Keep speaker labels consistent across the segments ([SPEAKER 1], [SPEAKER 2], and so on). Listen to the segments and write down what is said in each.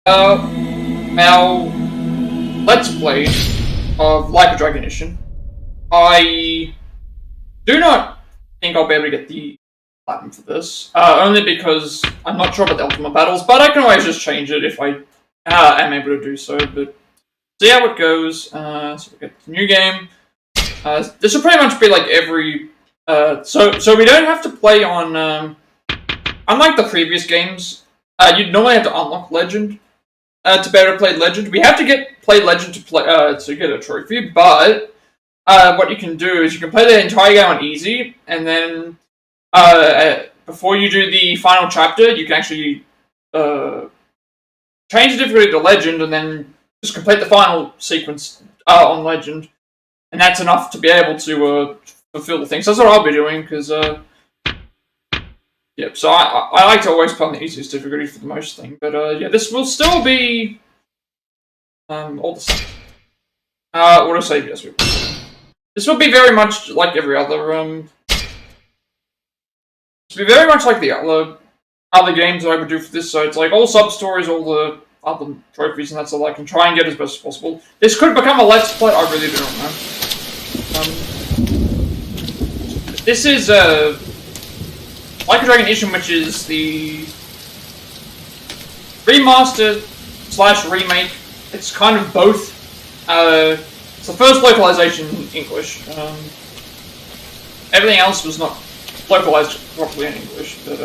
[SPEAKER 1] our Let's Play of Like a Dragon Ishin. I do not think I'll be able to get the platinum for this, only because I'm not sure about the ultimate battles, but I can always just change it if I am able to do so, but see how it goes. So we get the new game. This will pretty much be like every... So we don't have to play on... unlike the previous games, you'd normally have to unlock Legend to be able to play Legend. We have to play Legend to get a trophy, but what you can do is you can play the entire game on easy, and then before you do the final chapter, you can actually change the difficulty to Legend, and then just complete the final sequence on Legend, and that's enough to be able to fulfill the thing. So that's what I'll be doing, because yep, so I like to always play on the easiest difficulty for the most thing, but yeah, this will still be all the same. What do I say? Yes, this will be very much like every other this will be very much like the other games that I would do for this. So it's like all sub stories, all the other trophies, and that's all I can try and get as best as possible. This could become a Let's Play. I really do not know. This is Like a Dragon Ishin, which is the remaster / remake. It's kind of both. It's the first localization in English. Everything else was not localized properly in English, but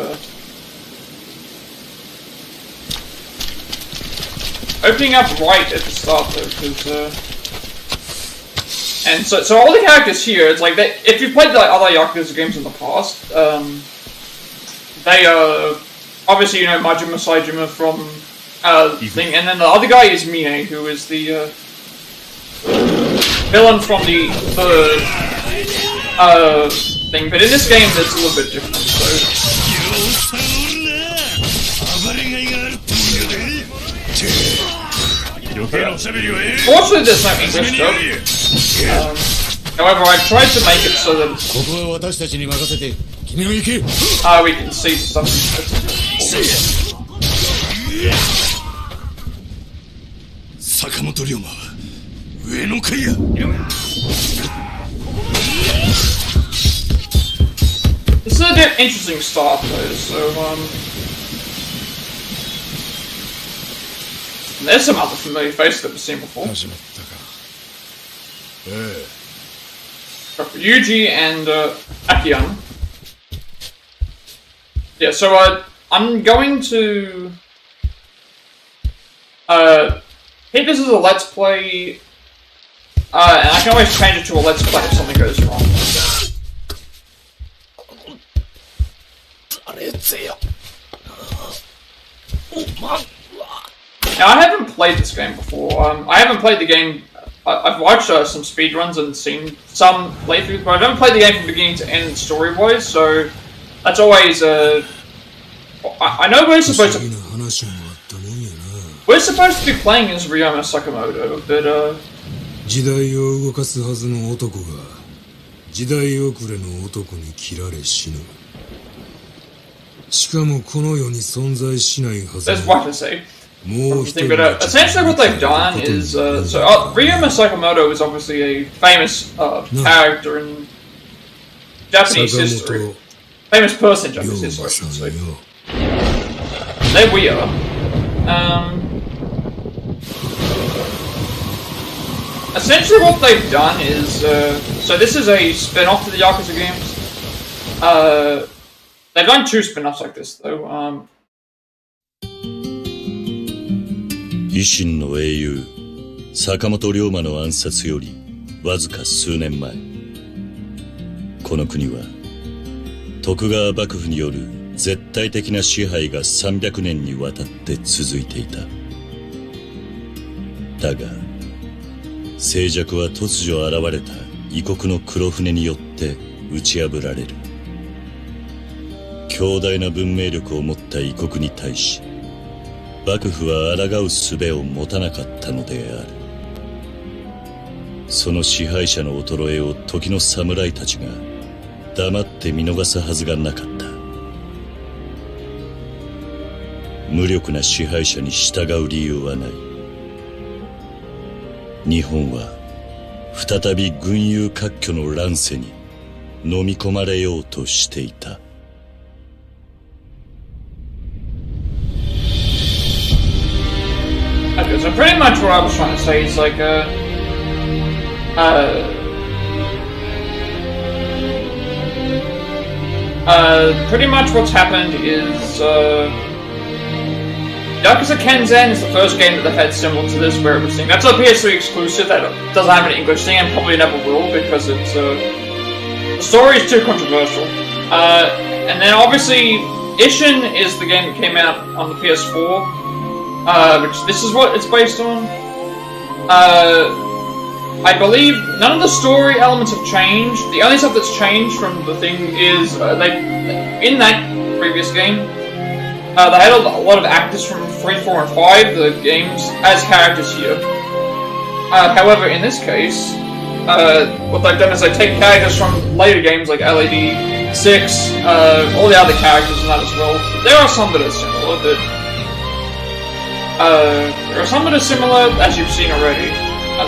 [SPEAKER 1] opening up right at the start though, because and so all the characters here, it's like if you've played the other Yakuza games in the past, they are obviously, you know, Majima Saejima from thing, and then the other guy is Mine, who is the villain from the third thing. But in this game, it's a little bit different. So fortunately, there's no English dub. However, I've tried to make it so that we can see stuff. Sakamoto Ryoma. This is an interesting start though, so there's some other familiar faces that we've seen before. Yuji and Akian. Yeah, so I'm going to hit this as a Let's Play, and I can always change it to a Let's Play if something goes wrong. Now, I haven't played this game before. I haven't played the game. I've watched some speedruns and seen some playthroughs, but I haven't played the game from beginning to end story-wise, so that's always I know we're supposed to be playing as Ryoma Sakamoto, but that's what to say. But essentially what they've done is, Ryoma Sakamoto is obviously a famous character in Japanese history. Famous person in Japanese history, I should say. There we are. Essentially what they've done is, so this is a spin-off to the Yakuza games. They've done 2 spin-offs like this, though.
[SPEAKER 2] Ishin の英雄、坂本龍馬の暗殺よりわずか数年前、この国は徳川幕府による絶対的な支配が300年にわたって続いていた。だが、静寂は突如現れた異国の黒船によって打ち破られる。強大な文明力を持った異国に対し、幕府は抗う術を持たなかったのである。その支配者の衰えを時の侍たちが黙って見逃すはずがなかった。無力な支配者に従う理由はない。日本は再び群雄割拠の乱世に飲み込まれようとしていた。
[SPEAKER 1] Okay, so pretty much what I was trying to say is like pretty much what's happened is Yakuza Kenzan is the first game that they've had similar to this, where it was that's a PS3 exclusive that doesn't have an English thing and probably never will because it's the story is too controversial. And then obviously Ishin is the game that came out on the PS4, which this is what it's based on. I believe none of the story elements have changed. The only stuff that's changed from the thing is in that previous game, they had a lot of actors from 3, 4, and 5, the games, as characters here. However, in this case, what they've done is they take characters from later games like LED 6, all the other characters in that as well. There are some that are similar, but there are some that are similar, as you've seen already.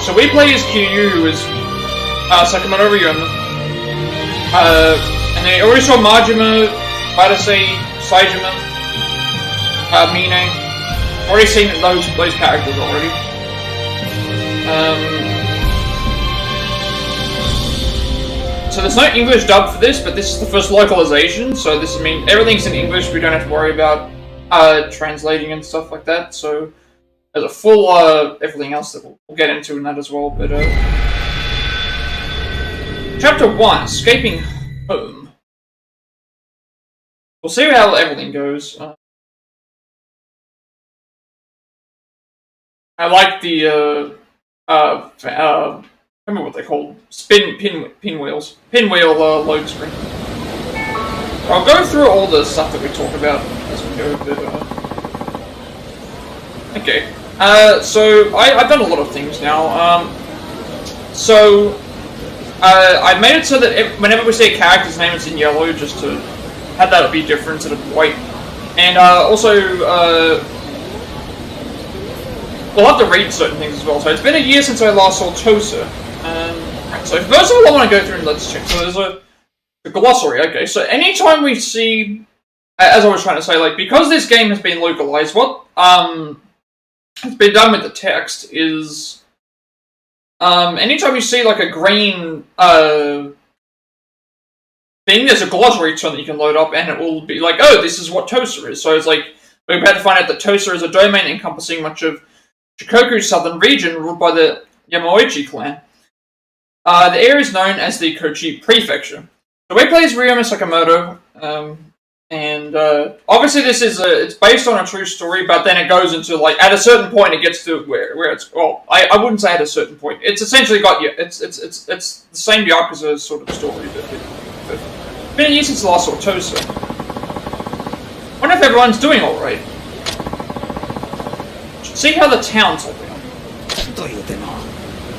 [SPEAKER 1] So we play as Kiryu, who is Sakamoto Ryoma. And they already saw Majima, Badase, Saijima, Mine. Already seen those characters already. So there's no English dub for this, but this is the first localization. So this means everything's in English. We don't have to worry about translating and stuff like that. So there's a full everything else that we'll get into in that as well. But Chapter 1, Escaping Home. We'll see how everything goes. I like the I remember what they're called. Pinwheels. Pinwheel load screen. I'll go through all the stuff that we talk about as we go, but okay. So I've done a lot of things now. I made it so that whenever we see a character's name, it's in yellow, just to have that be different instead of white. And also, we'll have to read certain things as well. So it's been a year since I last saw Tosa. Right, so first of all, I want to go through and let's check. So there's a glossary. Okay, so anytime we see, as I was trying to say, like because this game has been localized, what has been done with the text is anytime you see like a green thing, there's a glossary term that you can load up, and it will be like, oh, this is what Tosa is. So it's like we've had to find out that Tosa is a domain encompassing much of Shikoku's southern region, ruled by the Yamaoichi clan. The area is known as the Kochi Prefecture. The way play is Ryoma Sakamoto, and obviously this is it's based on a true story, but then it goes into like at a certain point it gets to where it's I wouldn't say at a certain point. It's essentially got it's the same Yakuza sort of story, but it's been a year since the last saw Tosa. I wonder if everyone's doing all right. See how the town's holding up.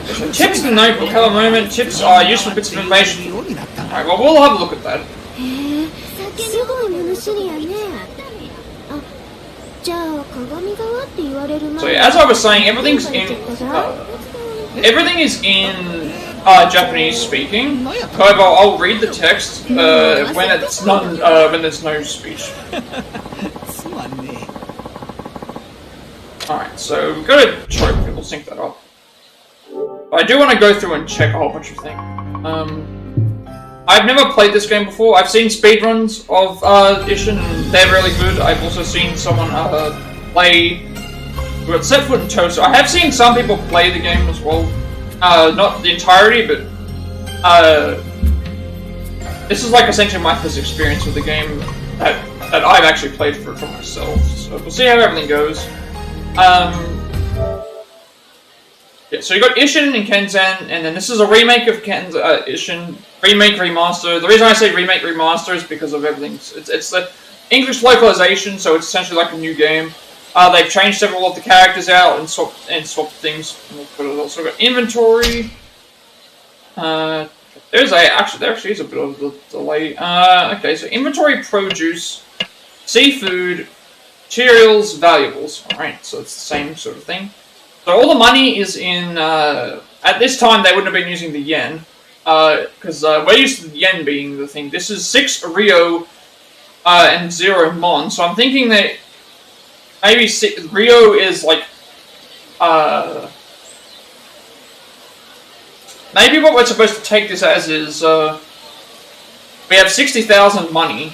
[SPEAKER 1] So tips in the notebook. Have a moment. Tips are useful bits of information. Alright, well, we'll have a look at that. So yeah, as I was saying, everything is in Japanese speaking. However, I'll read the text when there's no speech. Alright, so we've got to trope, we'll sync that up. But I do want to go through and check a whole bunch of things. I've never played this game before. I've seen speedruns of Ishin, and they're really good. I've also seen someone play who had set foot in Tosa. I have seen some people play the game as well. Not the entirety, but this is like essentially my first experience with the game that I've actually played for myself. So we'll see how everything goes. Yeah, so you got Ishin and Kenzan, and then this is a remake of Ishin. Remake, remaster. The reason I say remake, remaster is because of everything. It's the English localization, so it's essentially like a new game. They've changed several of the characters out and swapped things. But it's also got inventory. There actually is a bit of a delay. Okay, so inventory, produce, seafood, Materials, valuables. Alright, so it's the same sort of thing. So all the money is in, at this time they wouldn't have been using the yen, because we're used to the yen being the thing. This is 6 Rio and 0 Mon, so I'm thinking that maybe Rio is like, maybe what we're supposed to take this as is, we have 60,000 money,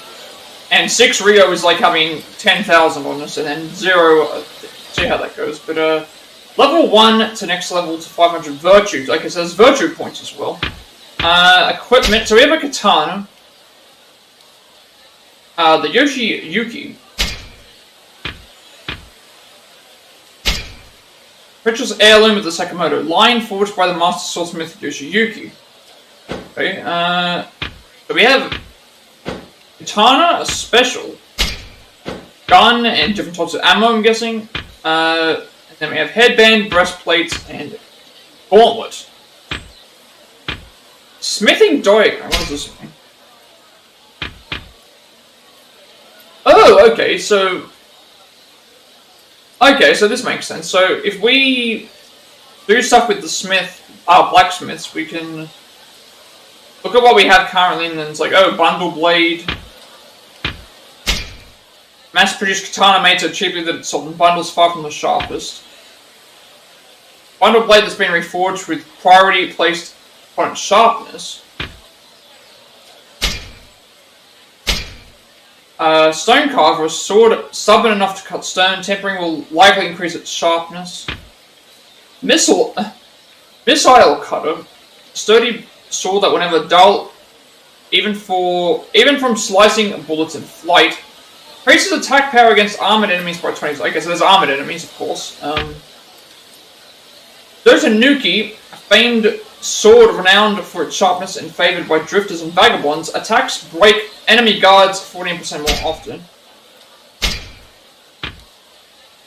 [SPEAKER 1] and 6 Rio is like having 10,000 on us, and then 0, see how that goes, but level 1 to next level to 500 virtues. Okay, so there's virtue points as well. Equipment, so we have a katana. The Yoshi Yuki. Precious heirloom of the Sakamoto. Line forged by the master swordsmith Yoshi Yuki. Okay, so we have katana, a special. Gun, and different types of ammo, I'm guessing. And then we have headband, breastplates, and gauntlet. Smithing diagram. What is this thing? Oh, okay, so this makes sense. So if we do stuff with the blacksmiths, we can look at what we have currently, and then it's like, oh, bundle blade. Mass-produced katana made so cheaply that it's sold in bundles far from the sharpest. Bundle blade that's been reforged with priority placed upon its sharpness. Stone carver, a sword stubborn enough to cut stone. Tempering will likely increase its sharpness. Missile cutter, sturdy sword that whenever dull, even from slicing bullets in flight. Increases attack power against armored enemies by 20. Okay, so there's armored enemies, of course. There's a Nuki, a famed sword renowned for its sharpness and favoured by drifters and vagabonds. Attacks break enemy guards 14% more often.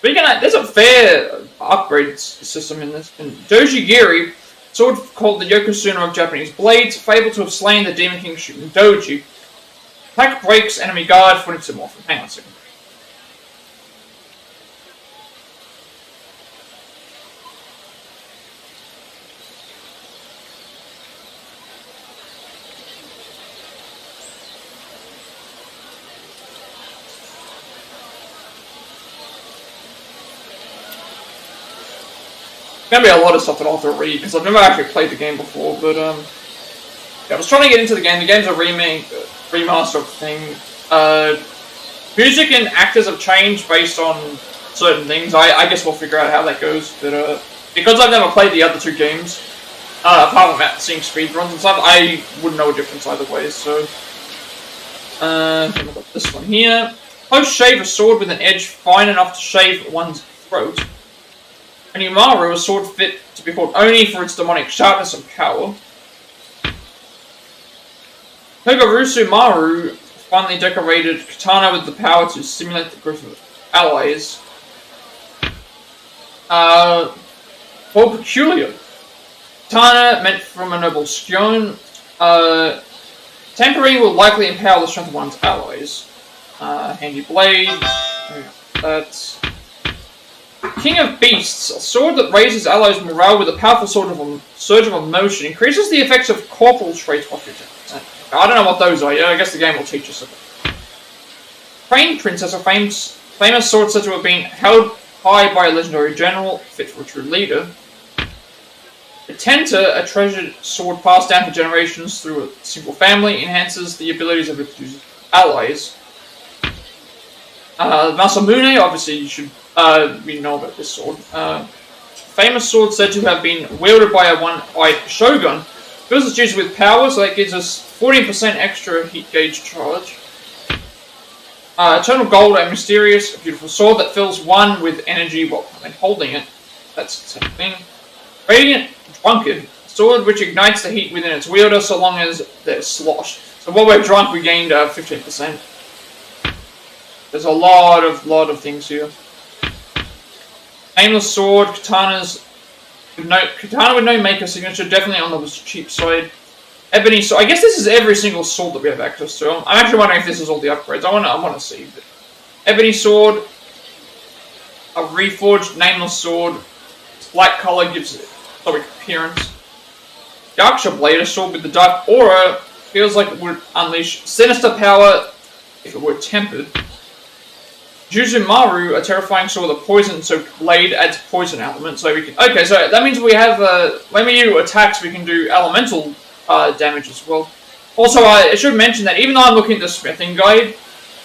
[SPEAKER 1] There's a fair upgrade system in this. And Doji Giri, sword called the Yokozuna of Japanese blades, fabled to have slain the Demon King shooting Doji. Attack breaks enemy guard 40% more often. Hang on a second. Gonna be a lot of stuff that I'll have to read because I've never actually played the game before. But yeah, I was trying to get into the game. The game's a remake, remaster of the thing. Music and actors have changed based on certain things. I guess we'll figure out how that goes. But because I've never played the other two games, apart from seeing speedruns and stuff, I wouldn't know a difference either way. So I've got this one here. Post shave a sword with an edge fine enough to shave one's throat. And Umaru, a sword fit to be called Oni for its demonic sharpness and power. Togarusu Maru, finely decorated katana with the power to simulate the growth of allies. For peculiar. Katana meant from a noble scion. Tempering will likely empower the strength of one's allies. Handy blade. That's King of Beasts, a sword that raises allies' morale with a powerful surge of emotion, increases the effects of corporal traits by 15%. I don't know what those are, yeah, I guess the game will teach us about. Crane Princess, a famous sword said to have been held high by a legendary general, fit for a true leader. The Tenta, a treasured sword passed down for generations through a single family, enhances the abilities of its allies. Masamune, obviously you should we know about this sword. Famous sword said to have been wielded by a one-eyed shogun. Fills its juice with power, so that gives us 14% extra heat gauge charge. Eternal Gold, a mysterious, beautiful sword that fills one with energy while holding it. That's the same thing. Radiant Drunkard, a sword which ignites the heat within its wielder so long as they're sloshed. So while we're drunk, we gained 15%. There's a lot of things here. Aimless sword, katana with no maker signature, definitely on the cheap side. Ebony sword, I guess this is every single sword that we have access to. I'm actually wondering if this is all the upgrades. I want to see. But Ebony sword, a reforged nameless sword. Its black color gives it stoic appearance. The Yaksha blade, a sword with the dark aura, feels like it would unleash sinister power if it were tempered. Juzumaru, a terrifying sword with a poison-soaked blade, adds poison element, so we can... Okay, so that means we have, when we do attacks, we can do elemental damage as well. Also, I should mention that even though I'm looking at the smithing guide,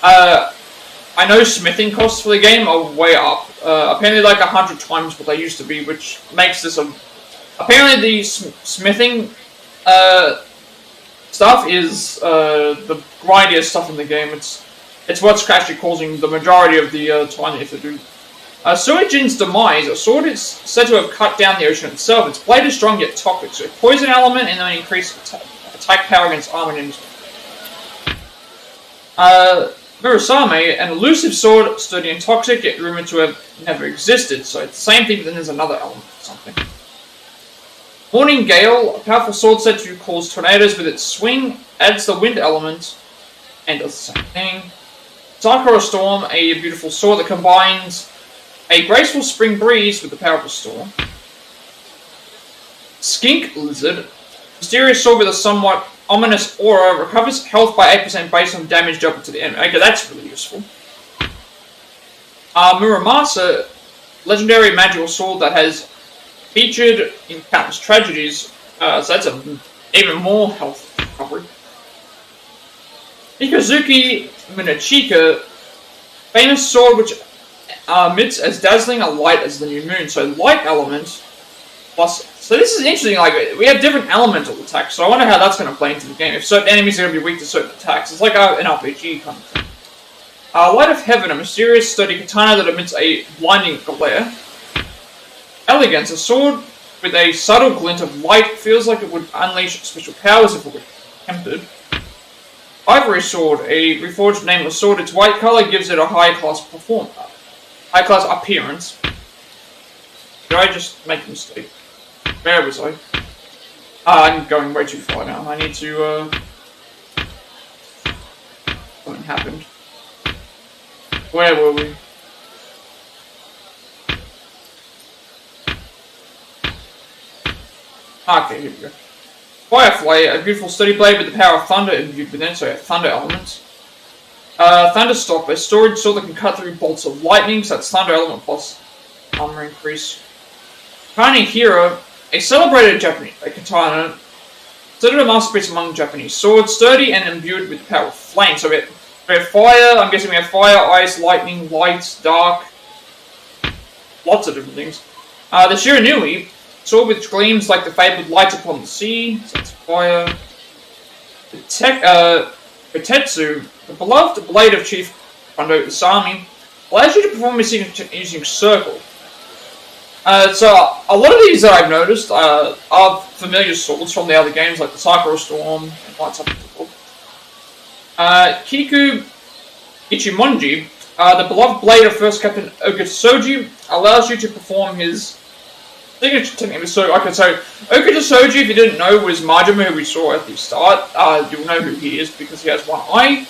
[SPEAKER 1] I know smithing costs for the game are way up. Apparently like 100 times what they used to be, which makes this a... Apparently the smithing stuff is the grindiest stuff in the game. It's what's actually causing the majority of the time you have to do. Suijin's demise. A sword is said to have cut down the ocean itself. Its blade is strong yet toxic, so poison element and then increased attack power against armored enemies. Murasame, an elusive sword, sturdy and toxic, yet rumored to have never existed. So it's the same thing, but then there's another element or something. Morning Gale, a powerful sword said to cause tornadoes with its swing, adds the wind element, and does the same thing. Sakura Storm, a beautiful sword that combines a graceful spring breeze with the power of a storm. Skink Lizard, mysterious sword with a somewhat ominous aura, recovers health by 8% based on damage dealt to the enemy. Okay, that's really useful. Muramasa, legendary magical sword that has featured in countless tragedies, so that's even more health recovery. Mikazuki Minachika, famous sword which emits as dazzling a light as the new moon. So light element plus. So this is interesting. Like we have different elemental attacks. So I wonder how that's going to play into the game. If certain enemies are going to be weak to certain attacks, it's like an RPG kind of thing. Light of Heaven, a mysterious sturdy katana that emits a blinding glare. Elegance, a sword with a subtle glint of light, feels like it would unleash special powers if it were tempered. Ivory Sword, a reforged nameless sword. Its white color gives it a high-class appearance. Did I just make a mistake? Where was I? I'm going way too far now. I need to, something happened. Where were we? Okay, here we go. Firefly, a beautiful sturdy blade with the power of thunder imbued within it, so thunder elements. Thunderstop, a storage sword that can cut through bolts of lightning, so that's thunder element plus armor increase. Kani Hira, a celebrated Japanese katana, considered a masterpiece among Japanese swords, sturdy and imbued with the power of flame. So we have fire, I'm guessing we have fire, ice, lightning, light, dark, lots of different things. The Shiranui, sword which gleams like the fabled lights upon the sea, so that's fire. The Kotetsu, the beloved blade of Chief Kondo Isami, allows you to perform a signature using circle. So a lot of these that I've noticed are familiar swords from the other games, like the Sakura Storm and Lights Up the Book. Kiku Ichimonji, the beloved blade of First Captain Okatsuji, allows you to perform his signature technique. So Okatsuji, if you didn't know, was Majima, who we saw at the start. You'll know who he is because he has one eye.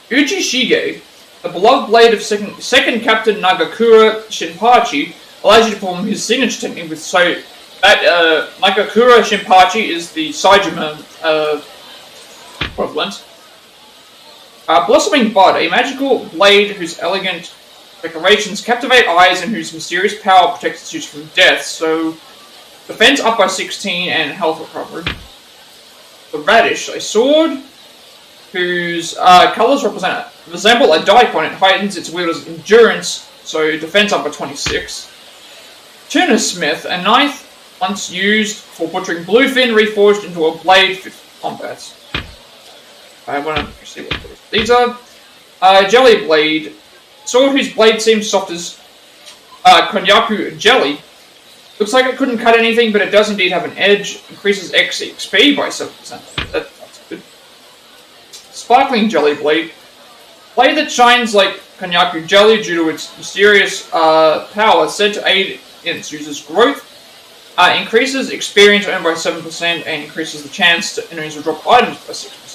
[SPEAKER 1] Ujishige, the beloved blade of second Captain Nagakura Shinpachi, allows you to perform his signature technique with that Nagakura Shinpachi is the Saijima equivalent. Blossoming Bud, a magical blade whose elegant decorations captivate eyes and whose mysterious power protects its use from death, so defense up by 16 and health recovery. The Radish, a sword whose colours resemble a daikon. It heightens its wielder's endurance, so defense up by 26. Tuna Smith, a knife once used for butchering bluefin, reforged into a blade for combat. I want to see what these are. Jelly Blade, sword whose blade seems soft as konyaku jelly. Looks like it couldn't cut anything, but it does indeed have an edge. Increases XP by 7%. That's good. Sparkling Jelly Blade, blade that shines like konyaku jelly due to its mysterious power, said to aid in its user's growth. Increases experience earned by 7% and increases the chance that enemies will drop items by 6%.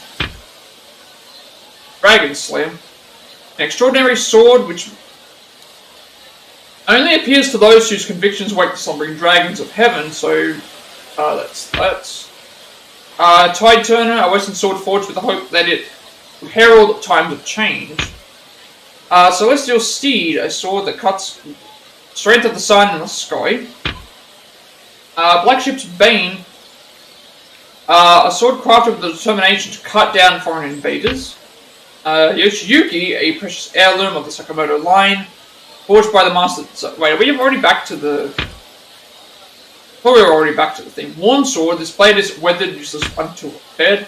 [SPEAKER 1] Dragon Slayer. An extraordinary sword which only appears to those whose convictions wake the slumbering dragons of heaven, so that's that. Tide Turner, a western sword forged with the hope that it would herald times of change. Celestial Steed, a sword that cuts straight at the sun in the sky. Black Ship's Bane, a sword crafted with the determination to cut down foreign invaders. Yoshiyuki, a precious heirloom of the Sakamoto line, forged by the master. Wait, are we already back to the? Probably we're already back to the thing. Worn sword. This blade is weathered, useless until repaired.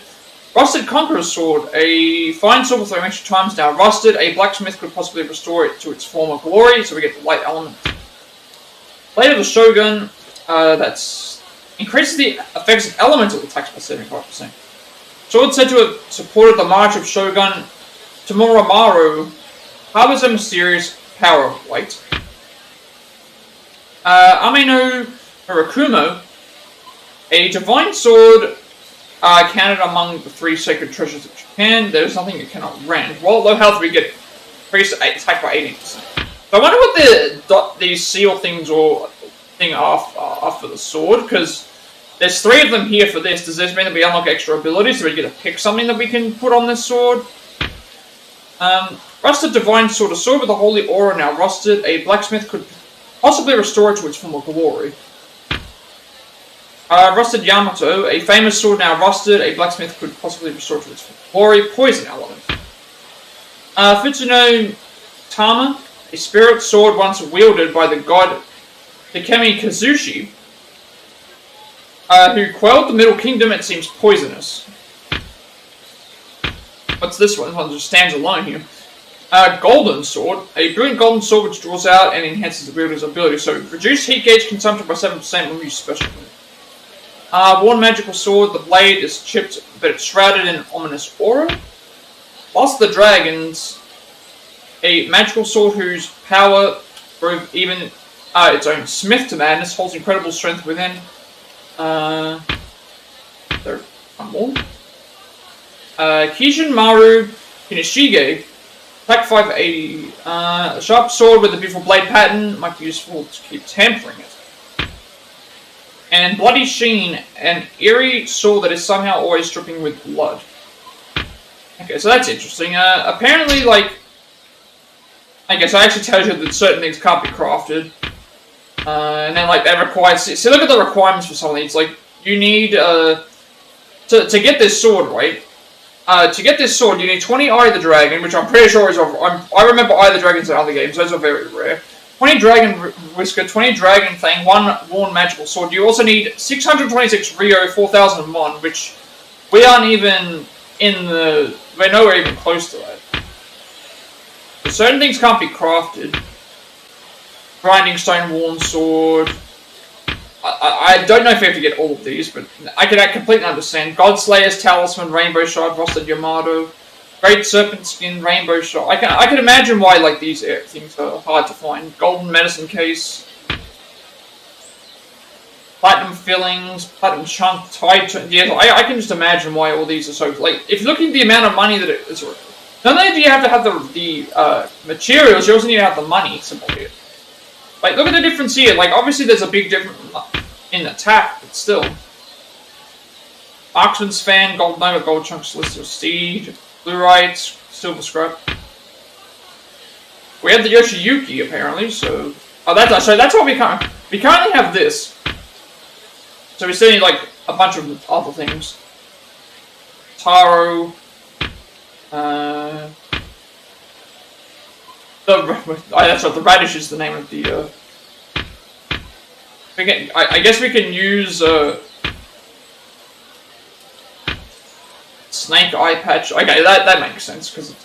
[SPEAKER 1] Rusted Conqueror's sword, a fine sword with 3 extra times now rusted. A blacksmith could possibly restore it to its former glory, so we get the light element. Blade of the Shogun, that's increases the effects of elemental attacks by 75%. Sword said to have supported the march of Shogun Tomoramaru, harbors a mysterious power of light. Ameno Hirakumo, a divine sword counted among the 3 sacred treasures of Japan. There's nothing it cannot rend. While at low health, we get increased attack by 18%. So I wonder what these seal things or thing are for the sword, because there's 3 of them here for this. Does this mean that we unlock extra abilities, so we get to pick something that we can put on this sword? Rusted Divine Sword, a sword with a holy aura now rusted. A blacksmith could possibly restore it to its former glory. Rusted Yamato, a famous sword now rusted. A blacksmith could possibly restore it to its former glory. Poison element. Futsuno Tama, a spirit sword once wielded by the god Hikemi Kazushi, who quelled the Middle Kingdom. It seems poisonous. What's this one? This one just stands alone here. Golden Sword, a brilliant golden sword which draws out and enhances the wielder's ability. So reduce heat gauge consumption by 7% when you use special move. Worn Magical Sword, the blade is chipped but it's shrouded in ominous aura. Lost the Dragons, a magical sword whose power drove even its own smith to madness, holds incredible strength within. There are more. Kishin Maru Kinishige, attack 580. A sharp sword with a beautiful blade pattern might be useful to keep tampering it. And Bloody Sheen, an eerie sword that is somehow always dripping with blood. Okay, so that's interesting. Apparently, like, I guess it actually tells you that certain things can't be crafted. And then, like, that requires... See, look at the requirements for something. It's like, you need, to get this sword, right? To get this sword, you need 20 Eye of the Dragon, which I'm pretty sure is... I remember Eye of the Dragons in other games. Those are very rare. 20 Dragon Whisker, 20 Dragon Fang, 1 Worn Magical Sword. You also need 626 Rio, 4000 Mon, which we aren't even in the... We're nowhere even close to that. But certain things can't be crafted. Grinding Stone Worn Sword. I don't know if we have to get all of these, but I can completely understand. Godslayer's Talisman, Rainbow Shard, Rusted Yamato, Great Serpent Skin, Rainbow Shard. I can imagine why like these things are hard to find. Golden Medicine Case, Platinum Fillings, Platinum Chunk, Tide. Yeah, I can just imagine why all these are so like. If you're looking at the amount of money that it is, not only do you have to have the materials, you also need to have the money to buy it. Like, look at the difference here. Like, obviously there's a big difference in attack, but still. Marksman's Fan, Gold Nova, Gold Chunk, Celestial Steed, Blue-Rite, Silver Scrap. We have the Yoshiyuki, apparently, so... Oh, that's what we can't... We currently have this. So we still need, like, a bunch of other things. Taro... that's right, the Radish is the name of the, I guess we can use, Snake Eye Patch. Okay, that makes sense, because it's,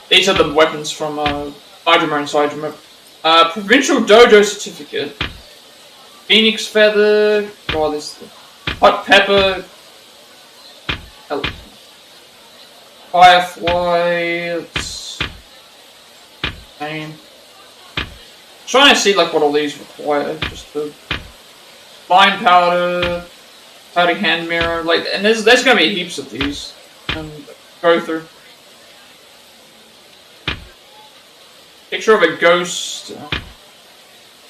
[SPEAKER 1] these are the weapons from, Hydroma and Sidroma. Provincial Dojo Certificate. Phoenix Feather. Oh, this... Hot Pepper. Firefly... Trying to see like what all these require. Just the Fine Powder, Powder Hand Mirror, like, and there's gonna be heaps of these and go through. Picture of a ghost.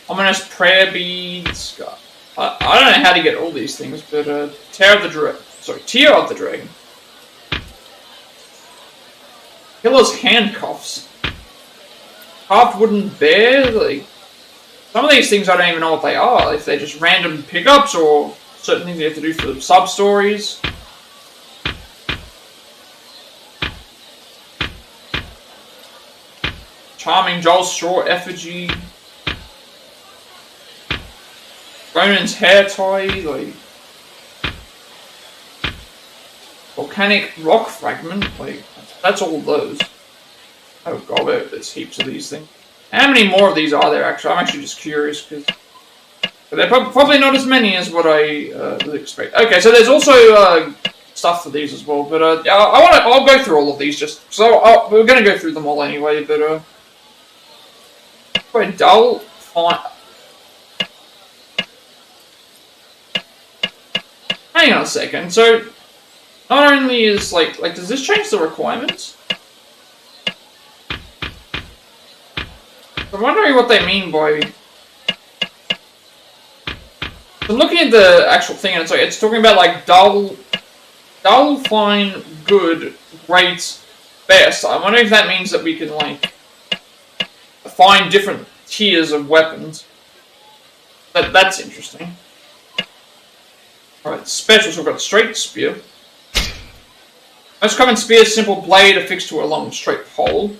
[SPEAKER 1] Ominous prayer beads. I don't know how to get all these things, but Tear of the Dragon. Killer's handcuffs. Carved wooden bear. Like, some of these things I don't even know what they are. If they're just random pickups or certain things you have to do for sub stories. Charming Joel's straw effigy. Ronan's hair tie, like volcanic rock fragment, like that's all those. Oh god, there's heaps of these things. How many more of these are there actually? I'm actually just curious because they're probably not as many as what I would expect. Okay, so there's also stuff for these as well, but I'll go through all of these just so we're gonna go through them all anyway. But quite dull, fine. Hang on a second. So, not only is like, does this change the requirements? I'm wondering what they mean by. I'm looking at the actual thing, and it's talking about like dull, fine, good, great, best. I'm wondering if that means that we can like find different tiers of weapons. That's interesting. Alright, specials. We've got straight spear. Most common spear, simple blade affixed to a long straight pole.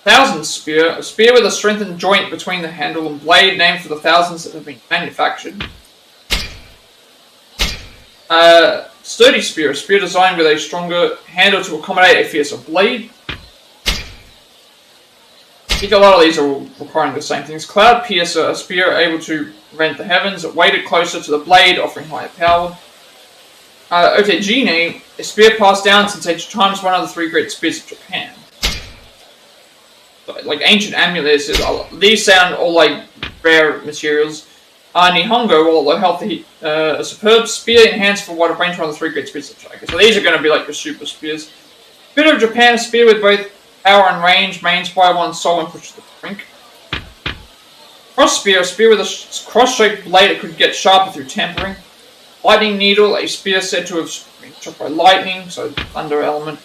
[SPEAKER 1] Thousand spear, a spear with a strengthened joint between the handle and blade, named for the thousands that have been manufactured. Sturdy spear, a spear designed with a stronger handle to accommodate a fiercer blade. I think a lot of these are all requiring the same things. Cloud Piercer, a spear able to rend the heavens, weighted closer to the blade, offering higher power. Otegine, a spear passed down since ancient times, one of the three great spears of Japan. So, like ancient amulets, these sound all like rare materials. Nihongo, although healthy, a superb spear enhanced for wide range, one of the three great spears of Japan. So these are going to be like the super spears. Spear of Japan, a spear with both power and range, may inspire one's soul and push to the brink. Cross spear, a spear with a cross-shaped blade that could get sharper through tempering. Lightning needle, a spear said to have been struck by lightning, so thunder element.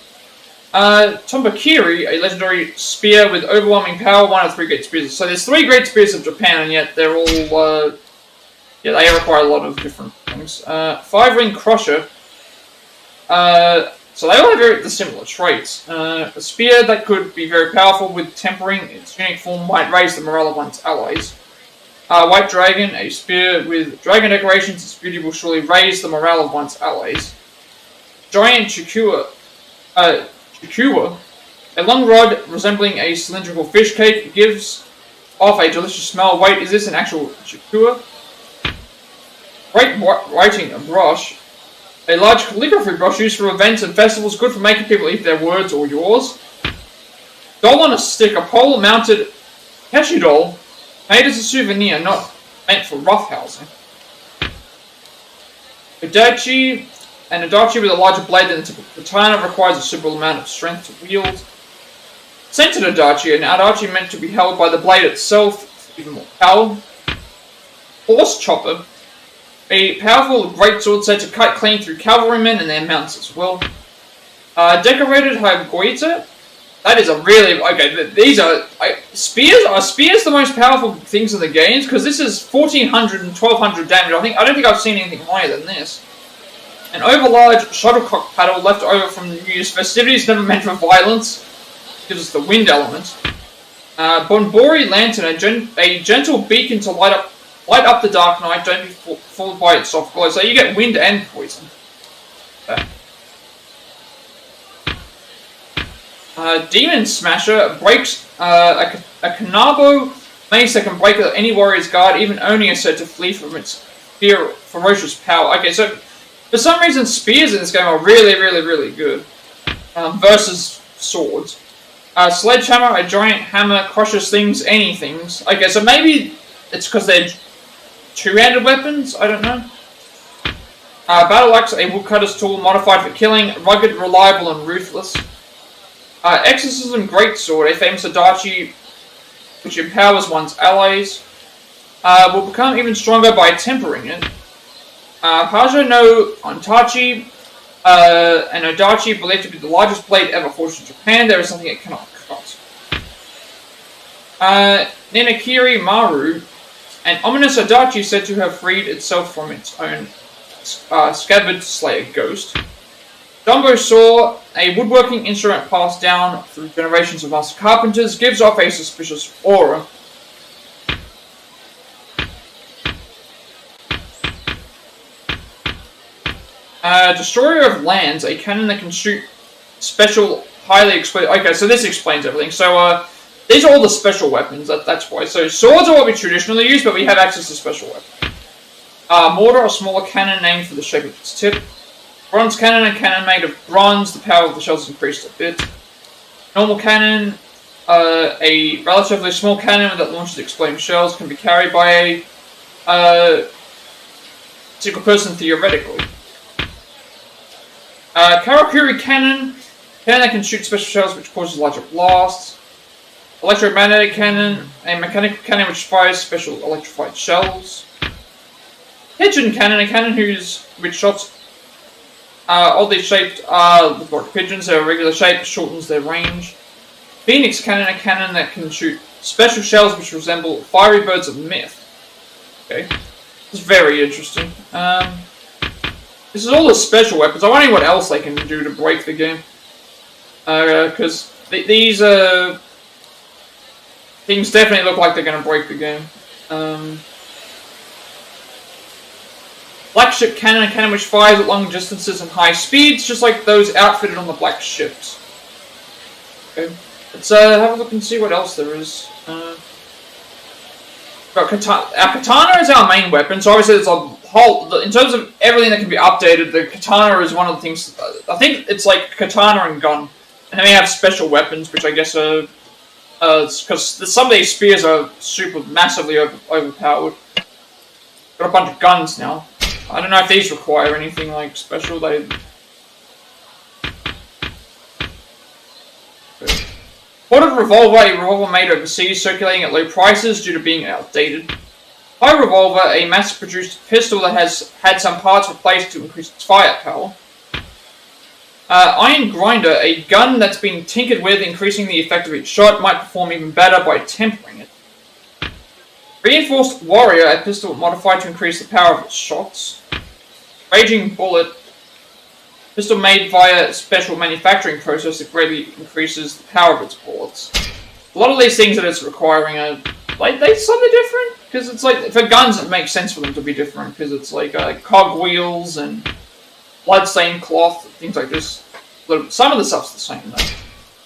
[SPEAKER 1] Tombakiri, a legendary spear with overwhelming power, one of the three great spears. So there's three great spears of Japan, and yet they're all, they require a lot of different things. Five-ring crusher. So they all have very similar traits. A spear that could be very powerful with tempering, its unique form might raise the morale of one's allies. White Dragon, a spear with dragon decorations, its beauty will surely raise the morale of one's allies. Giant Chikua, a long rod resembling a cylindrical fish cake, gives off a delicious smell. Wait, is this an actual Chikua? Great writing brush. A large calligraphy brush used for events and festivals, good for making people eat their words or yours. Doll on a stick, a pole-mounted Keshi doll, made as a souvenir, not meant for roughhousing. An adachi with a larger blade than the typical katana, requires a suitable amount of strength to wield. Centered adachi, an adachi meant to be held by the blade itself, for even more power. Horse chopper, a powerful greatsword said to cut clean through cavalrymen and their mounts as well. Decorated Hagoita. That is a really... Okay, these are... spears? Are spears the most powerful things in the games? Because this is 1400 and 1200 damage. I don't think I've seen anything higher than this. An overlarge shuttlecock paddle left over from New Year's festivities, never meant for violence. Gives us the wind element. Bonbori Lantern, a gentle beacon to light up the dark night, don't be fooled by its soft glow. So you get wind and poison. Demon Smasher breaks a Kanabo mace that can break any warrior's guard. Even Oni is said to flee from its ferocious power. Okay, so for some reason spears in this game are really, really, really good versus swords. Sledgehammer, a giant hammer, crushes things, anythings. Okay, so maybe it's because they're two-handed weapons? I don't know. Battle Axe, a woodcutter's tool modified for killing, rugged, reliable, and ruthless. Exorcism Greatsword, a famous adachi which empowers one's allies, will become even stronger by tempering it. Hajo no Ontachi, an adachi believed to be the largest blade ever forged in Japan. There is something it cannot cut. Ninakiri Maru, an ominous adachi said to have freed itself from its own scabbard slayer ghost. Dumbo saw a woodworking instrument passed down through generations of master carpenters, gives off a suspicious aura. Destroyer of Lands, a cannon that can shoot special, highly explosive... Okay, so this explains everything. So, these are all the special weapons, that's why. So, swords are what we traditionally use, but we have access to special weapons. Mortar, a smaller cannon named for the shape of its tip. Bronze cannon, a cannon made of bronze, the power of the shells increased a bit. Normal cannon, a relatively small cannon that launches exploding shells, can be carried by a single person theoretically. Karakuri cannon that can shoot special shells which causes larger blasts. Electromagnetic cannon, a mechanical cannon which fires special electrified shells. Pigeon cannon, a cannon which shots oddly shaped look like pigeons. They're a regular shape, shortens their range. Phoenix cannon, a cannon that can shoot special shells which resemble fiery birds of myth. Okay, it's very interesting. This is all the special weapons. I'm wondering what else they can do to break the game. Because these things definitely look like they're going to break the game. Black ship cannon, a cannon which fires at long distances and high speeds, just like those outfitted on the black ships. Okay, let's have a look and see what else there is. Our katana is our main weapon, so obviously there's a whole... In terms of everything that can be updated, the katana is one of the things... I think it's like katana and gun. And then we have special weapons, which I guess are... because some of these spears are super massively overpowered. Got a bunch of guns now. I don't know if these require anything like special. Ported revolver, a revolver made overseas, circulating at low prices due to being outdated. High revolver, a mass-produced pistol that has had some parts replaced to increase its firepower. Iron grinder, a gun that's been tinkered with, increasing the effect of each shot, might perform even better by tempering it. Reinforced warrior, a pistol modified to increase the power of its shots. Raging bullet, pistol made via a special manufacturing process that greatly increases the power of its bullets. A lot of these things that it's requiring are they slightly different, because it's like for guns it makes sense for them to be different, because it's like cog wheels and bloodstained cloth, things like this. Some of the stuff's the same though.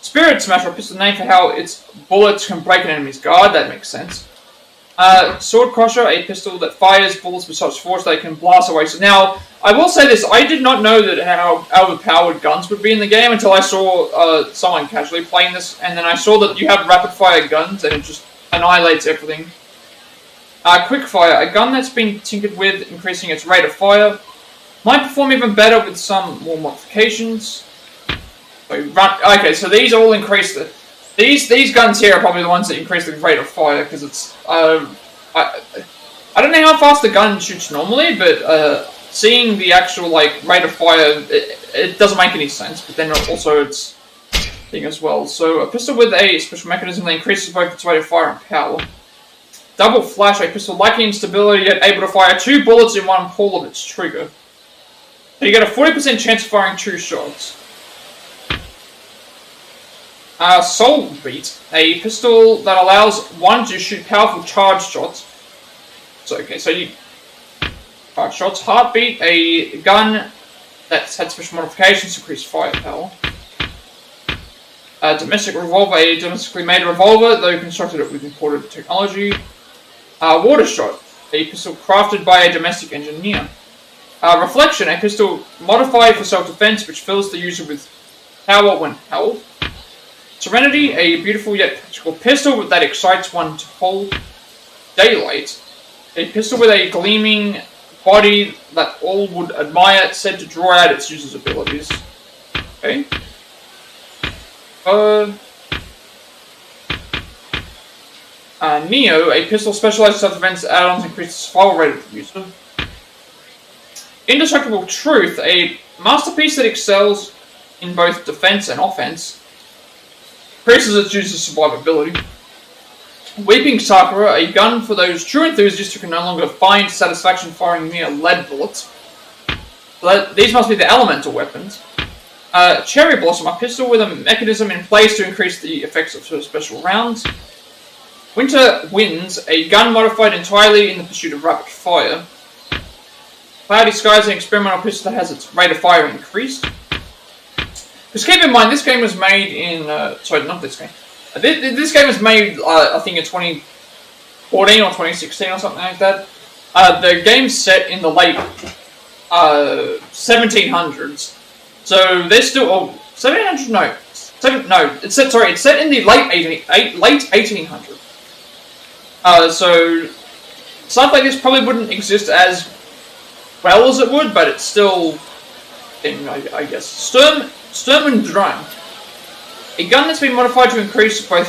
[SPEAKER 1] Spirit Smasher, a pistol named for how its bullets can break an enemy's guard, that makes sense. Sword Crusher, a pistol that fires bullets with such force they can blast away. So now, I will say this, I did not know that how overpowered guns would be in the game until I saw someone casually playing this, and then I saw that you have rapid fire guns and it just annihilates everything. Quickfire, a gun that's been tinkered with, increasing its rate of fire. Might perform even better with some more modifications. Okay, so these all increase the... These guns here are probably the ones that increase the rate of fire, because it's... I don't know how fast the gun shoots normally, but seeing the actual like rate of fire, it doesn't make any sense, but then also it's thing as well. So a pistol with a special mechanism that increases both its rate of fire and power. Double flash, a pistol lacking in stability yet able to fire 2 bullets in one pull of its trigger. So you get a 40% chance of firing 2 shots. Soul Beat, a pistol that allows one to shoot powerful charge shots. So okay, so you charge shots. Heartbeat, a gun that's had special modifications to increase firepower. Domestic Revolver, a domestically made revolver, though constructed with imported technology. Water Shot, a pistol crafted by a domestic engineer. Reflection, a pistol modified for self-defense, which fills the user with power when held. Serenity, a beautiful yet practical pistol that excites one to hold. Daylight, a pistol with a gleaming body that all would admire, said to draw out its user's abilities. Okay. go. Neo, a pistol specialized in self-defense add-ons increases survival rate of the user. Indestructible Truth, a masterpiece that excels in both defense and offense, increases its user's survivability. Weeping Sakura, a gun for those true enthusiasts who can no longer find satisfaction firing mere lead bullets. These must be the elemental weapons. Cherry Blossom, a pistol with a mechanism in place to increase the effects of special rounds. Winter Winds, a gun modified entirely in the pursuit of rapid fire. Cloudy Skies, an experimental pistol that has its rate of fire increased. Just keep in mind, this game was made in... sorry, not this game. This game was made, I think, in 2014 or 2016 or something like that. The game's set in the late 1700s. So they're still... Oh, 1700s? No. It's set in the late 1800s. So stuff like this probably wouldn't exist as well as it would, but it's still... I guess. Sturm and Drone. A gun that's been modified to increase both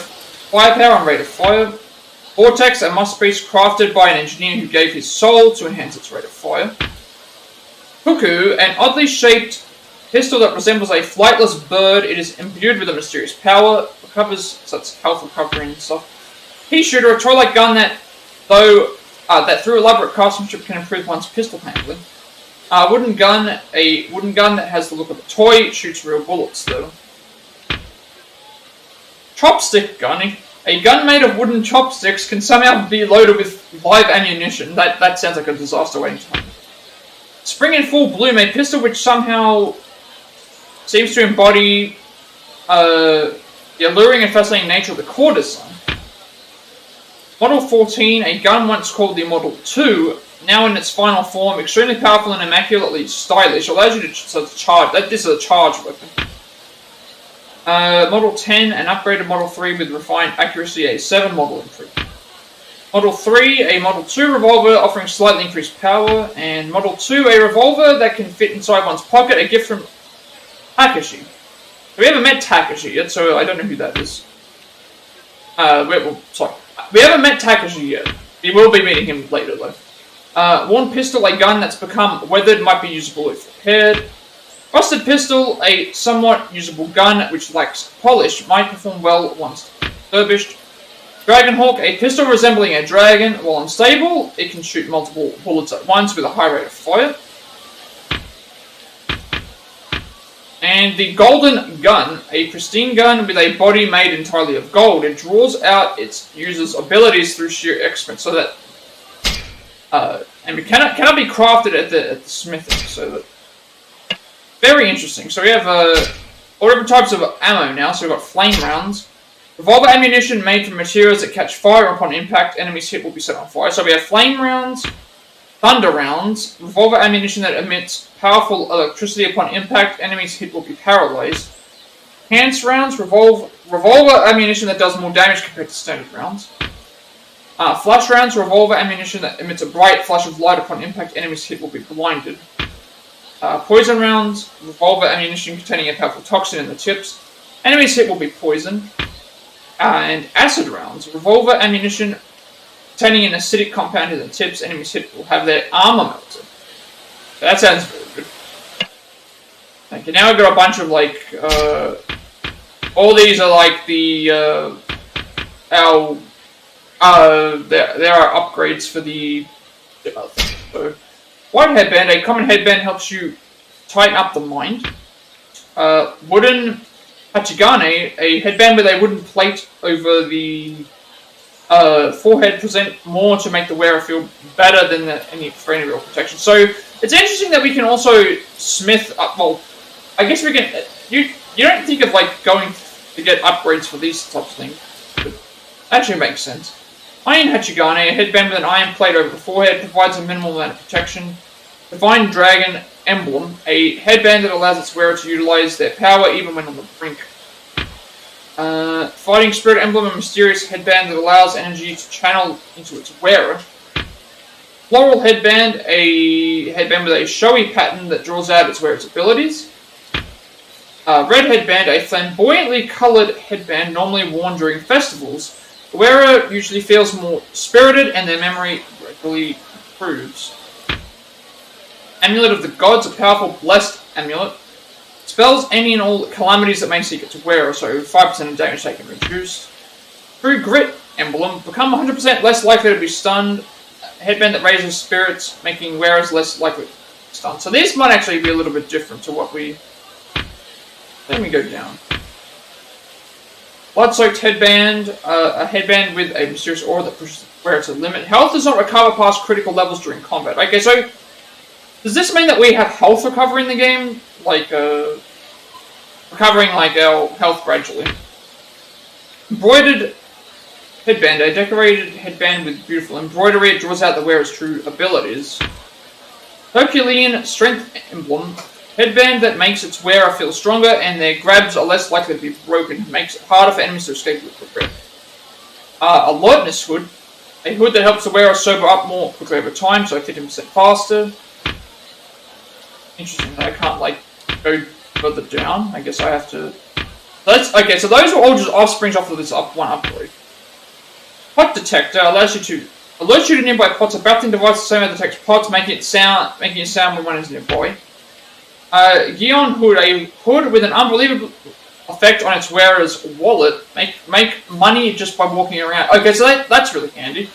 [SPEAKER 1] firepower and rate of fire. Vortex, a masterpiece crafted by an engineer who gave his soul to enhance its rate of fire. Cuckoo, an oddly shaped pistol that resembles a flightless bird. It is imbued with a mysterious power. Recovers, so that's health recovery and stuff. Pea Shooter, a toy-like gun that, that through elaborate craftsmanship can improve one's pistol handling. Wooden gun, a wooden gun that has the look of a toy. It shoots real bullets though. Chopstick gun, a gun made of wooden chopsticks can somehow be loaded with live ammunition. That sounds like a disaster waiting to happen. Spring in Full Bloom, a pistol which somehow seems to embody the alluring and fascinating nature of the core design. Model 14, a gun once called the Model 2, now in its final form, extremely powerful and immaculately stylish, allows you to charge. This is a charge weapon. Model 10, an upgraded Model 3 with refined accuracy, a 7 model improvement. Model 3, a Model 2 revolver offering slightly increased power, and Model 2, a revolver that can fit inside one's pocket, a gift from Takashi. We haven't met Takashi yet, so I don't know who that is. We haven't met Takashi yet. We will be meeting him later, though. Worn Pistol, a gun that's become weathered, might be usable if repaired. Rusted Pistol, a somewhat usable gun which lacks polish, might perform well once refurbished. Dragonhawk, a pistol resembling a dragon. While unstable, it can shoot multiple bullets at once with a high rate of fire. And the Golden Gun, a pristine gun with a body made entirely of gold. It draws out its user's abilities through sheer excrement, so that and it cannot be crafted at the smithing. So that very interesting. So we have all different types of ammo now. So we've got flame rounds, revolver ammunition made from materials that catch fire upon impact. Enemies hit will be set on fire. So we have flame rounds, thunder rounds, revolver ammunition that emits powerful electricity upon impact. Enemies hit will be paralyzed. Pants rounds, revolver ammunition that does more damage compared to standard rounds. Flash rounds, revolver ammunition that emits a bright flash of light upon impact. Enemies hit will be blinded. Poison rounds, revolver ammunition containing a powerful toxin in the tips. Enemies hit will be poisoned. And acid rounds, revolver ammunition containing an acidic compound in the tips. Enemies hit will have their armor melted. So that sounds very good. Okay, now I've got a bunch of like, all these are like the, there are upgrades for the, so, White Headband, a common headband helps you tighten up the mind. Wooden Hachigane, a headband with a wooden plate over the forehead, present more to make the wearer feel better than for any real protection. So it's interesting that we can also smith up. Well, I guess we can. You don't think of like going to get upgrades for these types of things, but actually makes sense. Iron Hachigane, a headband with an iron plate over the forehead, provides a minimal amount of protection. Divine Dragon Emblem, a headband that allows its wearer to utilize their power even when on the brink. Fighting Spirit Emblem, a mysterious headband that allows energy to channel into its wearer. Floral Headband, a headband with a showy pattern that draws out its wearer's abilities. Red headband, a flamboyantly coloured headband normally worn during festivals. The wearer usually feels more spirited and their memory regularly improves. Amulet of the Gods, a powerful blessed amulet. Spells any and all calamities that may seek its wearer, so 5% of damage taken reduced. True Grit emblem, become 100% less likely to be stunned. A headband that raises spirits, making wearers less likely to be stunned. So this might actually be a little bit different to what we... Let me go down. Blood-soaked headband, a headband with a mysterious aura that pushes the wearer to the limit. Health does not recover past critical levels during combat. Okay, so does this mean that we have health recovery in the game? Like, recovering, like, our health gradually. Embroidered headband, a decorated headband with beautiful embroidery. It draws out the wearer's true abilities. Herculean strength emblem. Headband that makes its wearer feel stronger and their grabs are less likely to be broken. Makes it harder for enemies to escape with the grip. Alertness hood. A hood that helps the wearer sober up more quickly over time, so 15% faster. Interesting that I can't, like, go further down. I guess I have to... Okay, so those are all just offsprings off of this one upgrade. Pot detector allows you to alert you to nearby pots. A battling device the same that detects pots, making it sound when one is nearby. Gion hood, a hood with an unbelievable effect on its wearer's wallet. Make money just by walking around. Okay, so that's really handy.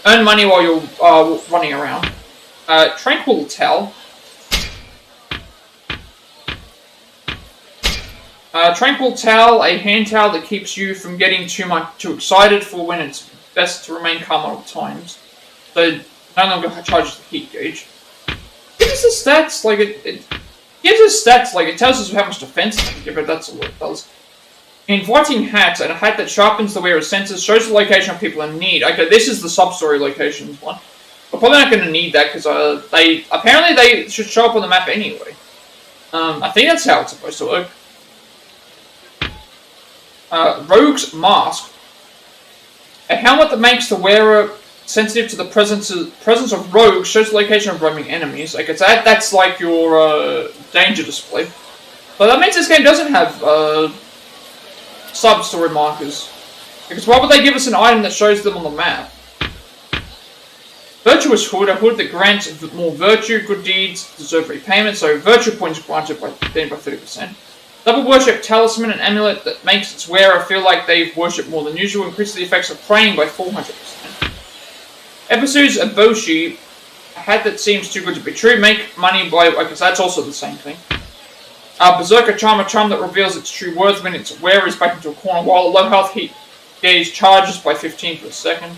[SPEAKER 1] Earn money while you're running around. Tranquil towel. Tranquil towel, a hand towel that keeps you from getting too excited for when it's best to remain calm at all times. So no longer charges the heat gauge. Gives us the stats, like it gives us stats, like it tells us how much defense it can give, but that's all it does. Inviting hat, and a hat that sharpens the wearer's senses, shows the location of people in need. Okay, this is the sub-story locations one. We're probably not going to need that because they should show up on the map anyway. I think that's how it's supposed to work. Rogue's Mask. A helmet that makes the wearer sensitive to the presence of rogues, shows the location of roaming enemies. Okay, so that's like your danger display. But that means this game doesn't have sub-story markers. Because why would they give us an item that shows them on the map? Virtuous Hood, a hood that grants more virtue. Good deeds deserve repayment, so virtue points granted by 30%. Double Worship Talisman, an amulet that makes its wearer feel like they've worshipped more than usual, increases the effects of praying by 400%. Episodes Eboshi, a hat that seems too good to be true, make money by... Okay, so that's also the same thing. Berserker Charm, a charm that reveals its true worth when its wearer is back into a corner, while a low health heat gauge charges by 15 per second.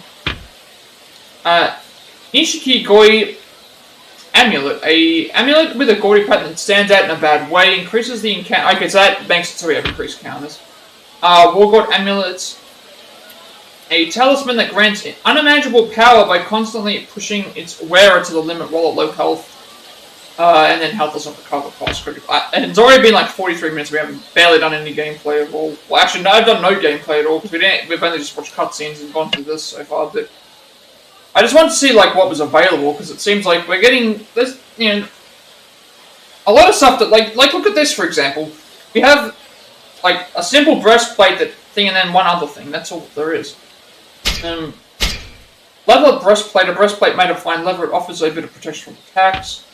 [SPEAKER 1] Nishiki Goi Amulet, a amulet with a gaudy pattern that stands out in a bad way, increases the encounter... Okay, so that makes it so we have increased counters. War God Amulets, a talisman that grants unimaginable power by constantly pushing its wearer to the limit while at low health. And then health doesn't recover past critical. And it's already been like 43 minutes, we haven't barely done any gameplay at all. Well, actually, no, I've done no gameplay at all, because we've only just watched cutscenes and gone through this so far, but... I just wanted to see, like, what was available, because it seems like we're getting, this, you know, a lot of stuff that, like, look at this, for example. We have, like, a simple breastplate thing and then one other thing. That's all there is. Leather breastplate, a breastplate made of fine leather. It offers a bit of protection from attacks.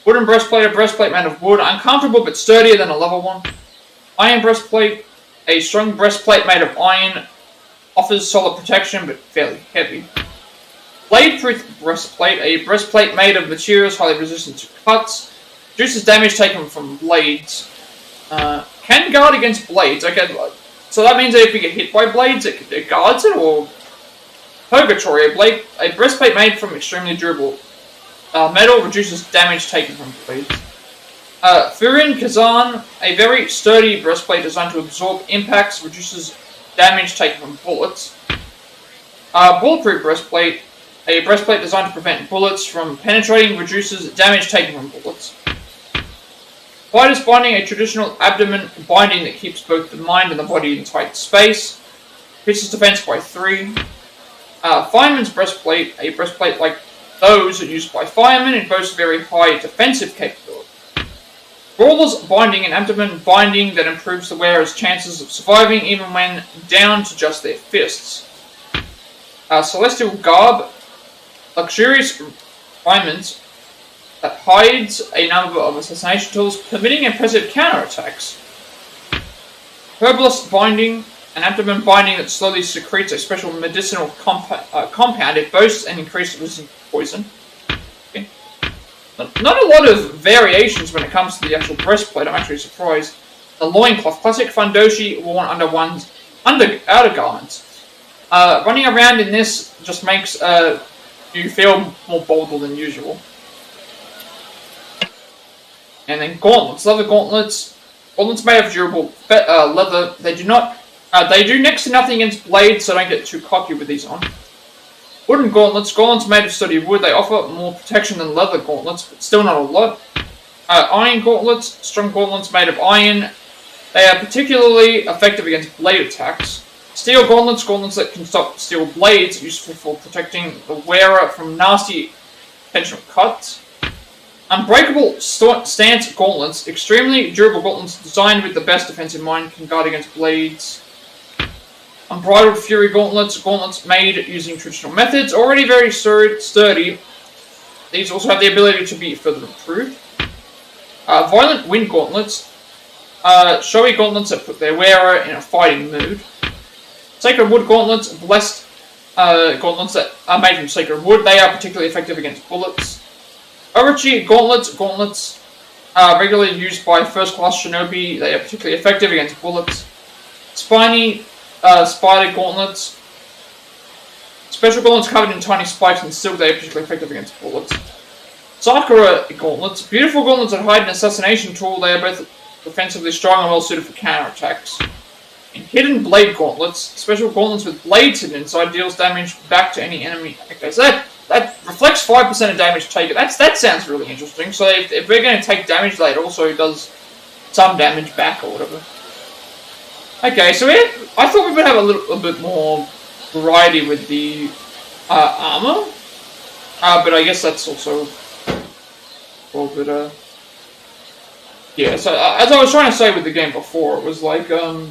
[SPEAKER 1] Wooden breastplate, a breastplate made of wood. Uncomfortable but sturdier than a leather one. Iron breastplate, a strong breastplate made of iron. Offers solid protection but fairly heavy. Blade-proof breastplate, a breastplate made of materials highly resistant to cuts. Reduces damage taken from blades. Can guard against blades. Okay, so that means that if we get hit by blades, it guards it, or... Purgatory, a breastplate made from extremely durable metal, reduces damage taken from blades. Furin Kazan, a very sturdy breastplate designed to absorb impacts, reduces damage taken from bullets. Bulletproof breastplate, a breastplate designed to prevent bullets from penetrating, reduces damage taken from bullets. Fighter's Binding, a traditional abdomen binding that keeps both the mind and the body in tight space. Increases defense by 3. Fireman's Breastplate, a breastplate like those used by firemen, and boasts very high defensive capability. Brawler's Binding, an abdomen binding that improves the wearer's chances of surviving even when down to just their fists. Celestial Garb, luxurious raiment that hides a number of assassination tools, permitting impressive counterattacks. Herbalist Binding, an abdomen binding that slowly secretes a special medicinal compound. It boasts an increased resistance to poison. Okay. Not a lot of variations when it comes to the actual breastplate, I'm actually surprised. The loincloth, classic fundoshi worn under one's outer garments. Running around in this just makes you feel more bolder than usual. And then gauntlets, leather gauntlets. Gauntlets made of durable leather. They do next to nothing against blades, so don't get too cocky with these on. Wooden gauntlets. Gauntlets made of sturdy wood. They offer more protection than leather gauntlets, but still not a lot. Iron gauntlets. Strong gauntlets made of iron. They are particularly effective against blade attacks. Steel gauntlets. Gauntlets that can stop steel blades, useful for protecting the wearer from nasty intentional cuts. Unbreakable stance gauntlets. Extremely durable gauntlets designed with the best defense in mind, can guard against blades. Unbridled Fury gauntlets. Gauntlets made using traditional methods. Already very sturdy. These also have the ability to be further improved. Violent Wind gauntlets. Showy gauntlets that put their wearer in a fighting mood. Sacred Wood gauntlets. Blessed gauntlets that are made from sacred wood. They are particularly effective against bullets. Orochi gauntlets. Gauntlets are regularly used by first-class shinobi. They are particularly effective against bullets. Spiny spider gauntlets. Special gauntlets covered in tiny spikes and silk. They are particularly effective against bullets. Sakura gauntlets. Beautiful gauntlets that hide an assassination tool. They are both defensively strong and well suited for counterattacks. And hidden blade gauntlets. Special gauntlets with blades hidden inside deals damage back to any enemy. Okay, so that reflects 5% of damage taken. That sounds really interesting. So if we're going to take damage, that also does some damage back or whatever. Okay, so I thought we would have a little bit more variety with the armor. But I guess that's also a little bit, yeah, so as I was trying to say with the game before, it was like, the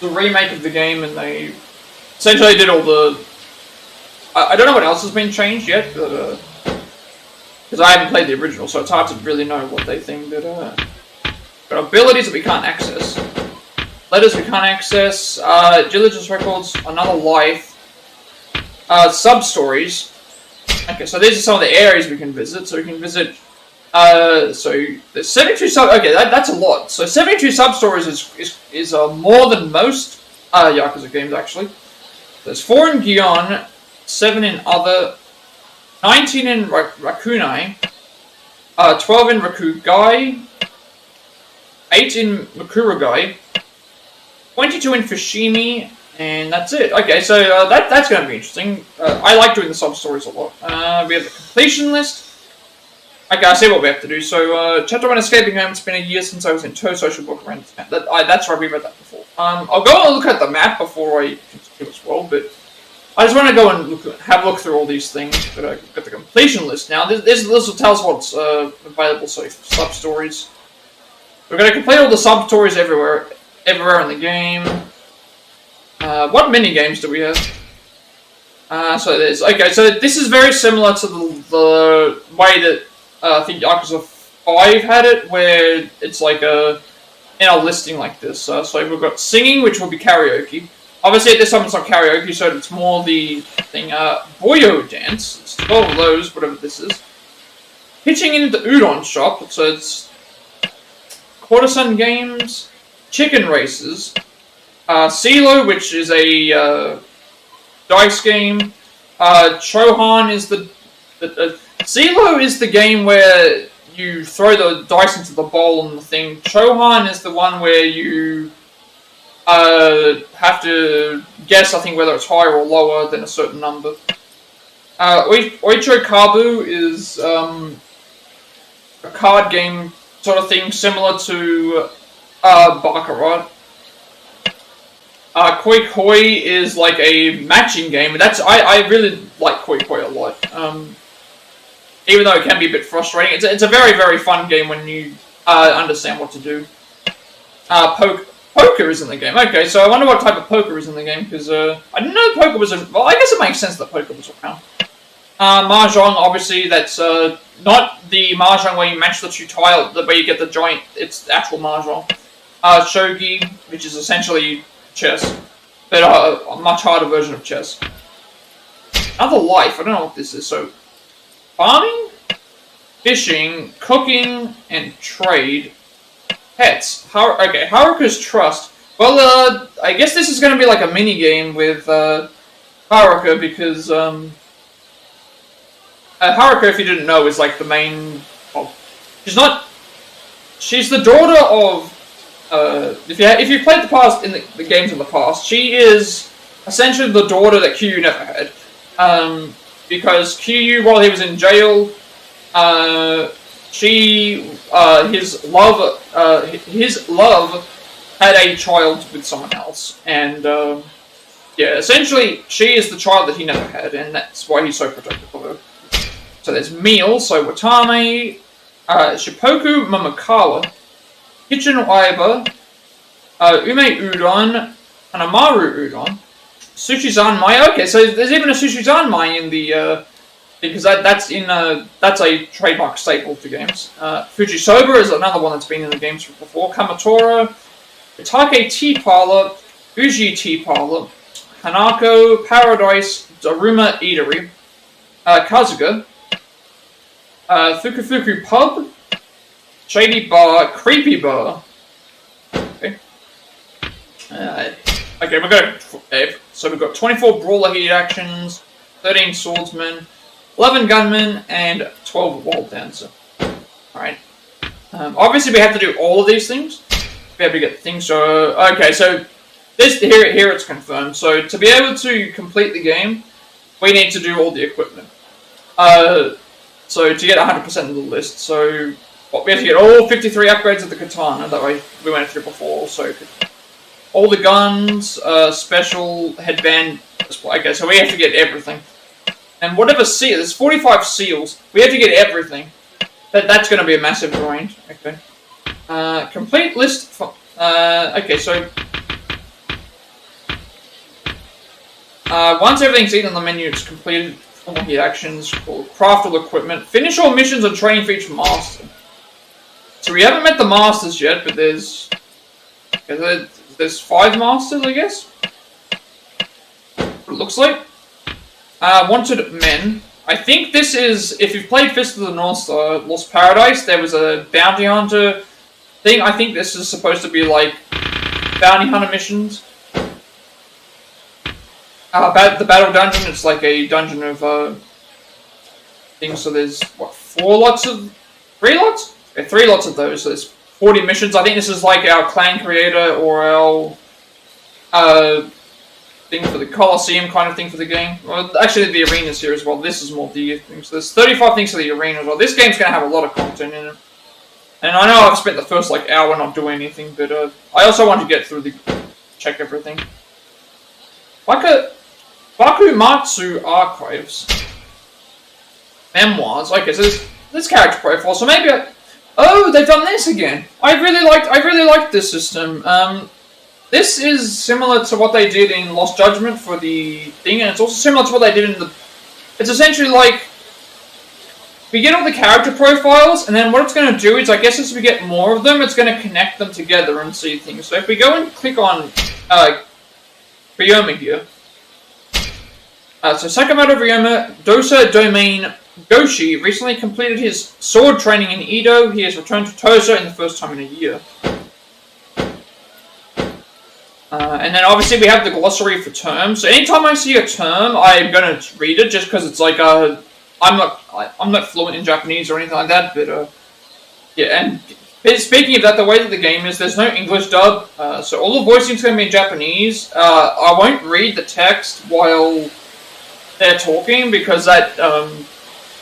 [SPEAKER 1] remake of the game, and they essentially did all the... I don't know what else has been changed yet, but, because I haven't played the original, so it's hard to really know what they think, but, abilities that we can't access. Letters we can't access, diligence records, another life, sub-stories. Okay, so these are some of the areas we can visit, so we can visit... so there's 72 okay, that's a lot. So 72 sub-stories is more than most Yakuza games, actually. There's 4 in Gion, 7 in other, 19 in Rakunai, 12 in Rakugai, 8 in Makuragai, 22 in Fushimi, and that's it. Okay, so that's going to be interesting. I like doing the sub-stories a lot. We have the completion list. Okay, I see what we have to do. So, Chapter 1, Escaping Home. It's been a year since I was in Tosa. I should walk around the map. That's right, we read that before. I'll go and look at the map before I continue as well, but I just want to go and have a look through all these things. But I've got the completion list now. This will tell us what's available, so sub-stories. We're going to complete all the sub-stories everywhere in the game. What mini-games do we have? So there's... Okay, so this is very similar to the way that I think Yakuza 5 had it, where it's like in a listing like this. So we've got singing, which will be karaoke. Obviously, at this time it's not karaoke, so it's more the thing. Boyo dance. It's 12 of those, whatever this is. Pitching into the udon shop, so it's courtesan games, chicken races, Silo, which is a dice game. Chohan is the Silo is the game where you throw the dice into the bowl and the thing. Chohan is the one where you have to guess, I think, whether it's higher or lower than a certain number. Oicho Kabu is a card game sort of thing, similar to Baccarat. Koi Koi is like a matching game. I really like Koi Koi a lot. even though it can be a bit frustrating. It's a very, very fun game when you understand what to do. Poker is in the game. Okay, so I wonder what type of poker is in the game, because I didn't know poker was well, I guess it makes sense that poker was around. Mahjong, obviously, that's not the Mahjong where you match the two tiles, where you get the joint, it's the actual Mahjong. Shogi, which is essentially chess, but a much harder version of chess. Another life, I don't know what this is, so farming, fishing, cooking, and trade. Pets. Okay, Haruka's Trust. Well, I guess this is going to be like a mini game with Haruka, because Haruka, if you didn't know, is like the main. Well, she's the daughter of. If you played the games in the past, she is essentially the daughter that Kiryu never had, because Kiryu, while he was in jail, his love had a child with someone else, and yeah, essentially she is the child that he never had, and that's why he's so protective of her. So there's meal, so Watame, Shippoku Momokawa, Kitchen Aiba, Ume Udon, Hanamaru Udon, Sushi Zanmai. Okay, so there's even a Sushi Zanmai in the because that's a trademark staple for games. Fujisoba is another one that's been in the games before. Kamatoro, Itake Tea Parlor, Uji Tea Parlor, Hanako, Paradise, Daruma Eatery, Kazuga, Fukufuku Pub, Shady Bar, Creepy Bar. Okay. Okay, so we've got 24 Brawler Heat Actions, 13 Swordsmen, 11 Gunmen, and 12 Wall Dancer. Alright. Obviously we have to do all of these things. We have to get things, so... Okay, so this here it's confirmed. So to be able to complete the game, we need to do all the equipment. So to get 100% of the list, so... we have to get all 53 upgrades of the katana, that way we went through before, so all the guns, special headband, okay, so we have to get everything. And whatever seal, there's 45 seals, we have to get everything. That's going to be a massive grind, okay. Complete list, okay, so... once everything's eaten on the menu, it's completed. All the actions, called craft all equipment, finish all missions and train for each master. So we haven't met the masters yet, but there's 5 masters, I guess. What it looks like. Wanted men. I think this is, if you've played Fist of the North Star, Lost Paradise, there was a bounty hunter thing. I think this is supposed to be like bounty hunter missions. The battle dungeon, it's like a dungeon of things. So there's what, 3 lots? Yeah, 3 lots of those. So there's 40 missions. I think this is like our clan creator or our thing for the Colosseum kind of thing for the game. Well, actually the arenas here as well. This is more the things. So there's 35 things for the arena as well. This game's going to have a lot of content in it. And I know I've spent the first like hour not doing anything, but I also want to get through check everything. Bakumatsu Archives. Memoirs. Okay, so this character profile. So maybe oh, they've done this again. I really liked this system. This is similar to what they did in Lost Judgment for the thing, and it's also similar to what they did in the... It's essentially like... We get all the character profiles, and then what it's going to do is, I guess as we get more of them, it's going to connect them together and see things. So if we go and click on Ryoma here. So Sakamoto Ryoma, Tosa Domain Goshi, recently completed his sword training in Edo. He has returned to Tosa in the first time in a year. And then obviously we have the glossary for terms. So anytime I see a term, I'm going to read it just because it's like I'm not fluent in Japanese or anything like that. But yeah, and speaking of that, the way that the game is, there's no English dub. So all the voicing is going to be in Japanese. I won't read the text while they're talking because that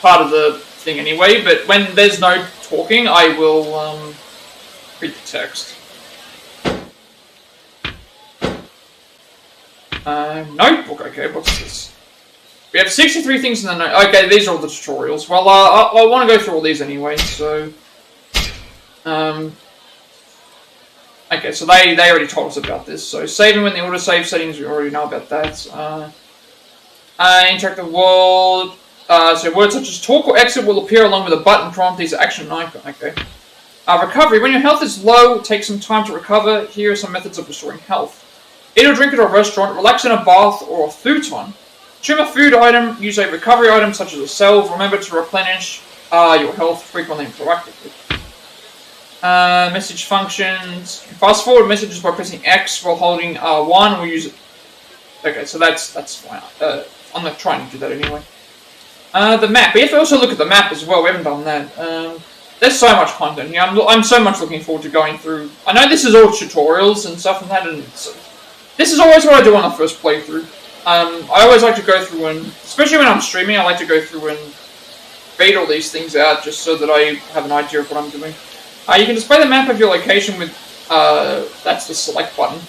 [SPEAKER 1] part of the thing anyway. But when there's no talking, I will read the text. Notebook, okay, what's this? We have 63 things in the note. Okay, these are all the tutorials. Well, I want to go through all these anyway, so... Okay, so they already told us about this. So saving when the autosave settings, we already know about that. Interactive world. So words such as talk or exit will appear along with a button prompt. These are action icon. Okay. Recovery. When your health is low, take some time to recover. Here are some methods of restoring health. Eat or drink at a restaurant. Relax in a bath or a futon. Consume a food item. Use a recovery item such as a salve. Remember to replenish your health frequently and proactively. Message functions. Fast forward messages by pressing X while holding R1. We'll use it. Okay, so that's fine. I'm not trying to do that anyway. The map. We have to also look at the map as well. We haven't done that. There's so much content here. I'm so much looking forward to going through. I know this is all tutorials and stuff and that, and this is always what I do on the first playthrough. I always like to go through and, especially when I'm streaming, I like to go through and read all these things out just so that I have an idea of what I'm doing. You can display the map of your location with, that's the select button.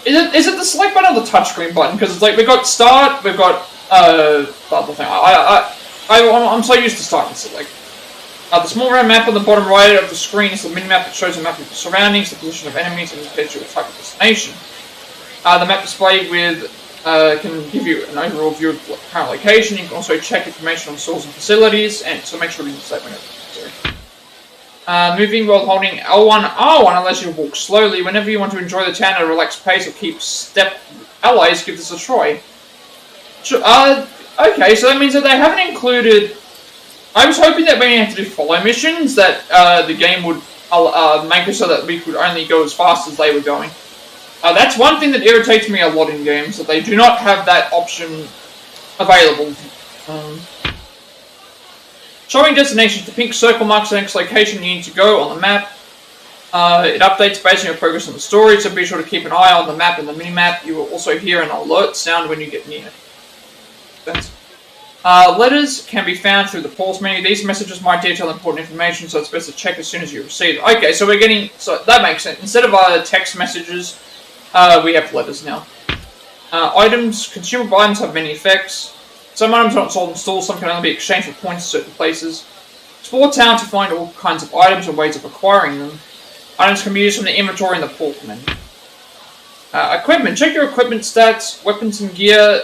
[SPEAKER 1] Is it the select button or the touchscreen button? Because it's like, we've got start, we've got, the other thing. I'm so used to start and select. The small round map on the bottom right of the screen is the mini-map that shows a map of the surroundings, the position of enemies, and indicates your type of destination. The map displayed with, can give you an overall view of the current location. You can also check information on stores and facilities, and so make sure to use that whenever necessary. Moving while holding L1, R1 allows you to walk slowly. Whenever you want to enjoy the town at a relaxed pace or keep step allies, give this a try. Okay, so that means that they haven't included... I was hoping that when we have to do follow missions, that the game would make it so that we could only go as fast as they were going. That's one thing that irritates me a lot in games, that they do not have that option available. Showing destinations, the pink circle marks the next location you need to go on the map. It updates based on your progress on the story, so be sure to keep an eye on the map and the mini-map. You will also hear an alert sound when you get near. Letters can be found through the pause menu. These messages might detail important information, so it's best to check as soon as you receive it. Okay, so we're getting... So that makes sense. Instead of text messages, we have letters now. Items. Consumable items have many effects. Some items are not sold in stores, some can only be exchanged for points in certain places. Explore town to find all kinds of items and ways of acquiring them. Items can be used from the inventory in the pause menu. Equipment. Check your equipment stats. Weapons and gear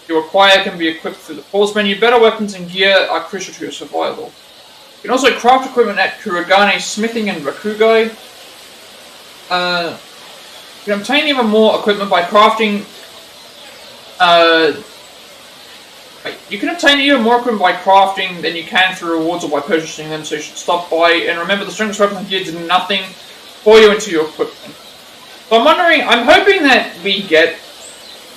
[SPEAKER 1] you acquire can be equipped through the pause menu. Better weapons and gear are crucial to your survival. You can also craft equipment at Kurogane Smithing and Rakugai. You can obtain even more equipment by crafting... You can obtain even more equipment by crafting than you can through rewards or by purchasing them, so you should stop by. And remember, the strongest weapons and gear do nothing for you until you equip them. So I'm hoping that we get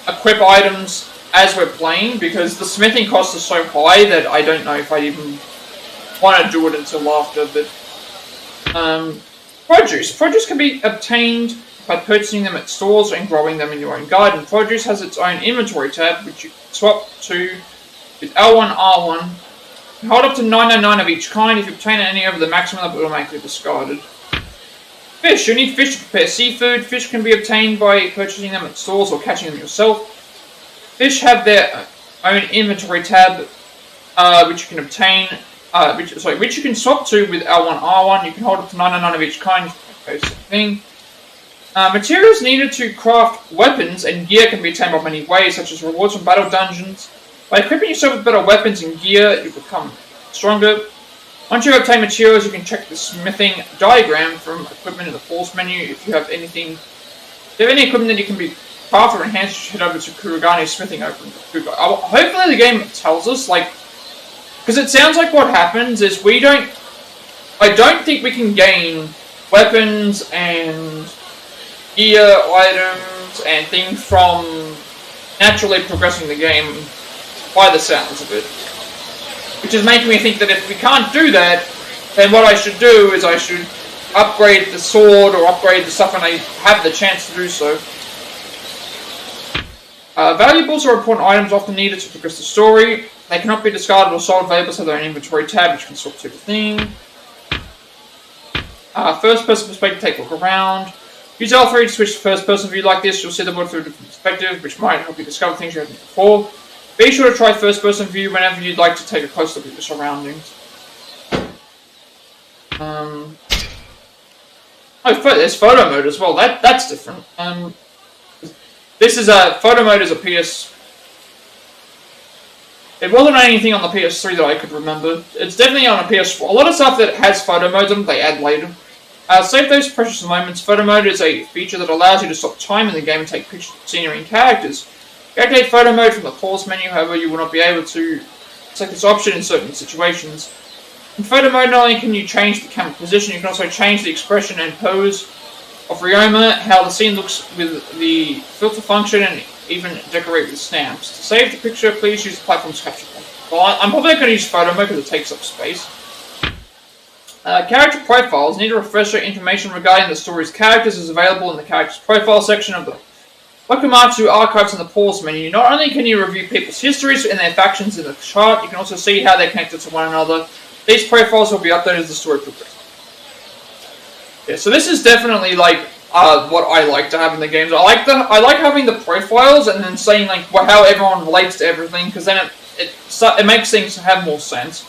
[SPEAKER 1] equip items as we're playing, because the smithing cost is so high that I don't know if I even want to do it until after. But produce. Produce can be obtained by purchasing them at stores and growing them in your own garden. Produce has its own inventory tab, which you can swap to with L1, R1. You hold up to 999 of each kind. If you obtain any over the maximum, they'll be automatically discarded. Fish. You need fish to prepare seafood. Fish can be obtained by purchasing them at stores or catching them yourself. Fish have their own inventory tab, which you can obtain, which you can swap to with L1, R1. You can hold up to 999 of each kind. Basic thing. Materials needed to craft weapons and gear can be obtained by many ways, such as rewards from battle dungeons. By equipping yourself with better weapons and gear, you become stronger. Once you obtain materials, you can check the smithing diagram from equipment in the pause menu. If you have anything, if you have any equipment that you can be crafted or enhanced, you should head over to Kurogane Smithing over in Rakugai. Hopefully the game tells us, like, because it sounds like what happens is I don't think we can gain weapons and gear items and things from naturally progressing the game by the sounds of it. Which is making me think that if we can't do that, then what I should do is I should upgrade the sword or upgrade the stuff when I have the chance to do so. Valuables are important items often needed to progress the story. They cannot be discarded or sold. Valuables have their own inventory tab, which can swap to the thing. First person perspective, take a look around. Use L3 to switch to first person view like this. You'll see the world through a different perspective, which might help you discover things you haven't before. Be sure to try first-person view whenever you'd like to take a close look at your surroundings. Oh, there's photo mode as well. That's different. This is a photo mode is a PS. It wasn't anything on the PS3 that I could remember. It's definitely on a PS4. A lot of stuff that has photo modes on they add later. Save those precious moments. Photo mode is a feature that allows you to stop time in the game and take pictures of scenery and characters. Activate photo mode from the pause menu, however, you will not be able to select this option in certain situations. In photo mode, not only can you change the camera position, you can also change the expression and pose of Ryoma, how the scene looks with the filter function, and even decorate with stamps. To save the picture, please use the platform's capture point. Well, I'm probably going to use photo mode because it takes up space. Character profiles. Need a refresher. Information regarding the story's characters is available in the character's profile section of the Wakamatsu archives in the pause menu. Not only can you review people's histories and their factions in the chart, you can also see how they're connected to one another. These profiles will be updated as the story progresses. Yeah, so this is definitely like what I like to have in the games. I like having the profiles and then saying like how everyone relates to everything, because then it makes things have more sense.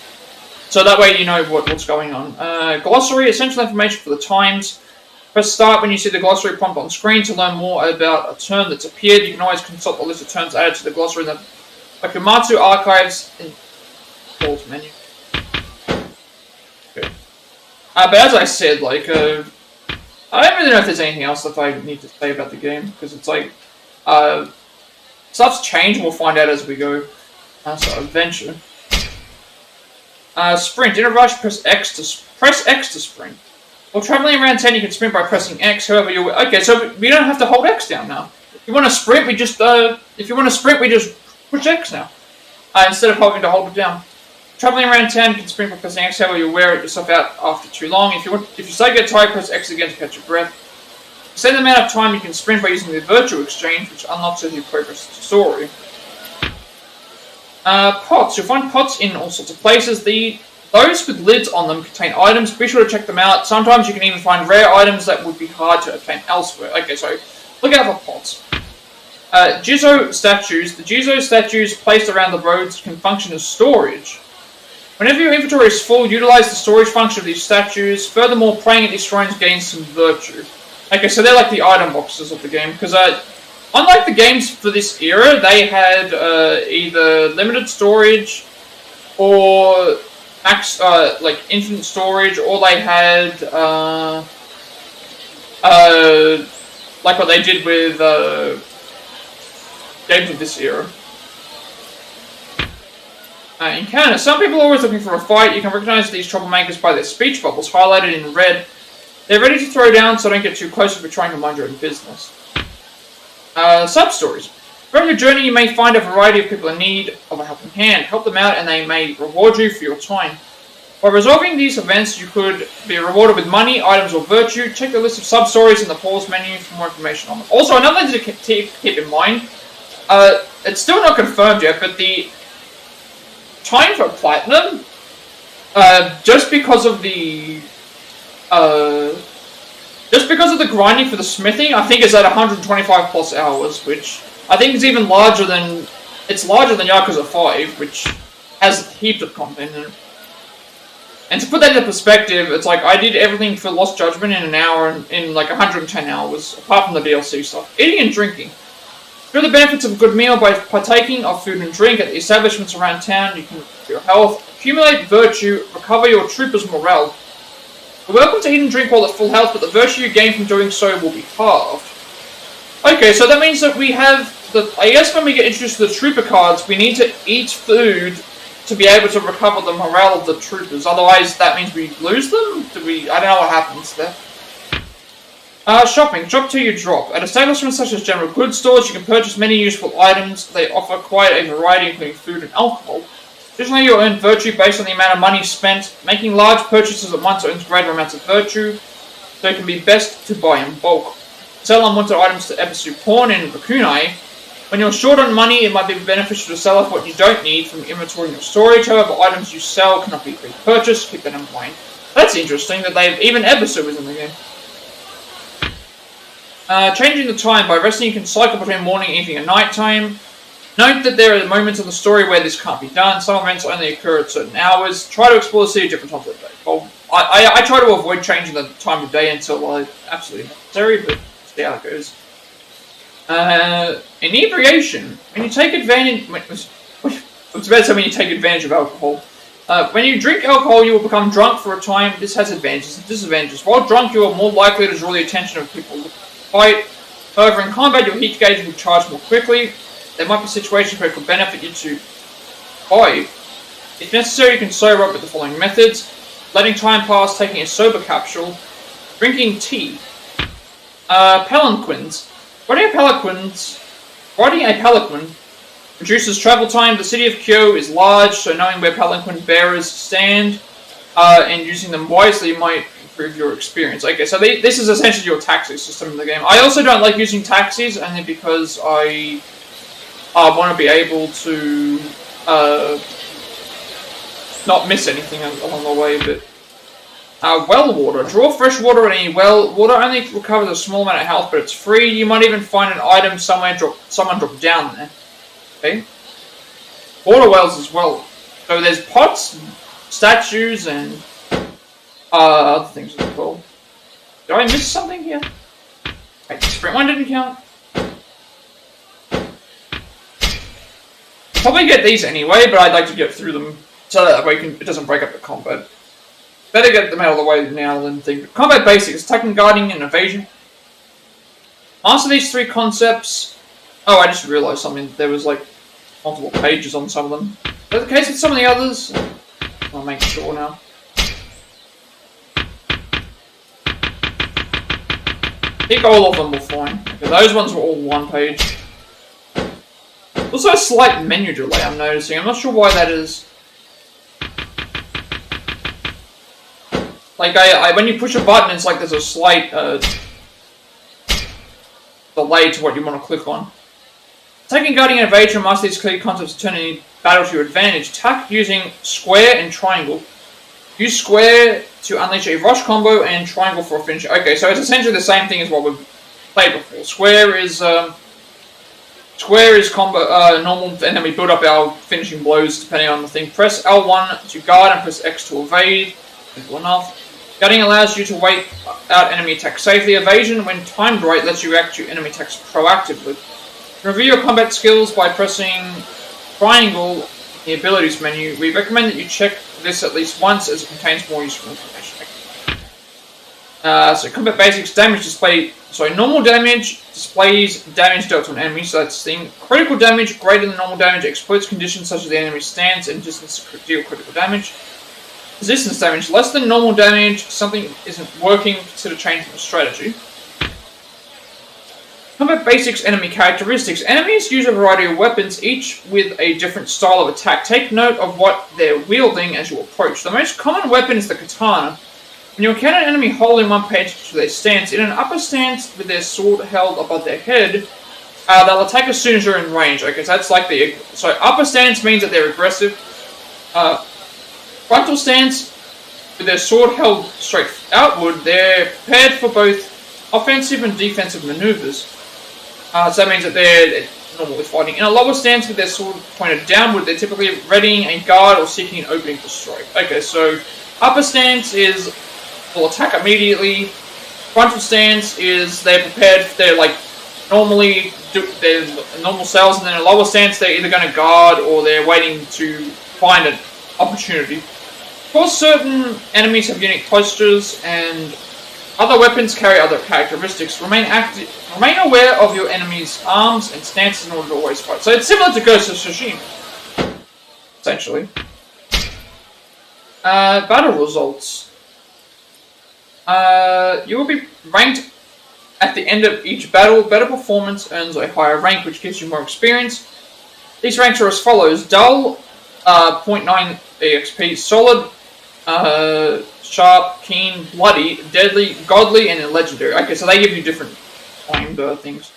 [SPEAKER 1] So that way you know what's going on. Glossary, essential information for the times. Press start when you see the glossary prompt on screen to learn more about a term that's appeared. You can always consult the list of terms added to the glossary in the Wakamatsu archives in pause menu. Okay. But as I said, like, I don't really know if there's anything else that I need to say about the game, because it's like, stuff's changed, we'll find out as we go. So, adventure. Sprint. In a rush, press X to sprint. While traveling around town, you can sprint by pressing X. However, okay. So we don't have to hold X down now. If you want to sprint, we just push X now, instead of having to hold it down. Traveling around town, you can sprint by pressing X. However, you wear yourself out after too long. If you start to get tired, press X again to catch your breath. Extend the amount of time you can sprint by using the virtual exchange, which unlocks as you progress the story. Pots. You'll find pots in all sorts of places. Those with lids on them contain items. Be sure to check them out. Sometimes you can even find rare items that would be hard to obtain elsewhere. Okay, so look out for pots. Jizo statues. The Jizo statues placed around the roads can function as storage. Whenever your inventory is full, utilize the storage function of these statues. Furthermore, praying at these shrines gains some virtue. Okay, so they're like the item boxes of the game, because unlike the games for this era, they had either limited storage or like infinite storage, or they had like what they did with games of this era. Encounter. Some people are always looking for a fight. You can recognize these troublemakers by their speech bubbles, highlighted in red. They're ready to throw down, so don't get too close if you're trying to mind your own business. Sub-stories. From your journey, you may find a variety of people in need of a helping hand. Help them out, and they may reward you for your time. By resolving these events, you could be rewarded with money, items, or virtue. Check the list of sub-stories in the pause menu for more information on them. Also, another thing to keep in mind, it's still not confirmed yet, but the time for platinum, just because of the grinding for the smithing, I think is at 125 plus hours, which I think is even larger than Yakuza 5, which has heaps of content in it. And to put that into perspective, it's like I did everything for Lost Judgment in an hour, in like 110 hours, apart from the DLC stuff. Eating and drinking. Feel the benefits of a good meal by partaking of food and drink at the establishments around town. You can improve your health, accumulate virtue, recover your trooper's morale. You're welcome to eat and drink while at full health, but the virtue you gain from doing so will be halved. Okay, so that means that we have I guess when we get introduced to the trooper cards, we need to eat food to be able to recover the morale of the troopers. Otherwise, that means we lose them? I don't know what happens there. Shopping. Shop till you drop. At establishments such as general goods stores, you can purchase many useful items. They offer quite a variety, including food and alcohol. Additionally, you'll earn virtue based on the amount of money spent. Making large purchases at once earns greater amounts of virtue, so it can be best to buy in bulk. Sell unwanted items to Ebisu Pawn in Bakunai. When you're short on money, it might be beneficial to sell off what you don't need from inventory in your storage. However, items you sell cannot be repurchased. Keep that in mind. That's interesting that even Ebisu is in the game. Changing the time. By resting, you can cycle between morning, evening, and nighttime. Note that there are moments of the story where this can't be done. Some events only occur at certain hours. Try to explore the city at different times of the day. Well, I try to avoid changing the time of day until absolutely necessary, but see how it goes. Inebriation. When you take advantage... It's better when you take advantage of alcohol. When you drink alcohol, you will become drunk for a time. This has advantages and disadvantages. While drunk, you are more likely to draw the attention of people looking to fight. However, in combat, your heat gauge will charge more quickly. There might be situations where it could benefit you to fight. If necessary, you can sober up with the following methods. Letting time pass, taking a sober capsule, drinking tea. Palanquins. Riding a palanquin reduces travel time. The city of Kyo is large, so knowing where palanquin bearers stand and using them wisely might improve your experience. Okay, so this is essentially your taxi system in the game. I also don't like using taxis, only because I want to be able to not miss anything along the way, but well water. Draw fresh water at any well. Water only recovers a small amount of health, but it's free. You might even find an item someone dropped down there. Okay. Water wells as well. So there's pots, statues, and other things as well. Did I miss something here? Wait, the sprint one didn't count. Probably get these anyway, but I'd like to get through them so that way it doesn't break up the combat. Better get them out of the way now than think. Combat basics: attacking, guarding, and evasion. Answer these three concepts. Oh, I just realised something. There was like multiple pages on some of them. Is that the case with some of the others? I'll make sure now. I think all of them were fine. Okay, those ones were all one page. Also a slight menu delay I'm noticing. I'm not sure why that is. Like, when you push a button, it's like there's a slight delay to what you want to click on. Taking guarding and evasion, master these clear concepts to turn any battle to your advantage. Attack using square and triangle. Use square to unleash a rush combo and triangle for a finish. Okay, so it's essentially the same thing as what we've played before. Square is combo normal, and then we build up our finishing blows depending on the thing. Press L1 to guard and press X to evade. Simple enough. Guarding allows you to wait out enemy attacks safely. Evasion, when timed right, lets you react to enemy attacks proactively. Review your combat skills by pressing triangle in the abilities menu. We recommend that you check this at least once as it contains more useful information. So combat basics, damage display. So normal damage displays damage dealt to an enemy, so that's the thing. Critical damage, greater than normal damage, exploits conditions such as the enemy's stance and distance to deal critical damage. Resistance damage, less than normal damage, something isn't working, consider changing the strategy. Combat basics, enemy characteristics. Enemies use a variety of weapons, each with a different style of attack. Take note of what they're wielding as you approach. The most common weapon is the katana. When you encounter an enemy holding one page to their stance, in an upper stance with their sword held above their head, they'll attack as soon as you're in range. Okay, so that's like the... So upper stance means that they're aggressive. Frontal stance, with their sword held straight outward, they're prepared for both offensive and defensive maneuvers. So that means that they're normally fighting. In a lower stance with their sword pointed downward, they're typically readying a guard or seeking an opening to strike. Okay, so upper stance is they'll attack immediately. Frontal stance is they're prepared, they're like normally they're normal cells, and then in a lower stance they're either going to guard or they're waiting to find an opportunity. Of course, certain enemies have unique postures, and other weapons carry other characteristics. Remain aware of your enemy's arms and stances in order to always fight. So it's similar to Ghost of Tsushima, essentially. Battle results. You will be ranked at the end of each battle. Better performance earns a higher rank, which gives you more experience. These ranks are as follows: Dull, 0.9 EXP, Solid, Sharp, Keen, Bloody, Deadly, Godly, and Legendary. Okay, so they give you different timed things.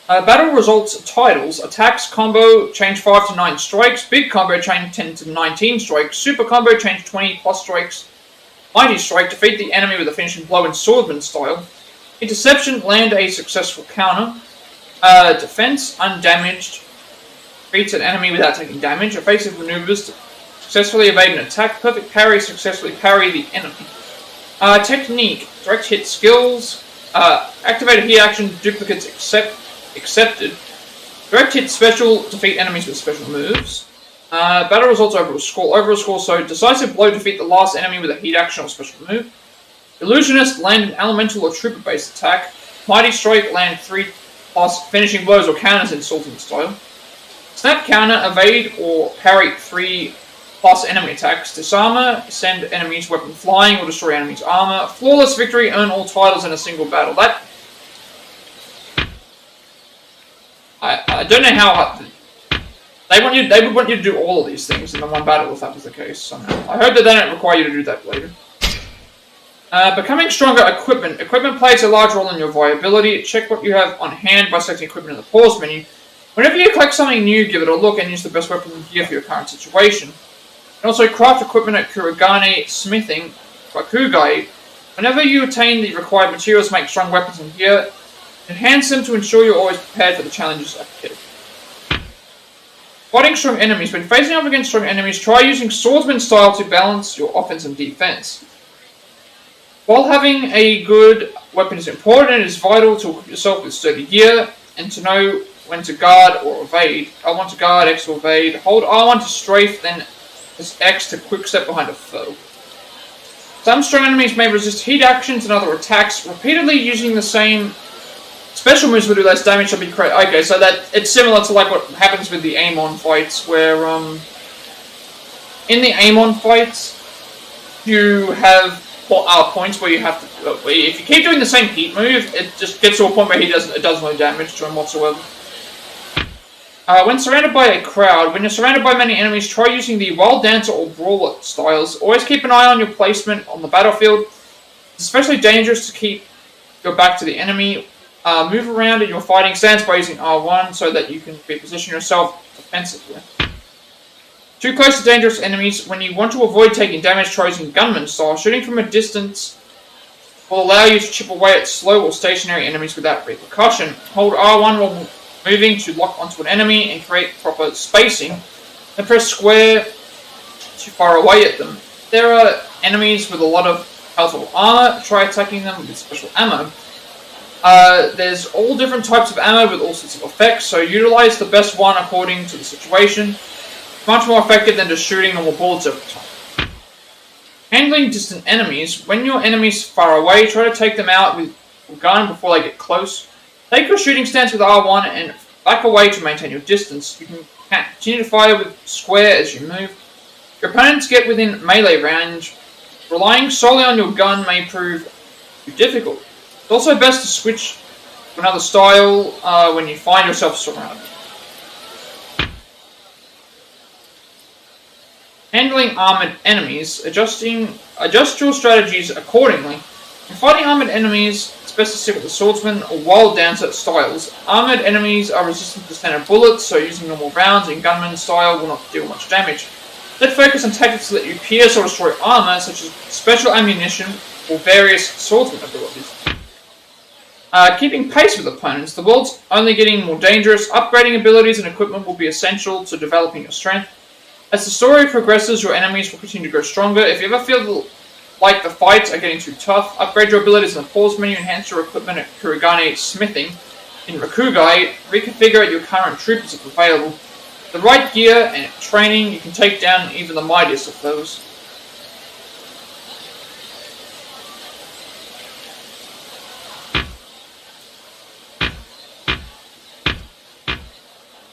[SPEAKER 1] Battle results titles: Attacks combo change 5 to 9 strikes, Big combo change 10 to 19 strikes, Super combo change 20 plus strikes, Mighty strike, defeat the enemy with a finishing blow in swordman style, Interception, land a successful counter, Defense, undamaged, defeats an enemy without taking damage. Evasive maneuvers to successfully evade an attack. Perfect parry, successfully parry the enemy. Technique, direct hit skills. Activated hit action, duplicates accepted. Direct hit special, defeat enemies with special moves. Battle results, overall score. Overall score, so decisive blow, defeat the last enemy with a heat action or special move. Illusionist, land an elemental or trooper based attack. Mighty Strike, land 3+ finishing blows or counters in Sultan style. Snap counter, evade or parry 3+ enemy attacks. Disarmor, send enemies' weapon flying or destroy enemies' armor. Flawless victory, earn all titles in a single battle. That I don't know how they would want you to do all of these things in the one battle if that was the case somehow. I hope that they don't require you to do that later. Becoming stronger equipment. Equipment plays a large role in your viability. Check what you have on hand by selecting equipment in the pause menu. Whenever you collect something new, give it a look and use the best weapon gear for your current situation. And also craft equipment at Kurogane Smithing, Rakugai. Whenever you attain the required materials to make strong weapons and gear, enhance them to ensure you're always prepared for the challenges ahead. Fighting strong enemies. When facing up against strong enemies, try using swordsman style to balance your offense and defense. While having a good weapon is important, it is vital to equip yourself with sturdy gear and to know when to guard or evade. R1 to guard, X to evade. Hold R1 to strafe, then X to quick step behind a foe. Some strong enemies may resist heat actions and other attacks. Repeatedly using the same special moves will do less damage. Should be correct. Okay, so that it's similar to like what happens with the Amon fights, where in the Amon fights you have points where you have to. If you keep doing the same heat move, it just gets to a point where it does no damage to him whatsoever. When surrounded by a crowd, when you're surrounded by many enemies, try using the Wild Dancer or Brawler styles. Always keep an eye on your placement on the battlefield. It's especially dangerous to keep your back to the enemy. Move around in your fighting stance by using R1 so that you can reposition yourself defensively. Too close to dangerous enemies. When you want to avoid taking damage, try using gunman style. Shooting from a distance will allow you to chip away at slow or stationary enemies without repercussion. Hold R1 while moving to lock onto an enemy and create proper spacing. Then press square to fire away at them. If there are enemies with a lot of health or armor, try attacking them with special ammo. There's all different types of ammo with all sorts of effects, so utilize the best one according to the situation. Much more effective than just shooting normal bullets every time. Handling distant enemies. When your enemies far away, try to take them out with a gun before they get close. Take your shooting stance with R1 and back away to maintain your distance. You can continue to fire with square as you move. Your opponents get within melee range. Relying solely on your gun may prove too difficult. It's also best to switch to another style when you find yourself surrounded. Handling armored enemies. Adjust your strategies accordingly. In fighting armored enemies, it's best to stick with the swordsman or wild dancer styles. Armored enemies are resistant to standard bullets, so using normal rounds in gunman style will not deal much damage. Let's focus on tactics that you pierce or destroy armor, such as special ammunition or various swordsman abilities. Keeping pace with opponents. The world's only getting more dangerous. Upgrading abilities and equipment will be essential to developing your strength. As the story progresses, your enemies will continue to grow stronger. If you ever feel like the fights are getting too tough, upgrade your abilities in the pause menu, enhance your equipment at Kurogane Smithing. In Rakugai, reconfigure your current troopers if available. With the right gear and training, you can take down even the mightiest of foes.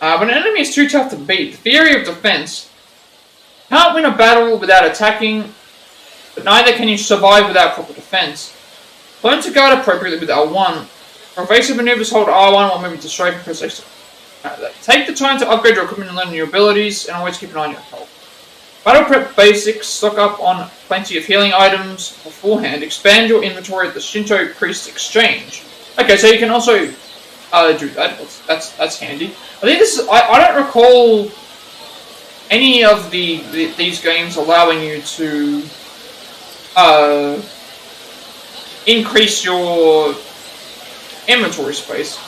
[SPEAKER 1] When an enemy is too tough to beat, the theory of defense. Can't win a battle without attacking, but neither can you survive without proper defense. Learn to guard appropriately with R1. For evasive maneuvers, hold R1 while moving to strafe and press X. Take the time to upgrade your equipment and learn new abilities, and always keep an eye on your health. Battle prep basics. Stock up on plenty of healing items beforehand. Expand your inventory at the Shinto Priest Exchange. Okay, so you can also do that. That's handy. I think this is. I don't recall any of these games allowing you to increase your inventory space.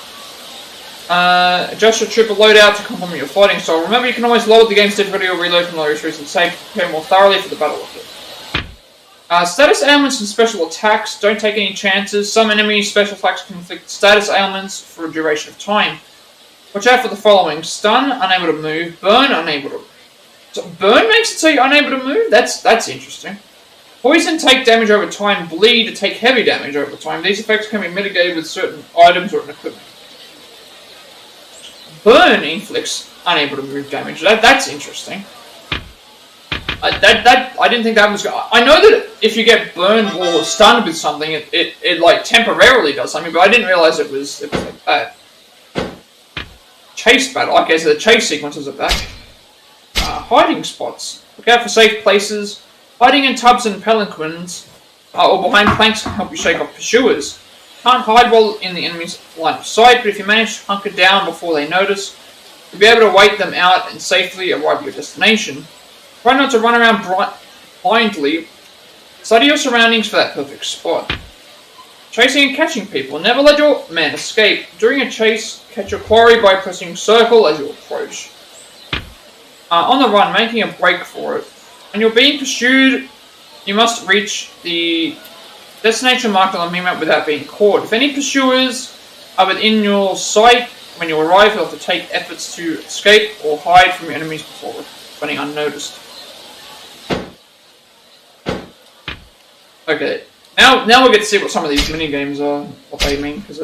[SPEAKER 1] Adjust your trooper loadout to complement your fighting style. Remember, you can always lower the game's difficulty or reload from lower histories and save to prepare more thoroughly for the battle with it. Status ailments and special attacks. Don't take any chances. Some enemy special attacks can inflict status ailments for a duration of time. Watch out for the following: stun, unable to move; burn, unable to. So burn makes it so you're unable to move? That's interesting. Poison, take damage over time. Bleed, take heavy damage over time. These effects can be mitigated with certain items or equipment. Burn inflicts unable to move damage. That's interesting. I didn't think that was. I know that if you get burned or stunned with something, it like temporarily does something, but I didn't realize it was like that. Chase battle. Okay, so the chase sequences are back. Hiding spots. Look out for safe places. Hiding in tubs and palanquins or behind planks can help you shake off pursuers. Can't hide while in the enemy's line of sight, but if you manage to hunker down before they notice, you'll be able to wait them out and safely arrive at your destination. Try not to run around blindly. Study your surroundings for that perfect spot. Chasing and catching people. Never let your man escape. During a chase, catch your quarry by pressing circle as you approach. On the run, making a break for it. When you're being pursued, you must reach the destination marked on the minimap without being caught. If any pursuers are within your sight when you arrive, you'll have to take efforts to escape or hide from your enemies before running unnoticed. Okay, now we'll get to see what some of these minigames are, what they mean, because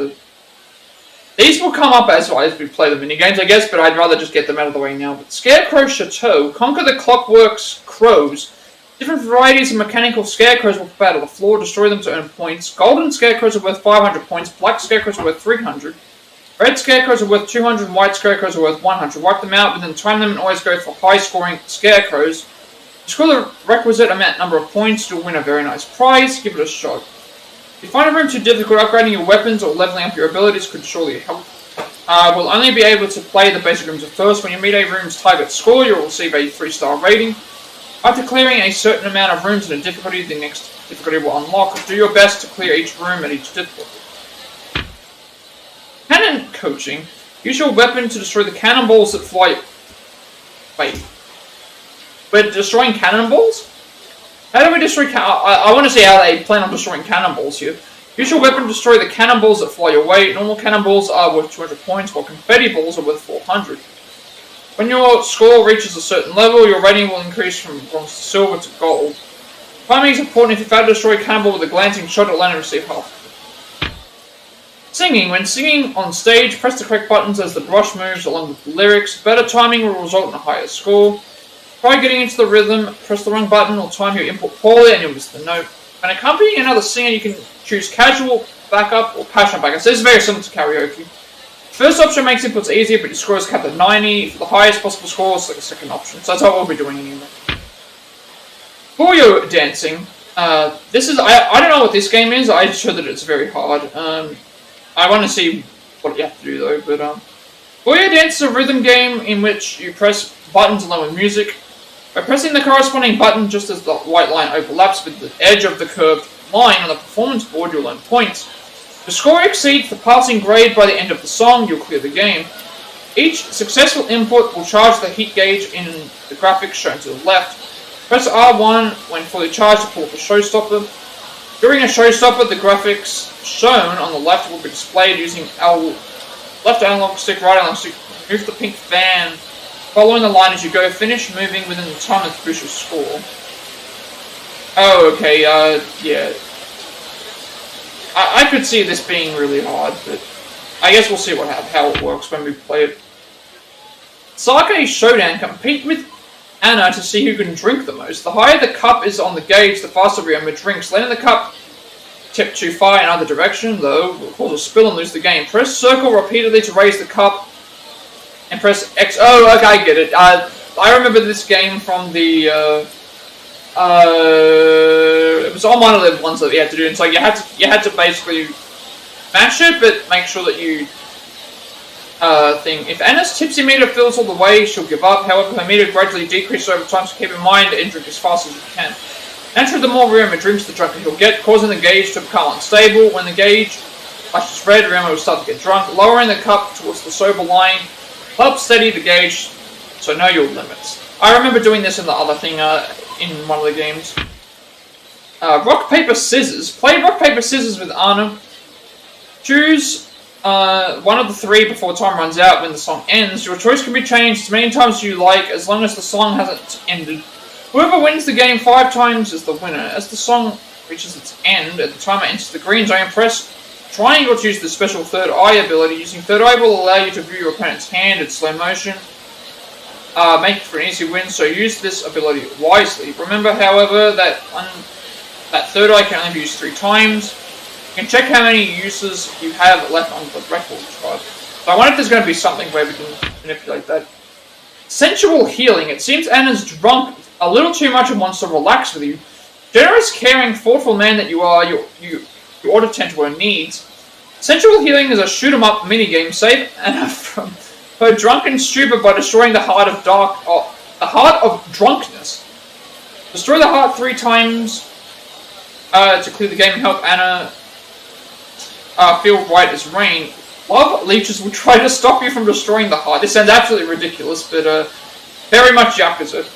[SPEAKER 1] these will come up as we play the minigames, I guess, but I'd rather just get them out of the way now. But Scarecrow Chateau, conquer the Clockwork's crows. Different varieties of mechanical scarecrows will pop out of the floor, destroy them to earn points. Golden scarecrows are worth 500 points, black scarecrows are worth 300. Red scarecrows are worth 200, and white scarecrows are worth 100. Wipe them out within the time limit and always go for high-scoring scarecrows. Score the requisite number of points, you'll win a very nice prize. Give it a shot. If you find a room too difficult, upgrading your weapons or leveling up your abilities could surely help. We'll only be able to play the basic rooms at first. When you meet a room's target score, you'll receive a 3-star rating. After clearing a certain amount of rooms in a difficulty, the next difficulty will unlock. Do your best to clear each room at each difficulty. Cannon coaching. Use your weapon to destroy the cannonballs that fly... Wait. We're destroying cannonballs? How do we destroy I want to see how they plan on destroying cannonballs here. Use your weapon to destroy the cannonballs that fly your way. Normal cannonballs are worth 200 points, while confetti balls are worth 400. When your score reaches a certain level, your rating will increase from bronze to silver to gold. Timing is important. If you fail to destroy a cannonball with a glancing shot, it'll only receive half. Singing. When singing on stage, press the correct buttons as the brush moves along with the lyrics. Better timing will result in a higher score. Try getting into the rhythm, press the wrong button, or time your input poorly and you'll miss the note. When accompanying another singer, you can choose casual backup or passionate backup. So this is very similar to karaoke. First option makes inputs easier, but your score is capped at 90. For the highest possible score, it's like the second option. So that's what we'll be doing anyway. Choreo dancing. This is, I don't know what this game is, I just heard that it's very hard. I want to see what you have to do though, but Choreo dance is a rhythm game in which you press buttons along with music. By pressing the corresponding button just as the white line overlaps with the edge of the curved line on the performance board, you'll earn points. If the score exceeds the passing grade by the end of the song, you'll clear the game. Each successful input will charge the heat gauge in the graphics shown to the left. Press R1 when fully charged to pull up a showstopper. During a showstopper, the graphics shown on the left will be displayed using left analog stick, right analog stick. Move the pink fan following the line as you go. Finish moving within the time to boost your score. Oh, okay, yeah. I could see this being really hard, but I guess we'll see how it works when we play it. Sake Showdown. Compete with Anna to see who can drink the most. The higher the cup is on the gauge, the faster Ryoma drinks. Letting the cup tip too far in either direction, though, will cause a spill and lose the game. Press circle repeatedly to raise the cup, and press X. Oh, okay, I get it. I remember this game from the, it was on one of the ones that we had to do, and so you had to basically mash it, but make sure that you, if Anna's tipsy meter fills all the way, she'll give up. However, her meter gradually decreases over time, so keep in mind and drink as fast as you can. Naturally, the more Ryoma drinks, the drunker he'll get, causing the gauge to become unstable. When the gauge flashes red, Ryoma will start to get drunk. Lowering the cup towards the sober line helps steady the gauge, so know your limits. I remember doing this in the other thing in one of the games. Rock, paper, scissors. Play rock, paper, scissors with Anna. Choose one of the three before time runs out when the song ends. Your choice can be changed as many times as you like, as long as the song hasn't ended. Whoever wins the game 5 times is the winner. As the song reaches its end, at the time it enters the green zone, press triangle to use the special third eye ability. Using third eye will allow you to view your opponent's hand in slow motion. Make it for an easy win, so use this ability wisely. Remember, however, that third eye can only be used 3 times. You can check how many uses you have left on the record card. So I wonder if there's going to be something where we can manipulate that. Sensual healing. It seems Anna's drunk a little too much and wants to relax with you. Generous, caring, thoughtful man that you are, you ought to tend to her needs. Sensual healing is a shoot-'em-up minigame. Save Anna from her drunken stupor by destroying the heart of drunkenness. Destroy the heart 3 times to clear the game and help Anna feel right as rain. Love leeches will try to stop you from destroying the heart. This sounds absolutely ridiculous, but very much Yakuza.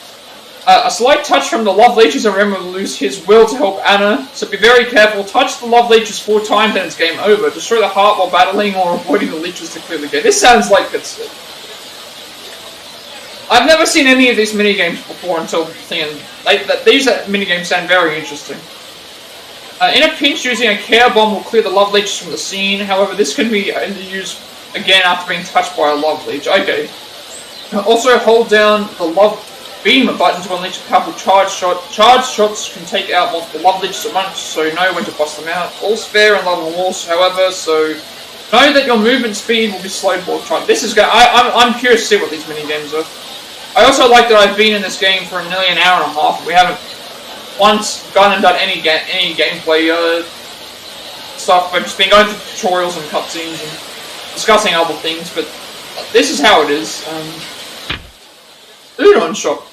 [SPEAKER 1] A slight touch from the love leeches and Ryoma will lose his will to help Anna, so be very careful. Touch the love leeches 4 times and it's game over. Destroy the heart while battling or avoiding the leeches to clear the game. This sounds like it's... I've never seen any of these minigames before until thinking these minigames sound very interesting. In a pinch, using a care bomb will clear the love leeches from the scene. However, this can be used again after being touched by a love leech. Okay. Also, hold down the love beam button to unleash a powerful charge shot. Charge shots can take out multiple love leeches at once, so know when to bust them out. All's fair in love and wars, however, so know that your movement speed will be slowed for a time. This is going. I'm curious to see what these minigames are. I also like that I've been in this game for nearly an hour and a half. We haven't once gone and done any gameplay stuff. I've just been going through tutorials and cutscenes and discussing other things, but this is how it is. Udon shop.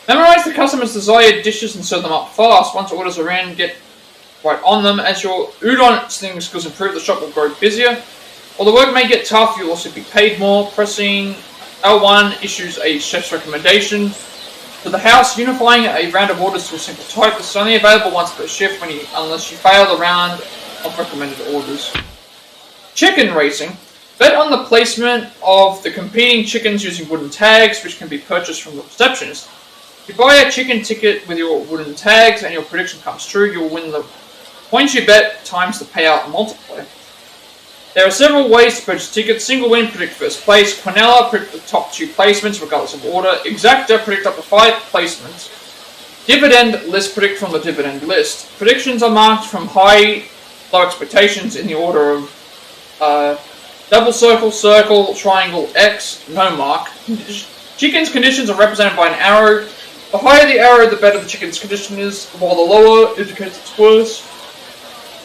[SPEAKER 1] Memorize the customer's desired dishes and serve them up fast. Once orders are in, get right on them. As your udon slinging skills improve, the shop will grow busier. While the work may get tough, you'll also be paid more. Pressing L1 issues a chef's recommendation for the house, unifying a round of orders to a single type. This is only available once per shift unless you fail the round of recommended orders. Chicken racing. Bet on the placement of the competing chickens using wooden tags, which can be purchased from the receptionist. If you buy a chicken ticket with your wooden tags and your prediction comes true, you'll win the points you bet times the payout multiplier. There are several ways to purchase tickets. Single win, predict first place. Quinella, predict the top 2 placements regardless of order. Exacta, predict up to 5 placements. Dividend list, predict from the dividend list. Predictions are marked from high, low expectations in the order of double circle, circle, triangle, X, no mark. Chicken's conditions are represented by an arrow. The higher the arrow, the better the chicken's condition is, while the lower indicates it's worse.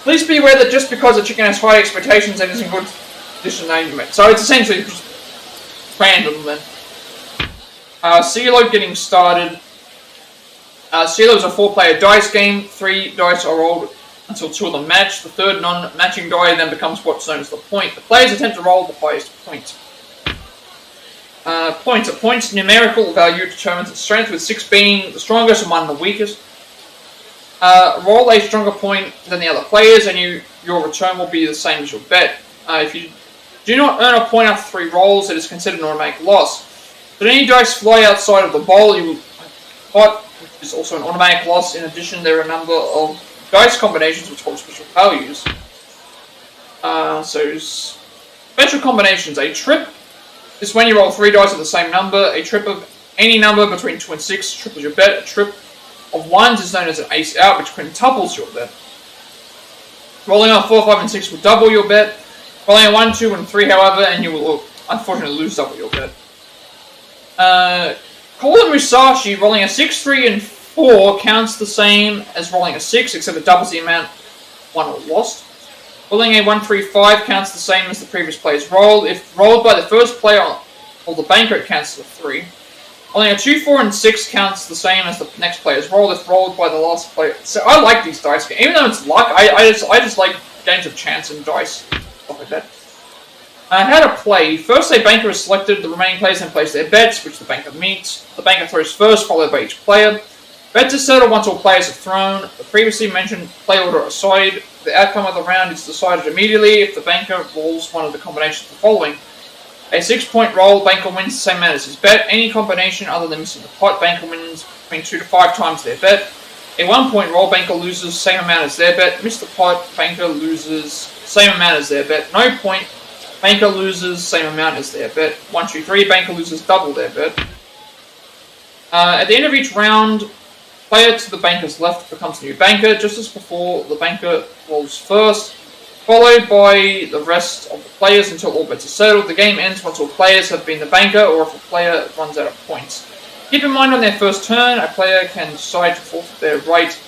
[SPEAKER 1] Please be aware that just because a chicken has high expectations and is in good condition, so it's essentially just random then. CeeLo getting started. CeeLo is a 4-player dice game. 3 dice are rolled until 2 of them match. The third non-matching die then becomes what's known as the point. The players attempt to roll the highest point. Points. A point's numerical value determines its strength, with 6 being the strongest and 1 the weakest. Roll a stronger point than the other players, and your return will be the same as your bet. If you do not earn a point after 3 rolls, it is considered an automatic loss. Should any dice fly outside of the bowl, you will pot, which is also an automatic loss. In addition, there are a number of dice combinations which hold special values. So, special combinations. A trip is when you roll 3 dice of the same number. A trip of any number between 2 and 6 triples your bet. A trip of 1s is known as an ace out, which quintuples your bet. Rolling on 4, 5, and 6 will double your bet. Rolling on 1, 2, and 3, however, and you will unfortunately lose double your bet. Call it Musashi. Rolling a 6, 3, and 4 counts the same as rolling a 6, except it doubles the amount won or lost. Rolling a 1, 3, 5 counts the same as the previous player's roll. If rolled by the first player or the banker, it counts to 3. Rolling a 2, 4, and 6 counts the same as the next player's roll if rolled by the last player. So I like these dice games. Even though it's luck, I just like games of chance and dice. stuff like that. How to play. First, a banker is selected. The remaining players then place their bets, which the banker meets. The banker throws first, followed by each player. Bets are settled once all players are thrown. The previously mentioned play order aside, the outcome of the round is decided immediately if the banker rolls one of the combinations of the following. A 6-point roll, banker wins the same amount as his bet. Any combination other than missing the pot, banker wins between 2 to 5 times their bet. A 1-point roll, banker loses same amount as their bet. Miss the pot, banker loses same amount as their bet. No point, banker loses same amount as their bet. 1, 2, 3, banker loses double their bet. At the end of each round, player to the banker's left becomes the new banker. Just as before, the banker rolls first, followed by the rest of the players until all bets are settled. The game ends once all players have been the banker, or if a player runs out of points. Keep in mind on their first turn, a player can decide to forfeit their right to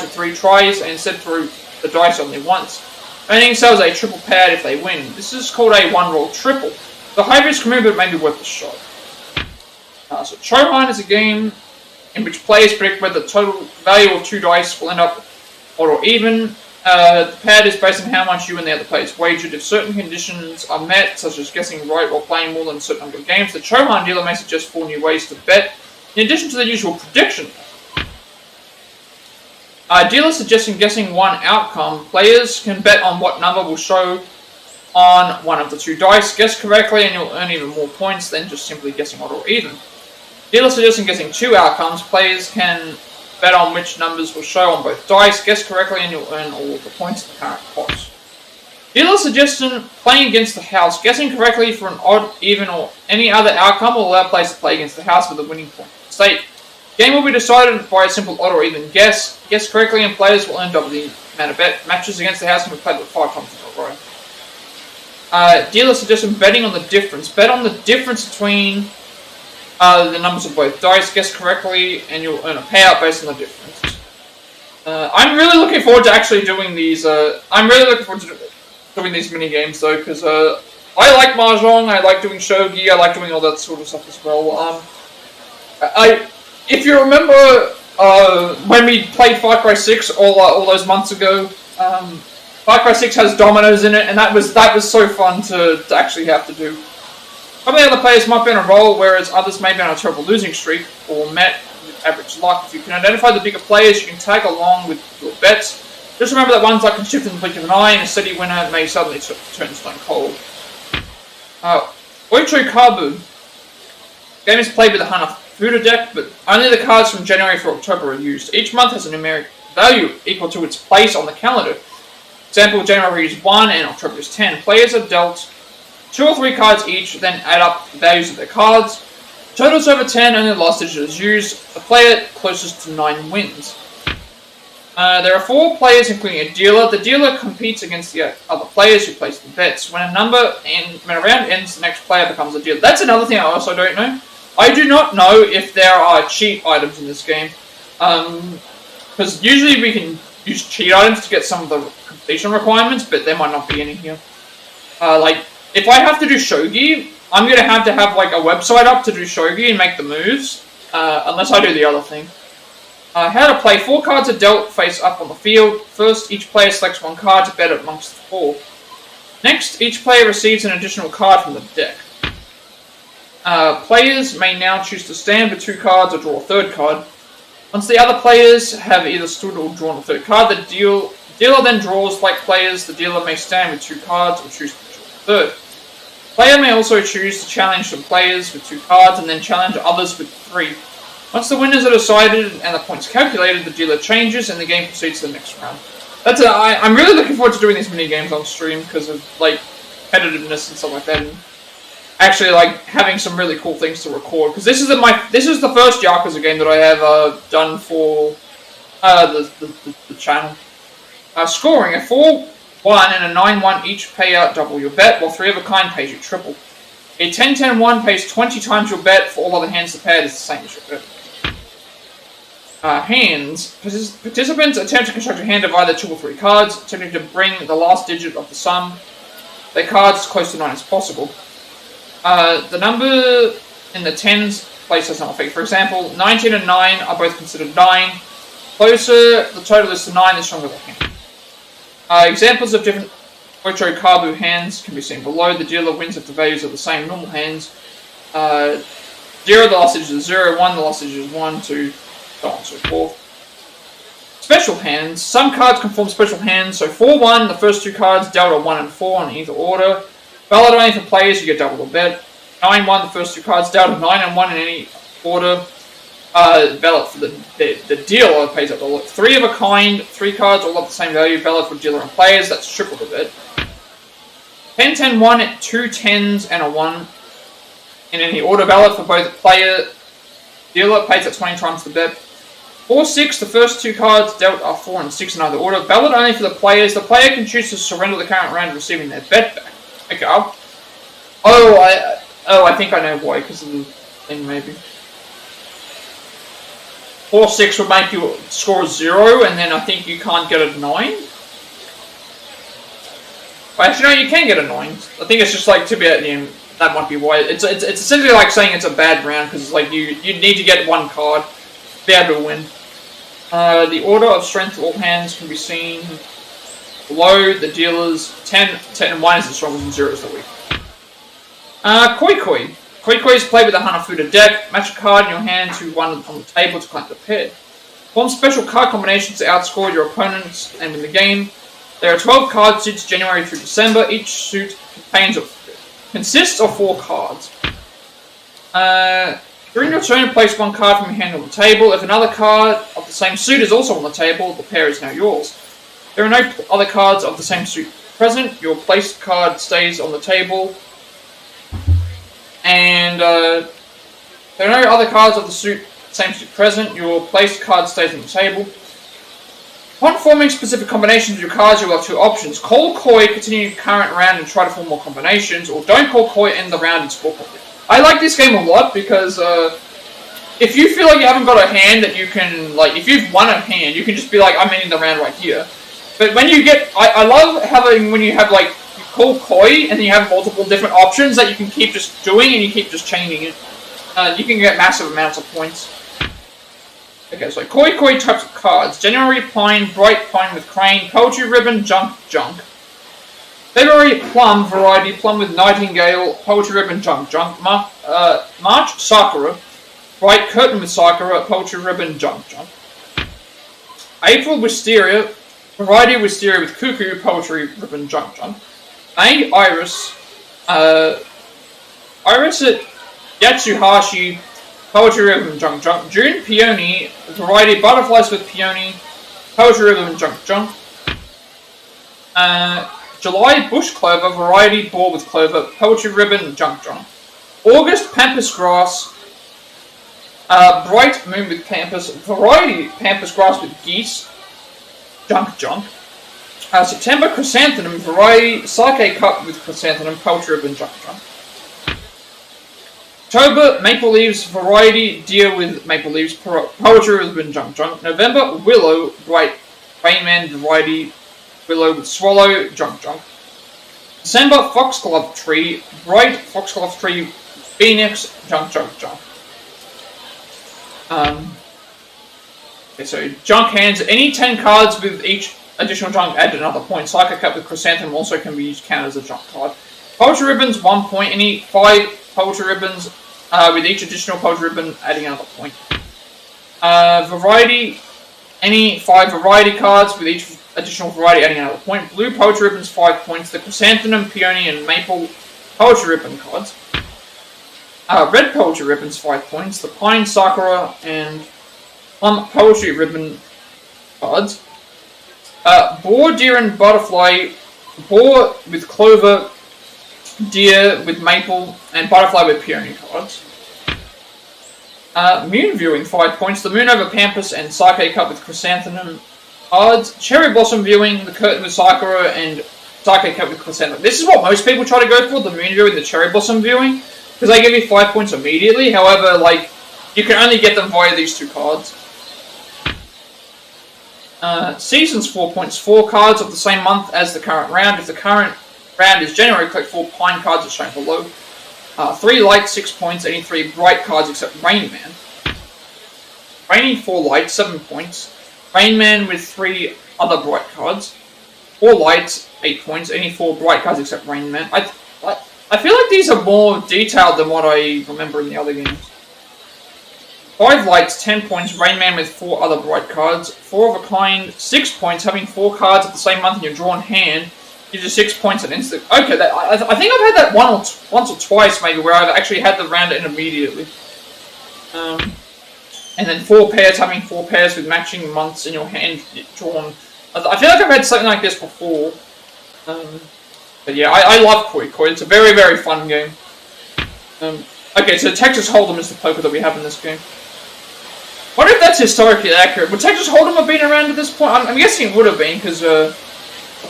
[SPEAKER 1] 3 tries and instead throw the dice only once, earning themselves a triple pad if they win. This is called a one-roll triple. The high risk move, but may be worth a shot. So Chohan is a game in which players predict whether the total value of 2 dice will end up odd or even. The pad is based on how much you and the other players wagered. If certain conditions are met, such as guessing right or playing more than a certain number of games, the Chohan dealer may suggest 4 new ways to bet, in addition to the usual prediction. Dealer suggesting guessing one outcome. Players can bet on what number will show on one of the 2 dice. Guess correctly and you'll earn even more points than just simply guessing odd or even. Dealer suggesting guessing 2 outcomes. Players can bet on which numbers will show on both dice. Guess correctly and you'll earn all of the points in the current pot. Dealer suggestion playing against the house. Guessing correctly for an odd, even, or any other outcome will allow players to play against the house with a winning point stake. Game will be decided by a simple odd or even guess. Guess correctly and players will earn double the amount of bet. Matches against the house can be played with 5 times in a row. Dealer suggestion betting on the difference. Bet on the difference between the numbers of both dice. Guess correctly and you'll earn a payout based on the difference. I'm really looking forward to actually doing these. I'm really looking forward to doing these mini games though, because I like mahjong, I like doing shogi, I like doing all that sort of stuff as well. If you remember when we played Far Cry 6 all those months ago, Far Cry 6 has dominoes in it, and that was so fun to actually have to do. Some of the other players might be on a roll, whereas others may be on a terrible losing streak, or met with average luck. If you can identify the bigger players, you can tag along with your bets. Just remember that one luck can shift in the blink of an eye, and a steady winner may suddenly turn stone cold. Oicho Kabu. Game is played with a Hanafuda deck, but only the cards from January through October are used. Each month has a numeric value equal to its place on the calendar. Example, January is 1 and October is 10. Players are dealt 2 or 3 cards each, then add up the values of their cards. Totals over 10, only the last digit is used. The player closest to 9 wins. There are 4 players, including a dealer. The dealer competes against the other players who place the bets. When a round ends, the next player becomes a dealer. That's another thing I also don't know. I do not know if there are cheat items in this game. Because usually we can use cheat items to get some of the completion requirements, but there might not be any here. Like, if I have to do shogi, I'm going to have like a website up to do shogi and make the moves, unless I do the other thing. How to play. 4 cards are dealt face up on the field. First, each player selects 1 card to bet amongst the 4. Next, each player receives an additional card from the deck. Players may now choose to stand with 2 cards or draw a 3rd card. Once the other players have either stood or drawn a 3rd card, the dealer then draws. Like players, the dealer may stand with 2 cards or choose to draw a 3rd. Player may also choose to challenge some players with 2 cards and then challenge others with 3. Once the winners are decided and the points calculated, the dealer changes and the game proceeds to the next round. I'm really looking forward to doing these mini games on stream because of like competitiveness and stuff like that, and actually like having some really cool things to record. Because this is the first Yakuza game that I have done for the channel. Scoring: a 4-1 and a 9-1 each pay out double your bet, while 3 of a kind pays you triple. A 10-10-1 pays 20 times your bet. For all other hands, the payout is the same as your bet. Hands. Participants attempt to construct a hand of either 2 or 3 cards, attempting to bring the last digit of the sum their cards as close to 9 as possible. The number in the tens place has no effect. For example, 19 and 9 are both considered 9. Closer the total is to 9, the stronger the hand. Examples of different Ocho Kabu hands can be seen below. The dealer wins if the values are the same normal hands. 0, the last digit is 0, 1, the last digit is 1, 2, so on and so forth. Special hands. Some cards can form special hands. So 4-1, the first two cards dealt are 1 and 4 in either order. Valid only for players, you get double the bet. 9-1, the first two cards dealt are 9 and 1 in any order. Valid for the dealer pays up the lot. 3 of a kind, 3 cards all have the same value. Valid for dealer and players, that's triple the bet. 10-10-1, 2 10s and a 1 in any order. Valid for both player dealer, pays at 20 times the bet. 4-6, the first two cards dealt are 4 and 6 in either order. Valid only for the players. The player can choose to surrender the current round, receiving their bet back. Okay. I think I know why, because of the thing, maybe. 4-6 would make you score 0, and then I think you can't get a 9. Well, actually, no, you can get a 9. I think it's just like to be at the end. That might be why. It's essentially like saying it's a bad round, because it's like you need to get one card to be able to win. The order of strength of all hands can be seen below. The dealers 10 and 1 is the strongest and 0 is the weak. Koi Koi. Koi Koi is played with a Hanafuda deck. Match a card in your hand to one on the table to collect the pair. Form special card combinations to outscore your opponents and win the game. There are 12 card suits January through December. Each suit consists of 4 cards. During your turn, place one card from your hand on the table. If another card of the same suit is also on the table, the pair is now yours. There are no other cards of the same suit present. Your placed card stays on the table. And there are no other cards of the same suit present. Your placed card stays on the table. Upon forming specific combinations of your cards, you will have 2 options. Call Koi, continue your current round and try to form more combinations, or don't call Koi, end the round and score properly. I like this game a lot because if you feel like you haven't got a hand that you can, like, if you've won a hand, you can just be like, I'm ending the round right here. But when you get, I love having, when you have, like, you call Koi, and then you have multiple different options that you can keep just doing, and you keep just changing it. You can get massive amounts of points. Okay, so Koi Koi types of cards. January Pine, Bright Pine with Crane, Poetry Ribbon, Junk. February Plum, Variety Plum with Nightingale, Poetry Ribbon, Junk. March Sakura, Bright Curtain with Sakura, Poetry Ribbon, Junk. April Wisteria, Variety Wisteria with Cuckoo, Poetry Ribbon, Junk. May Iris, Iris at Yatsuhashi, Poetry Ribbon, Junk. June Peony, Variety Butterflies with Peony, Poetry Ribbon, Junk. July Bush Clover, Variety Ball with Clover, Poetry Ribbon, Junk. August Pampas Grass, Bright Moon with Pampas, Variety Pampas Grass with Geese, Junk. September Chrysanthemum, Variety Sake Cup with Chrysanthemum, Poetry Ribbon, Junk. October Maple Leaves, Variety Deer with Maple Leaves, Poetry Ribbon, Junk. November Willow, Bright Rainman, Variety Willow with Swallow, Junk. December Foxglove Tree, Bright Foxglove Tree, Phoenix, Junk. Okay, so junk hands. Any 10 cards with each additional junk add another point. Psychic Cup with Chrysanthemum also can be used counted as a junk card. Poetry Ribbons, 1 point. Any 5 Poetry Ribbons with each additional Poetry Ribbon adding another point. Variety. Any 5 Variety cards with each additional Variety adding another point. Blue Poetry Ribbons, 5 points. The Chrysanthemum, Peony, and Maple Poetry Ribbon cards. Red Poetry Ribbons, 5 points. The Pine, Sakura, and Plum Poetry Ribbon cards. Boar, Deer, and Butterfly. Boar with Clover, Deer with Maple, and Butterfly with Peony cards. Moon Viewing, 5 points. The Moon over Pampas and Sake Cup with Chrysanthemum cards. Cherry Blossom Viewing, the Curtain with Sakura, and Sake Cup with Chrysanthemum. This is what most people try to go for, the Moon Viewing and the Cherry Blossom Viewing, because they give you 5 points immediately. However, like, you can only get them via these 2 cards. Seasons, 4 points. 4 cards of the same month as the current round. If the current round is January, collect 4 Pine cards as shown below. 3 light, 6 points. Any 3 bright cards except Rain Man. Rainy, 4 light, 7 points. Rain Man with 3 other bright cards. 4 light, 8 points. Any 4 bright cards except Rain Man. I feel like these are more detailed than what I remember in the other games. 5 lights, 10 points. Rain Man with 4 other bright cards. 4 of a kind, 6 points. Having 4 cards at the same month in your drawn hand gives you 6 points at instant. Okay, I think I've had that once or twice maybe where I've actually had the round in immediately. And then 4 pairs, having 4 pairs with matching months in your hand drawn. I feel like I've had something like this before. But yeah, I love Koi Koi. It's a very, very fun game. Okay, so Texas Hold'em is the poker that we have in this game. I wonder if that's historically accurate. Would Texas Hold'em have been around at this point? I'm guessing it would have been, because of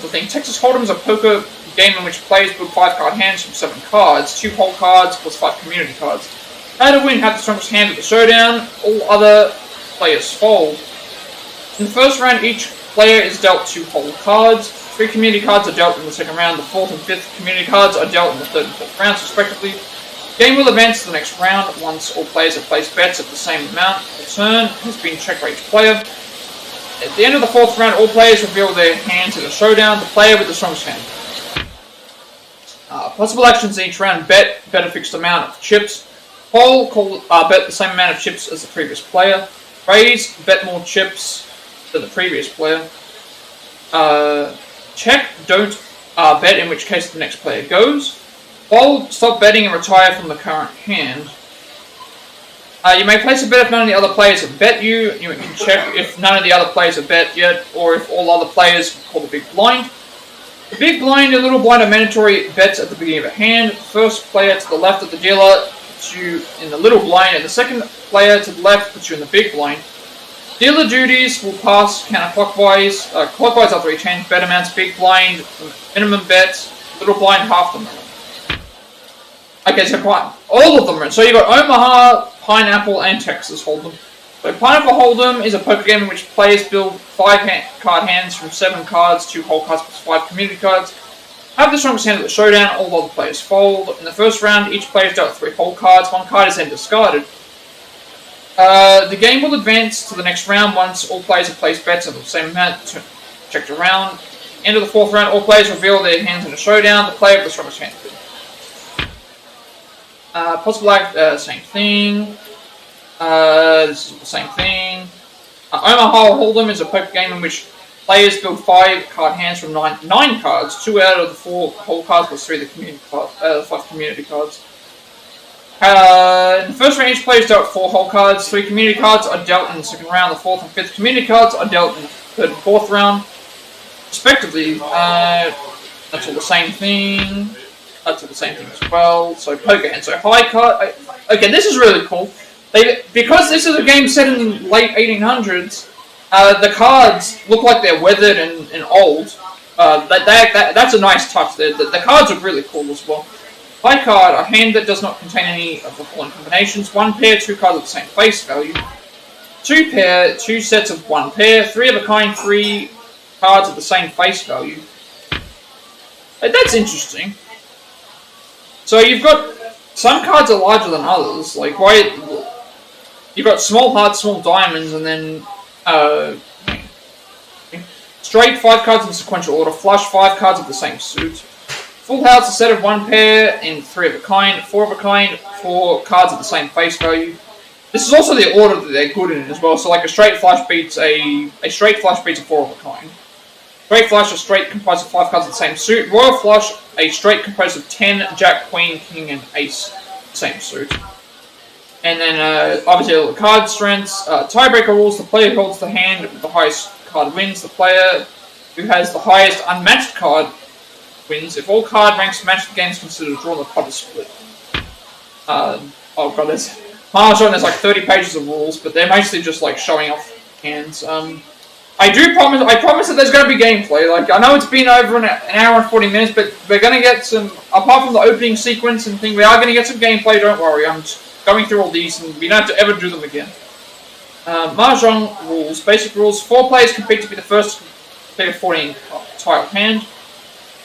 [SPEAKER 1] the thing. Texas Hold'em is a poker game in which players build 5-card hands from 7 cards, 2 whole cards plus 5 community cards. How to win, have the strongest hand at the showdown, all other players fold. In the first round, each player is dealt 2 whole cards, 3 community cards are dealt in the second round, the 4th and 5th community cards are dealt in the 3rd and 4th rounds respectively. The game will advance to the next round once all players have placed bets at the same amount. The turn has been checked by each player. At the end of the 4th round, all players reveal their hands in a showdown, the player with the strongest hand. Possible actions in each round: bet a fixed amount of chips. Fold, bet the same amount of chips as the previous player. Raise, bet more chips than the previous player. Check, don't bet, in which case the next player goes. Fold, stop betting and retire from the current hand. You may place a bet if none of the other players have bet you. You can check if none of the other players have bet yet, or if all other players call the big blind. The big blind and little blind are mandatory bets at the beginning of a hand. First player to the left of the dealer puts you in the little blind, and the second player to the left puts you in the big blind. Dealer duties will pass counterclockwise, clockwise after each hand. Bet amounts: big blind, minimum bet, little blind, half the minimum. Okay, so all of them are. So you've got Omaha, Pineapple, and Texas Hold'em. So Pineapple Hold'em is a poker game in which players build 5-card hands from 7 cards, 2 whole cards plus 5 community cards. Have the strongest hand at the showdown, all other players fold. In the first round, each player is dealt 3 whole cards, 1 card is then discarded. The game will advance to the next round once all players have placed bets of the same amount checked around. End of the 4th round, all players reveal their hands in a showdown, the player with the strongest hand. Possible act, same thing. This is the same thing. Omaha Hold'em is a poker game in which players build 5-card hands from 9 cards, 2 out of the 4 whole cards plus 3 of the community 5 community cards. In the first round, each player is dealt 4 whole cards, 3 community cards are dealt in the second round, the 4th and 5th community cards are dealt in the 3rd and 4th round, respectively. That's all the same thing. That's all the same thing as well. So poker hand. So high card. Okay, this is really cool. Because this is a game set in the late 1800s, the cards look like they're weathered and old. That's a nice touch there. The cards are really cool as well. High card, a hand that does not contain any of the following combinations: 1 pair, 2 cards of the same face value. 2 pair, 2 sets of 1 pair. 3 of a kind, 3 cards of the same face value. That's interesting. So you've got some cards are larger than others. Like you've got small hearts, small diamonds, and then straight 5 cards in sequential order. Flush 5 cards of the same suit. Full house, a set of 1 pair and 3 of a kind. 4 of a kind, 4 cards of the same face value. This is also the order that they're good in as well. So like a straight flush beats a straight flush beats a 4 of a kind. Straight flush, a straight comprised of 5 cards of the same suit. Royal flush, a straight composed of 10, Jack, Queen, King, and Ace, same suit. And then obviously all the card strengths. Tiebreaker rules: the player who holds the hand with the highest card wins. The player who has the highest unmatched card wins. If all card ranks match, the game is considered a draw and the pot is split. Oh god, there's Mahjong. There's like 30 pages of rules, but they're mostly just like showing off hands. I promise that there's going to be gameplay. Like, I know it's been over an hour and 40 minutes, but we're going to get some, apart from the opening sequence and thing, we are going to get some gameplay, don't worry. I'm just going through all these, and we don't have to ever do them again. Mahjong rules. Basic rules: 4 players compete to be the first to complete a 14-tile hand.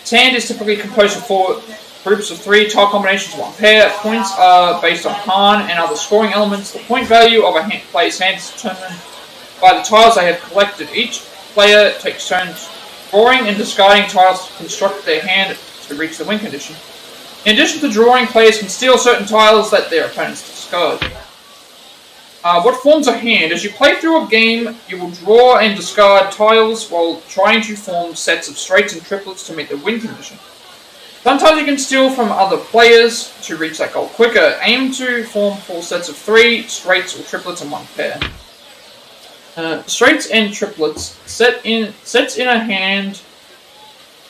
[SPEAKER 1] This hand is typically composed of 4 groups of 3 tile combinations of 1 pair. Points are based on Han and other scoring elements. The point value of a player's hand is determined by the tiles they have collected. Each player takes turns drawing and discarding tiles to construct their hand to reach the win condition. In addition to drawing, players can steal certain tiles that their opponents discard. What forms a hand? As you play through a game, you will draw and discard tiles while trying to form sets of straights and triplets to meet the win condition. Sometimes you can steal from other players to reach that goal quicker. Aim to form 4 sets of 3 straights or triplets in one pair. Straights and triplets. Sets in a hand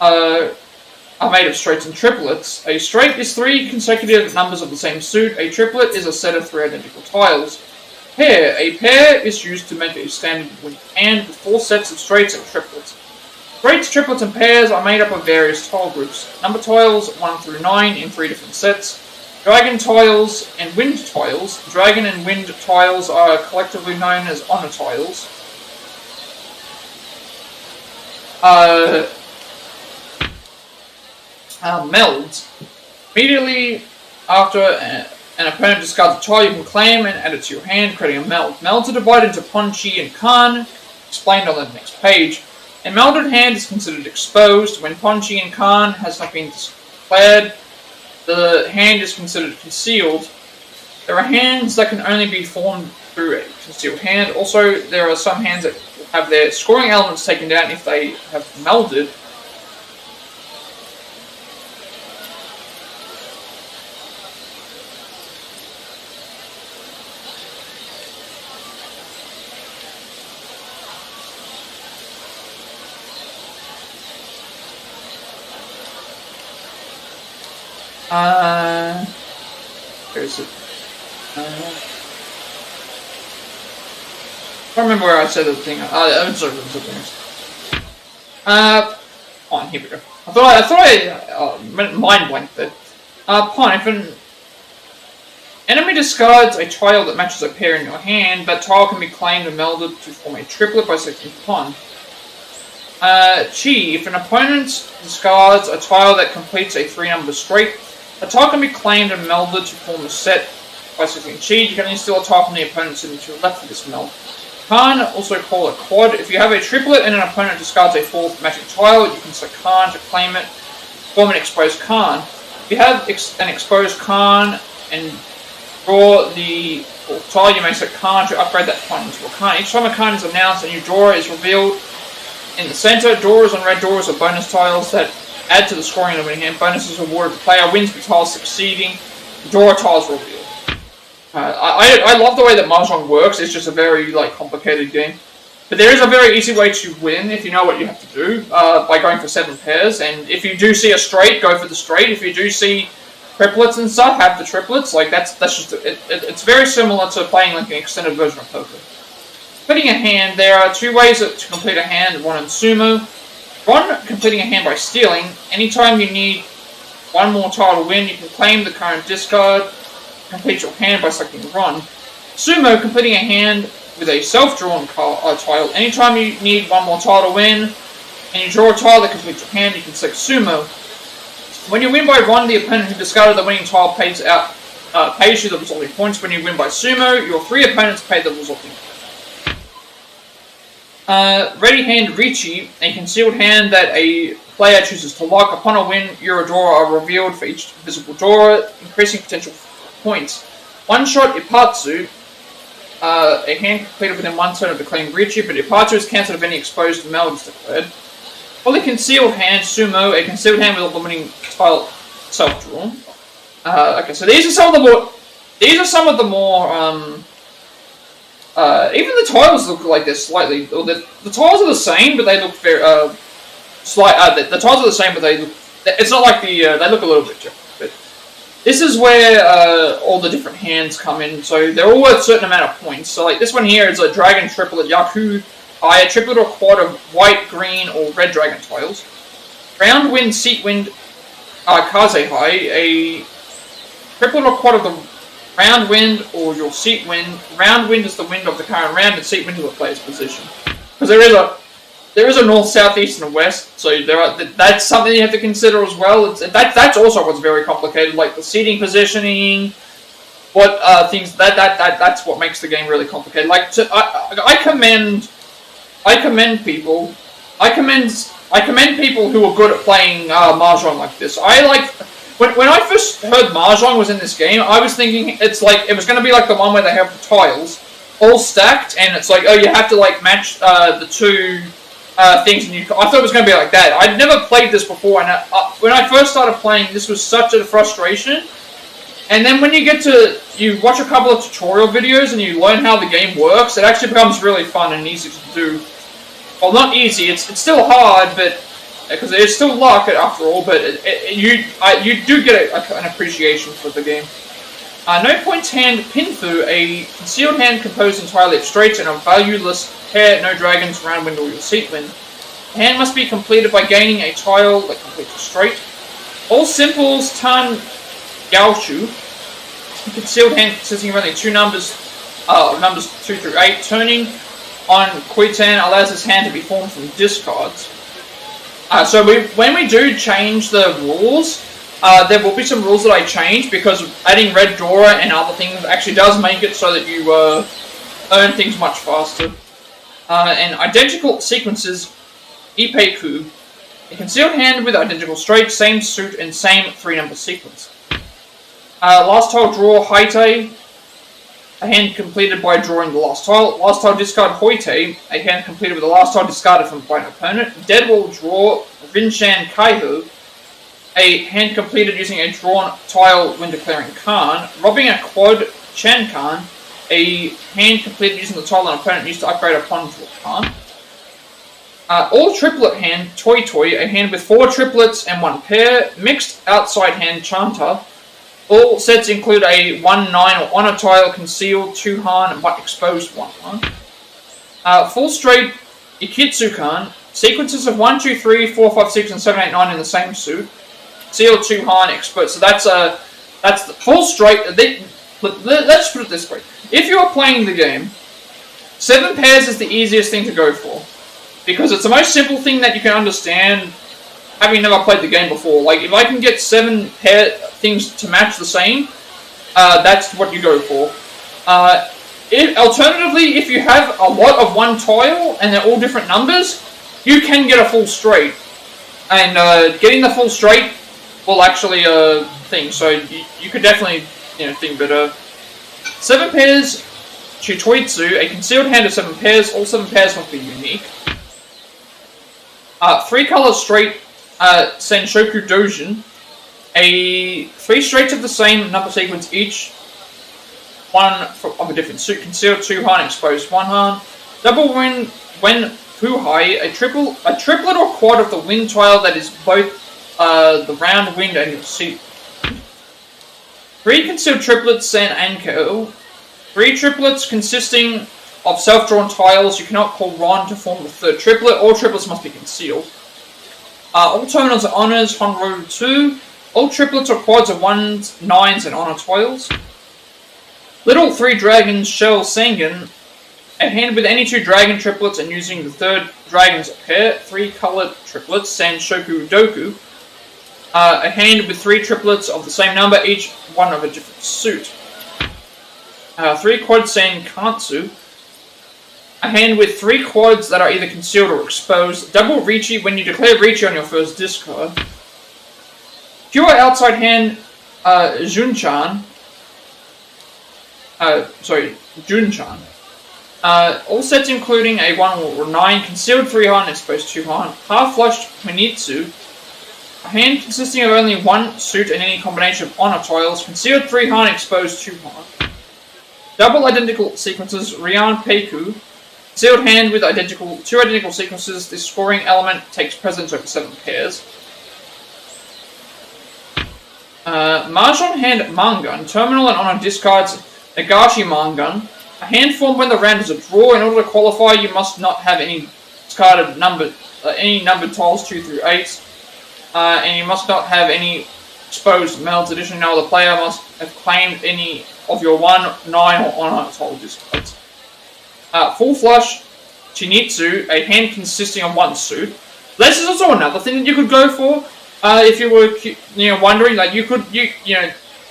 [SPEAKER 1] are made of straights and triplets. A straight is 3 consecutive numbers of the same suit. A triplet is a set of 3 identical tiles. Pair. A pair is used to make a standard hand with 4 sets of straights and triplets. Straights, triplets, and pairs are made up of various tile groups. Number tiles 1 through 9 in 3 different sets. Dragon tiles and wind tiles. Dragon and wind tiles are collectively known as honor tiles. Melds. Immediately after an opponent discards a tile, you can claim and add it to your hand, creating a meld. Melds are divided into Pon, Chi, and Kan, explained on the next page. A melded hand is considered exposed. When Pon, Chi, and Kan has not been declared, the hand is considered concealed. There are hands that can only be formed through a concealed hand. Also, there are some hands that have their scoring elements taken down if they have melded. There's it. I don't remember where I said the thing. I'm sorry, Pawn, here we go. I thought I mind blanked it. Pawn, if an enemy discards a tile that matches a pair in your hand, that tile can be claimed and melded to form a triplet by selecting Pawn. Chi, if an opponent discards a tile that completes a 3-number straight, a tile can be claimed and melded to form a set by selecting Chi. You can only steal a tile from the opponent sitting to your left for this meld. Kan, also called a quad. If you have a triplet and an opponent discards a 4th matching tile, you can select Kan to claim it, form an exposed Kan. If you have an exposed Kan and draw the 4th tile, you may select Kan to upgrade that Kan into a Kan. Each time a Kan is announced, a new drawer is revealed in the center. Drawers and red drawers are bonus tiles that add to the scoring of the winning hand. Bonuses awarded. The player wins with tiles succeeding. Draw tiles revealed. I love the way that Mahjong works. It's just a very complicated game, but there is a very easy way to win if you know what you have to do by going for 7 pairs. And if you do see a straight, go for the straight. If you do see triplets and stuff, have the triplets. That's just it's very similar to playing an extended version of poker. Completing a hand. There are 2 ways to complete a hand. 1 in sumo. 1, completing a hand by stealing. Anytime you need 1 more tile to win, you can claim the current discard. Complete your hand by selecting Run. Sumo, completing a hand with a self-drawn tile. Anytime you need 1 more tile to win, and you draw a tile that completes your hand, you can select Sumo. When you win by Run, the opponent who discarded the winning tile pays you the resulting points. When you win by Sumo, your 3 opponents pay the resulting points. Ready Hand Richi, a concealed hand that a player chooses to lock. Upon a win, your drawer are revealed for each visible drawer, increasing potential points. One Shot Ipatsu, a hand completed within 1 turn of declaring Richi, but Ipatsu is cancelled if any exposed meld is declared. Fully concealed hand Sumo, a concealed hand with a limiting tile self-drawn. Okay, so these are some of the more even the tiles look like they're slightly. The tiles are the same, but they look very slight. The tiles are the same, but they look. It's not like they look a little bit different. But this is where all the different hands come in. So they're all worth a certain amount of points. So this one here is a dragon triplet Yaku, a triplet or quad of white, green, or red dragon tiles. Round wind, seat wind, Kazehai, a triplet or quad of the round wind or your seat wind. Round wind is the wind of the current round, and seat wind is the player's position. Because there is a north, south, east, and a west, so that's something you have to consider as well. That's also what's very complicated, like the seating positioning, that's what makes the game really complicated. I commend people. I commend I commend people who are good at playing Mahjong like this. I like when I first heard Mahjong was in this game, I was thinking it's like it was going to be like the one where they have the tiles all stacked, and it's like, oh, you have to like match the two things. And I thought it was going to be like that. I'd never played this before, and when I first started playing, this was such a frustration. And then when you watch a couple of tutorial videos and you learn how the game works, it actually becomes really fun and easy to do. Well, not easy. It's still hard, but because it's still luck after all. But you do get an appreciation for the game. No points hand Pinfu, a concealed hand composed entirely of straights and a valueless pair, no dragons, round wind, or your seat wind. The hand must be completed by gaining a tile that completes a straight. All simples Tan Gaoshu, concealed hand consisting of only two numbers, numbers 2 through 8. Turning on Kuitan allows this hand to be formed from discards. So when we do change the rules, there will be some rules that I change, because adding Red Dora and other things actually does make it so that you earn things much faster. And identical sequences, Ipeiku, a concealed hand with identical straight, same suit, and same 3-number sequence. Last tile draw, Haite, a hand completed by drawing the last tile. Last tile discard, Hoite, a hand completed with the last tile discarded from by an opponent. Dead wall draw, Rinshan Kaihu, a hand completed using a drawn tile when declaring Khan. Robbing a quad, Chan Khan, a hand completed using the tile an opponent used to upgrade a pawn to a Khan. All triplet hand, Toy Toy, a hand with 4 triplets and 1 pair. Mixed outside hand, Chanta. All sets include a 1-9 or honor tile, concealed 2 Han, but exposed 1 Han. Full straight, Ikitsukan, sequences of 1, 2, 3, 4, 5, 6, and 7, 8, 9 in the same suit. Concealed 2 Han, exposed. So that's the full straight. Let's put it this way: if you are playing the game, 7 pairs is the easiest thing to go for, because it's the most simple thing that you can understand, having never played the game before. Like, if I can get 7 pair things to match the same, that's what you go for. Alternatively, if you have a lot of 1 tile and they're all different numbers, you can get a full straight. And getting the full straight will actually thing. So you could definitely think better. 7 pairs, Chutoitsu, a concealed hand of 7 pairs. All 7 pairs must be unique. 3 color straight, Senshoku Dojin, a 3 straights of the same number sequence each, one of a different suit, concealed 2 Han, exposed 1 Han. Double win when Puhai, a triplet or quad of the wind tile that is both the round wind and your seat. 3 concealed triplets, San Anko. 3 triplets consisting of self-drawn tiles. You cannot call Ron to form the 3rd triplet. All triplets must be concealed. All terminals are honors, Honro 2. All triplets or quads are 1s, 9s, and honor tiles. Little 3 dragons, Shell Sangan. A hand with any 2 dragon triplets and using the 3rd dragon as a pair. 3 colored triplets, Sanshoku Doku. A hand with 3 triplets of the same number, each one of a different suit. 3 quad Sankatsu. A hand with 3 quads that are either concealed or exposed. Double Richi when you declare Richi on your first discard. Pure outside hand, Junchan. Junchan. All sets including a 1 or 9, concealed 3 Han, exposed 2 Han. Half flushed Minitsu. A hand consisting of only 1 suit and any combination of honor tiles, concealed 3 Han, exposed 2 Han. Double identical sequences, Ryan Peiku. Concealed hand with 2 identical sequences. This scoring element takes precedence over 7 pairs. Mahjong hand Mangan. Terminal and honor discards Nagashi Mangan. A hand formed when the round is a draw. In order to qualify, you must not have any discarded numbered tiles 2 through 8, and you must not have any exposed melds. Additionally, no other player must have claimed any of your 1, 9, or honor tile discards. Full flush Chinitsu, a hand consisting of 1 suit. This is also another thing that you could go for. If you were, wondering, like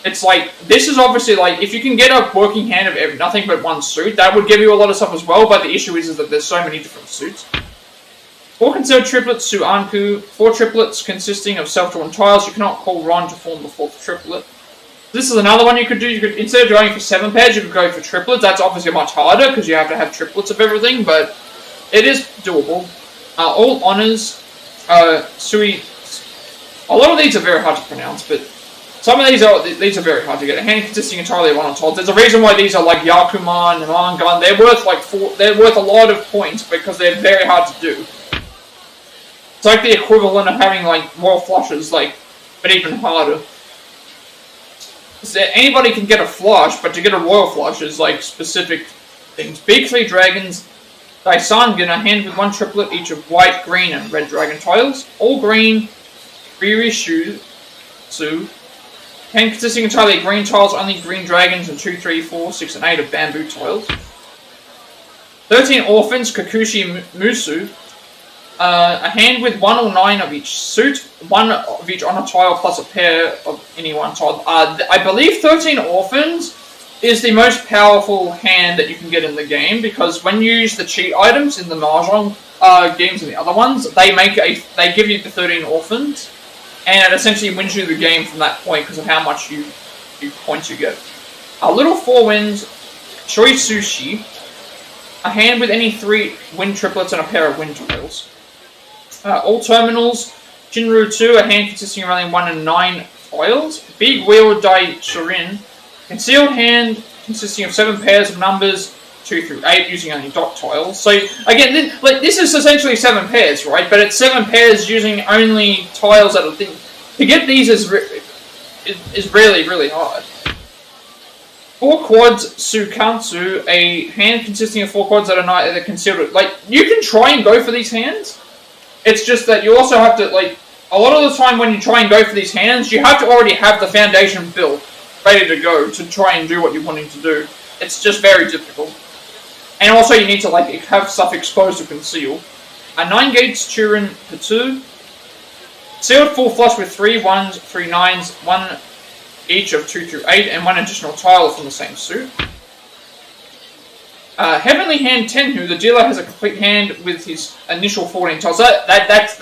[SPEAKER 1] it's like, this is obviously like, if you can get a working hand of nothing but 1 suit, that would give you a lot of stuff as well, but the issue is that there's so many different suits. 4 concealed triplets, Su-Anku. 4 triplets consisting of self-drawn tiles. You cannot call Ron to form the 4th triplet. This is another one you could do. You could, instead of going for 7 pairs, you could go for triplets. That's obviously much harder because you have to have triplets of everything, but it is doable. All honors, Sui. A lot of these are very hard to pronounce, but some of these are very hard to get. A hand consisting entirely of 1 on tiles. There's a reason why these are like Yakuman and Mangan. They're worth like they're worth a lot of points because they're very hard to do. It's like the equivalent of having like royal flushes, like, but even harder. So anybody can get a flush, but to get a royal flush is like specific things. Big 3 dragons, Daisangan, a hand with 1 triplet, each of white, green, and red dragon tiles. All green, Ririshu, Su. Hand consisting entirely of green tiles, only green dragons, and 2, 3, 4, 6, and 8 of bamboo tiles. 13 orphans, Kakushi Musu. A hand with 1 or 9 of each suit, 1 of each on a tile plus a pair of any one tile. I believe 13 orphans is the most powerful hand that you can get in the game because when you use the cheat items in the Mahjong games and the other ones, they give you the 13 orphans, and it essentially wins you the game from that point because of how much points you get. Little 4 wins, Shoi Sushi. A hand with any 3 wind triplets and a pair of wind tiles. All terminals, Jinru 2, a hand consisting of only 1 and 9 tiles. Big Wheel Dai Shirin, concealed hand consisting of 7 pairs of numbers, 2 through 8, using only dot tiles. So, again, this is essentially 7 pairs, right? But it's 7 pairs using only tiles that are things. To get these is really, really hard. 4 quads, Sukansu, a hand consisting of 4 quads that are not concealed. Like, you can try and go for these hands. It's just that you also have to, like, a lot of the time when you try and go for these hands, you have to already have the foundation built, ready to go, to try and do what you're wanting to do. It's just very difficult. And also you need to, like, have stuff exposed to conceal. 9 gates, Churin, Patu. Sealed full flush with 3 1s, 3 9s, 1 each of 2 through 8, and 1 additional tile from the same suit. Heavenly Hand Tenhu, the dealer has a complete hand with his initial 14 tiles. That's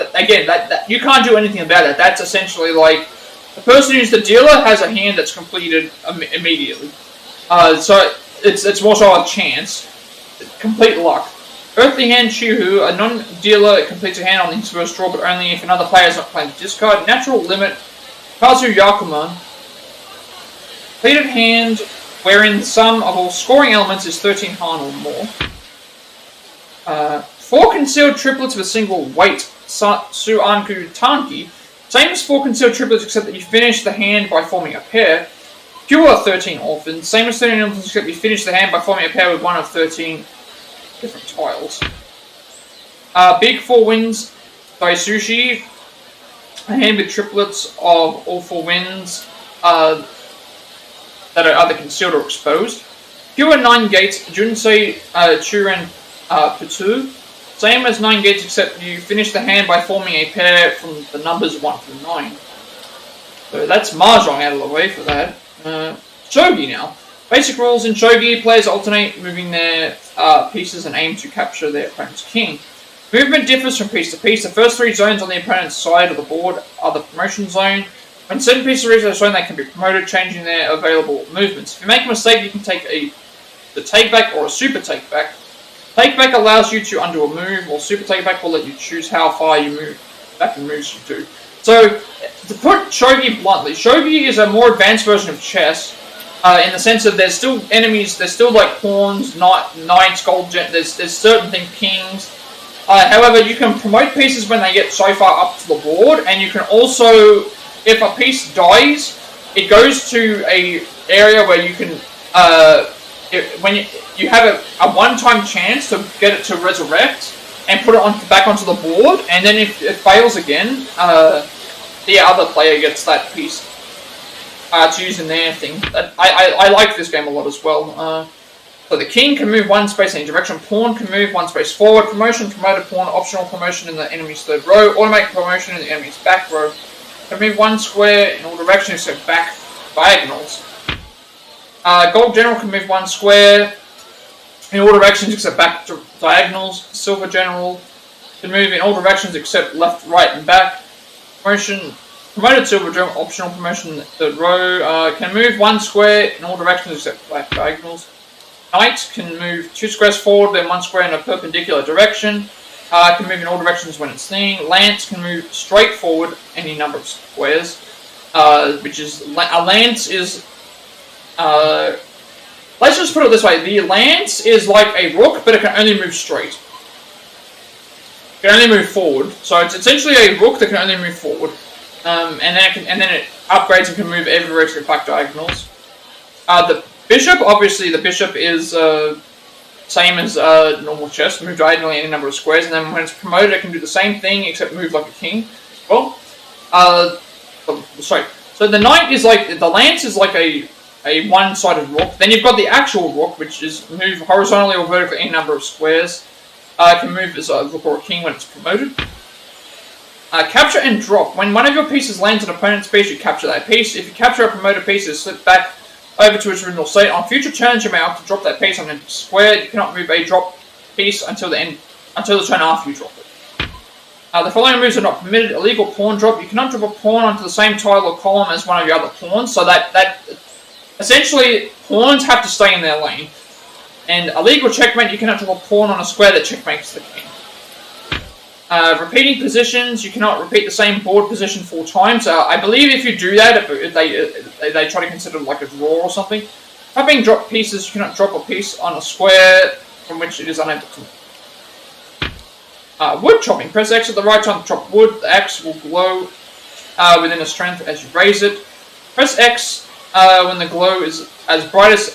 [SPEAKER 1] you can't do anything about it. That's essentially like the person who's the dealer has a hand that's completed immediately. So it's more so a chance, complete luck. Earthly Hand Chihu, a non-dealer completes a hand on his first draw, but only if another player is not playing the discard. Natural Limit, Kazu Yakuman, completed hand, wherein the sum of all scoring elements is 13 Han or more. 4 concealed triplets with a single weight, Su-Anku Tanki. Same as 4 concealed triplets except that you finish the hand by forming a pair. Pure 13 orphans. Same as 13 orphans except you finish the hand by forming a pair with 1 of 13 different tiles. Big 4 wins, Daisushi. A hand with triplets of all 4 wins. That are either concealed or exposed. Pure 9 gates, Junsei, Churen, Patu. Same as 9 gates except you finish the hand by forming a pair from the numbers 1 through 9. So that's Mahjong out of the way for that. Shogi now. Basic rules in Shogi, players alternate moving their pieces and aim to capture their opponent's king. Movement differs from piece to piece. The first 3 zones on the opponent's side of the board are the promotion zone. When certain pieces reach their zone, they can be promoted, changing their available movements. If you make a mistake, you can take the take back or a super take back. Take back allows you to undo a move, while super take back will let you choose how far you move back and moves you do. So, to put Shogi bluntly, Shogi is a more advanced version of chess, in the sense that there's still enemies, there's still like pawns, knights, there's certain things, kings. However, you can promote pieces when they get so far up to the board, and you can also, if a piece dies, it goes to a area where you can, when you have a one-time chance to get it to resurrect and put it back onto the board, and then if it fails again, the other player gets that piece to use in their thing. I like this game a lot as well. So the king can move 1 space in any direction, pawn can move 1 space forward, promotion, promoted pawn, optional promotion in the enemy's 3rd row, automatic promotion in the enemy's back row. Can move 1 square in all directions except back diagonals. Gold General can move 1 square in all directions except back diagonals. Silver General can move in all directions except left, right, and back. Promoted silver drum, optional promotion in the third row. Can move 1 square in all directions except black diagonals. Knight can move 2 squares forward, then 1 square in a perpendicular direction. Can move in all directions when it's thing. Lance can move straight forward any number of squares. Which is a lance is. Let's just put it this way: the lance is like a rook, but it can only move straight. It can only move forward. So it's essentially a rook that can only move forward, and then it upgrades and can move everywhere except back diagonals. The bishop, obviously, the bishop is same as normal chess, move diagonally any number of squares, and then when it's promoted, it can do the same thing except move like a king. Well, sorry. So the knight is like the lance is like a one-sided rook. Then you've got the actual rook, which is move horizontally or vertically any number of squares. Can move as a rook or a king when it's promoted. Capture and drop. When one of your pieces lands an opponent's piece, you capture that piece. If you capture a promoted piece, it's slipped back over to its original state. On future turns, you may have to drop that piece on a square. You cannot move a drop piece until the turn after you drop it. The following moves are not permitted. Illegal pawn drop. You cannot drop a pawn onto the same tile or column as one of your other pawns. So that essentially pawns have to stay in their lane. And illegal checkmate. You cannot drop a pawn on a square that checkmates the king. Repeating positions. You cannot repeat the same board position 4 times. I believe if you do that, if they try to consider it like a draw or something. Having drop pieces, you cannot drop a piece on a square from which it is unable to. Wood chopping. Press X at the right time to chop wood. The X will glow within a strength as you raise it. Press X when the glow is as bright as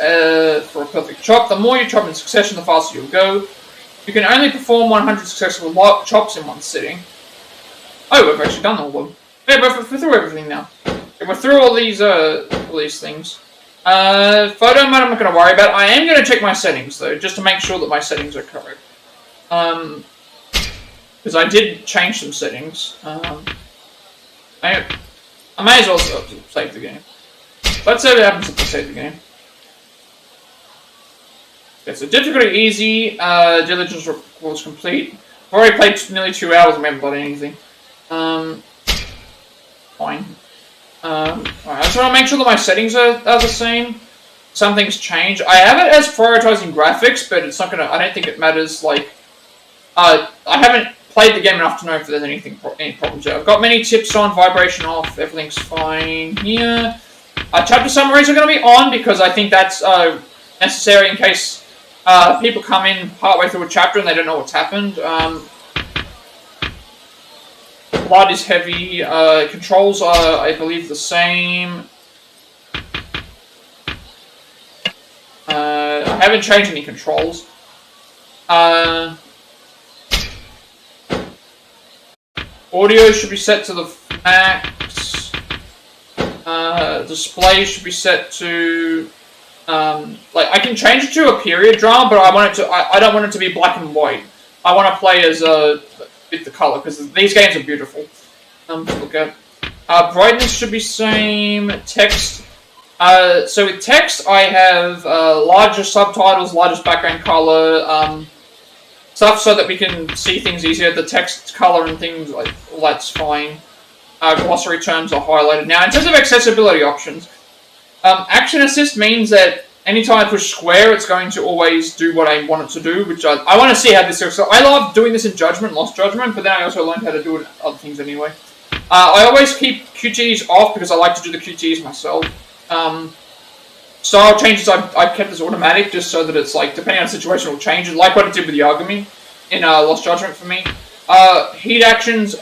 [SPEAKER 1] for a perfect chop. The more you chop in succession, the faster you'll go. You can only perform 100 successful chops in one sitting. Oh, we've actually done all of them. Yeah, we're through everything now. Okay, we're through all these things. Photo mode I'm not going to worry about. I am going to check my settings, though, just to make sure that my settings are correct. Because I did change some settings. I may as well save the game. Let's see what happens if I save the game. Okay, so difficulty easy, diligence was complete. I've already played nearly 2 hours and we haven't done anything. Fine. Alright, I just want to make sure that my settings are the same. Some things change. I have it as prioritizing graphics, but it's not gonna. I don't think it matters. Like, I haven't played the game enough to know if there's any problems there. I've got many tips on, vibration off, everything's fine here. Chapter summaries are going to be on because I think that's necessary in case people come in partway through a chapter and they don't know what's happened. Blood is heavy. Controls are, I believe, the same. I haven't changed any controls. Audio should be set to the max. Display should be set to like I can change it to a period drama, but I want it to. I don't want it to be black and white. I want to play as with the color because these games are beautiful. To look at. Brightness should be same. Text. So with text, I have larger subtitles, largest background color, stuff so that we can see things easier. The text color and things like all that's fine. Glossary terms are highlighted. Now, in terms of accessibility options, action assist means that anytime I push square, it's going to always do what I want it to do, which I want to see how this works. So I love doing this in Judgment, Lost Judgment, but then I also learned how to do it in other things anyway. I always keep QTEs off because I like to do the QTEs myself. Style changes, I've kept as automatic just so that it's like, depending on the situation, it'll change. Like what it did with Yagami in Lost Judgment for me. Heat actions,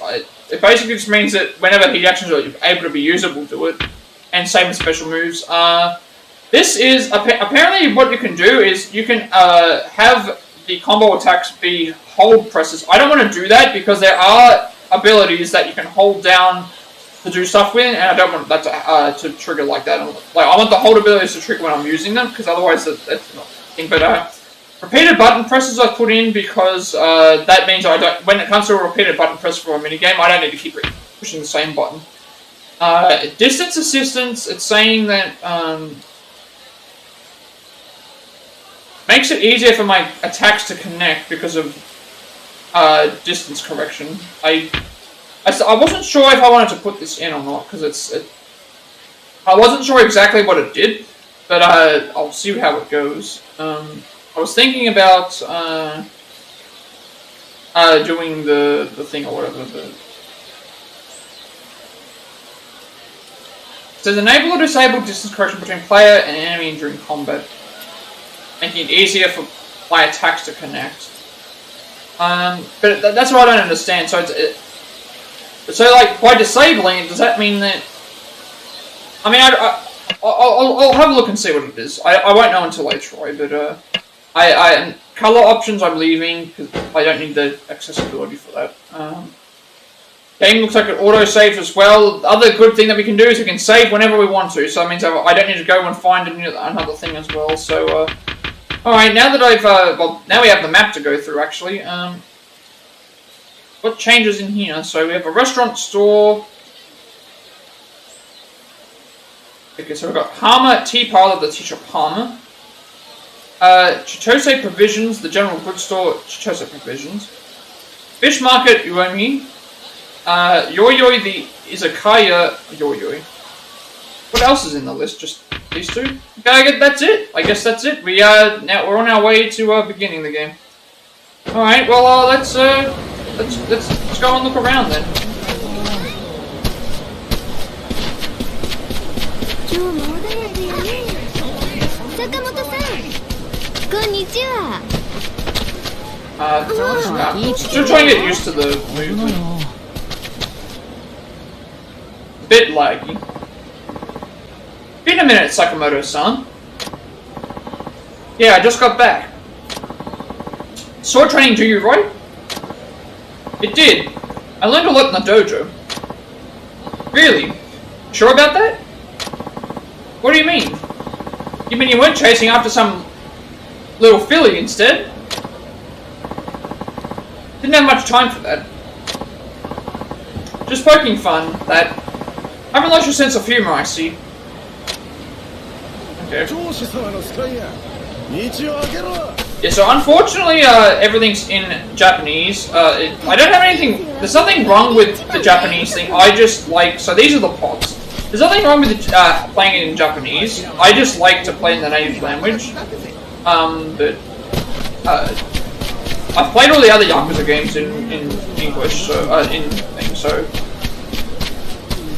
[SPEAKER 1] it basically just means that whenever heat actions are able to be used, it will do it. And same with special moves. This is, apparently what you can do is you can have the combo attacks be hold presses. I don't want to do that because there are abilities that you can hold down to do stuff with, and I don't want that to trigger like that. Like I want the hold abilities to trigger when I'm using them, because otherwise that's not a thing. But repeated button presses I put in because that means I don't. When it comes to a repeated button press for a minigame, I don't need to keep pushing the same button. Distance assistance. It's saying that makes it easier for my attacks to connect because of distance correction. I wasn't sure if I wanted to put this in or not, because I wasn't sure exactly what it did, but I'll see how it goes. I was thinking about doing the thing or whatever. It says enable or disable distance correction between player and enemy during combat, making it easier for player attacks to connect. But that's what I don't understand. So so like by disabling it, does that mean that? I mean, I'll have a look and see what it is. I won't know until I try. But color options I'm leaving because I don't need the accessibility for that. Game looks like it auto saves as well. The other good thing that we can do is we can save whenever we want to. So that means I don't need to go and find another thing as well. So. Alright, now that I've, well, now we have the map to go through, actually. What changes in here? So we have a restaurant, store. Okay, so we've got Palmer, Tea Parlor, the teacher Palmer. Chitose Provisions, the general goods store, Chitose Provisions. Fish Market, Uomi. Yoyoi, the Izakaya, Yoyoi. What else is in the list? Just these two? Okay, that's it. I guess that's it. We're on our way to beginning the game. All right. Well, let's go and look around then. Still trying to get used to the movement. A bit laggy. Been a minute, Sakamoto-san. Yeah, I just got back. Sword training do you right? It did. I learned a lot in the dojo. Really? Sure about that? What do you mean? You mean you weren't chasing after some little filly instead? Didn't have much time for that. Just poking fun, that. I haven't lost your sense of humor, I see. Okay. Yeah, so unfortunately, everything's in Japanese. I don't have anything. There's nothing wrong with the Japanese thing. I just like. So these are the pots. There's nothing wrong with playing it in Japanese. I just like to play in the native language. But I've played all the other Yakuza games in English, so in things. So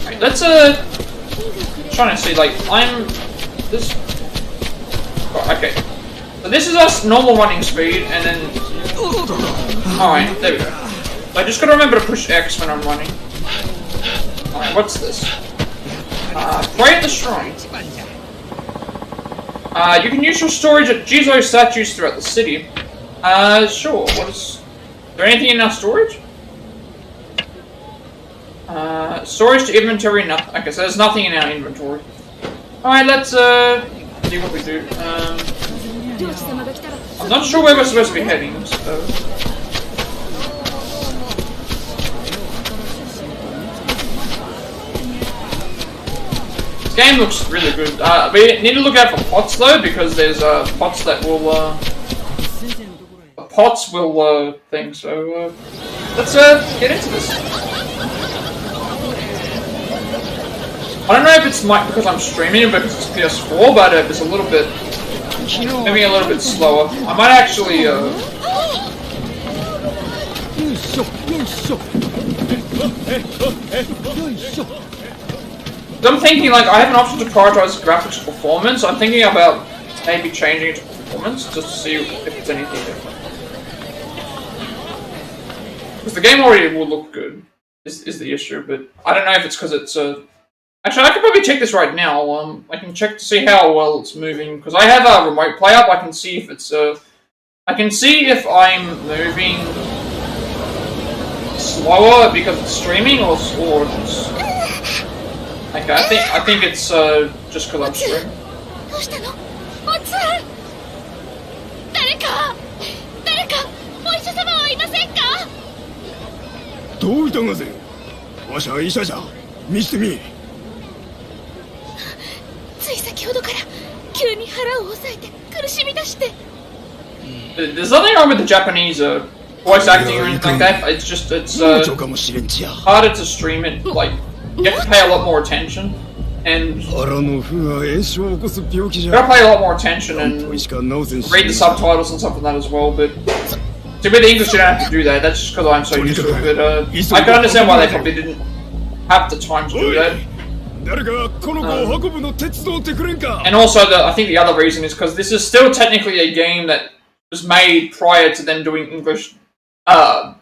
[SPEAKER 1] right, let's trying to see. Like I'm this. Oh, okay. So this is us normal running speed, and then... Alright, there we go. So I just gotta remember to push X when I'm running. Alright, what's this? Pray at the shrine. You can use your storage at Jizo statues throughout the city. Sure, is there anything in our storage? Storage to inventory, nothing. Okay, so there's nothing in our inventory. Alright, let's, see what we do. I'm not sure where we're supposed to be heading, so... This game looks really good. We need to look out for pots though, because there's pots that will thing. So let's get into this. I don't know if it's because I'm streaming or because it's PS4, but it's a little bit, maybe a little bit slower. I might actually I'm thinking, like, I have an option to prioritize graphics performance. I'm thinking about maybe changing it to performance just to see if it's anything different. Because the game already will look good, is the issue, but I don't know if it's because it's actually, I could probably check this right now. I can check to see how well it's moving, because I have a remote play up. I can see if it's I can see if I'm moving slower because it's streaming or it's... Okay, I think it's just because I'm streaming.
[SPEAKER 3] どういたがぜ。わしは医者じゃ。見してみ。
[SPEAKER 4] つい先ほどから急に腹を押さえて苦しみ出して。
[SPEAKER 1] There's nothing wrong with the Japanese voice acting or anything like that. It's just harder to stream it. Like you have to pay a lot more attention, and you gotta pay a lot more attention and read the subtitles and stuff like that as well. But to be the English, you don't have to do that. That's just because I'm so used to it. But I can understand why they probably didn't have the time to do that. And also, I think the other reason is because this is still technically a game that was made prior to them doing English. I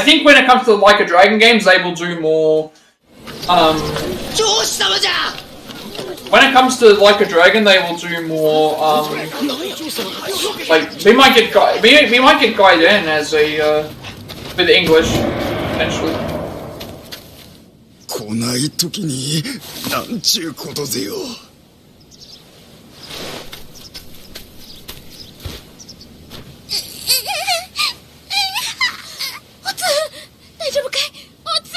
[SPEAKER 1] think when it comes to the Like a Dragon games, they will do more. When it comes to Like a Dragon, they will do more. Like we might get Gaiden as a with English eventually.
[SPEAKER 3] 来ない時になんちゅうことぜよ。
[SPEAKER 4] おつ大丈夫かいおつ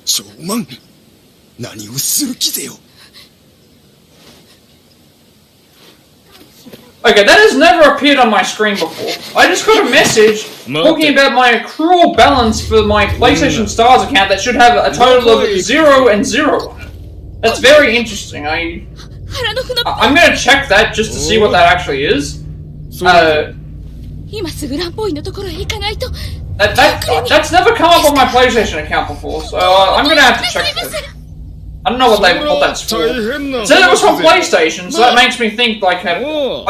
[SPEAKER 3] 長万何をする気ぜよ。
[SPEAKER 1] Okay, that has never appeared on my screen before. I just got a message talking about my accrual balance for my PlayStation Stars account that should have a total of 0 and 0 on it. That's very interesting. I'm gonna check that just to see what that actually is. That's never come up on my PlayStation account before, so I'm gonna have to check that. I don't know what that's for. It said it was from PlayStation, so that makes me think like I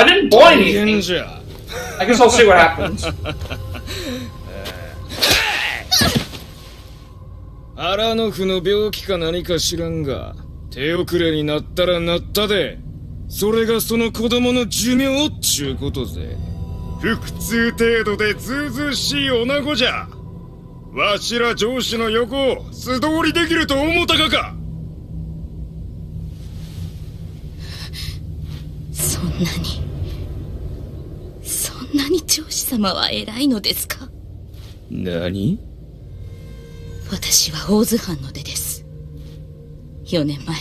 [SPEAKER 1] didn't buy anything. I guess I'll see what happens.
[SPEAKER 5] アラノフの病気か何か知らんが、手遅れになったらなったで、それがその子供の寿命っちゅうことぜ。腹痛程度でずうずうしい女子じゃ。わしら上司の横を素通りできると思ったかか。
[SPEAKER 4] そんなに上司様は偉いのですか。
[SPEAKER 5] 何？
[SPEAKER 4] 私は大津藩の出です。4年前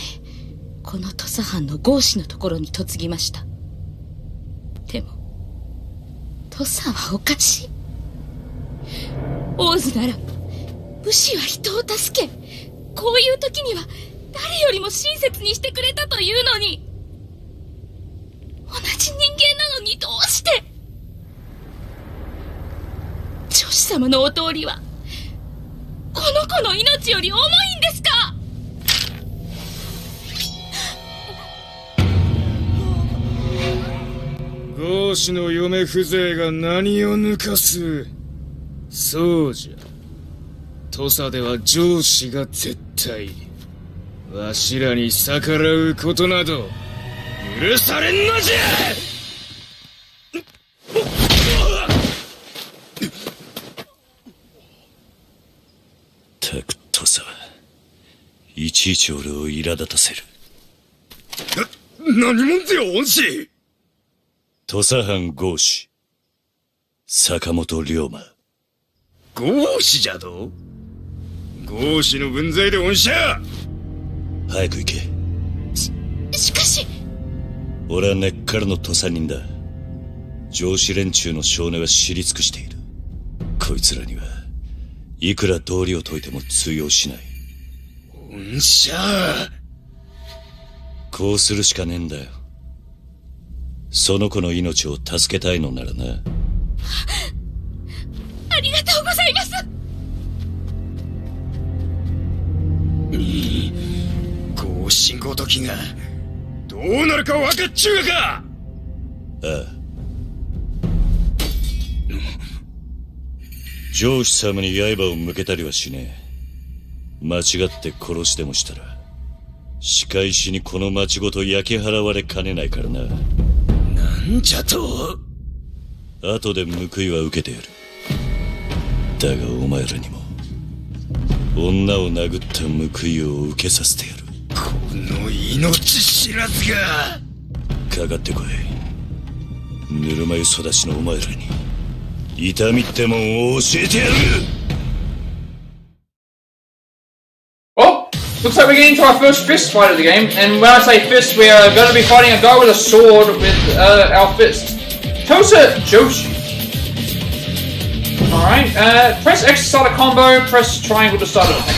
[SPEAKER 4] この土佐藩の郷士のところに嫁ぎました。でも土佐はおかしい。大津なら武士は人を助け、こういう時には誰よりも親切にしてくれたというのに、同じ人間なのにどうして。女子様のお通りはこの子の命より重いんですか。
[SPEAKER 5] 郷士の嫁風情が何を抜かす。そうじゃ。土佐では上司が絶対。わしらに逆らうことなど許されんのじゃ。
[SPEAKER 2] たく土佐はいちいち俺を苛立たせる。
[SPEAKER 3] 何者ぜよ恩師。
[SPEAKER 2] 土佐藩郷士坂本龍馬。
[SPEAKER 3] 郷士じゃと。郷士の分際で恩師や。
[SPEAKER 2] 早く行け。
[SPEAKER 4] しかし
[SPEAKER 2] 俺は根っからの土佐人だ。上司連中の性根は知り尽くしている。こいつらにはいくら道理を解いても通用しない。
[SPEAKER 3] 恩師や。
[SPEAKER 2] こうするしかねえんだよ。その子の命を助けたいのならな。
[SPEAKER 4] ありがとうございます。
[SPEAKER 3] ご神ごときがどうなるか分かっちゅうがか。
[SPEAKER 2] ああ。上司様に刃を向けたりはしねえ。間違って殺しでもしたら仕返しにこの町ごと焼き払われかねないからな。
[SPEAKER 3] なんじゃと。
[SPEAKER 2] 後で報いは受けてやる。だがお前らにも女を殴った報いを受けさせてやる。
[SPEAKER 3] この命知らずが。
[SPEAKER 2] かかってこい。ぬるま湯育ちのお前らに痛みってもんを教えてやる。
[SPEAKER 1] Oh, Looks like we're getting to our first fist fight of the game, and when I say fist, we are going to be fighting a guy with a sword with our fist. Tosa Joshi. Alright, press X to start a combo, press triangle to start a combo.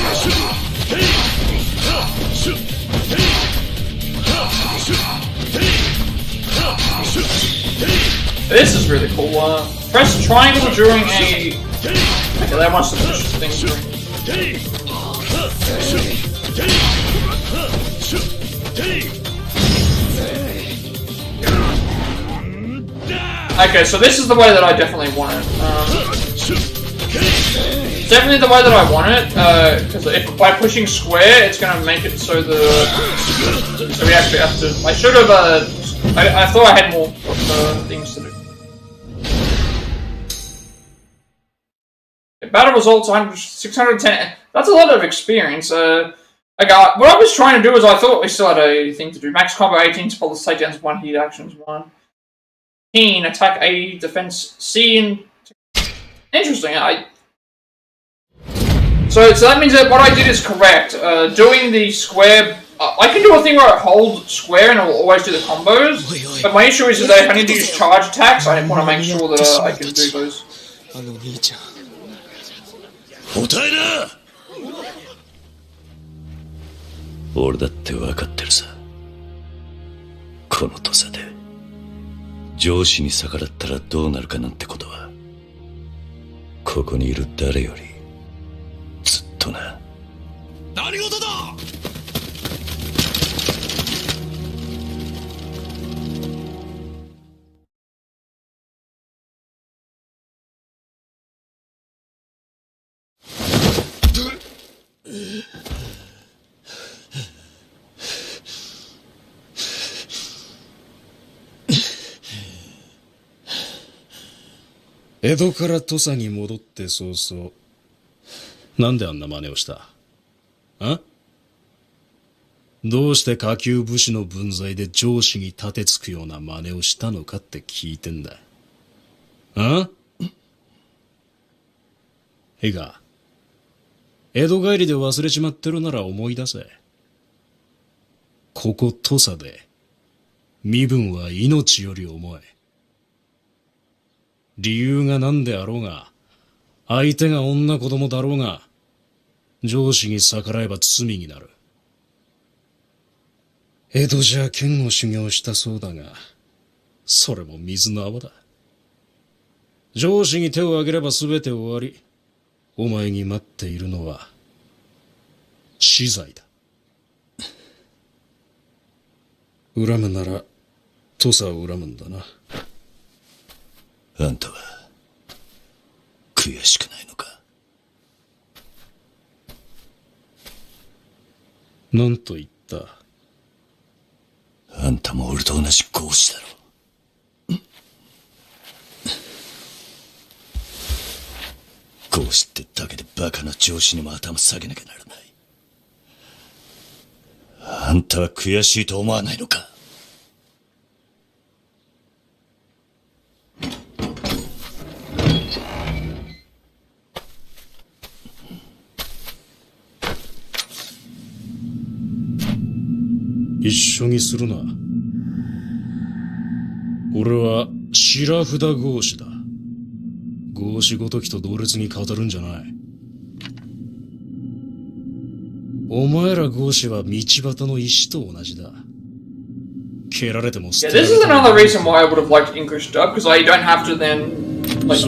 [SPEAKER 1] This is really cool. Press triangle during a... Okay, that wants to push things through. Okay, so this is the way that I definitely want it. Definitely the way that I want it, because if by pushing square, it's going to make it so so we actually have to... I should have, I thought I had more things to do. Battle results 610. That's a lot of experience. What I was trying to do is I thought we still had a thing to do. Max combo 18, spell takedowns 1, heat actions 1. Attack A, defense C, and... Interesting, So that means that what I did is correct. Doing the square... I can do a thing where I hold square and it will always do the combos, but my issue is that if I need to use charge attacks, I want to make sure that I can do those.
[SPEAKER 2] 答えな。俺だって分かってるさ。この土佐で上司に逆らったらどうなるかなんてことは、ここにいる誰よりずっとな。何事だ。
[SPEAKER 5] 江戸から土佐に戻って早々、なんであんな真似をした？あ？どうして下級武士の分際で上司に立てつくような真似をしたのかって聞いてんだ。あ？いいか、江戸帰りで忘れちまってるなら思い出せ。ここ土佐で、身分は命より重い。理由が何であろうが、相手が女子供だろうが、上司に逆らえば罪になる。江戸じゃ剣を修行したそうだが、それも水の泡だ。上司に手を挙げれば全て終わり、お前に待っているのは、死罪だ。恨むなら、土佐を恨むんだな。
[SPEAKER 2] あんたは悔しくないのか？
[SPEAKER 5] なんと言った？
[SPEAKER 2] あんたも俺と同じ合士だろ。合士ってだけでバカな上司にも頭下げなきゃならない。あんたは悔しいと思わないのか？
[SPEAKER 5] 一緒にするな。俺は白札合士だ。合士ごときと同列に語るんじゃない。お前ら合士は道端の石と同じだ。蹴られても捨てられても。
[SPEAKER 1] Yeah, this is another reason why I would have liked English dub, because I don't have to then... Like,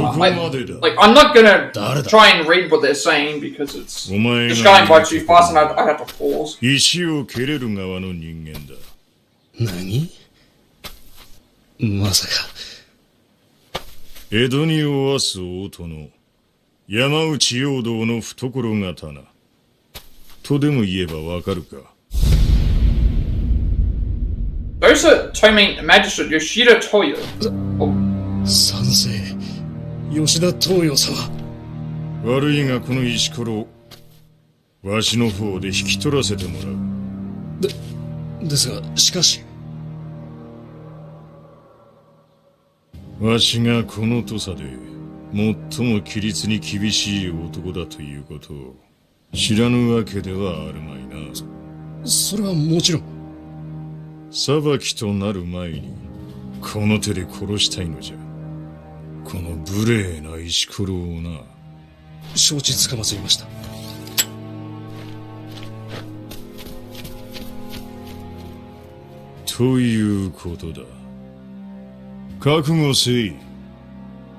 [SPEAKER 1] I'm not gonna try and read what they're saying because it's just going by too fast and I have to pause.
[SPEAKER 3] 石を蹴れる側の人間だ。
[SPEAKER 5] 何？まさか。
[SPEAKER 3] 江戸におわす大殿、山内陽道の懐刀。とでも言えばわかるか。
[SPEAKER 1] Those are Tomei Magistrate Yoshida Toyo. Oh.
[SPEAKER 5] 賛成。吉田東洋様。
[SPEAKER 3] 悪いがこの石ころ、わしの方で引き取らせてもらう。
[SPEAKER 5] ですが、しかし。
[SPEAKER 3] わしがこの土佐で最も規律に厳しい男だということを知らぬわけではあるまいな。
[SPEAKER 5] それはもちろん。
[SPEAKER 3] 裁きとなる前にこの手で殺したいのじゃ。この無礼な石ころをな。
[SPEAKER 5] 承知つかまつりました。
[SPEAKER 3] ということだ。覚悟せい、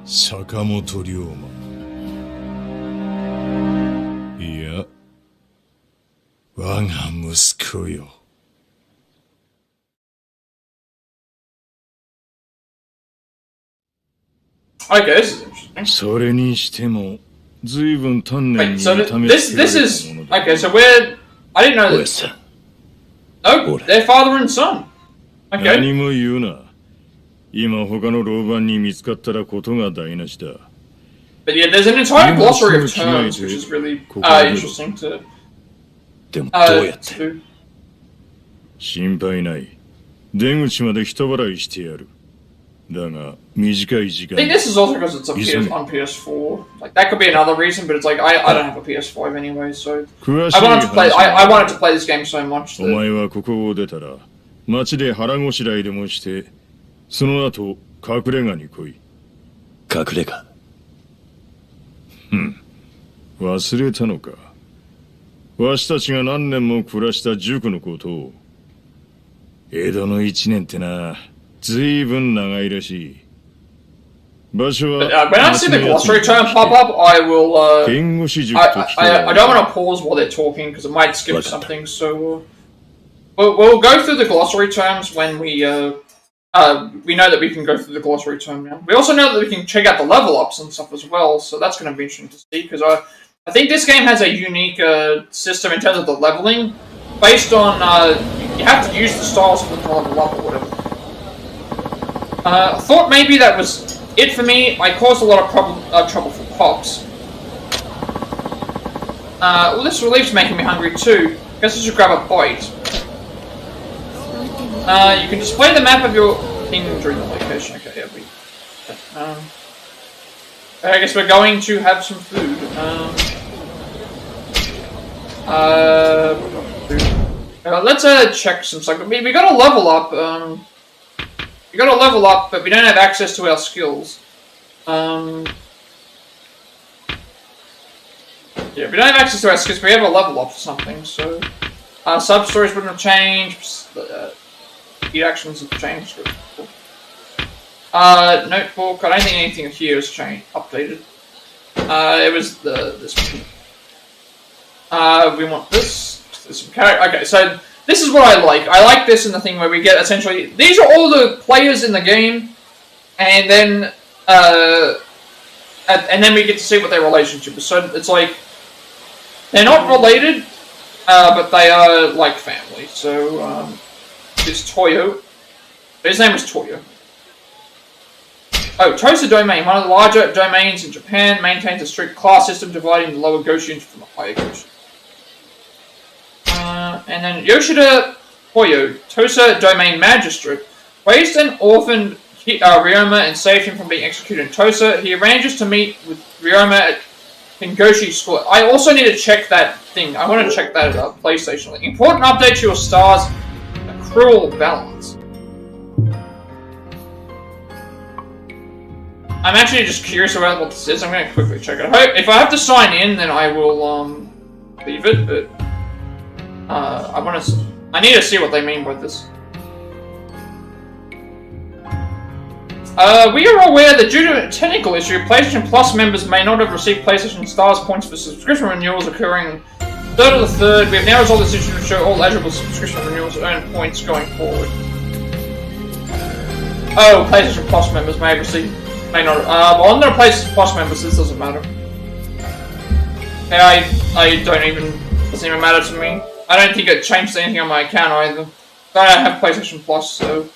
[SPEAKER 3] 坂本龍馬。いや、我が息子よ。
[SPEAKER 1] Okay, this is interesting.
[SPEAKER 3] それにしても、随分丹念
[SPEAKER 1] Wait,
[SPEAKER 3] に
[SPEAKER 1] so
[SPEAKER 3] 試
[SPEAKER 1] this
[SPEAKER 3] し
[SPEAKER 1] is
[SPEAKER 3] てものだ。
[SPEAKER 1] okay. So we're I didn't know this. Oh, they're father and son. Okay.
[SPEAKER 3] 何も言うな。今他の老番に見つかったらことが台無しだ。
[SPEAKER 1] But yeah, there's an entire glossary of terms, which is really interesting to
[SPEAKER 2] でもどうやって。
[SPEAKER 1] do.
[SPEAKER 3] 心配ない。出口まで人払いしてやる。だが短い時間。
[SPEAKER 1] I think this is also because it's on PS4. Like that could be another reason, but it's like I don't have a PS5 anyway, so I wanted to play. I wanted to play this game so much.
[SPEAKER 3] お前はここを出たら街で腹ごしらえでもして、その後隠れ家に来い。
[SPEAKER 2] 隠れ家。
[SPEAKER 3] 忘れたのか。わしたちが何年も暮らした塾のことを。江戸の一年ってな、ずいぶん長いらしい。場所は。
[SPEAKER 1] When I see the glossary term pop up, I will.
[SPEAKER 3] 弁護士塾と聞けば。
[SPEAKER 1] I don't want to pause while they're talking because it might skip something. So we'll go through the glossary terms when we know that we can go through the glossary term now. We also know that we can check out the level ups and stuff as well. So that's going to be interesting to see because I think this game has a unique system in terms of the leveling, based on you have to use the styles for the level up or whatever. I thought maybe that was it for me. I caused a lot of trouble for Pops. Well, this relief's making me hungry too. Guess I should grab a bite. You can display the map of your kingdom during the location. Okay, yeah, I guess we're going to have some food. Let's check some stuff. We got to level up. We got to level up, but we don't have access to our skills. Yeah, we don't have access to our skills. We have a level up or something. So, sub stories wouldn't have changed. The actions have changed. Notebook. I don't think anything here has changed, updated. It was this one. We want this. Okay, so this is what I like. I like this in the thing where we get essentially these are all the players in the game, and then we get to see what their relationship is. So it's like they're not related, but they are like family. So this Toyo. His name is Toyo. Oh, Tosa domain, one of the larger domains in Japan, maintains a strict class system dividing the lower Goshians from the higher Goshians. And then Yoshida Hoyo, Tosa domain magistrate, raised and orphaned Ryoma and saved him from being executed in Tosa. He arranges to meet with Ryoma at Kingoshi School. I also need to check that thing. I want to check that PlayStation link. Important update to your stars. A cruel balance. I'm actually just curious about what this is. I'm going to quickly check it. If I have to sign in, then I will leave it. But I need to see what they mean by this. We are aware that due to a technical issue, PlayStation Plus members may not have received PlayStation Stars points for subscription renewals occurring 3rd of the 3rd. We have now resolved this issue to show all eligible subscription renewals earn points going forward. Oh, PlayStation Plus members may have received. May not. Well, I'm not a PlayStation Plus member, so this doesn't matter. Yeah, I don't even. Doesn't even matter to me. I don't think it changed anything on my account either. I don't have PlayStation Plus, so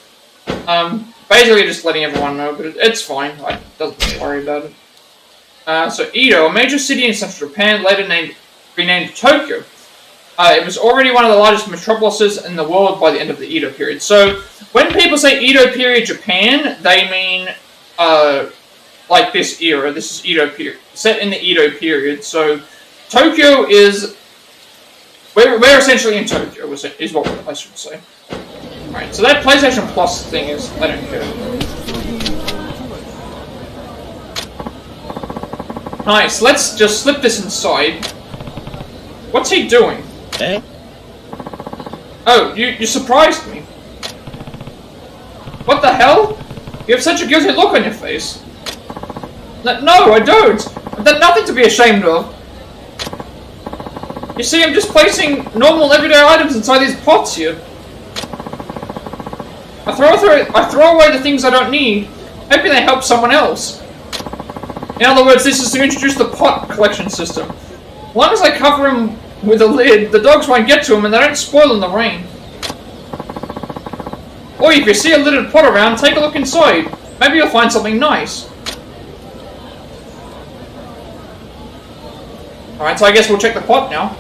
[SPEAKER 1] basically just letting everyone know, but it's fine. I don't worry about it. So Edo, a major city in central Japan, later renamed Tokyo. It was already one of the largest metropolises in the world by the end of the Edo period. So when people say Edo period Japan, they mean like this era. This is Edo period, set in the Edo period. So Tokyo is We're essentially in Tokyo, is what I should say. Alright, so that PlayStation Plus thing is... I don't care. Nice, let's just slip this inside. What's he doing?
[SPEAKER 2] Eh?
[SPEAKER 1] Oh, you surprised me. What the hell? You have such a guilty look on your face. No, I don't. I've nothing to be ashamed of. You see, I'm just placing normal everyday items inside these pots here. I throw away the things I don't need, hoping they help someone else. In other words, this is to introduce the pot collection system. As long as I cover them with a lid, the dogs won't get to them and they don't spoil in the rain. Or if you see a littered pot around, take a look inside. Maybe you'll find something nice. Alright, so I guess we'll check the pot now.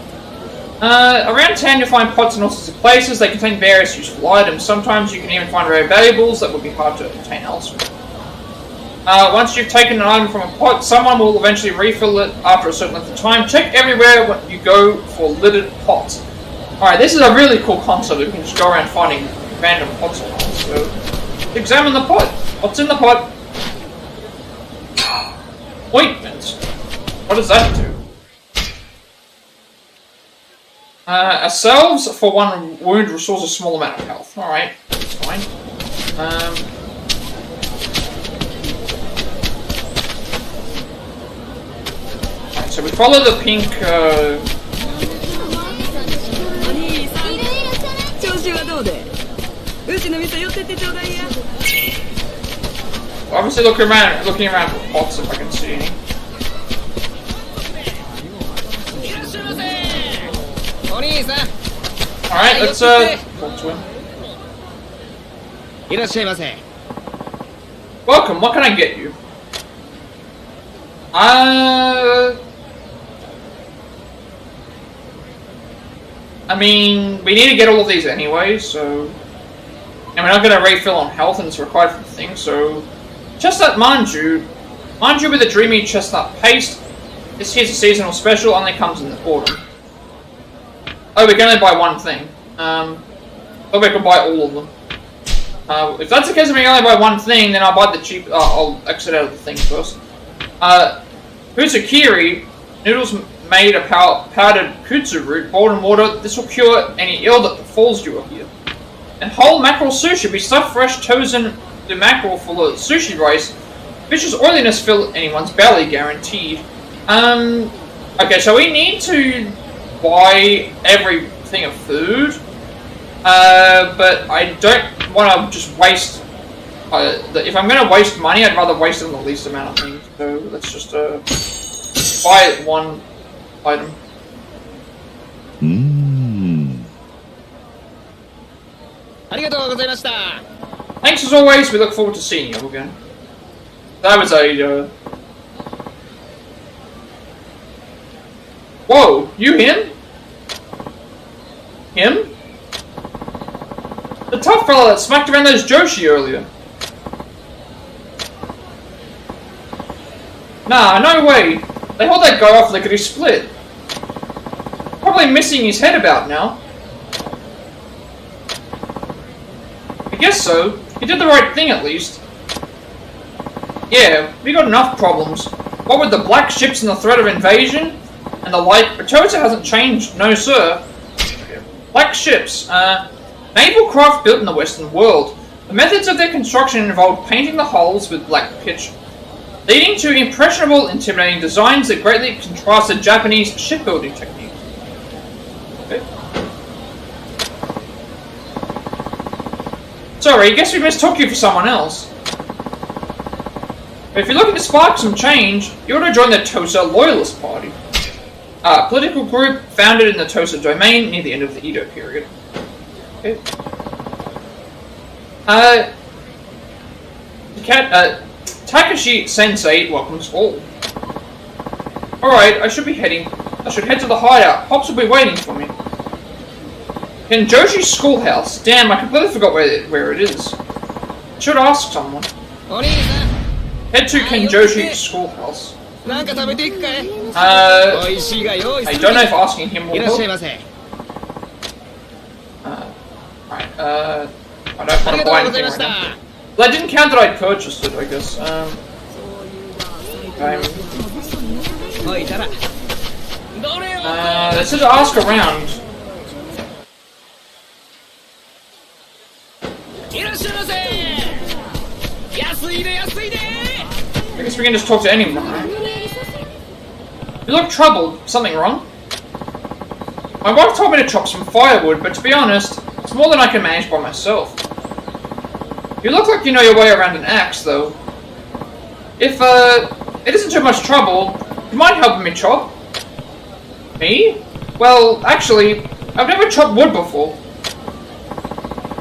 [SPEAKER 1] Around town you'll find pots in all sorts of places. They contain various useful items. Sometimes you can even find rare valuables that would be hard to obtain elsewhere. Once you've taken an item from a pot, someone will eventually refill it after a certain length of time. Check everywhere when you go for littered pots. Alright, this is a really cool concept. You can just go around finding random pots around. So, examine the pot. What's in the pot? Ointment. What does that do? A salves for one wound restores a small amount of health. Alright, that's fine. Alright, so we follow the pink, obviously looking around for pots if I can see any. Alright, let's talk to him. Welcome, what can I get you? I mean, we need to get all of these anyway, so... And we're not going to refill on health, and it's required for the thing, so... Chestnut Manju. Manju with a dreamy chestnut paste. This here's a seasonal special, only comes in the autumn. Oh, we can only buy one thing. But we can buy all of them. If that's the case, if we only buy one thing, then I'll buy the cheap... I'll exit out of the thing first. Huzukiri. Noodles made of powdered kudzu root, boiled in water. This will cure any ill that befalls you here. And whole mackerel sushi. We stuff fresh Tosa the mackerel full of sushi rice. Vicious oiliness fill anyone's belly, guaranteed. Okay, so we need to buy everything of food. But I don't want to just waste... if I'm going to waste money, I'd rather waste it on the least amount of things. So let's just buy one item. Thanks as always, we look forward to seeing you again. That was a... Whoa, you him? Him? The tough fella that smacked around those Joshi earlier. Nah, no way. They hauled that guy off lickety split. Probably missing his head about now. I guess so. He did the right thing at least. Yeah, we got enough problems. What with the black ships and the threat of invasion and the like, but Tosa hasn't changed, no sir. Black ships, naval craft built in the Western world. The methods of their construction involved painting the hulls with black pitch, leading to impressionable, intimidating designs that greatly contrasted Japanese shipbuilding techniques. Okay. Sorry, I guess we mistook you for someone else. But if you're looking to spark some change, you ought to join the Tosa Loyalist Party. A political group founded in the Tosa domain near the end of the Edo period. Okay. Takashi Sensei welcomes all. Alright, I should head to the hideout. Pops will be waiting for me. Kenjoshi's schoolhouse. Damn, I completely forgot where it is. I should ask someone. Head to Kenjoshi's schoolhouse. I don't know if asking him will help. I don't want to buy anything right now. Well, I didn't count that I purchased it, I guess. Let's just ask around. I guess we can just talk to anyone, right? You look troubled. Something wrong? My wife told me to chop some firewood, but to be honest, it's more than I can manage by myself. You look like you know your way around an axe, though. If, it isn't too much trouble, you mind helping me chop? Me? Well, actually, I've never chopped wood before.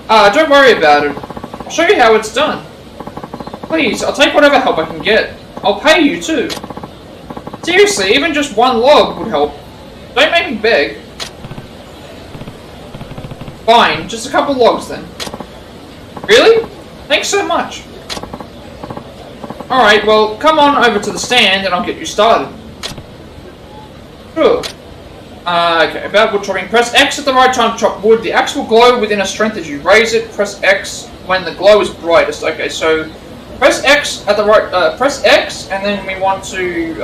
[SPEAKER 1] Don't worry about it. I'll show you how it's done. Please, I'll take whatever help I can get. I'll pay you, too. Seriously, even just one log would help. Don't make me beg. Fine, just a couple logs then. Really? Thanks so much. Alright, well, come on over to the stand and I'll get you started. Sure. Okay, about wood chopping. Press X at the right time to chop wood. The axe will glow within a strength as you raise it. Press X when the glow is brightest. Okay, so press X at the right, press X, and then we want to,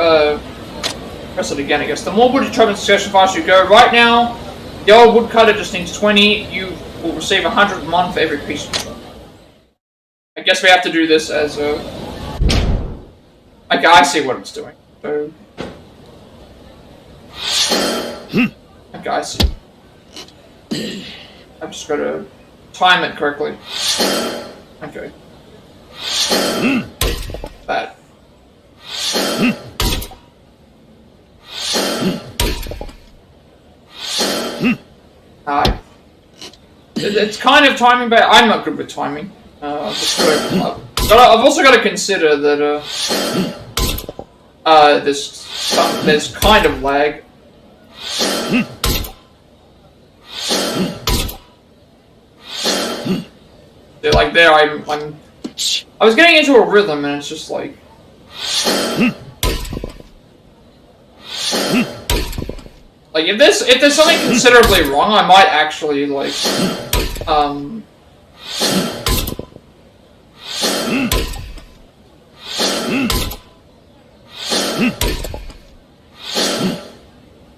[SPEAKER 1] press it again, I guess. The more wood you chop in succession, faster you go. Right now, the old woodcutter just needs 20. You will receive 100 mon for every piece you chop. I guess we have to do this as a... Okay, I see what it's doing. So... Okay, I see. I've just got to time it correctly. Okay. That. It's kind of timing, but I'm not good with timing. I've also got to consider that there's kind of lag. Yeah, like there, I was getting into a rhythm, and it's just like. Like if there's something considerably wrong, I might actually like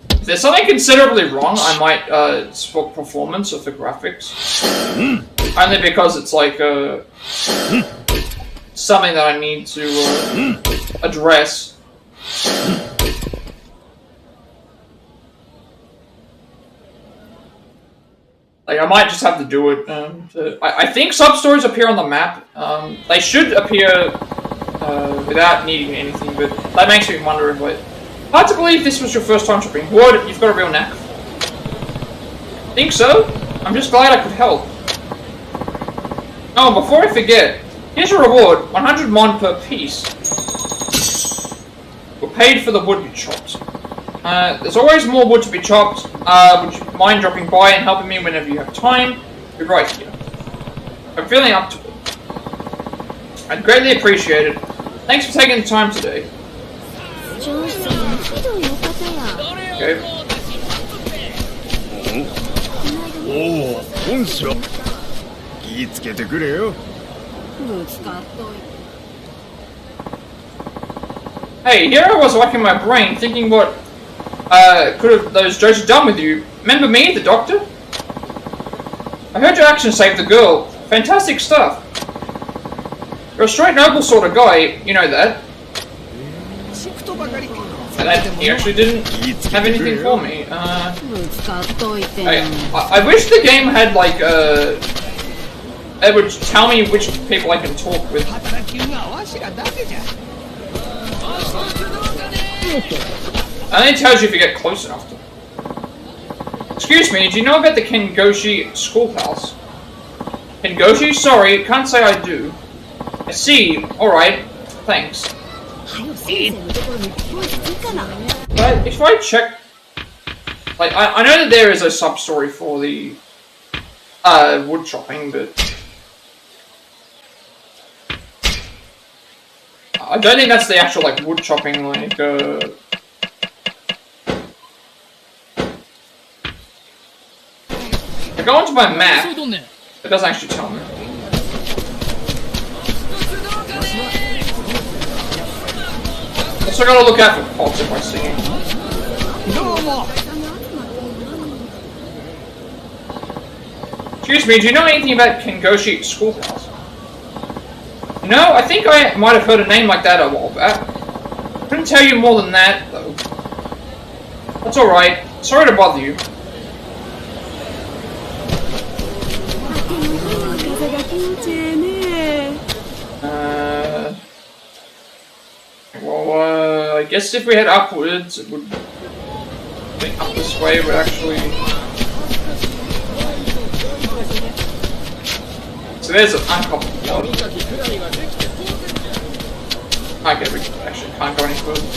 [SPEAKER 1] if there's something considerably wrong, I might swap performance or for graphics. Only because it's like something that I need to address. Like, I might just have to do it. I think sub-stories appear on the map. They should appear without needing anything, but that makes me wonder if it... Hard to believe this was your first time chopping wood. You've got a real knack. Think so? I'm just glad I could help. Oh, before I forget, here's a reward, 100 mon per piece. We're paid for the wood you chopped. There's always more wood to be chopped. Would you mind dropping by and helping me whenever you have time? Be right here. I'm feeling up to it. I'd greatly appreciate it. Thanks for taking the time today. Okay. Hey, here I was racking my brain, thinking what could have those jokes have done with you. Remember me, the doctor? I heard your action saved the girl. Fantastic stuff. You're a straight noble sort of guy, you know that. And he actually didn't have anything for me. I wish the game had like it would tell me which people I can talk with. And then it tells you if you get close enough to them. Excuse me, do you know about the Kengoshi schoolhouse? Kengoshi? Sorry, can't say I do. I see. Alright. Thanks. But if I check... Like, I know that there is a sub-story for the wood chopping, but... I don't think that's the actual, like, wood chopping, like, I go onto my map. It doesn't actually tell me. Also gotta look out for pods if I see him. Excuse me, do you know anything about Kengoshi Schoolhouse? No, I think I might have heard a name like that a while back. Couldn't tell you more than that, though. That's alright. Sorry to bother you. Well, I guess if we head upwards, it would... I think up this way would actually... So there's an uncoupled pod. Okay, we actually can't go any further.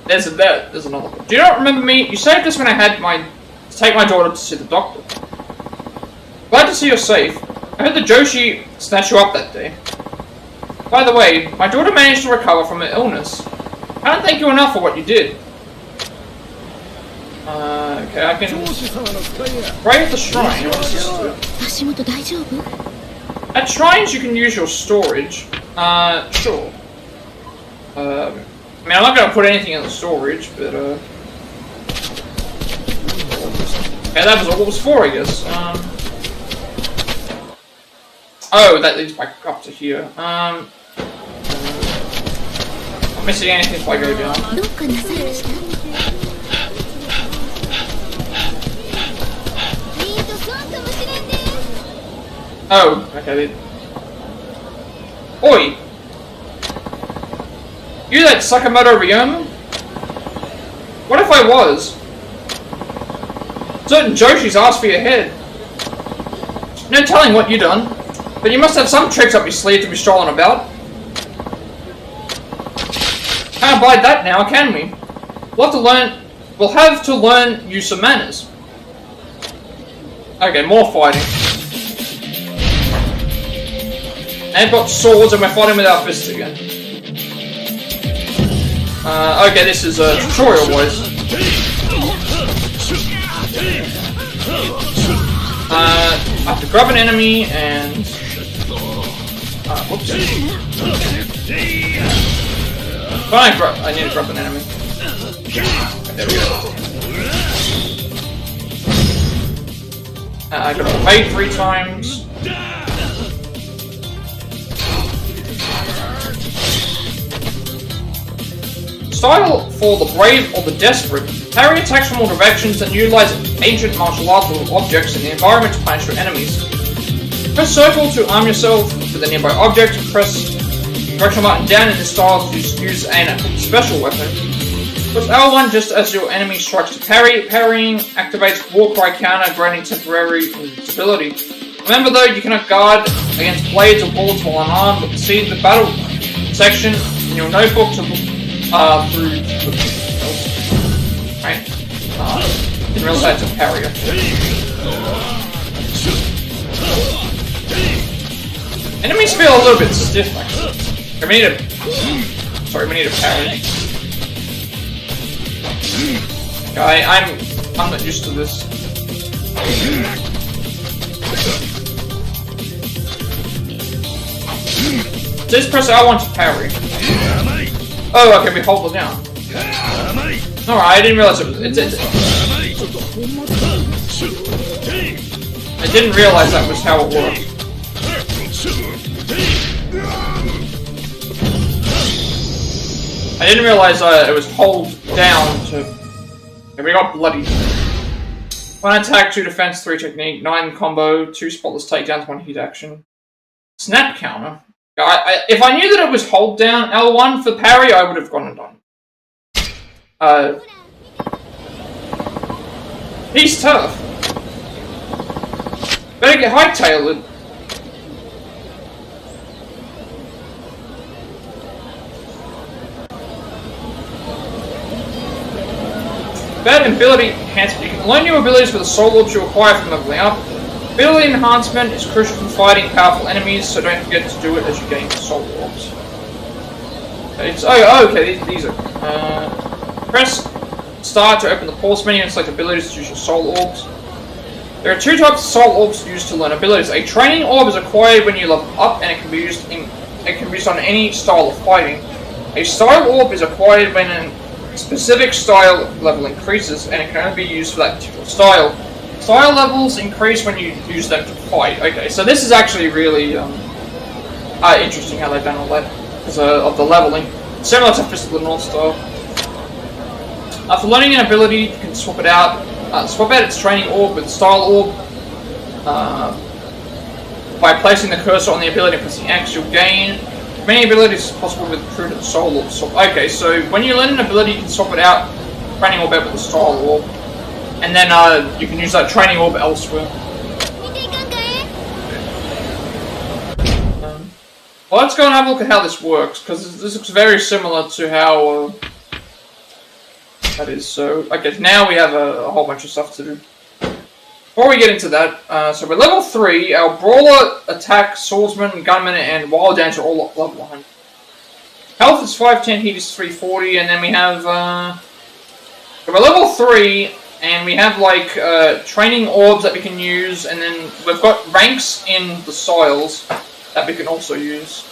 [SPEAKER 1] There's another one. Do you not remember me? You saved us when I had to take my daughter to see the doctor. Glad to see you're safe. I heard the Joshi snatched you up that day. By the way, my daughter managed to recover from her illness. I can't thank you enough for what you did. Okay, I can pray at the shrine. What does this do? At shrines you can use your storage. Sure. I mean, I'm not going to put anything in the storage, but okay, that was all it was for, I guess. Oh, that leads back up to here. Not missing anything if I go down. Oh, okay. Oi! You that Sakamoto Ryoma? What if I was? Certain Joshi's asked for your head. No telling what you done, but you must have some tricks up your sleeve to be strolling about. Can't abide that now, can we? We'll have to learn you some manners. Okay, more fighting. They've got swords and we're fighting with our fists again. Okay, this is a tutorial, boys. I have to grab an enemy and... whoops. I need to grab an enemy. There we go. I gotta evade 3 times. Style for the brave or the desperate. Parry attacks from all directions and utilize ancient martial arts or objects in the environment to punish your enemies. Press circle to arm yourself with a nearby object. Press directional button down in this style to use a special weapon. Press L1 just as your enemy strikes to parry. Parrying activates War Cry counter, granting temporary invisibility. Remember though, you cannot guard against blades or bullets while unarmed, but see the battle section in your notebook to through the right? Didn't realize I had to parry it. Enemies feel a little bit stiff, actually. We need a parry. Okay, I'm not used to this. Just press R1 to parry. Oh, okay, we hold it down. Alright, I didn't realize it was... I didn't realize that was how it worked. I didn't realize it was hold down to... Okay, we got bloody. 1 attack, 2 defense, 3 technique, 9 combo, 2 spotless takedowns, 1 heat action. Snap counter. If I knew that it was hold down L1 for parry, I would have gone and done. He's tough. Better get hightailed. Bad ability enhancement. You can learn new abilities with the Soul Orbs you acquire from leveling up. Ability enhancement is crucial for fighting powerful enemies, so don't forget to do it as you gain Soul Orbs. Okay, these are... press start to open the pause menu and select abilities to use your Soul Orbs. There are two types of Soul Orbs used to learn abilities. A Training Orb is acquired when you level up and it can be used on any style of fighting. A Soul Orb is acquired when a specific style level increases and it can only be used for that particular style. Style levels increase when you use them to fight. Okay, so this is actually really interesting how they've done all that because of the leveling. Similar to Fist of the North Star. After learning an ability, you can swap it out. Swap out its Training Orb with Style Orb. By placing the cursor on the ability and pressing X, you'll gain many abilities possible with prudent Soul Orb. Okay, so when you learn an ability, you can swap it out, Training Orb out with the Style Orb, and then you can use that Training Orb elsewhere. Well, let's go and have a look at how this works, because this looks very similar to how that is. So, okay, now we have a whole bunch of stuff to do. Before we get into that, so we're level 3, our Brawler, Attack, Swordsman, Gunman, and Wild Dancer are all level 100. Health is 510, Heat is 340, and then we have, so we're level 3, and we have, like, Training Orbs that we can use, and then we've got ranks in the styles that we can also use.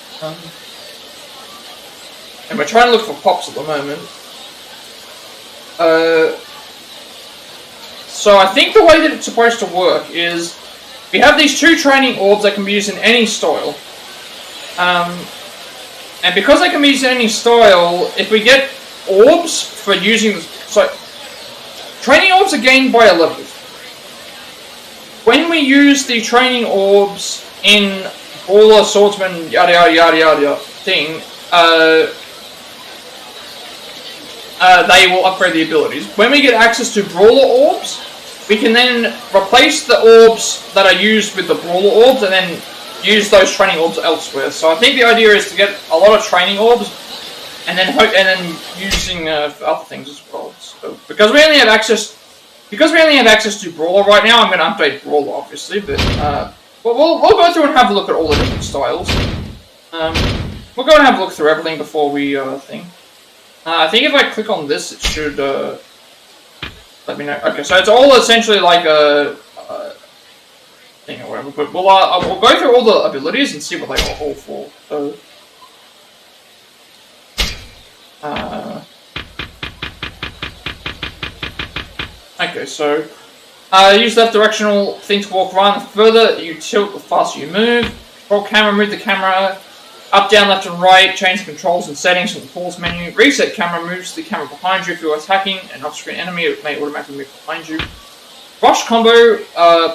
[SPEAKER 1] And we're trying to look for pops at the moment. So I think the way that it's supposed to work is we have these two Training Orbs that can be used in any style. And because they can be used in any style, if we get orbs for using... So, Training Orbs are gained by a level. When we use the Training Orbs in Brawler, Swordsman, yada yada yada yada thing, they will upgrade the abilities. When we get access to Brawler Orbs, we can then replace the orbs that are used with the Brawler Orbs and then use those Training Orbs elsewhere. So I think the idea is to get a lot of Training Orbs and then using for other things as well. So because we only have access to Brawler right now, I'm going to update Brawler obviously, but we'll go through and have a look at all the different styles. We'll go and have a look through everything before we think. I think if I click on this, it should let me know. Okay, so it's all essentially like a thing or whatever. But we'll go through all the abilities and see what they are all for. So, okay, so use left directional thing to walk around. The further you tilt, the faster you move. Control camera, move the camera. Up, down, left, and right. Change the controls and settings from the pause menu. Reset camera moves the camera behind you. If you're attacking an off-screen enemy, it may automatically move behind you. Rush combo.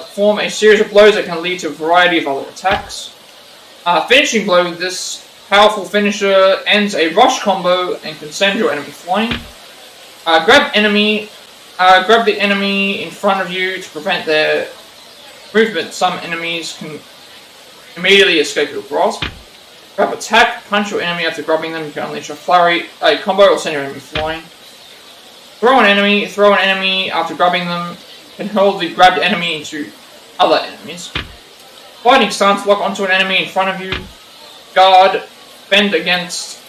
[SPEAKER 1] Perform a series of blows that can lead to a variety of other attacks. Finishing blow. This powerful finisher ends a rush combo and can send your enemy flying. Grab the enemy in front of you to prevent their movement. Some enemies can immediately escape your grasp. Grab attack, punch your enemy after grabbing them. You can unleash a combo or send your enemy flying. Throw an enemy after grabbing them. Can hold the grabbed enemy into other enemies. Fighting stance, lock onto an enemy in front of you. Guard, fend against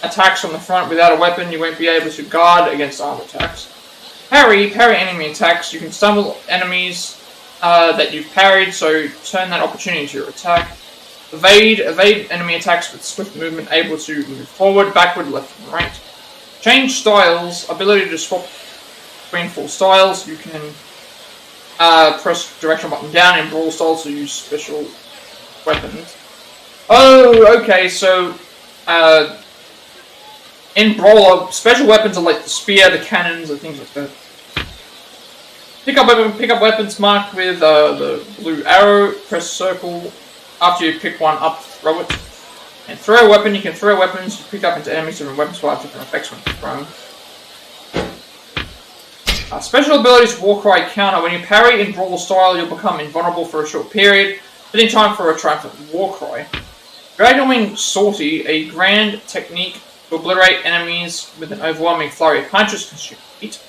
[SPEAKER 1] attacks from the front without a weapon. You won't be able to guard against armed attacks. Parry enemy attacks. You can stumble enemies that you've parried, so turn that opportunity into your attack. Evade enemy attacks with swift movement, able to move forward, backward, left, and right. Change styles, ability to swap between 4 styles. You can press directional button down in Brawl styles to use special weapons. Oh, okay, so in Brawler, special weapons are like the spear, the cannons, and things like that. Pick up weapons marked with the blue arrow, press circle. After you pick one up, throw it. And throw a weapon, you can throw weapons, you pick up into enemies, different weapons will have different effects when thrown. Special abilities, Warcry counter. When you parry in Brawl style, you'll become invulnerable for a short period, fitting time for a triumphant Warcry. Dragon Wing Sortie, a grand technique to obliterate enemies with an overwhelming flurry of punches, consume heat.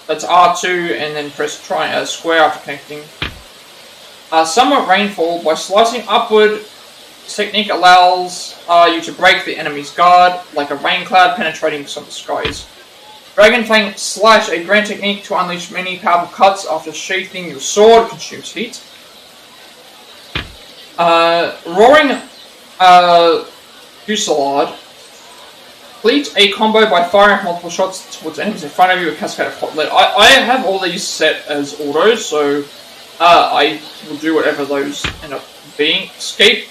[SPEAKER 1] That's R2, and then press square after connecting. Somewhat Rainfall, by slicing upward This technique allows you to break the enemy's guard like a rain cloud penetrating some skies. Dragon Fang Slash, a grand technique to unleash many powerful cuts after sheathing your sword, consumes heat. Roaring Fusillade. Complete a combo by firing multiple shots towards enemies in front of you with Cascade of Hot Lead. I have all these set as autos, so I will do whatever those end up being. Escape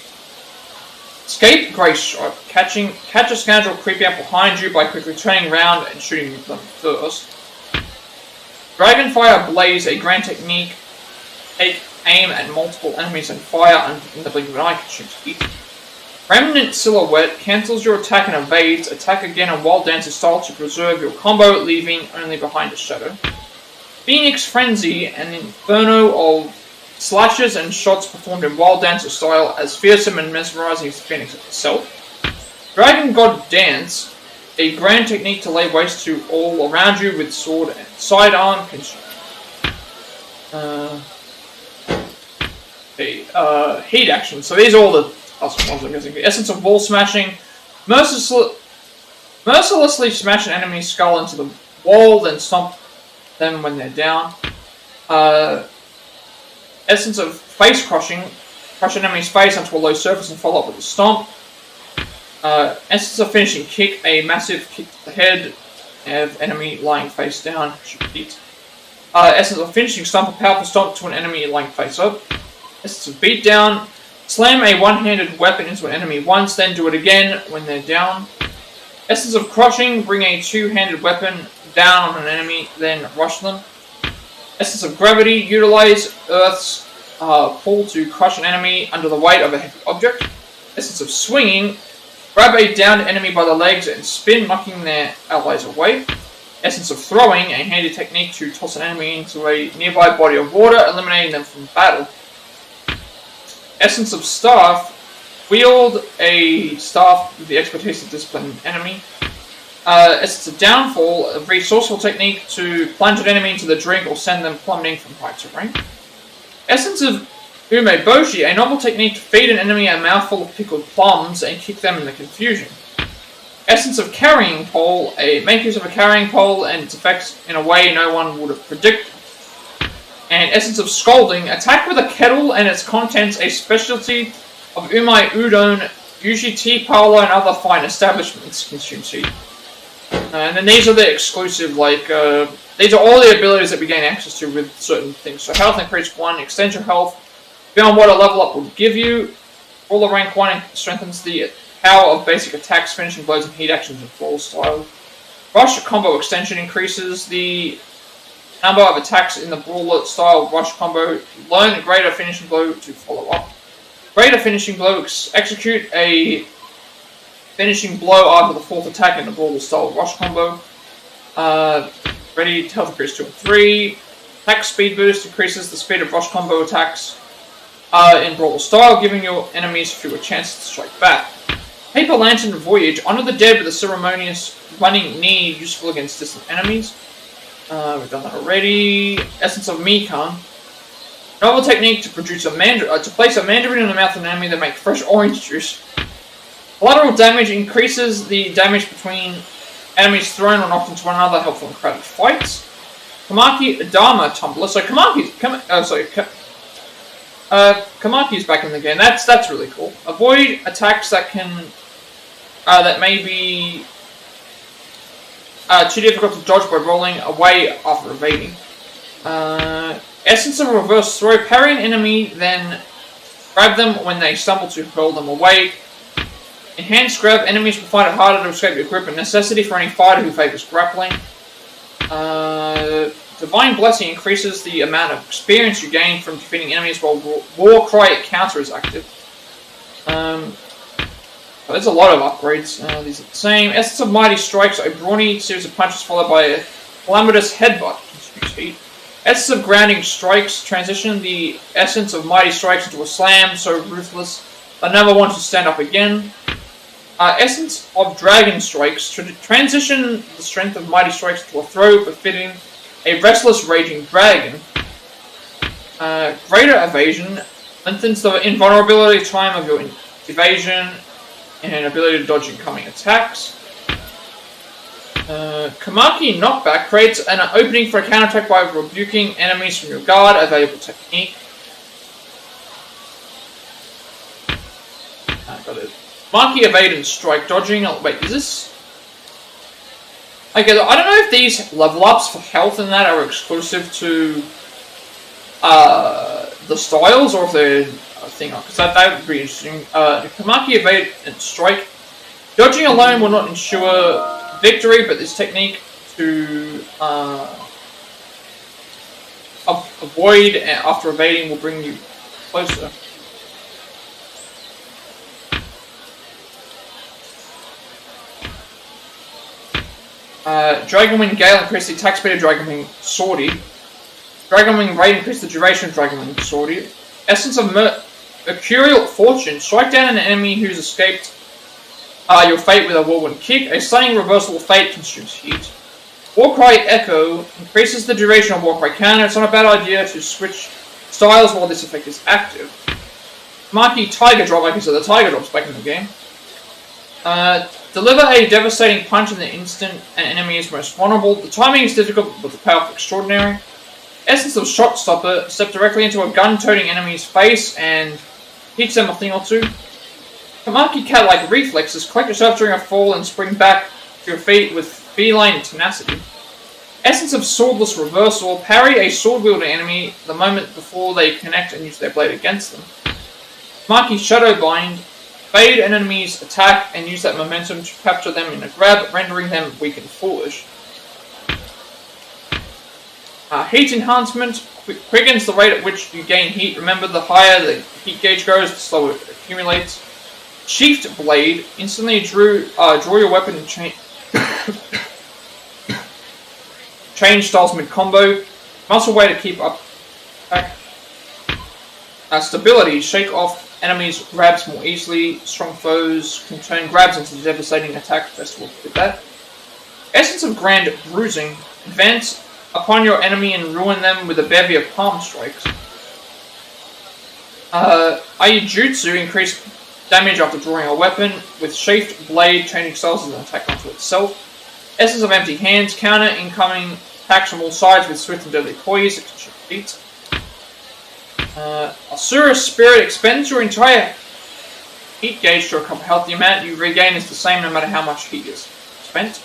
[SPEAKER 1] Grace Stripe. Catch a scoundrel creeping up behind you by quickly turning around and shooting them first. Dragonfire Blaze, a grand technique. Take aim at multiple enemies and fire in the blink of an eye, consumes heat. Remnant Silhouette cancels your attack and evades. Attack again in Wild Dancer style to preserve your combo, leaving only behind a shadow. Phoenix Frenzy, an inferno of slashes and shots performed in Wild Dancer style, as fearsome and mesmerizing as Phoenix itself. Dragon God Dance, a grand technique to lay waste to all around you with sword and sidearm. Heat action. So these are all the ones I'm guessing. The Essence of Wall Smashing. Mercilessly smash an enemy's skull into the wall, then stomp them when they're down. Essence of Face Crushing. Crush an enemy's face onto a low surface and follow up with a stomp. Essence of Finishing Kick. A massive kick to the head of enemy lying face down. Shoot heat. Essence of Finishing Stomp. A powerful stomp to an enemy lying face up. Essence of Beatdown. Slam a one-handed weapon into an enemy once, then do it again when they're down. Essence of Crushing. Bring a two-handed weapon down on an enemy, then rush them. Essence of Gravity. Utilize Earth's pull to crush an enemy under the weight of a heavy object. Essence of Swinging. Grab a downed enemy by the legs and spin, knocking their allies away. Essence of Throwing. A handy technique to toss an enemy into a nearby body of water, eliminating them from battle. Essence of Staff. Wield a staff with the expertise to discipline an enemy. Essence of Downfall. A resourceful technique to plunge an enemy into the drink or send them plummeting from high terrain. Essence of Umeboshi. A novel technique to feed an enemy a mouthful of pickled plums and kick them in the confusion. Essence of Carrying Pole. Make use of a carrying pole and its effects in a way no one would have predicted. And Essence of Scalding. Attack with a kettle and its contents, a specialty of Umai Udon, usually tea parlor and other fine establishments, consumes heat. And then these are the exclusive, these are all the abilities that we gain access to with certain things. So health increase 1, extend your health, beyond what a level up will give you. Brawler rank 1 strengthens the power of basic attacks, finishing blows, and heat actions in Brawl style. Rush combo extension increases the number of attacks in the Brawler style rush combo. Learn greater finishing blow to follow up. Greater finishing blow. Execute a finishing blow after the 4th attack in the Brawler style rush combo. Ready health increase 2 and 3. Attack speed boost increases the speed of rush combo attacks in Brawler style, giving your enemies fewer chances to strike back. Paper Lantern Voyage. Honor the dead with a ceremonious running knee, useful against distant enemies. We've done that already. Essence of Mikan. Novel technique to produce to place a mandarin in the mouth of an enemy that make fresh orange juice. Collateral damage increases the damage between enemies thrown or knocked into one another, helpful in crowded fights. Kamaki Dharma Tumbler. So Kamaki's back in the game. That's really cool. Avoid attacks that may be too difficult to dodge by rolling away after evading. Essence of Reverse Throw. Parry an enemy, then grab them when they stumble to hurl them away. Enhanced Grab. Enemies will find it harder to escape your grip, a necessity for any fighter who favors grappling. Divine Blessing increases the amount of experience you gain from defeating enemies while War Cry counter is active. There's a lot of upgrades. These are the same. Essence of Mighty Strikes. A brawny series of punches followed by a calamitous headbutt. Essence of Grounding Strikes. Transition the essence of Mighty Strikes into a slam so ruthless I never want to stand up again. Essence of Dragon Strikes. Transition the strength of Mighty Strikes into a throw befitting a restless raging dragon. Greater Evasion lengthens the invulnerability time of your evasion, and ability to dodge incoming attacks. Kamaki Knockback creates an opening for a counterattack by rebuking enemies from your guard, a valuable technique. Got it. Kamaki Evade and Strike dodging. Oh, wait, is this? Okay, I don't know if these level ups for health and that are exclusive to the styles or if they're a thing, because that would be interesting. Kamaki Evade and Strike. Dodging alone will not ensure victory, but this technique to avoid after evading will bring you closer. Dragonwing Gale increase the attack speed of Dragonwing Swordy. Dragonwing Raid increase the duration of Dragonwing Swordy. Essence of Mercurial Fortune. Strike down an enemy who's escaped your fate with a whirlwind kick. A stunning reversible fate consumes heat. Warcry Echo increases the duration of Warcry counter. It's not a bad idea to switch styles while this effect is active. Marquee Tiger Drop, like I said, the Tiger Drops back in the game. Deliver a devastating punch in the instant an enemy is most vulnerable. The timing is difficult, but the payoff extraordinary. Essence of Shot Stopper. Step directly into a gun-toting enemy's face and hits them a thing or two. Kamaki Cat-like reflexes. Collect yourself during a fall and spring back to your feet with feline tenacity. Essence of Swordless Reversal. Parry a sword-wielding enemy the moment before they connect and use their blade against them. Kamaki Shadowbind. Fade an enemy's attack and use that momentum to capture them in a grab, rendering them weak and foolish. Heat Enhancement quickens the rate at which you gain heat. Remember, the higher the heat gauge goes, the slower it accumulates. Sheathed Blade. Instantly draw your weapon and change styles mid-combo. Muscle way to keep up. Stability. Shake off enemies' grabs more easily. Strong foes can turn grabs into devastating attacks. Best with that. Essence of Grand Bruising. Advance upon your enemy and ruin them with a bevy of palm strikes. Aijutsu. Increase damage after drawing a weapon. With Sheathed Blade, changing styles as an attack onto itself. Essence of Empty Hands. Counter incoming attacks from all sides with swift and deadly poise. It can shoot feet. Asura's Spirit expends your entire heat gauge to recover health. The amount you regain is the same no matter how much heat is spent.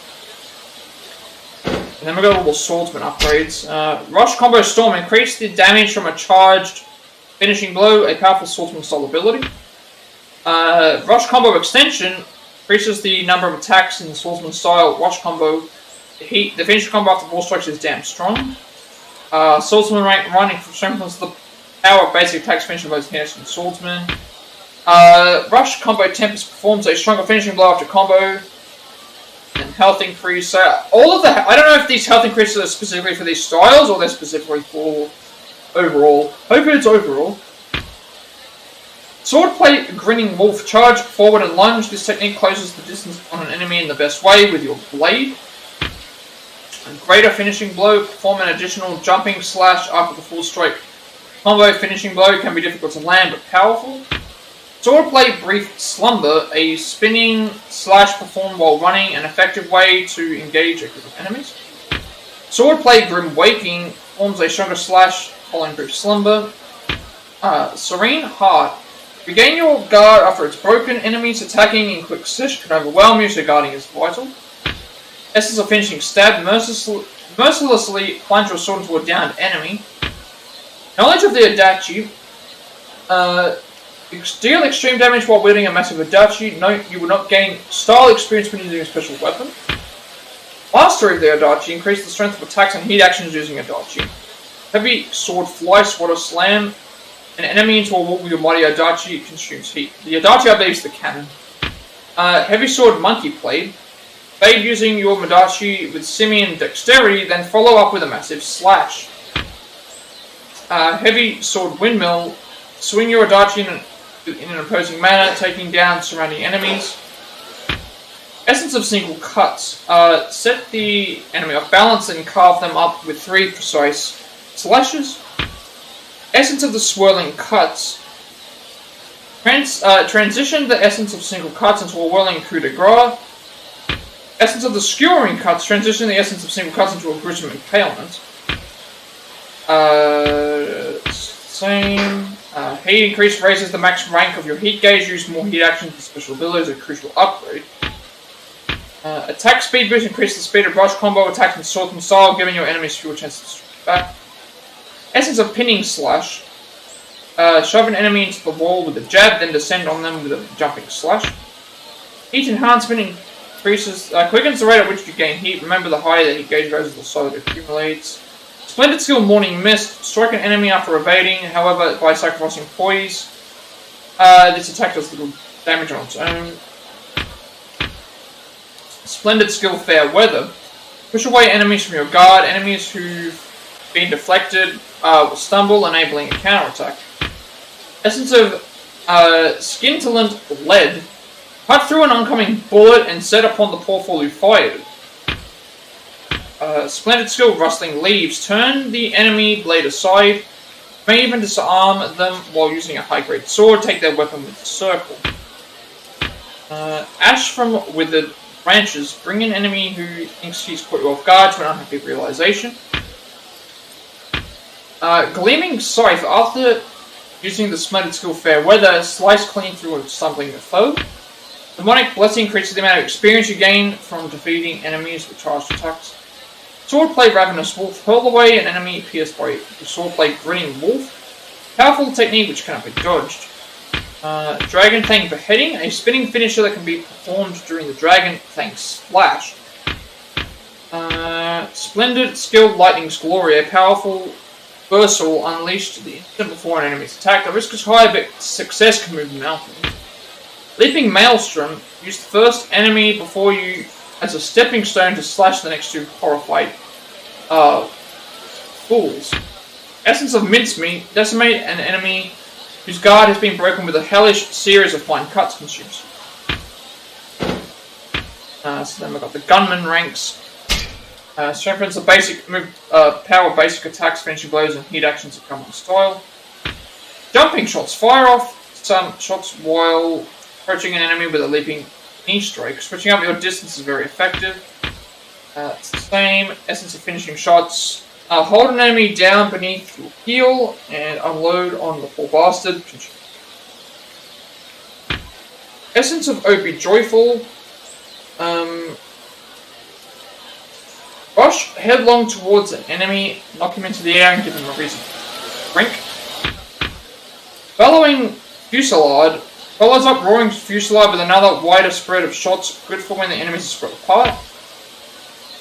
[SPEAKER 1] And then we got all the swordsman upgrades. Rush Combo Storm. Increase the damage from a charged finishing blow, a powerful swordsman style ability. Rush Combo Extension increases the number of attacks in the swordsman style. Rush Combo. The finishing combo after 4 strikes is damn strong. Swordsman rank running strengthens the power of basic attacks finishing both hands and swordsman. Rush Combo Tempest performs a stronger finishing blow after combo. And health increase. So all of the I don't know if these health increases are specifically for these styles or they're specifically for overall. Hoping it's overall. Swordplay Grinning Wolf. Charge forward and lunge. This technique closes the distance on an enemy in the best way with your blade. And greater finishing blow. Perform an additional jumping slash after the full strike. Combo finishing blow can be difficult to land but powerful. Swordplay Brief Slumber, a spinning slash performed while running, an effective way to engage a group of enemies. Swordplay Grim Waking forms a stronger slash following Brief Slumber. Serene Heart. Regain your guard after it's broken. Enemies attacking in quick succession can overwhelm you, so guarding is vital. Essence of Finishing Stab. Mercilessly plunge your sword into a downed enemy. Knowledge of the Adachi. Deal extreme damage while wielding a massive Adachi. Note you will not gain style experience when using a special weapon. Mastery of the Adachi. Increase the strength of attacks and heat actions using Adachi. Heavy Sword Fly Swatter Slam. An enemy into a wall with your mighty Adachi consumes heat. The Adachi, I believe, is the cannon. Heavy Sword Monkey Blade. Fade using your Madachi with Simian Dexterity, then follow up with a massive slash. Heavy Sword Windmill. Swing your Adachi in an opposing manner, taking down surrounding enemies. Essence of Single Cuts. Set the enemy off balance and carve them up with 3 precise slashes. Essence of the Swirling Cuts. Transition the essence of single cuts into a whirling coup de grace. Essence of the skewering cuts. Transition the essence of single cuts into a gruesome impalement. Same. Heat increase raises the max rank of your heat gauge. Use more heat actions and special abilities, a crucial upgrade. Attack speed boost increases the speed of rush combo attacks and sword and style, giving your enemies fewer chances to strike back. Essence of pinning slash. Shove an enemy into the wall with a jab, then descend on them with a jumping slash. Heat enhancement increases, quickens the rate at which you gain heat. Remember, the higher the heat gauge goes, the slower it accumulates. Splendid skill, Morning Mist. Strike an enemy after evading, however, by sacrificing poise. This attack does little damage on its own. Splendid skill, Fair Weather. Push away enemies from your guard. Enemies who've been deflected will stumble, enabling a counterattack. Essence of Scintillant Lead. Cut through an oncoming bullet and set upon the powerful who fired it. Splendid skill, Rustling Leaves. Turn the enemy blade aside. You may even disarm them while using a high-grade sword. Take their weapon with the circle. Ash from Withered Branches. Bring an enemy who thinks he's caught you off guard to an unhappy realization. Gleaming Scythe. After using the splendid skill Fair Weather, slice clean through a stumbling foe. Demonic Blessing increases the amount of experience you gain from defeating enemies with charged attacks. Swordplay Ravenous Wolf. Hurl away an enemy pierced by the swordplay Grinning Wolf. Powerful technique which cannot be dodged. Dragon Fang Beheading. A spinning finisher that can be performed during the Dragon Fang Splash. Splendid skill Lightning's Glory. A powerful Versal unleashed the instant before an enemy's attack. The risk is high, but success can move mountains. Leaping Maelstrom. Use the first enemy before you as a stepping stone to slash the next two horrified fools. Essence of Mincemeat. Decimate an enemy whose guard has been broken with a hellish series of fine cuts consumes. So then we've got the Gunman ranks. Strengthens the basic move, power basic attacks, finishing blows, and heat actions that come in style. Jumping shots. Fire off some shots while approaching an enemy with a leaping knee strike. Switching up your distance is very effective. It's the same. Essence of finishing shots. Hold an enemy down beneath your heel and unload on the poor bastard. Essence of Opie Joyful. Rush headlong towards an enemy, knock him into the air and give him a reason to shrink. Bellowing Fusillade follows up Roaring Fusillade with another wider spread of shots, good for when the enemies are spread apart.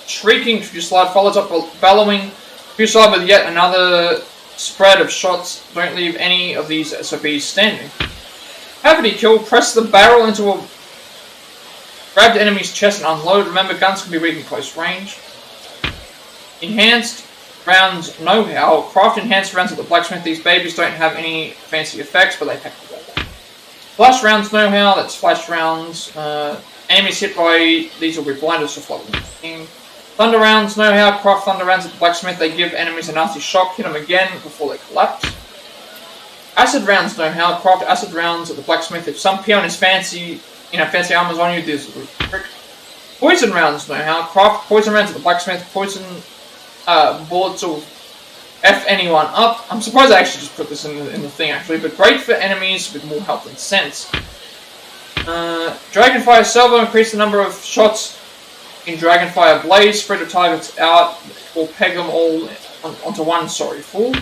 [SPEAKER 1] Shrieking Fusillade follows up Bellowing Fusillade with yet another spread of shots. Don't leave any of these SOBs standing. Cavity Kill. Press the barrel into a grabbed enemy's chest and unload. Remember, guns can be weak in close range. Enhanced Rounds Know-How. Craft enhanced rounds at the blacksmith. These babies don't have any fancy effects, but they pack together. Flash Rounds Know-How. That's flash rounds. Enemies hit by these will be blinded to float in the team. Thunder Rounds Know-How. Craft thunder rounds at the blacksmith. They give enemies a nasty shock. Hit them again before they collapse. Acid Rounds Know-How. Craft acid rounds at the blacksmith. If some peon is fancy armor's on you, this is a trick. Poison Rounds Know-How. Craft poison rounds at the blacksmith. Poison bullets will F anyone up. I'm surprised I actually just put this in the thing actually, but great for enemies with more health and sense. Dragonfire Salvo. Increase the number of shots in Dragonfire Blaze. Spread the targets out or peg them all onto one fool.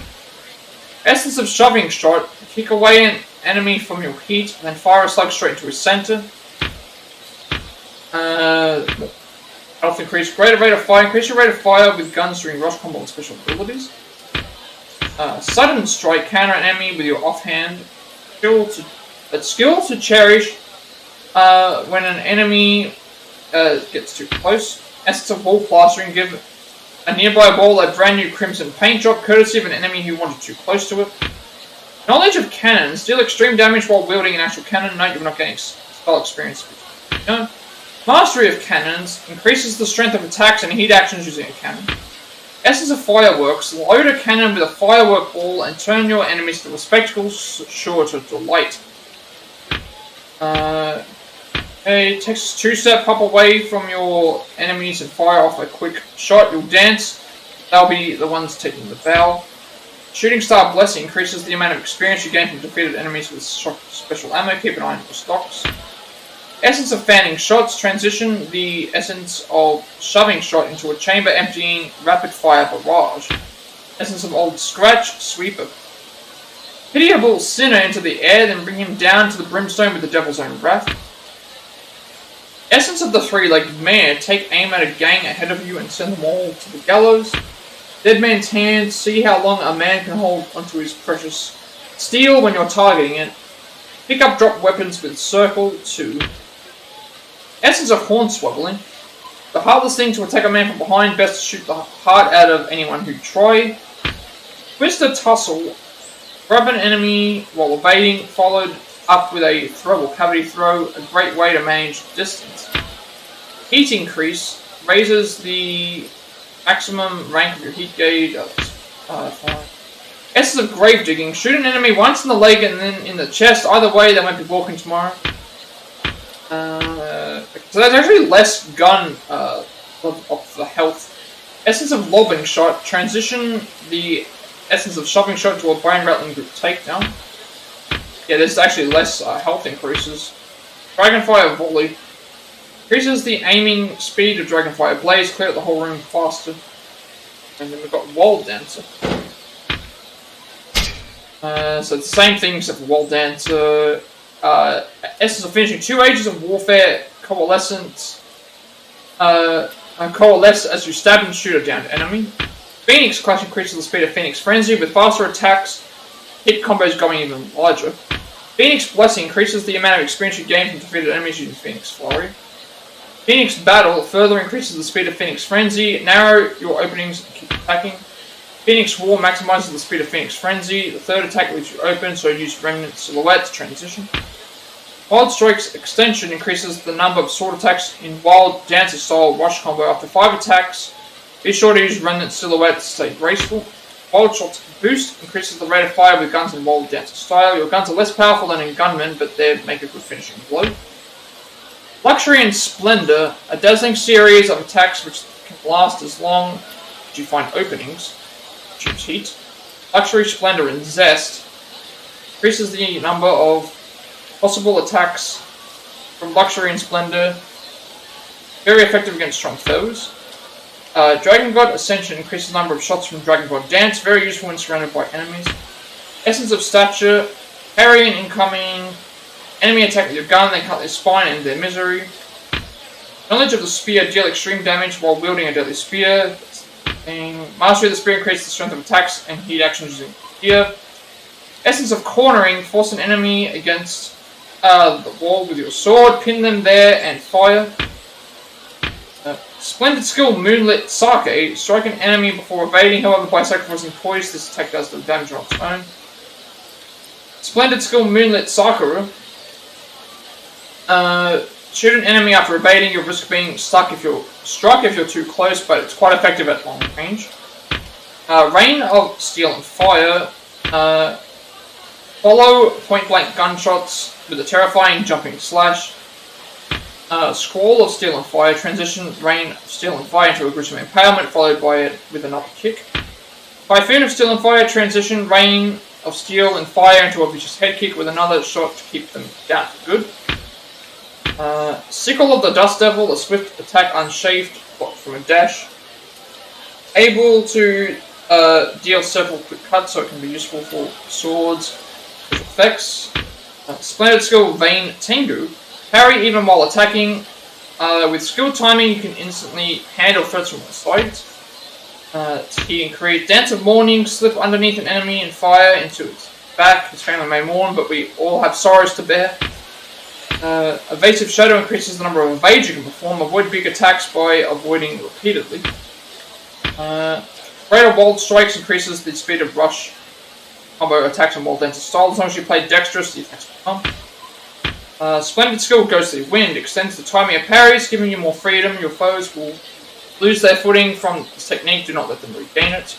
[SPEAKER 1] Essence of Shoving Shot. Kick away an enemy from your heat and then fire a slug straight into his center. Health increase. Greater rate of fire. Increase your rate of fire with guns during rush combo and special abilities. Sudden Strike. Counter an enemy with your offhand. Skill to cherish when an enemy gets too close. Essence of Wall Plastering. Give a nearby wall a brand new crimson paint job, courtesy of an enemy who wanted too close to it. Knowledge of Cannons. Deal extreme damage while wielding an actual cannon. Note you're not getting spell experience. No. Mastery of Cannons. Increases the strength of attacks and heat actions using a cannon. Essence of Fireworks. Load a cannon with a firework ball and turn your enemies to a spectacle sure to delight. Okay, takes 2-step, hop away from your enemies and fire off a quick shot. You'll dance. They'll be the ones taking the bow. Shooting Star Blessing increases the amount of experience you gain from defeated enemies with special ammo. Keep an eye on your stocks. Essence of Fanning Shots. Transition the essence of Shoving Shot into a chamber emptying rapid fire barrage. Essence of Old Scratch. Sweep a pitiable sinner into the air, then bring him down to the brimstone with the Devil's Own Wrath. Essence of the Three-Legged Mare. Take aim at a gang ahead of you and send them all to the gallows. Dead Man's Hand. See how long a man can hold onto his precious steel when you're targeting it. Pick up drop weapons with Circle 2. Essence of Hornswobbling. The hardest thing to attack a man from behind. Best to shoot the heart out of anyone who try. Twisted Tussle. Grab an enemy while evading, followed up with a throw or cavity throw. A great way to manage distance. Heat Increase. Raises the maximum rank of your heat gauge. Essence of Grave Digging. Shoot an enemy once in the leg and then in the chest. Either way, they won't be walking tomorrow. So there's actually less gun of the health. Essence of Lobbing Shot. Transition the Essence of Shoving Shot to a Brain Rattling Group Takedown. Yeah, there's actually less health increases. Dragonfire Volley. Increases the aiming speed of Dragonfire Blaze. Clear out the whole room faster. And then we've got Wall Dancer. So it's the same thing except for Wall Dancer. Essence of Finishing 2 Ages of Warfare. Coalescence. Coalesce as you stab and shoot a downed enemy. Phoenix Clash increases the speed of Phoenix Frenzy with faster attacks. Hit combos going even larger. Phoenix Blessing increases the amount of experience you gain from defeated enemies using Phoenix Flurry. Phoenix Battle further increases the speed of Phoenix Frenzy. Narrow your openings and keep attacking. Phoenix War maximizes the speed of Phoenix Frenzy. The third attack leaves you open, so use Remnant Silhouette to transition. Wild Strike's Extension increases the number of sword attacks in Wild Dancer style rush combo up to 5 attacks. Be sure to use Remnant Silhouette to stay graceful. Wild Shot's Boost increases the rate of fire with guns in Wild Dancer style. Your guns are less powerful than in Gunmen, but they make a good finishing blow. Luxury and Splendor, a dazzling series of attacks which can last as long as you find openings. Choose Heat. Luxury, Splendor, and Zest increases the number of possible attacks from Luxury and Splendor. Very effective against strong foes. Dragon God Ascension increases the number of shots from Dragon God Dance. Very useful when surrounded by enemies. Essence of Stature. Parry an incoming enemy attack with your gun, then cut their spine and their misery. Knowledge of the Spear. Deal extreme damage while wielding a deadly spear. Mastery of the Spear increases the strength of attacks and heat actions using spear. Essence of Cornering. Force an enemy against the wall with your sword. Pin them there and fire. Splendid Skill Moonlit Sake. Strike an enemy before evading, however by sacrificing poise this attack does the damage on its own. Splendid Skill Moonlit Sakura. Shoot an enemy after evading, you risk being struck if you're too close, but it's quite effective at long range. Rain of Steel and Fire. Follow point blank gunshots with a terrifying jumping slash. Squall of Steel and Fire. Transition Rain of Steel and Fire into a gruesome impalement, followed by it with another kick. Typhoon of Steel and Fire. Transition Rain of Steel and Fire into a vicious head kick with another shot to keep them down for good. Sickle of the Dust Devil. A swift attack unshaved from a dash. Able to deal several quick cuts, so it can be useful for swords. Effects. Splendid Skill Vein Tengu. Parry even while attacking. With skill timing, you can instantly handle threats from all sides. He can create Dance of Mourning, slip underneath an enemy and fire into its back. His family may mourn, but we all have sorrows to bear. Evasive Shadow increases the number of evades you can perform. Avoid big attacks by avoiding repeatedly. Greater Wild Strikes increases the speed of rush combo attacks and Wild Dancer style. As long as you play dexterous, the attacks will come. Splendid Skill Ghostly Wind extends the timing of parries, giving you more freedom. Your foes will lose their footing from this technique. Do not let them regain it.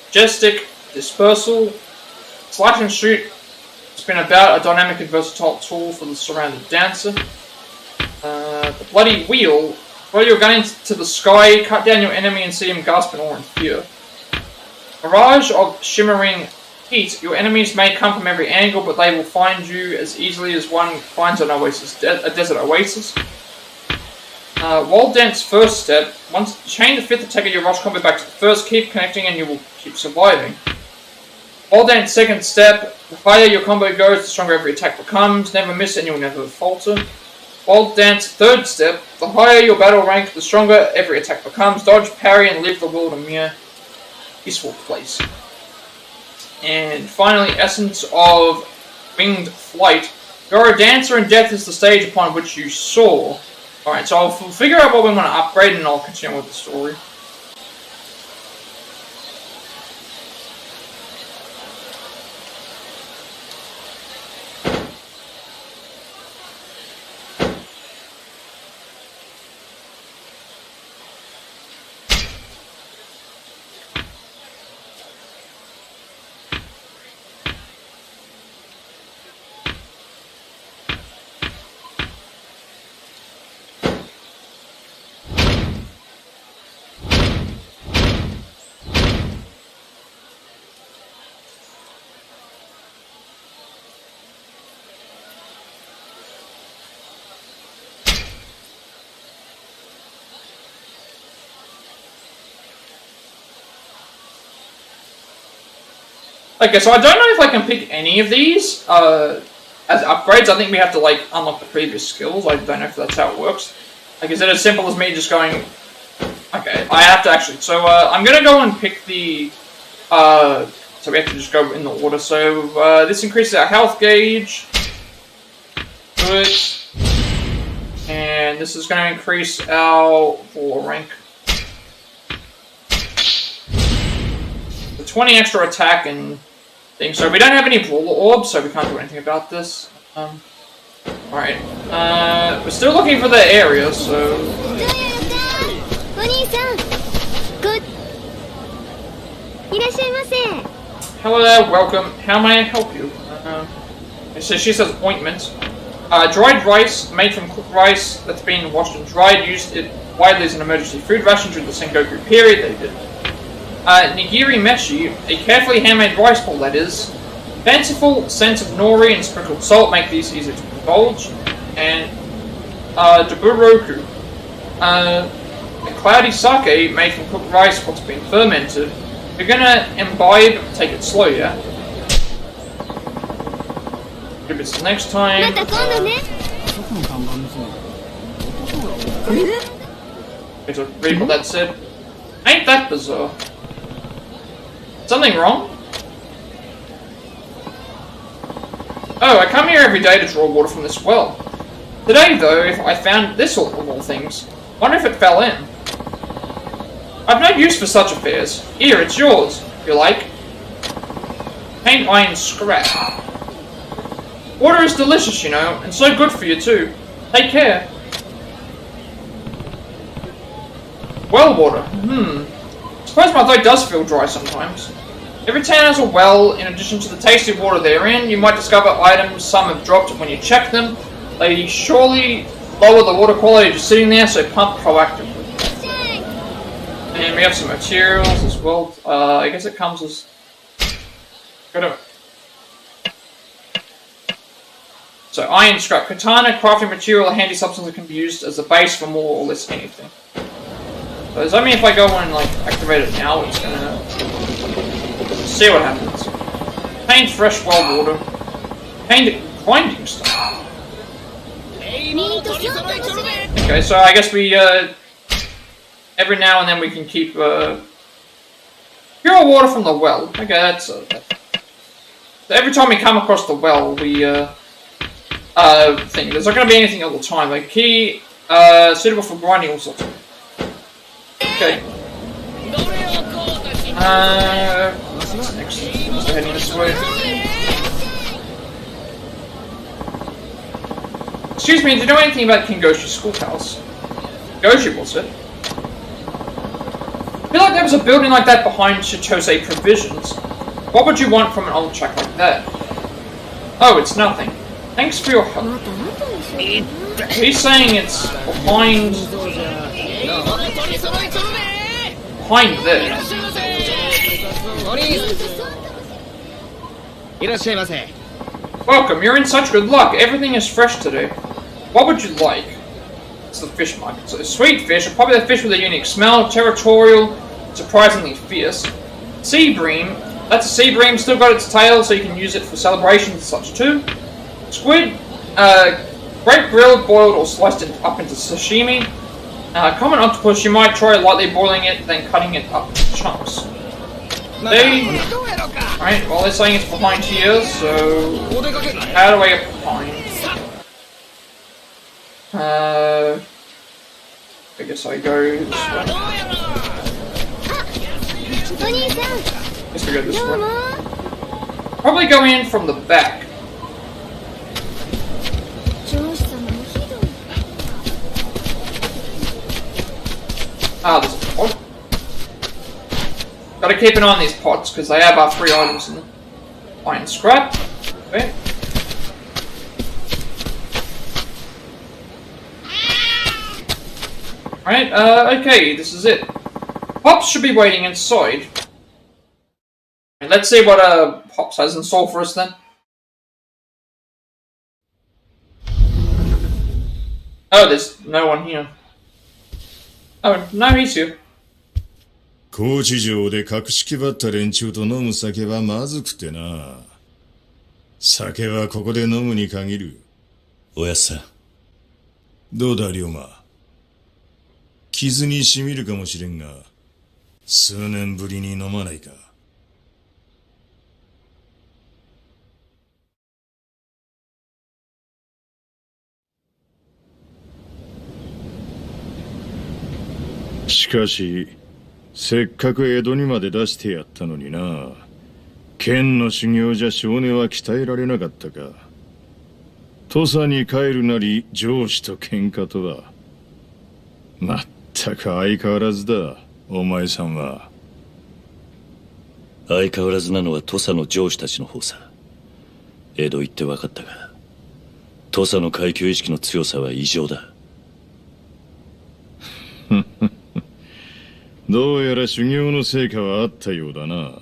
[SPEAKER 1] Majestic Dispersal. Slash and shoot Spin about, a dynamic and versatile tool for the surrounded dancer. The bloody wheel. Throw your gun into the sky, cut down your enemy and see him gasp in awe and fear. Mirage of shimmering heat. Your enemies may come from every angle, but they will find you as easily as one finds an oasis, a desert oasis. Wall Dance first step. Once chain the fifth attack of your rush combo back to the first, keep connecting and you will keep surviving. Wall Dance second step. The higher your combo goes, the stronger every attack becomes. Never miss and you'll never falter. Wall Dance third step. The higher your battle rank, the stronger every attack becomes. Dodge, parry, and leave the world a mere peaceful place. And finally, Essence of Winged Flight. You're a dancer and death is the stage upon which you soar. Alright, so I'll figure out what we want to upgrade and I'll continue with the story. Okay, so I don't know if I can pick any of these as upgrades. I think we have to, like, unlock the previous skills. I don't know if that's how it works. Like, is it as simple as me just going... Okay, I have to actually... So, I'm gonna go and pick the... So we have to just go in the order. So, this increases our health gauge. Good. And this is gonna increase our war rank. 20 extra attack and things. So we don't have any Brawler Orbs, so we can't do anything about this. Alright. We're still looking for the area, so... Hello there, welcome. How may I help you? So she says ointment. Dried rice, made from cooked rice that's been washed and dried, used it widely as an emergency food ration during the Sengoku period. They did. Nigiri meshi, a carefully handmade rice ball that is. Fanciful scents of nori and sprinkled salt make these easy to indulge. And Daburoku, a cloudy sake made from cooked rice what's been fermented. You're gonna imbibe, take it slow, yeah? Give it the next time. To read what that said. Ain't that bizarre? Something wrong? Oh, I come here every day to draw water from this well. Today, though, if I found this of all things, wonder if it fell in. I've no use for such affairs. Here, it's yours, if you like. Paint iron scrap. Water is delicious, you know, and so good for you too. Take care. Well water. Suppose my throat does feel dry sometimes. Every town has a well. In addition to the tasty water therein, you might discover items some have dropped when you check them. They surely lower the water quality just sitting there, so pump proactively. And we have some materials as well. I guess it comes as... Whatever. So, iron scrap. Katana, crafting material, a handy substance that can be used as a base for more or less anything. So does that mean if I go and like activate it now, it's gonna see what happens? Paint fresh well water. Paint grinding stuff. Okay, so I guess we every now and then we can keep pure water from the well. Okay, that's so every time we come across the well, we thing. There's not gonna be anything all the time. Like key suitable for grinding all sorts of. Okay. What's next? Just heading this way. Excuse me, do you know anything about Kingoshi's schoolhouse? Goshi, was it? I feel like there was a building like that behind Chitose Provisions. What would you want from an old track like that? Oh, it's nothing. Thanks for your help. He's saying it's behind there. Welcome, you're in such good luck. Everything is fresh today. What would you like? It's the fish market. So, sweet fish, a popular fish with a unique smell, territorial, surprisingly fierce. Sea bream. That's a sea bream, still got its tail, so you can use it for celebrations and such too. Squid, great grilled, boiled, or sliced up into sashimi. Common octopus, you might try lightly boiling it, then cutting it up into chunks. Alright, well they're saying it's behind here, so how do I get behind? I guess I go this way. Guess we go this way. Probably go in from the back. Ah, there's a pot. Gotta keep an eye on these pots, because they have our 3 items in them. Iron scrap. Okay. Alright, okay, this is it. Pops should be waiting inside. And let's see what Pops has in store for us then. Oh, there's no one here. Oh, no, he's here.
[SPEAKER 3] 高知城で格式ばった連中と飲む酒はまずくてな。酒はここで飲むに限る。
[SPEAKER 2] おやっさん。
[SPEAKER 3] どうだ、龍馬。傷に染みるかもしれんが、数年ぶりに飲まないか。しかし、せっかく江戸にまで出してやったのにな。剣の修行じゃ少年は鍛えられなかったか。土佐に帰るなり上司と喧嘩とは。まったく相変わらずだ、お前さんは。
[SPEAKER 2] 相変わらずなのは土佐の上司たちの方さ。江戸行って分かったが、土佐の階級意識の強さは異常だ。
[SPEAKER 3] どうやら修行の成果はあったようだな。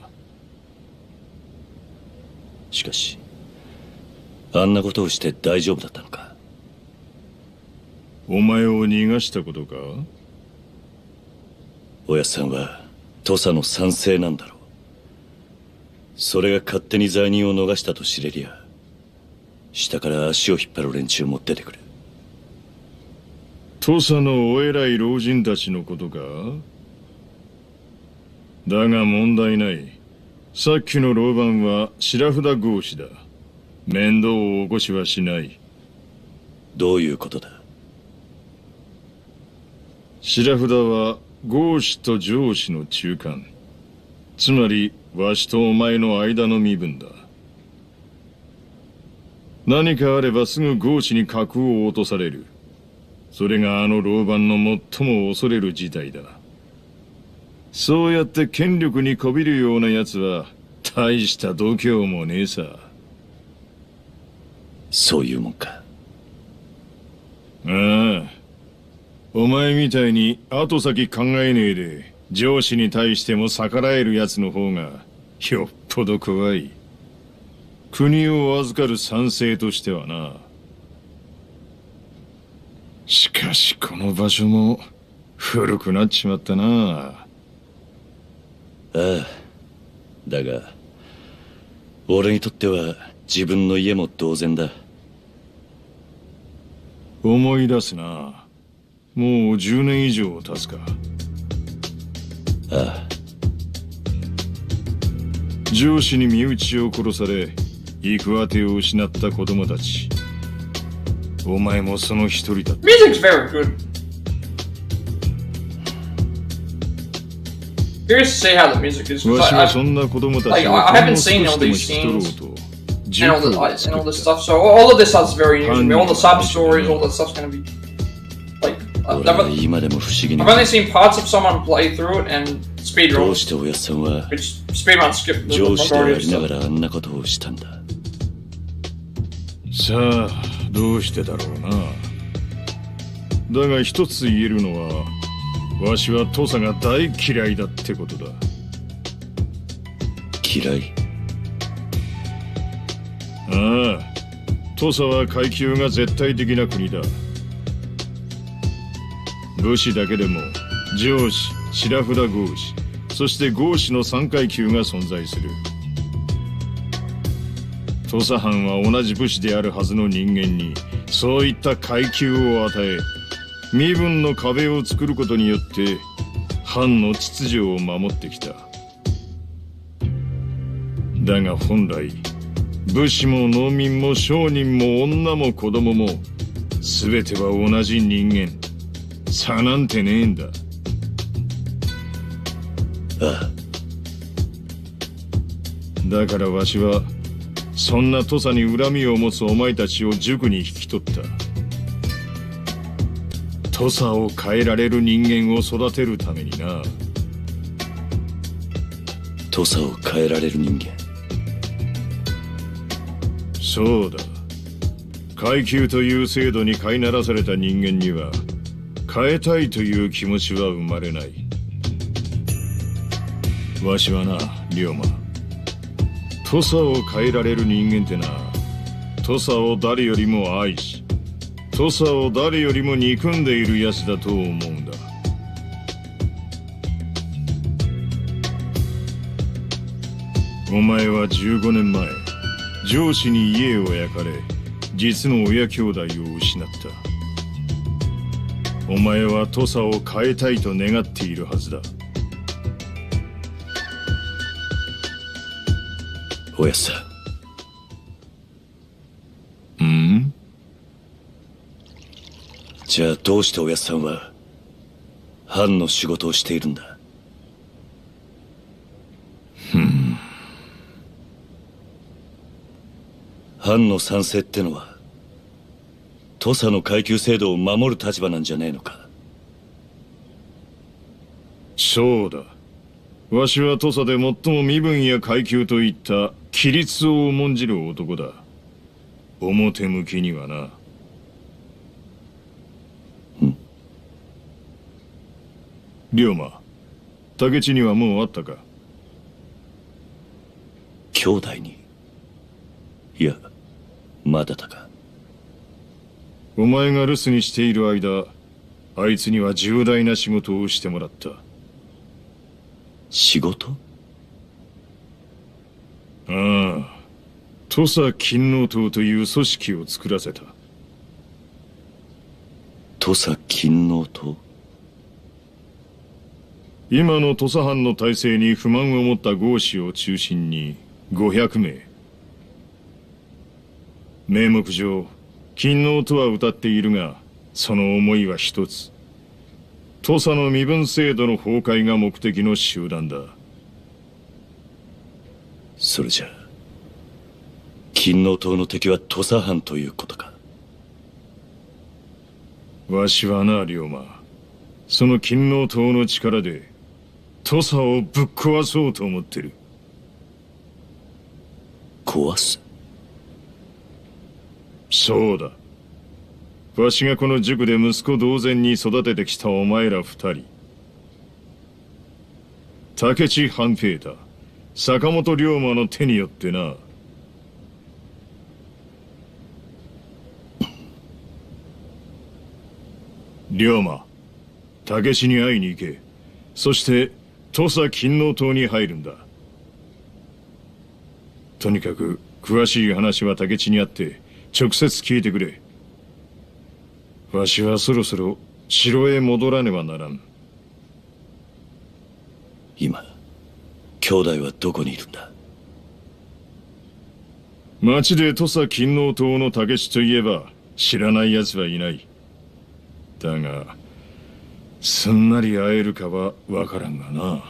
[SPEAKER 2] しかし、あんなことをして大丈夫だったのか。
[SPEAKER 3] お前を逃がしたことか。
[SPEAKER 2] おやっさんは土佐の賛成なんだろう。それが勝手に罪人を逃したと知れりゃ、下から足を引っ張る連中も出てくる。
[SPEAKER 3] 土佐のお偉い老人たちのことか。だが問題ない。さっきの老番は白札合子だ。面倒を起こしはしない。
[SPEAKER 2] どういうことだ。
[SPEAKER 3] 白札は合子と上司の中間。つまりわしとお前の間の身分だ。何かあればすぐ合子に格を落とされる。それがあの老番の最も恐れる事態だ。そうやって権力にこびるような奴は大した度胸もねえさ。
[SPEAKER 2] そういうもんか。
[SPEAKER 3] ああ。お前みたいに後先考えねえで上司に対しても逆らえる奴の方がよっぽど怖い。国を預かる賛成としてはな。しかしこの場所も古くなっちまったな。
[SPEAKER 2] ああ。だが、俺にとっては自分の家も同然だ。
[SPEAKER 3] 思い出すな。もう10年以上経つか。
[SPEAKER 2] ああ。
[SPEAKER 3] 上司に身内を殺され、行く当てを失った子供たち。お前もその一人だった。
[SPEAKER 1] Music's very good. Curious to see how the music is. I haven't seen all these scenes and all this stuff. So all of this stuff's very new to me. All the sub stories, all that stuff's gonna be like. I've only seen parts of someone play through it and speedruns. Which speedruns skip the majority of stuff.
[SPEAKER 3] さあ、どうしてだろうな。だが一つ言えるのは、わしは土佐が大嫌いだってことだ。
[SPEAKER 2] 嫌い？
[SPEAKER 3] ああ、土佐は階級が絶対的な国だ。武士だけでも上司、白札合士、そして合士の3階級が存在する。土佐藩は同じ武士であるはずの人間にそういった階級を与え、身分の壁を作ることによって藩の秩序を守ってきた。だが本来、武士も農民も商人も女も子供も全ては同じ人間。差なんてねえんだ。
[SPEAKER 2] ああ。
[SPEAKER 3] だからわしはそんな土佐に恨みを持つお前たちを塾に引き取った。土佐を変えられる人間を育てるためにな。
[SPEAKER 2] 土佐を変えられる人間。
[SPEAKER 3] そうだ。階級という制度に飼いならされた人間には変えたいという気持ちは生まれない。わしはな、龍馬、土佐を変えられる人間ってな、土佐を誰よりも愛し、土佐を誰よりも憎んでいる奴だと思うんだ。お前は15年前、上司に家を焼かれ、実の親兄弟を失った。お前は土佐を変えたいと願っているはずだ。
[SPEAKER 2] おやっさ
[SPEAKER 3] ん。ん？
[SPEAKER 2] じゃあどうしておやっさんは藩の仕事をしているんだ？藩の賛成ってのは土佐の階級制度を守る立場なんじゃねえのか？
[SPEAKER 3] そうだ。わしは土佐で最も身分や階級といった規律を重んじる男だ。表向きにはな。龍馬、竹地にはもう会ったか？
[SPEAKER 2] 兄弟に？いや、まだだか。
[SPEAKER 3] お前が留守にしている間、あいつには重大な仕事をしてもらった。
[SPEAKER 2] 仕事？
[SPEAKER 3] ああ、土佐勤王党という組織を作らせた。
[SPEAKER 2] 土佐勤王党？
[SPEAKER 3] 今の土佐藩の体制に不満を持った豪士を中心に500名。名目上、勤王とは謳っているが、その思いは一つ。土佐の身分制度の崩壊が目的の集団だ。
[SPEAKER 2] それじゃあ、勤王党の敵は土佐藩ということか。
[SPEAKER 3] わしはな、龍馬、その勤王党の力で土佐をぶっ壊そうと思ってる。
[SPEAKER 2] 壊す？
[SPEAKER 3] そうだ。わしがこの塾で息子同然に育ててきたお前ら二人、竹地半平太、坂本龍馬の手によってな。龍馬、竹地に会いに行け。そして土佐勤王党に入るんだ。とにかく詳しい話は竹地にあって直接聞いてくれ。わしはそろそろ城へ戻らねばならん。
[SPEAKER 2] 今、兄弟はどこにいるんだ？
[SPEAKER 3] 町で土佐勤王党の竹地といえば知らない奴はいない。だが、すんなり会えるかはわからんがな。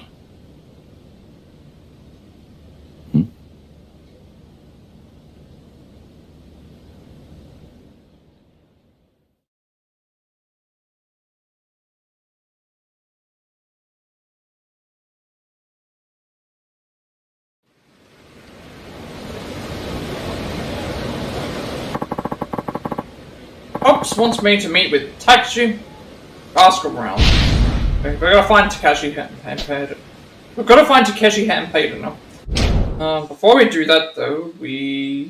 [SPEAKER 1] Ops wants me to meet with Takashi. Ask around. Okay, we've got to find Takashi Hanpei. We've got to find Takeshi Hanpei now. Before we do that, though, we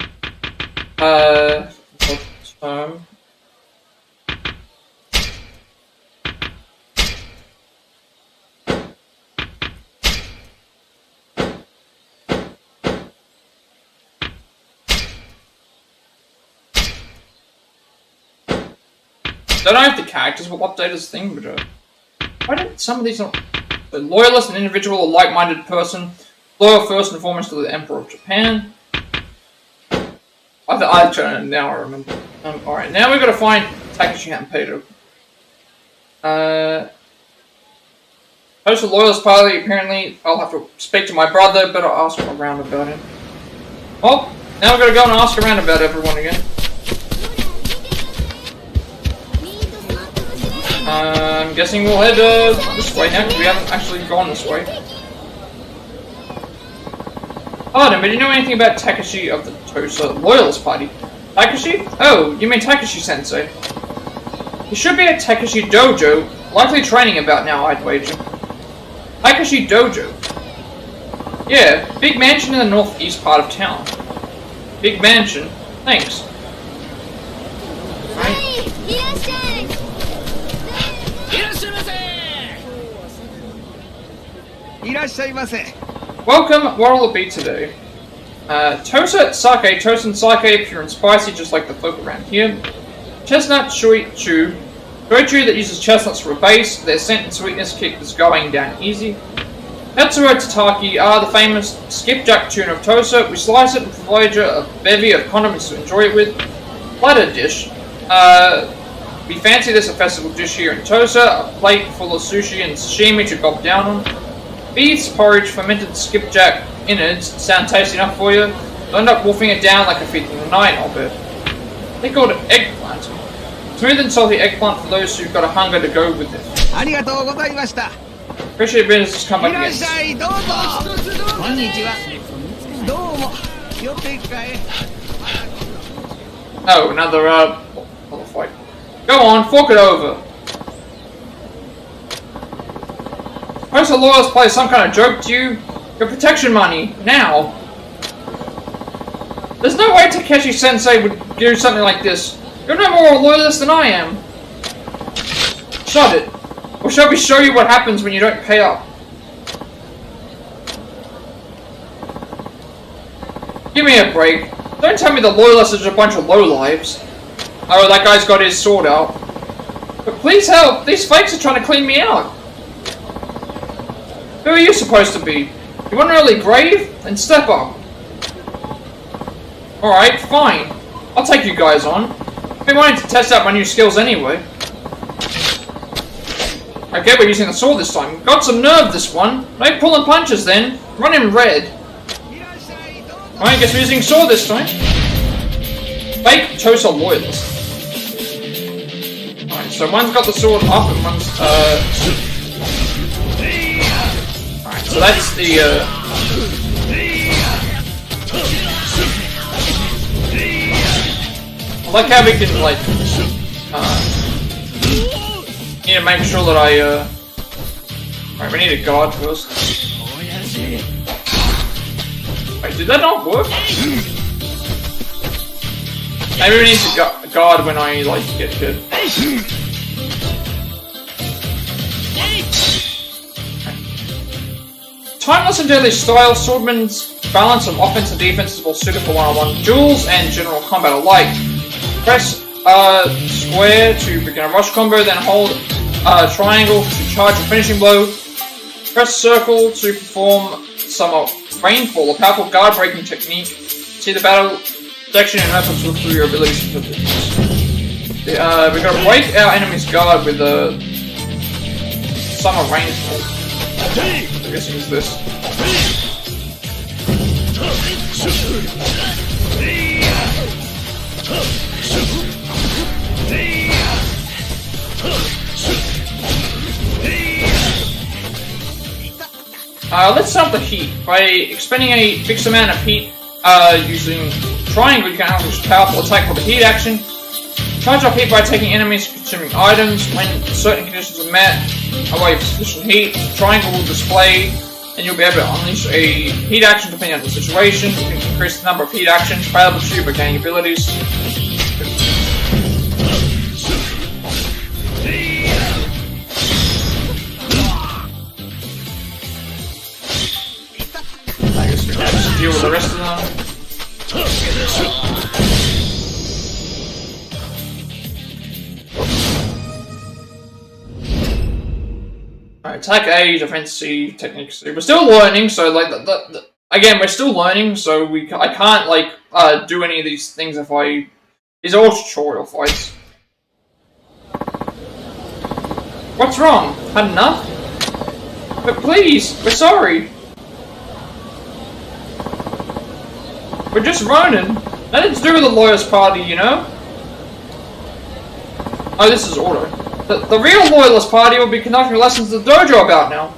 [SPEAKER 1] don't know if the characters will update this thing, but why did some of these not... A loyalist, an individual, a like-minded person, loyal first and foremost to the Emperor of Japan. Now I remember. Alright, now we've got to find Takeshi Hanpei. Host a loyalist party, apparently I'll have to speak to my brother, but I'll ask around about him. Well, now we've got to go and ask around about everyone again. I'm guessing we'll head this way now, because we haven't actually gone this way. Oh, no, but do you know anything about Takeshi of the Tosa Loyalist Party? Takeshi? Oh, you mean Takeshi-sensei. He should be at Takeshi Dojo, likely training about now, I'd wager. Takeshi Dojo. Yeah, big mansion in the northeast part of town. Big mansion. Thanks. Right. Welcome, what'll it be today? Tosa, sake, toast and sake, pure and spicy, just like the folk around here. Chestnut, shoichu, shoichu that uses chestnuts for a base, their scent and sweetness kick is going down easy. Tetsuo tataki are the famous skipjack tuna of Tosa. We slice it and provide you a bevy of condiments to enjoy it with. Platter dish. We fancy this a festival dish here in Tosa, a plate full of sushi and sashimi to gob down on. Beets, porridge, fermented skipjack innards sound tasty enough for you. You'll end up wolfing it down like a feast in the night, I'll bet. They call it eggplant. Smooth and salty eggplant for those who've got a hunger to go with it. Appreciate business come back again. Oh, another fight. Go on, fork it over. Most of the lawyers play some kind of joke to you. Your protection money, now. There's no way Takeshi-sensei would do something like this. You're no more a loyalist than I am. Shut it. Or shall we show you what happens when you don't pay up? Give me a break. Don't tell me the loyalists are just a bunch of lowlives. Oh, that guy's got his sword out. But please help, these fakes are trying to clean me out. Who are you supposed to be? You want an early grave? Then step up. Alright, fine. I'll take you guys on. I've been wanting to test out my new skills anyway. Okay, we're using the sword this time. Got some nerve, this one. No pulling punches then. Run him red. Alright, guess we're using sword this time. Fake Tosa loyalist. Alright, so one's got the sword up and one's, Alright, so that's the, I like how we can, like, need to make sure that Alright, we need a guard first. Wait, did that not work? Maybe we need to guard when I, like, get hit. Timeless and deadly style, Swordman's balance of offense and defense is well suited for one-on-one duels and general combat alike. Press square to begin a rush combo, then hold triangle to charge a finishing blow. Press circle to perform some rainfall, a powerful guard breaking technique. See the battle section and efforts to look through your abilities for this. We're gonna break our enemy's guard with a summer rainfall. I'm guessing it's this. Let's start the heat. By expending a fixed amount of heat using triangle, you can accomplish a powerful attack with a heat action. Charge up heat by taking enemies consuming items. When certain conditions are met, away with sufficient heat, the triangle will display, and you'll be able to unleash a heat action depending on the situation. You can increase the number of heat actions available to you by gaining abilities. I guess we have to deal with the rest of them. Alright, attack A, defense C, technique C. We're still learning, so like again, we're still learning, so I can't like do any of these things if I. These are all tutorial fights. What's wrong? Had enough? But please, we're sorry. We're just Ronin. Nothing to do with the lawyer's party, you know? Oh, this is order. The real loyalist party will be conducting lessons at the dojo about now.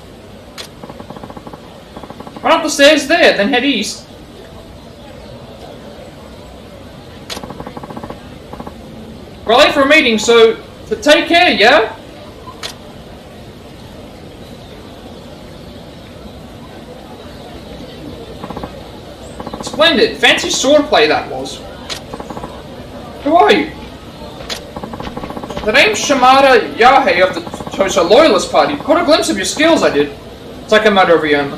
[SPEAKER 1] Run up the stairs there, then head east. We're late for a meeting, so take care, yeah? Splendid. Fancy swordplay that was. Who are you? The name's Shimada Yahei of the Tosa Loyalist Party. Caught a glimpse of your skills, I did. Sakamoto Ryoma.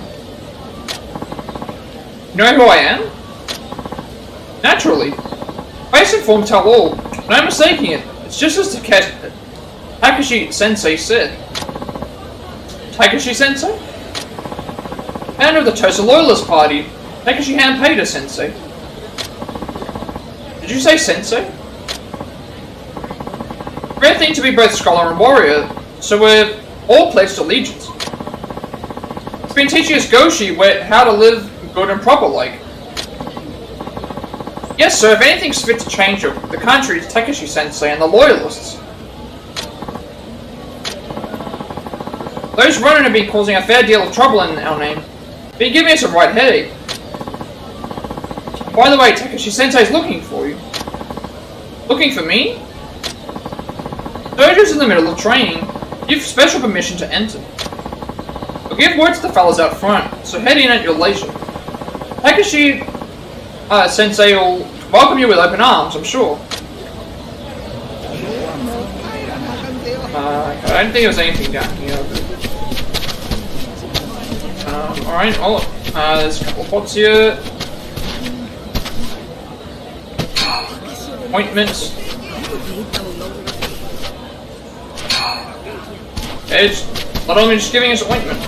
[SPEAKER 1] You know who I am? Naturally. Basic form tell all. No mistaking it. It's just as Takashi-sensei said. Takashi-sensei? Founder of the Tosa Loyalist Party. Takashi Hanpeida-sensei. Did you say sensei? Rare thing to be both scholar and warrior, so we're all pledged allegiance. It's been teaching us Goshi how to live good and proper like. Yes, sir, if anything's fit to change the country, it's Takashi-sensei and the loyalists. Those Ronin have been causing a fair deal of trouble in our name. Been giving us a right headache. By the way, Takashi-sensei's looking for you. Looking for me? Dojo's in the middle of training. You've special permission to enter. I'll give word to the fellas out front, so head in at your leisure. Takashi-sensei will welcome you with open arms, I'm sure. I don't think there's anything down here. Alright, there's a couple of pots here. Ointments. Okay, not only just giving us ointment.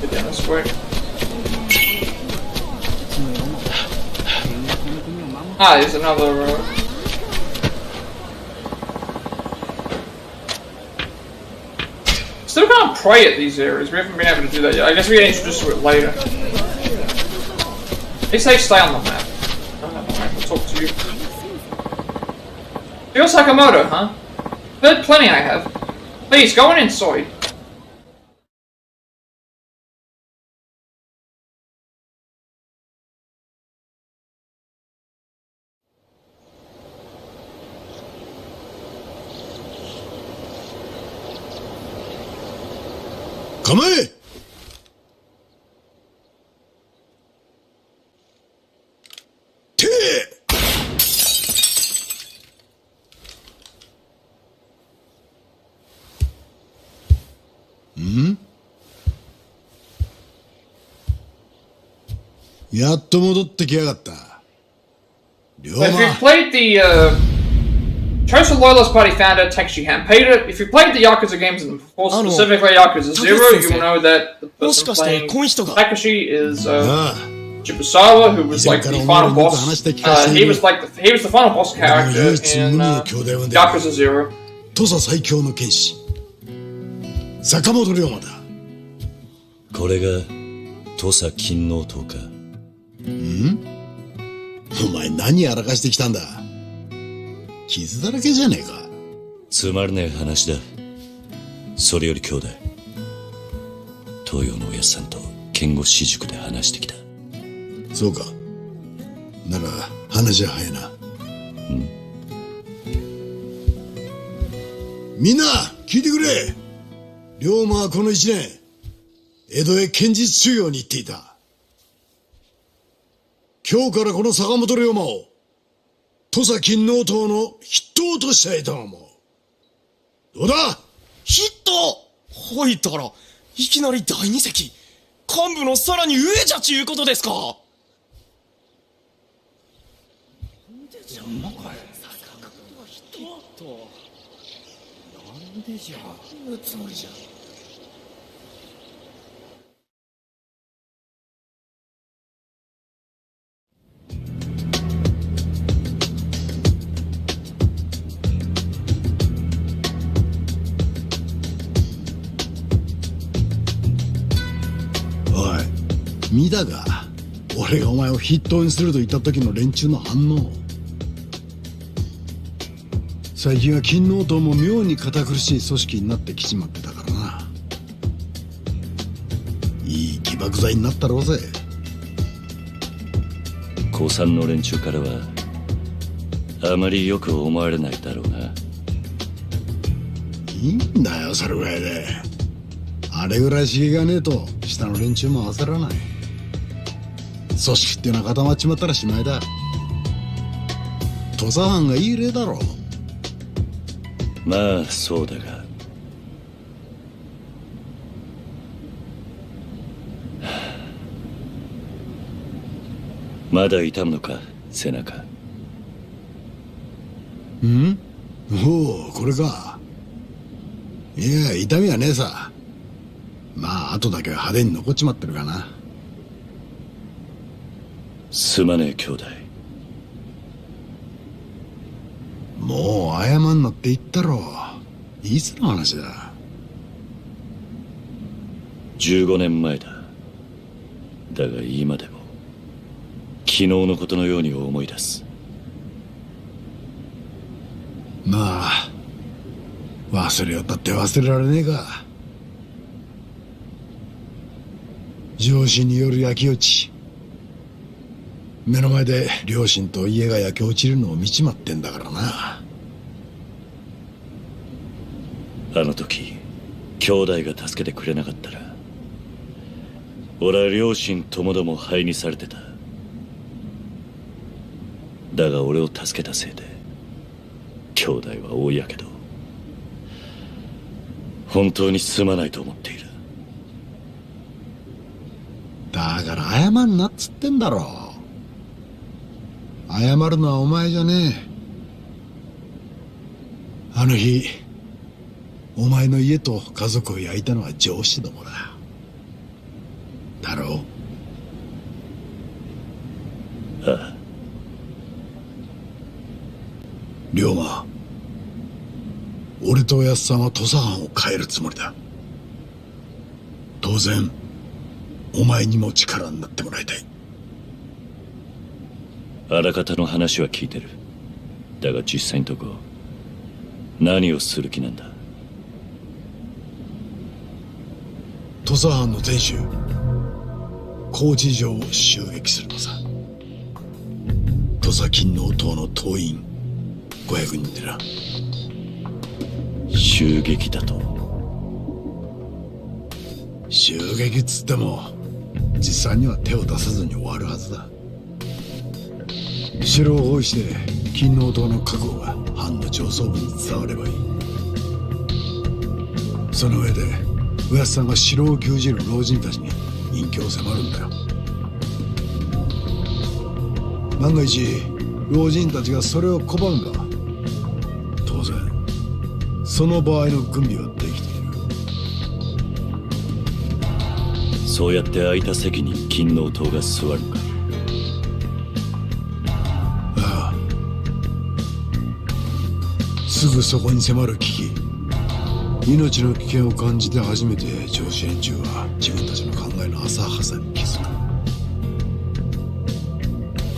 [SPEAKER 1] Get down this way. There's another. Still can't pray at these areas. We haven't been able to do that yet. I guess we get introduced to it later. They say stay on the map. Alright, we'll talk to you. You're Sakamoto, huh? Heard plenty I have. Please, go on inside.
[SPEAKER 2] Come on!やっと戻ってきやがった。
[SPEAKER 1] But if you've played the Tosa Loyalist Party founder Takashi Hanpeida, if you played the Yakuza games and specifically Yakuza 0, you will know that the person playing Takashi is Shibusawa, who was like the final boss. He was the final boss character in Yakuza 0.
[SPEAKER 2] Tosa 最強の剣士坂本龍馬だ。これが土佐勤王党か。お前何やらかしてきたんだ。傷だらけじゃねえか。つまらねえ話だ。それより兄弟、東洋のおやっさんと剣護私塾で話してきた。
[SPEAKER 6] そうか。なら話は早いな。みんな聞いてくれ。龍馬はこの一年江戸へ剣術修行に行っていた。今日からこの坂本龍馬を土佐勤王党の筆頭としたいと思う。どうだ。
[SPEAKER 7] 筆頭ほいたらいきなり第二席幹部のさらに上じゃちゅうことですか。なんでじゃうつもりじゃ。
[SPEAKER 6] おい、見たか。俺がお前を筆頭にすると言った時の連中の反応。最近は勤王党も妙に堅苦しい組織になってきちまってたからな。いい起爆剤になったろうぜ。
[SPEAKER 2] 高三の連中からはあまりよく思われないだろうな。
[SPEAKER 6] いいんだよそれぐらいで。あれぐらい刺激がねえと下の連中も焦らない。組織っていうのは固まっちまったらしまいだ。土佐藩がいい例だろ。
[SPEAKER 2] まあそうだが、まだ痛むのか背中。
[SPEAKER 6] ん？おお、これか。いや痛みはねえさ。まあ後だけは派手に残っちまってるかな。
[SPEAKER 2] すまねえ兄弟。
[SPEAKER 6] もう謝んなって言ったろ。いつの話だ。
[SPEAKER 2] 15年前だ。だが今でも昨日のことのように思い出す。
[SPEAKER 6] まあ忘れよったって忘れられねえか。上司による焼き落ち、目の前で両親と家が焼け落ちるのを見ちまってんだからな。
[SPEAKER 2] あの時兄弟が助けてくれなかったら俺は両親ともども灰にされてた。だが俺を助けたせいで兄弟は大やけど。本当にすまないと思っている。
[SPEAKER 6] だから謝んなっつってんだろ。謝るのはお前じゃねえ。あの日お前の家と家族を焼いたのは上司どもだ。だろう。
[SPEAKER 2] ああ。
[SPEAKER 6] 龍馬、俺とおやっさんは土佐藩を変えるつもりだ。当然お前にも力になってもらいたい。
[SPEAKER 2] あらかたの話は聞いてる。だが実際のとこ何をする気なんだ。
[SPEAKER 6] 土佐藩の天守高知城を襲撃するのさ。土佐勤王党の党員500人でな。
[SPEAKER 2] 襲撃だと。
[SPEAKER 6] 襲撃っつっても実際には手を出さずに終わるはずだ。城を包囲して勤王党の覚悟が藩の上層部に伝わればいい。その上でおやっさんが城を牛耳る老人たちに隠居を迫るんだよ。万が一老人たちがそれを拒むが当然その場合の軍備はできている。
[SPEAKER 2] そうやって空いた席に勤王党が座るか。
[SPEAKER 6] ああ、すぐそこに迫る危機、命の危険を感じて初めて上司連中は自分たちの考えの浅はかに気づく。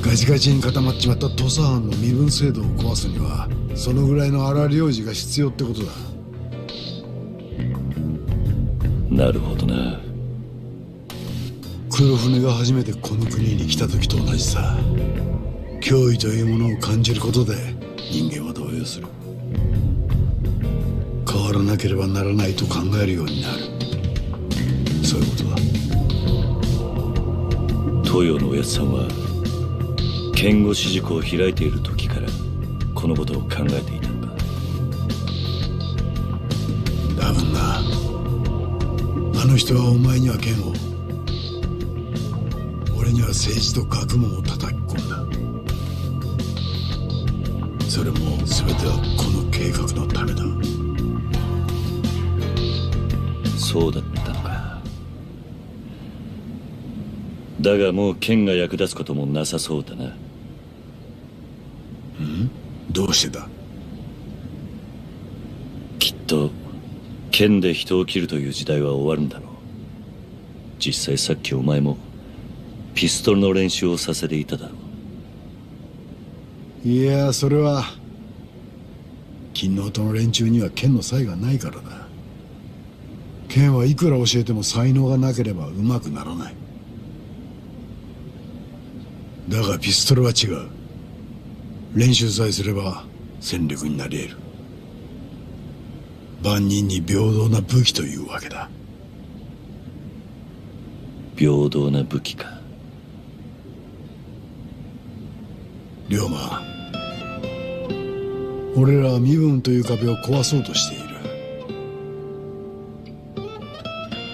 [SPEAKER 6] ガチガチに固まっちまった土佐藩の身分制度を壊すにはそのぐらいの荒領事が必要ってことだ。
[SPEAKER 2] なるほどな。
[SPEAKER 6] 黒船が初めてこの国に来た時と同じさ。脅威というものを感じることで人間は動揺する。変わらなければならないと考えるようになる。そういうことだ。
[SPEAKER 2] 東洋のおやつさんは剣護士塾を開いている時からこのことを考えていたのか。
[SPEAKER 6] 多分な。あの人はお前には剣を、俺には政治と学問を叩き込んだ。それも全てはこの計画のためだ。
[SPEAKER 2] そうだったのか。だがもう剣が役立つこともなさそうだな。
[SPEAKER 6] どうしてだ。
[SPEAKER 2] きっと剣で人を切るという時代は終わるんだろう。実際さっきお前もピストルの練習をさせていただろう。
[SPEAKER 6] いや、それは金の音の連中には剣の才がないからだ。剣はいくら教えても才能がなければ上手くならない。だがピストルは違う。練習さえすれば戦力になり得る。万人に平等な武器というわけだ。
[SPEAKER 2] 平等な武器か。
[SPEAKER 6] 龍馬、俺らは身分という壁を壊そうとしている。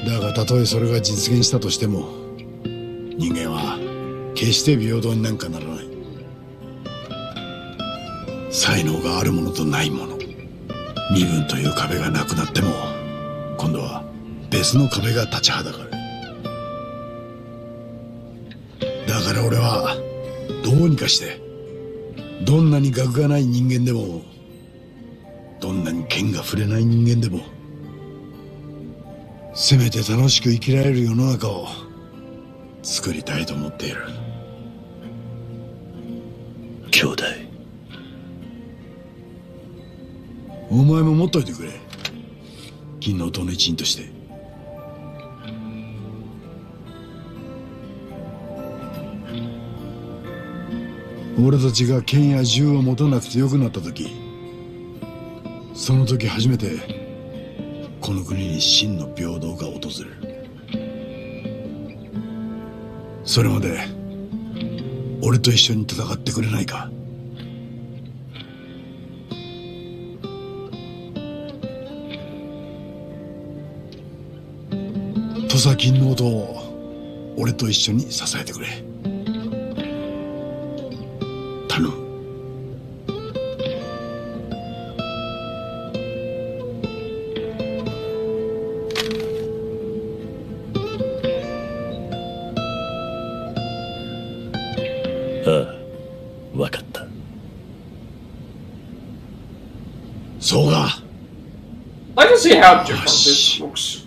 [SPEAKER 6] だがたとえそれが実現したとしても、人間は決して平等になんかならない。才能があるものとないもの、身分という壁がなくなっても、今度は別の壁が立ちはだかる。だから俺はどうにかしてどんなに学がない人間でも、どんなに剣が触れない人間でも、せめて楽しく生きられる世の中を作りたいと思っている。
[SPEAKER 2] 兄弟、
[SPEAKER 6] お前も持っといてくれ。金の音の一員として。俺たちが剣や銃を持たなくてよくなった時、その時初めてこの国に真の平等が訪れる。それまで俺と一緒に戦ってくれないか。土佐金の音を俺と一緒に支えてくれ。頼む。
[SPEAKER 2] ああ、分かった。
[SPEAKER 6] そうか。
[SPEAKER 1] I can see how different this looks.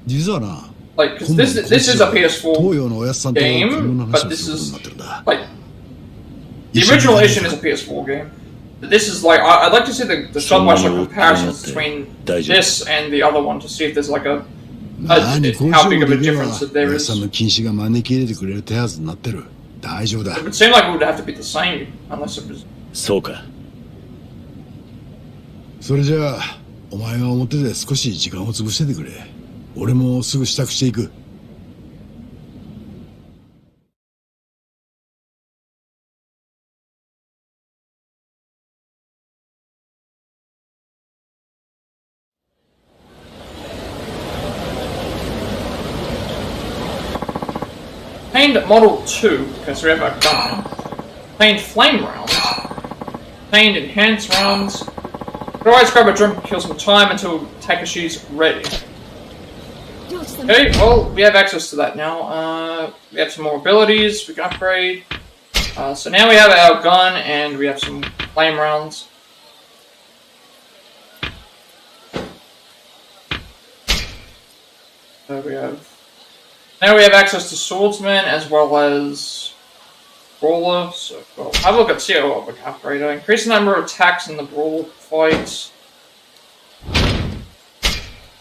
[SPEAKER 6] 実はな、
[SPEAKER 1] Like, 'cause this is a
[SPEAKER 6] 東
[SPEAKER 1] PS4
[SPEAKER 6] 洋のおやつさんとこの
[SPEAKER 1] game,
[SPEAKER 6] 話
[SPEAKER 1] but
[SPEAKER 6] を
[SPEAKER 1] this
[SPEAKER 6] することに
[SPEAKER 1] is
[SPEAKER 6] なってるんだ。
[SPEAKER 1] like the original Ishin is a PS4 game. But this is like I'd like to see the shot-by-shot comparisons between this and the other one to see if there's like a
[SPEAKER 6] 何、こう
[SPEAKER 1] how big
[SPEAKER 6] いう
[SPEAKER 1] of a
[SPEAKER 6] では
[SPEAKER 1] difference that there
[SPEAKER 6] おや
[SPEAKER 1] is.
[SPEAKER 6] つさんの禁止が招き入れてくれる手はずになってる。大丈夫だ。
[SPEAKER 1] It would seem like it would have to be the same unless it was.
[SPEAKER 2] そうか。
[SPEAKER 6] それじゃあお前が表で少し時間を潰しててくれ。俺もすぐ支度していく。
[SPEAKER 1] Obtained Model 2, because we have a gun. Obtained Flame Rounds. Obtained Enhanced Rounds. Could always grab a drink and kill some time until Takashi's ready. Okay, well, we have access to that now. We have some more abilities we can upgrade. So now we have our gun and we have some Flame Rounds. So we have... Now we have access to Swordsman as well as Brawler, so well, have a look at Soul Orb upgrade. Increase the number of attacks in the Brawl fights.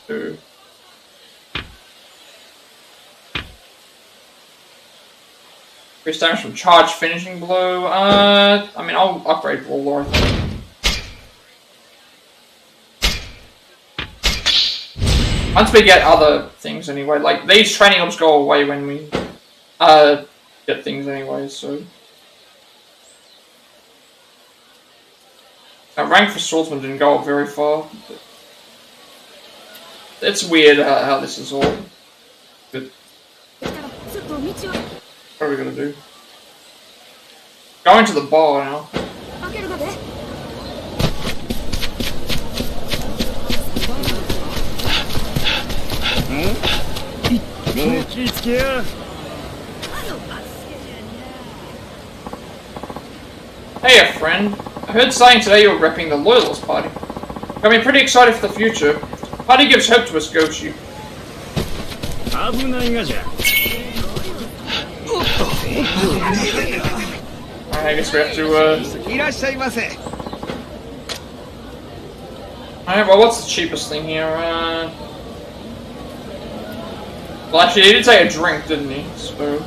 [SPEAKER 1] 2. Increase damage from charge finishing blow. I mean, I'll upgrade Roller, I think. Once we get other things anyway, like these training orbs go away when we get things anyway, so. Our rank for swordsman didn't go up very far. But it's weird how this is all. But what are we gonna do? Going to the bar now. Hey, friend. I heard saying today you were repping the Loyalist Party. Got me pretty excited for the future. Party gives hope to us, Gochi. I guess we have to, Alright, well, what's the cheapest thing here? Well, actually, he did say a drink, didn't he? So...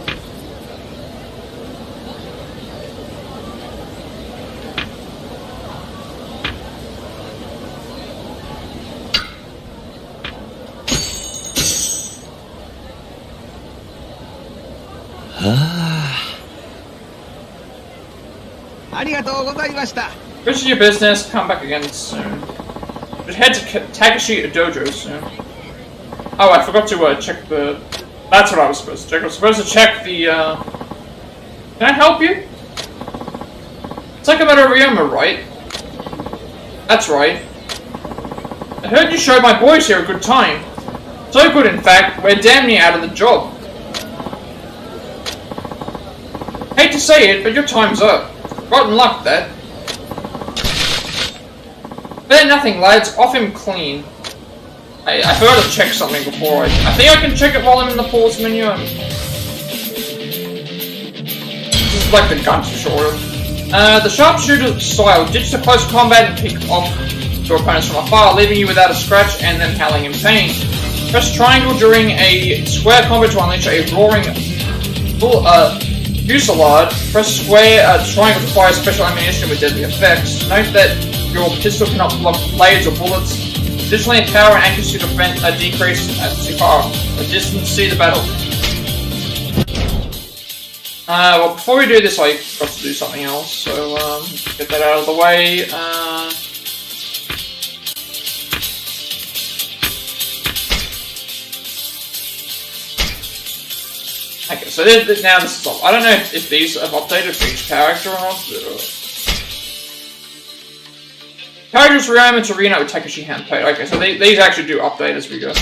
[SPEAKER 1] Finish your business, come back again soon. Just head to Takashi Dojo soon. Oh, I forgot to check the... That's what I was supposed to check. I was supposed to check the... Can I help you? It's like about a Ryoma, right? That's right. I heard you showed my boys here a good time. So good, in fact, we're damn near out of the job. Hate to say it, but your time's up. Rotten luck, that. Better nothing, lads. Off him clean. I forgot to check something before. I think I can check it while I'm in the pause menu. This is like the gun tutorial. The sharpshooter style. Ditch the close combat and pick off your opponents from afar, leaving you without a scratch and then howling in pain. Press triangle during a square combat to unleash a roaring fusillade. Press square triangle to fire special ammunition with deadly effects. Note that your pistol cannot block blades or bullets. Additionally, power and accuracy defense are decreased as you far a distance. See the battle. Well, before we do this, I got to do something else, so get that out of the way. Okay, so now this is up. I don't know if these have updated for each character or not. Characters Ryoma to reunite with Takeshi Handpaid. Okay, so these actually do update as we go.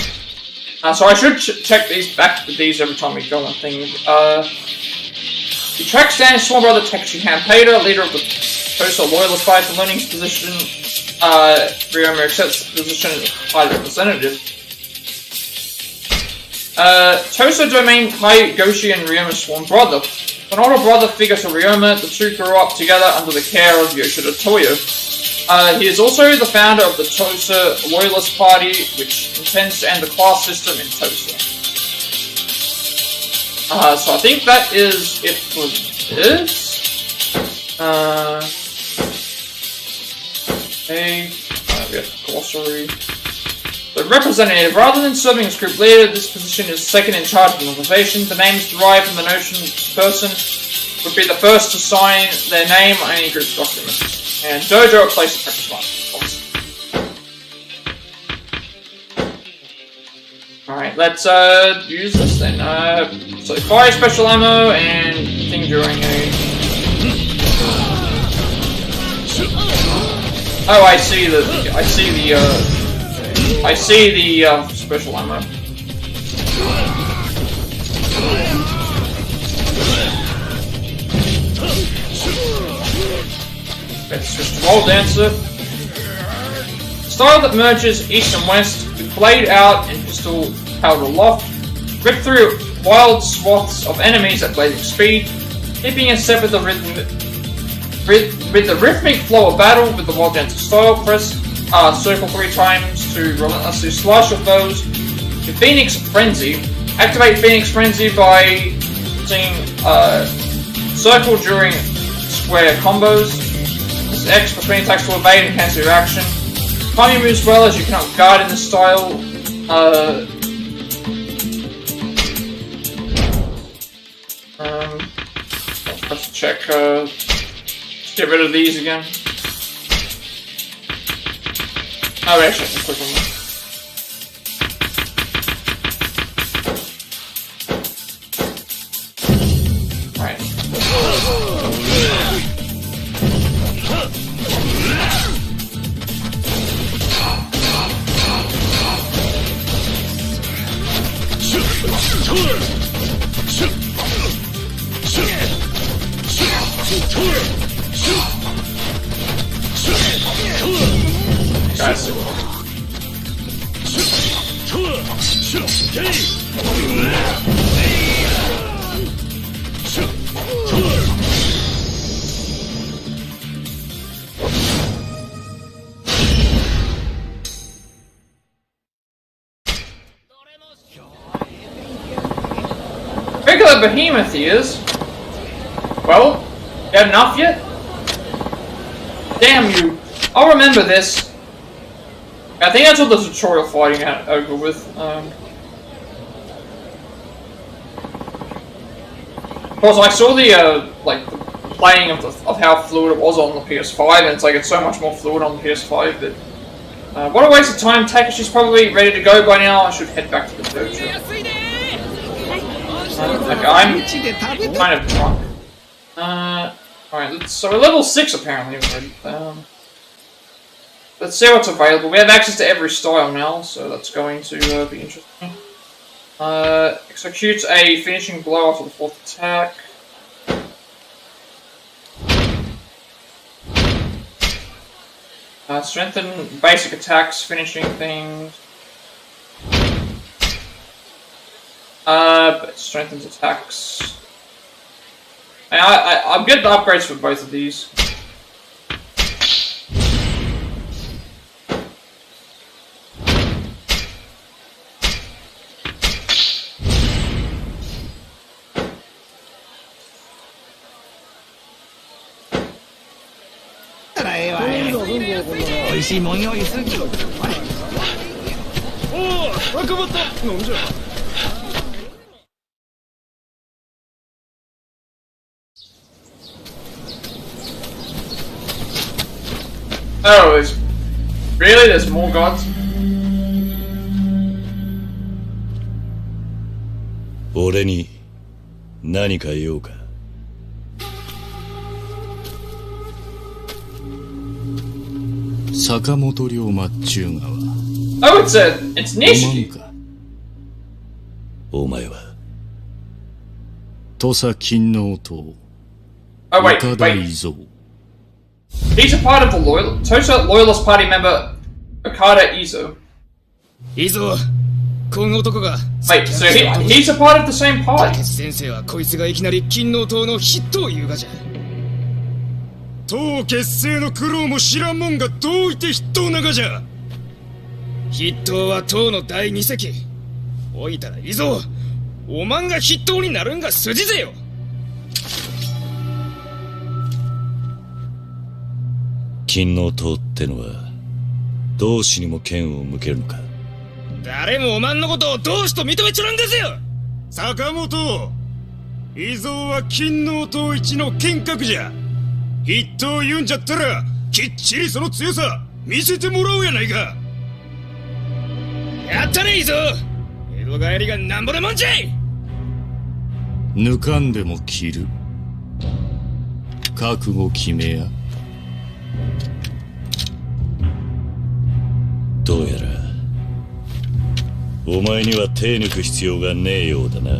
[SPEAKER 1] So I should check these back with these every time we go on things. He tracks down his small brother Takeshi Handpaid, leader of the Tosa Loyalist Party, for learning his position. Ryoma accepts the position as High Representative. Tosa domain Hai Goshi and Ryoma's sworn brother. An older brother figure to Ryoma, the two grew up together under the care of Yoshida Toyo. He is also the founder of the Tosa Loyalist Party, which intends to end the class system in Tosa. So I think that is it for this. Okay, we have glossary. The representative, rather than serving as group leader, this position is second in charge of the organization. The names derived from the notion this person would be the first to sign their name on any group document. And Dojo, a place to practice one. Alright, let's use this then. So fire special ammo and thing during a... Oh, I see the special ammo. Let's switch to Roll Dancer. Style that merges east and west with blade out and pistol powered aloft. Rip through wild swaths of enemies at blazing speed, keeping in step with the rhythmic flow of battle with the Wild Dancer style. Press circle 3 times to relentlessly slash your foes. To Phoenix Frenzy. Activate Phoenix Frenzy by using Circle during square combos. This X between attacks to evade and cancel your action. Timing moves well as you cannot guard in this style. Let's check. Get rid of these again. Oh, actually, I can click on them. Right. Guys. Regular behemoth he is. Well, you had enough yet? Damn you. I'll remember this. I think that's what the tutorial fighting had over with. Of course, I saw the like the playing of how fluid it was on the PS5, and it's so much more fluid on the PS5 that. What a waste of time. Takashi's probably ready to go by now. I should head back to the dojo. Okay, I'm kind of drunk. Alright, so we're level 6 apparently already. Let's see what's available. We have access to every style now, so that's going to be interesting. Executes a finishing blow after the 4th attack. Strengthen basic attacks, finishing things. But it strengthens attacks. And I'm getting the upgrades for both of these. Oh, there's more gods?
[SPEAKER 2] 俺に何か用か。坂本龍馬っちゅうがは。
[SPEAKER 1] Oh, it's Nishi.
[SPEAKER 2] お前は土佐勤王党。
[SPEAKER 1] Oh wait. He's a part of the Tosa Loyalist Party member Okada Izo.
[SPEAKER 5] Izo, この男が。
[SPEAKER 1] Wait, so he's a part of the same party.
[SPEAKER 5] 先生はこいつがいきなり勤王党の筆頭を言うがじゃ。党結成の苦労も知らんもんがどういて筆頭ながじゃ。筆頭は党の第二席。おいたらIzo、おまんが筆頭になるんが筋ぜよ。
[SPEAKER 2] 勤王党ってのは同志にも剣を向けるのか。
[SPEAKER 5] 誰もおまんのことを同志と認めちょらんですよ。坂本、Izoは勤王党一の剣客じゃ。筆頭言うんじゃったらきっちりその強さ見せてもらおうやないか。やったねIzo、江戸帰りがなんぼでもんじゃい。
[SPEAKER 2] 抜かんでも切る。覚悟決めや。どうやらお前には手抜く必要がねえようだな。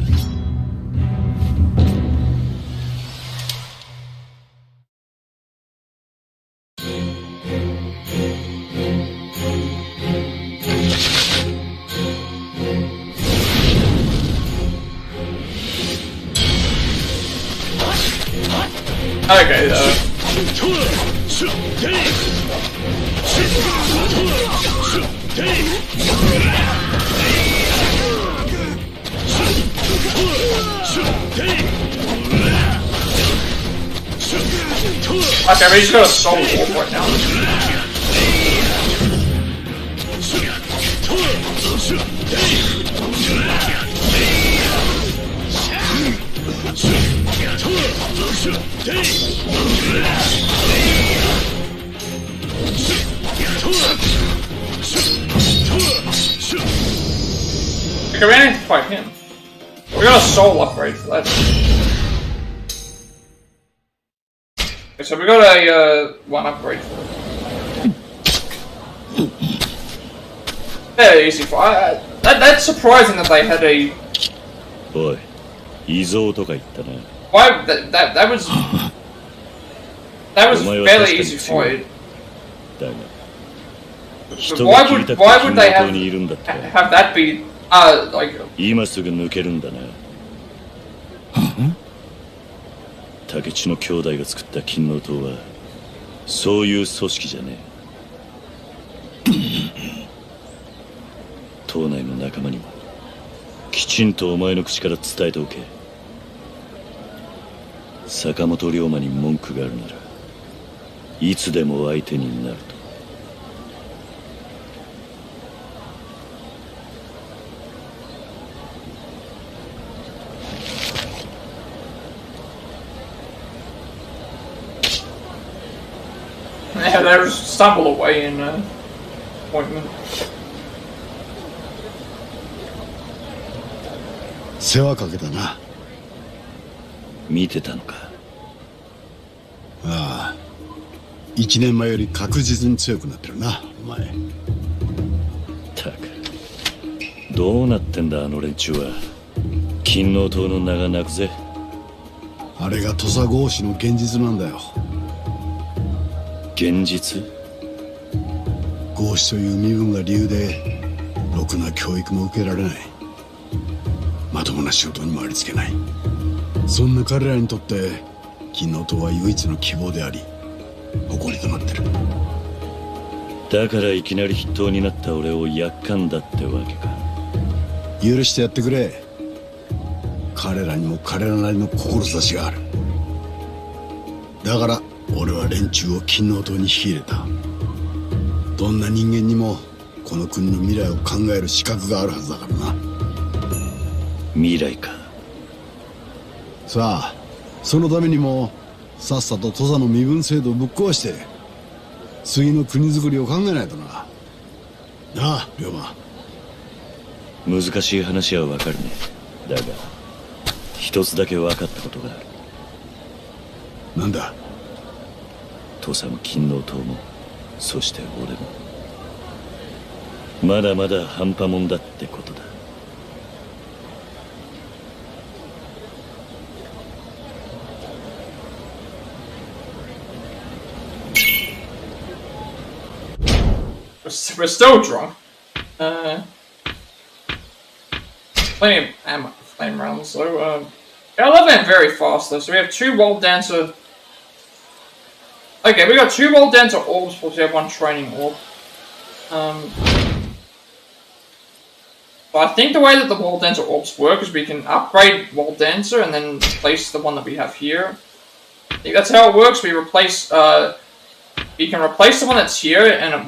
[SPEAKER 1] Okay, Okay, but he's got a Soul Orb right now. Okay, we don't need to fight him. We got a soul upgrade for that. Okay, so we got a one upgrade for it. Very easy fight. That's surprising that they had a.
[SPEAKER 2] おい、異蔵とか言ったな。
[SPEAKER 1] Why that was fairly easy fight.
[SPEAKER 2] だが、
[SPEAKER 1] But
[SPEAKER 2] 人が切りたくて
[SPEAKER 1] why would
[SPEAKER 2] 金
[SPEAKER 1] they
[SPEAKER 2] の塔にいるんだって。
[SPEAKER 1] have that be like
[SPEAKER 2] 今すぐ抜けるんだな。竹地の兄弟が作った金の塔はそういう組織じゃねえ。島内の仲間にもきちんとお前の口から伝えておけ。坂本龍馬に文句があるならいつでも相手になると。
[SPEAKER 1] Yeah, they stumble away in appointment.
[SPEAKER 6] 世話かけたな。
[SPEAKER 2] 見てたのか。
[SPEAKER 6] ああ、1年前より確実に強くなってるな、お前。
[SPEAKER 2] たく、どうなってんだあの連中は。金の塔の名が泣くぜ。
[SPEAKER 6] あれが土佐合子の現実なんだよ。
[SPEAKER 2] 現実？
[SPEAKER 6] 合子という身分が理由でろくな教育も受けられない。まともな仕事にもありつけない。そんな彼らにとって金の塔は唯一の希望であり誇りとなってる。
[SPEAKER 2] だからいきなり筆頭になった俺をやっかんだってわけか。
[SPEAKER 6] 許してやってくれ。彼らにも彼らなりの志がある。だから俺は連中を金の塔に引き入れた。どんな人間にもこの国の未来を考える資格があるはずだからな。
[SPEAKER 2] 未来か。
[SPEAKER 6] さあ、そのためにもさっさと土佐の身分制度をぶっ壊して次の国づくりを考えないとな。なあ、龍馬。
[SPEAKER 2] 難しい話はわかるね。だが一つだけ分かったことがある。
[SPEAKER 6] なんだ。
[SPEAKER 2] 土佐も金の塔もそして俺もまだまだ半端もんだってことだ。
[SPEAKER 1] We're still drunk. Plenty of ammo, flame rounds, so yeah, I love them very fast though. So we have 2 World Dancer. Okay, we got 2 World Dancer Orbs, plus we have 1 Training Orb. But I think the way that the World Dancer Orbs work is we can upgrade World Dancer and then replace the one that we have here. I think that's how it works. We replace, you can replace the one that's here and it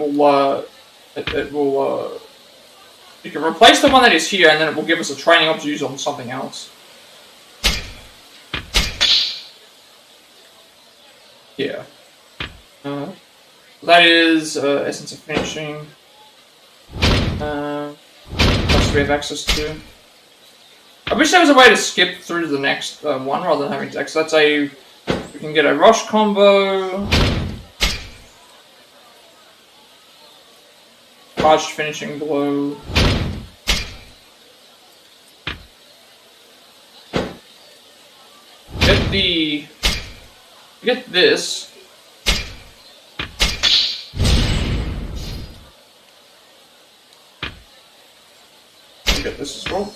[SPEAKER 1] will, you can replace the one that is here and then it will give us a Training Orb to use on something else. Yeah. That is Essence of Finishing. Plus we have access to. I wish there was a way to skip through to the next one rather than having to. So that's a. We can get a Rush combo. Charged Finishing Blow. Get this. Get this as well.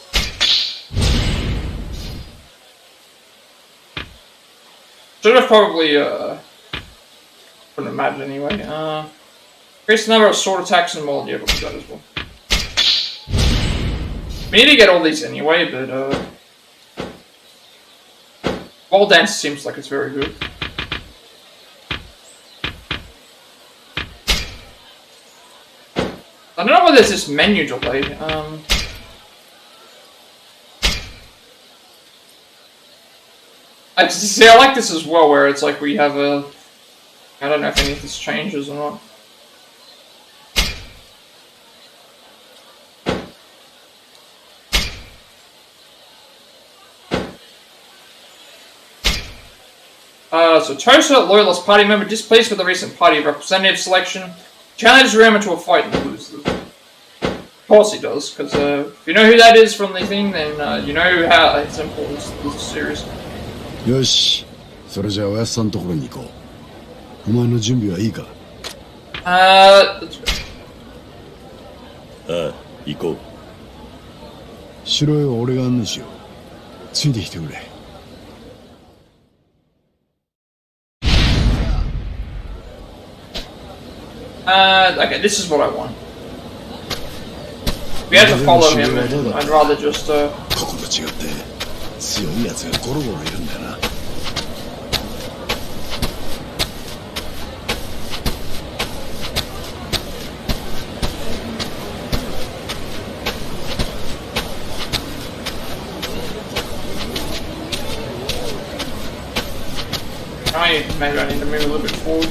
[SPEAKER 1] Should have probably couldn't imagine anyway. Increase the number of sword attacks and more. Yeah, we'll do that as well. We need to get all these anyway, but Wall Dance seems like it's very good. I don't know why there's this menu delay. I like this as well, where it's like we have a... I don't know if any of this changes or not. So Tosa, loyalist party member, displeased with the recent party representative selection, challenges Ryoma to a fight and loses. Of course he does, because if you know who that is from the thing, then you know how it's important this series.
[SPEAKER 6] よし、それじゃあおやすさんのところに行こう。お前の準備はいいか？Let's
[SPEAKER 1] go.
[SPEAKER 2] ああ、行こう。
[SPEAKER 6] 城へは俺が案内しよう。ついてきてくれ。
[SPEAKER 1] Okay, this is what I want. We have to follow him, and I'd rather just,
[SPEAKER 6] ここと違って強いやつがゴロゴロいるんだよな。
[SPEAKER 1] maybe I need to move a little bit forward.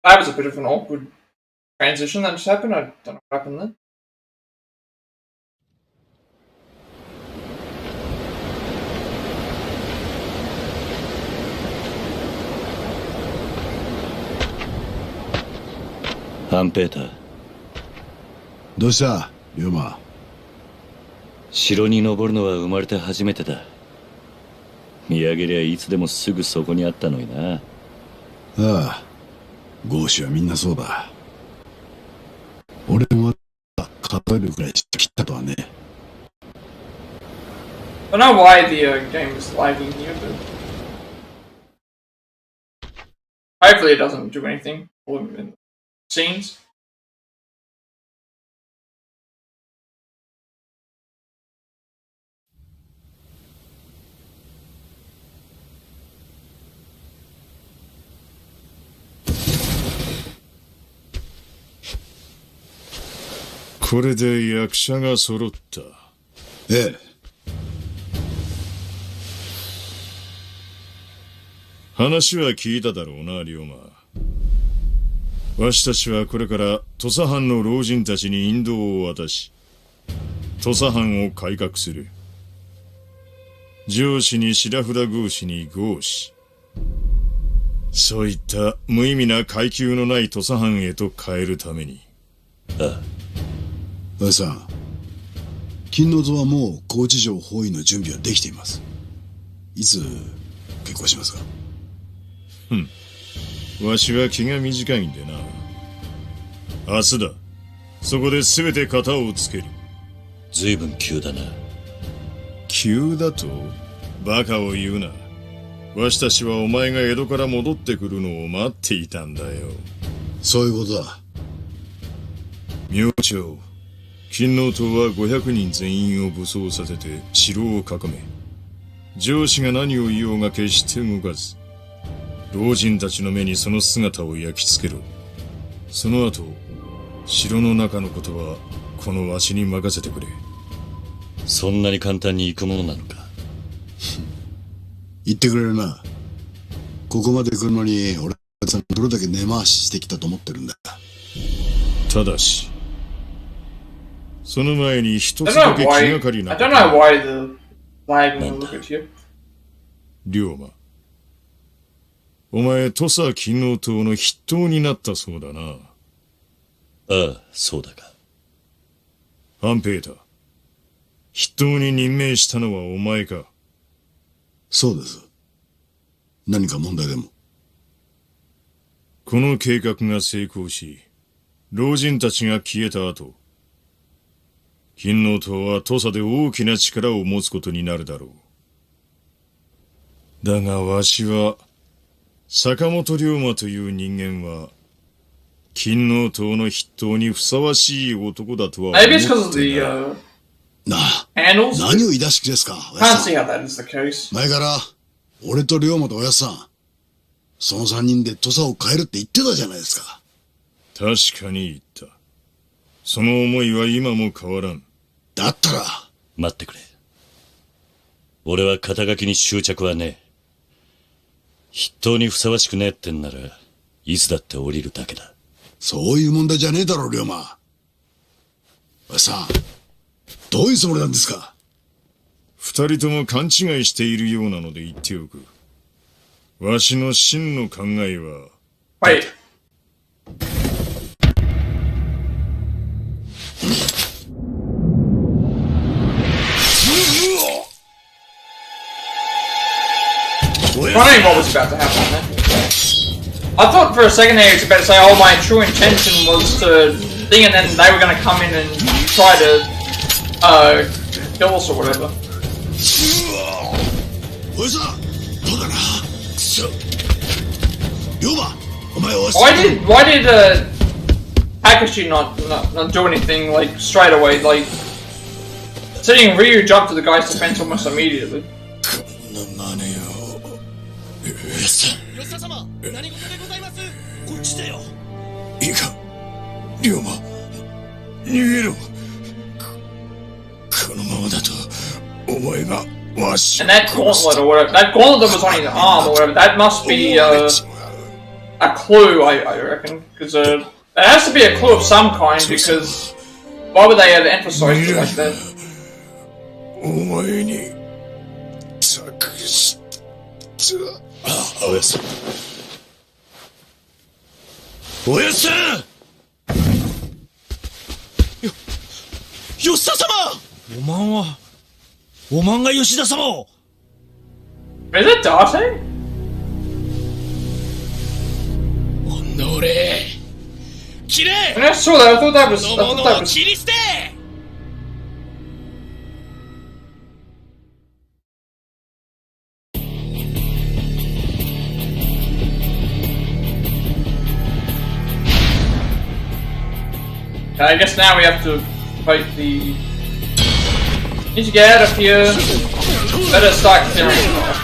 [SPEAKER 1] That was a bit of an awkward transition that just happened. I don't know what happened there.
[SPEAKER 2] Peter.
[SPEAKER 6] どうした龍馬。
[SPEAKER 2] 城に登るのは生まれて初めてだ。見上げりゃいつでもすぐそこにあったのにな。
[SPEAKER 6] ああ、豪士はみんなそうだ。俺も数えるくらい知ってきたとはね。
[SPEAKER 1] I don't know why the game is lagging here, but hopefully it doesn't do anything in scenes.
[SPEAKER 3] "これで役者が揃った。
[SPEAKER 6] ええ。
[SPEAKER 3] 話は聞いただろうな、龍馬。わしたちはこれから土佐藩の老人たちに引導を渡し、土佐藩を改革する。上司に白札豪士に豪士。そういった無意味な階級のない土佐藩へと変えるために。
[SPEAKER 2] ああ。
[SPEAKER 6] おやさん、金の蔵はもう高知城包囲の準備はできています。いつ結婚しますか？
[SPEAKER 3] わしは気が短いんでな。明日だ。そこで全て型をつける。
[SPEAKER 2] 随分急だな。
[SPEAKER 3] 急だと？バカを言うな。わしたちはお前が江戸から戻ってくるのを待っていたんだよ。
[SPEAKER 6] そういうことだ。
[SPEAKER 3] 明朝、金王党は500人全員を武装させて城を囲め、上司が何を言おうが決して動かず、老人たちの目にその姿を焼き付けろ。その後、城の中のことはこのわしに任せてくれ。
[SPEAKER 2] そんなに簡単に行くものなのか？
[SPEAKER 6] 言ってくれるな。ここまで来るのに俺さんどれだけ根回ししてきたと思ってるんだ。
[SPEAKER 3] ただし、その前に一つだけ気がかりな。
[SPEAKER 1] I don't know why the lag will look at you.
[SPEAKER 3] 龍馬。お前、土佐金王党の筆頭になったそうだな。
[SPEAKER 2] ああ、そうだか。
[SPEAKER 3] 半平太。筆頭に任命したのはお前か？
[SPEAKER 6] そうです。何か問題でも？
[SPEAKER 3] この計画が成功し、老人たちが消えた後、金王党は土佐で大きな力を持つことになるだろう。だがわしは、坂本龍馬という人間は、金の塔の筆頭にふさわしい男だとは思
[SPEAKER 1] Maybe it's
[SPEAKER 3] っ
[SPEAKER 1] because of
[SPEAKER 3] て
[SPEAKER 1] the
[SPEAKER 6] なあ、
[SPEAKER 1] handles.
[SPEAKER 6] 何を言い出しですか、お
[SPEAKER 1] Can't
[SPEAKER 6] やっさ
[SPEAKER 1] see
[SPEAKER 6] ん。
[SPEAKER 1] how that is the case.
[SPEAKER 6] 前から、俺と龍馬とおやっさん、その3人で土佐を変えるって言ってたじゃないですか。
[SPEAKER 3] 確かに言った。その思いは今も変わらん。
[SPEAKER 6] だったら、
[SPEAKER 2] 待ってくれ。俺は肩書きに執着はねえ。筆頭にふさわしくねえってんなら、いつだって降りるだけだ。
[SPEAKER 6] そういう問題じゃねえだろ、龍馬。おやっさん、どういうつもりなんですか？
[SPEAKER 3] 二人とも勘違いしているようなので言っておく。わしの真の考えは、
[SPEAKER 1] Wait. Wondering what was about to happen there. I thought for a second there he was about to say, oh, my true intention was to thing, and then they were going to come in and try to, kill us or whatever.
[SPEAKER 6] おやっさん、どうだな。くそ。龍馬、お前は
[SPEAKER 1] Why did Takashi not do anything, like, straight away, like, seeing Ryu jump to the guy's defense almost immediately?
[SPEAKER 6] こんな真似を。おやっさん。
[SPEAKER 7] 吉田様、何事でございます？こっちだよ。
[SPEAKER 6] いいか、龍馬、逃げろ。このままだと、お前がわし
[SPEAKER 1] And that gauntlet or whatever, that gauntlet that was on his arm or whatever, that must be a clue, I reckon. Because it has to be a clue of some kind, because why would they have emphasized it like that?
[SPEAKER 6] お前に託した。
[SPEAKER 2] おやす。
[SPEAKER 6] おやっさん。
[SPEAKER 7] 吉田様！おまんが吉田様を。
[SPEAKER 1] Is it Date?
[SPEAKER 7] おのれ。きれい。
[SPEAKER 1] When I saw that, I thought that was.
[SPEAKER 7] の
[SPEAKER 1] I
[SPEAKER 7] も
[SPEAKER 1] thought
[SPEAKER 7] の
[SPEAKER 1] that
[SPEAKER 7] は
[SPEAKER 1] was.
[SPEAKER 7] 切り捨て。
[SPEAKER 1] I guess now we have to fight the. Need to get out of here. Better start clearing it off.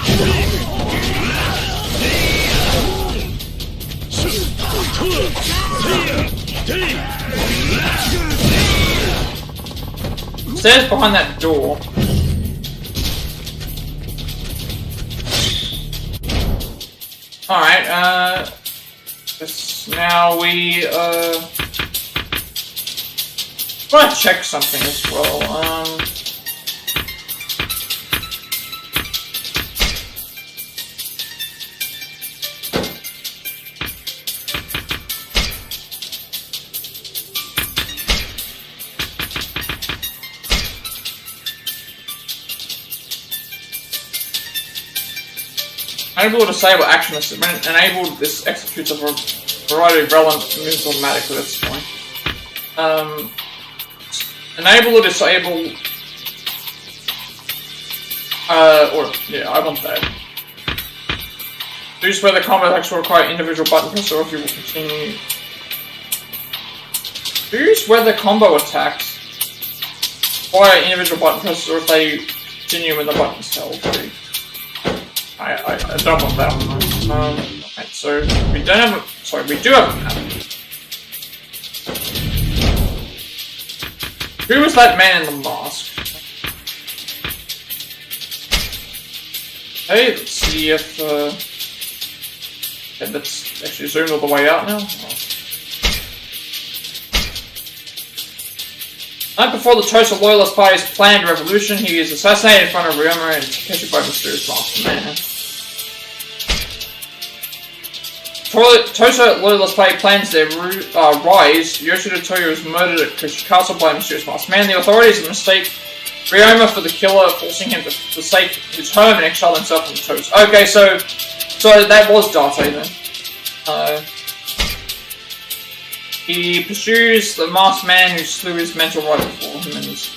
[SPEAKER 1] Stairs behind that door. Alright, guess now we, I want to check something as well, Enable to disable action assist. When enabled, this executes a variety of relevant moves automatically, that's fine. Enable or disable. Yeah, I want that. Choose whether combat attacks will require individual button press or if you will continue. Choose whether combo attacks require individual button presses or if they continue when the button's held. I don't want that one though. Okay, so we don't have a, sorry, we do have a map. Who was that man in the mask? Hey, let's see if yeah, that's actually zoomed all the way out now. Night before the Tosa Loyalist Party's planned revolution, he is assassinated in front of Ryoma and Takeshi by mysterious masked man. Tosa Loyalist Party plans their rise. Yoshida Toyo is murdered at Castle by a mysterious masked man. The authorities mistake Ryoma for the killer, forcing him to forsake his home and exile himself from Tosa. Okay, so that was Date then. He pursues the masked man who slew his mentor right before him in his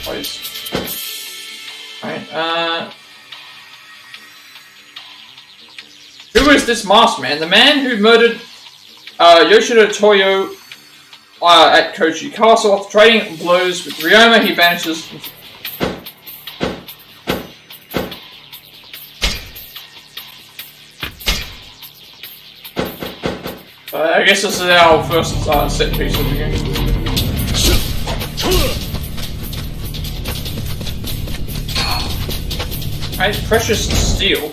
[SPEAKER 1] place. Alright, who is this masked man? The man who murdered Yoshida Toyo at Kochi Castle. After trading blows with Ryoma, he vanishes. I guess this is our first set piece of the game. Precious steel.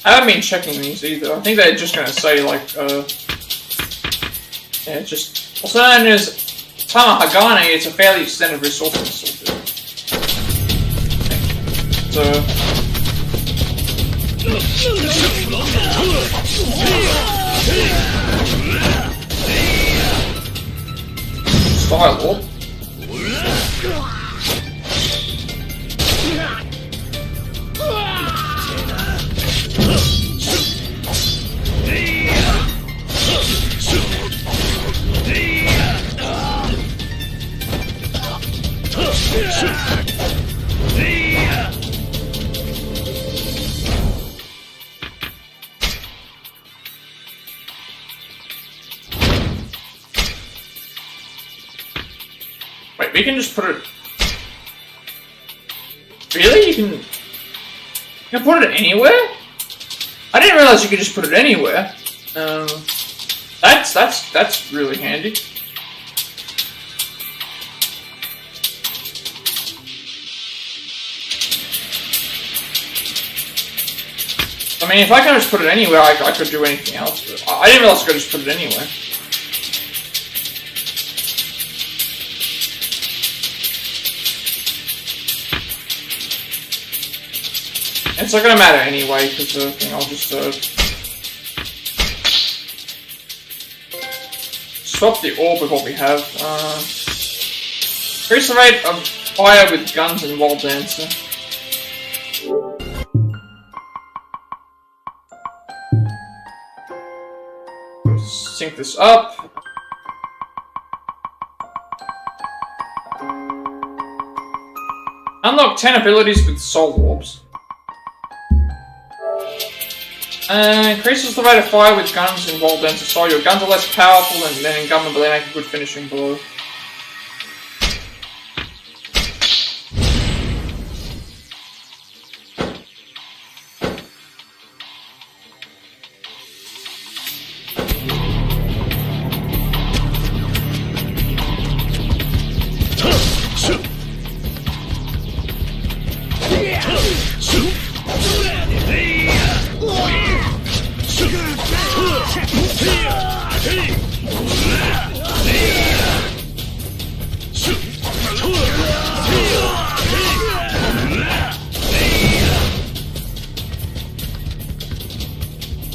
[SPEAKER 1] I haven't been checking these either. I think they're just gonna say like, yeah, just also known as Tamahagane. It's a fairly extended resource sort of. So. Style Orb. Wait, we can just put it... Really? You can put it anywhere? I didn't realize you could just put it anywhere. That's really handy. I mean, if I can just put it anywhere, I could do anything else. But I didn't realize I could just put it anywhere. It's not gonna matter anyway, because the thing I'll just swap the orb with what we have. Increase the rate of fire with guns and wall dancer. Sync this up. Unlock 10 abilities with Soul Orbs. Increases the rate of fire with guns in wall dancer style. Your guns are less powerful than in gunman, but they make a good finishing blow.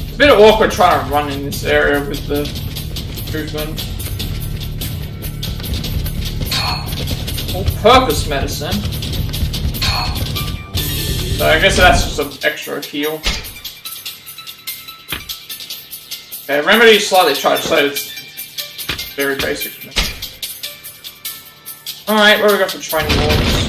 [SPEAKER 1] It's a bit awkward trying to run in this area with the movement. All-purpose medicine. So I guess that's just an extra heal. Okay, remedy is slightly charged, so it's very basic. Alright, what do we got for Training Orbs?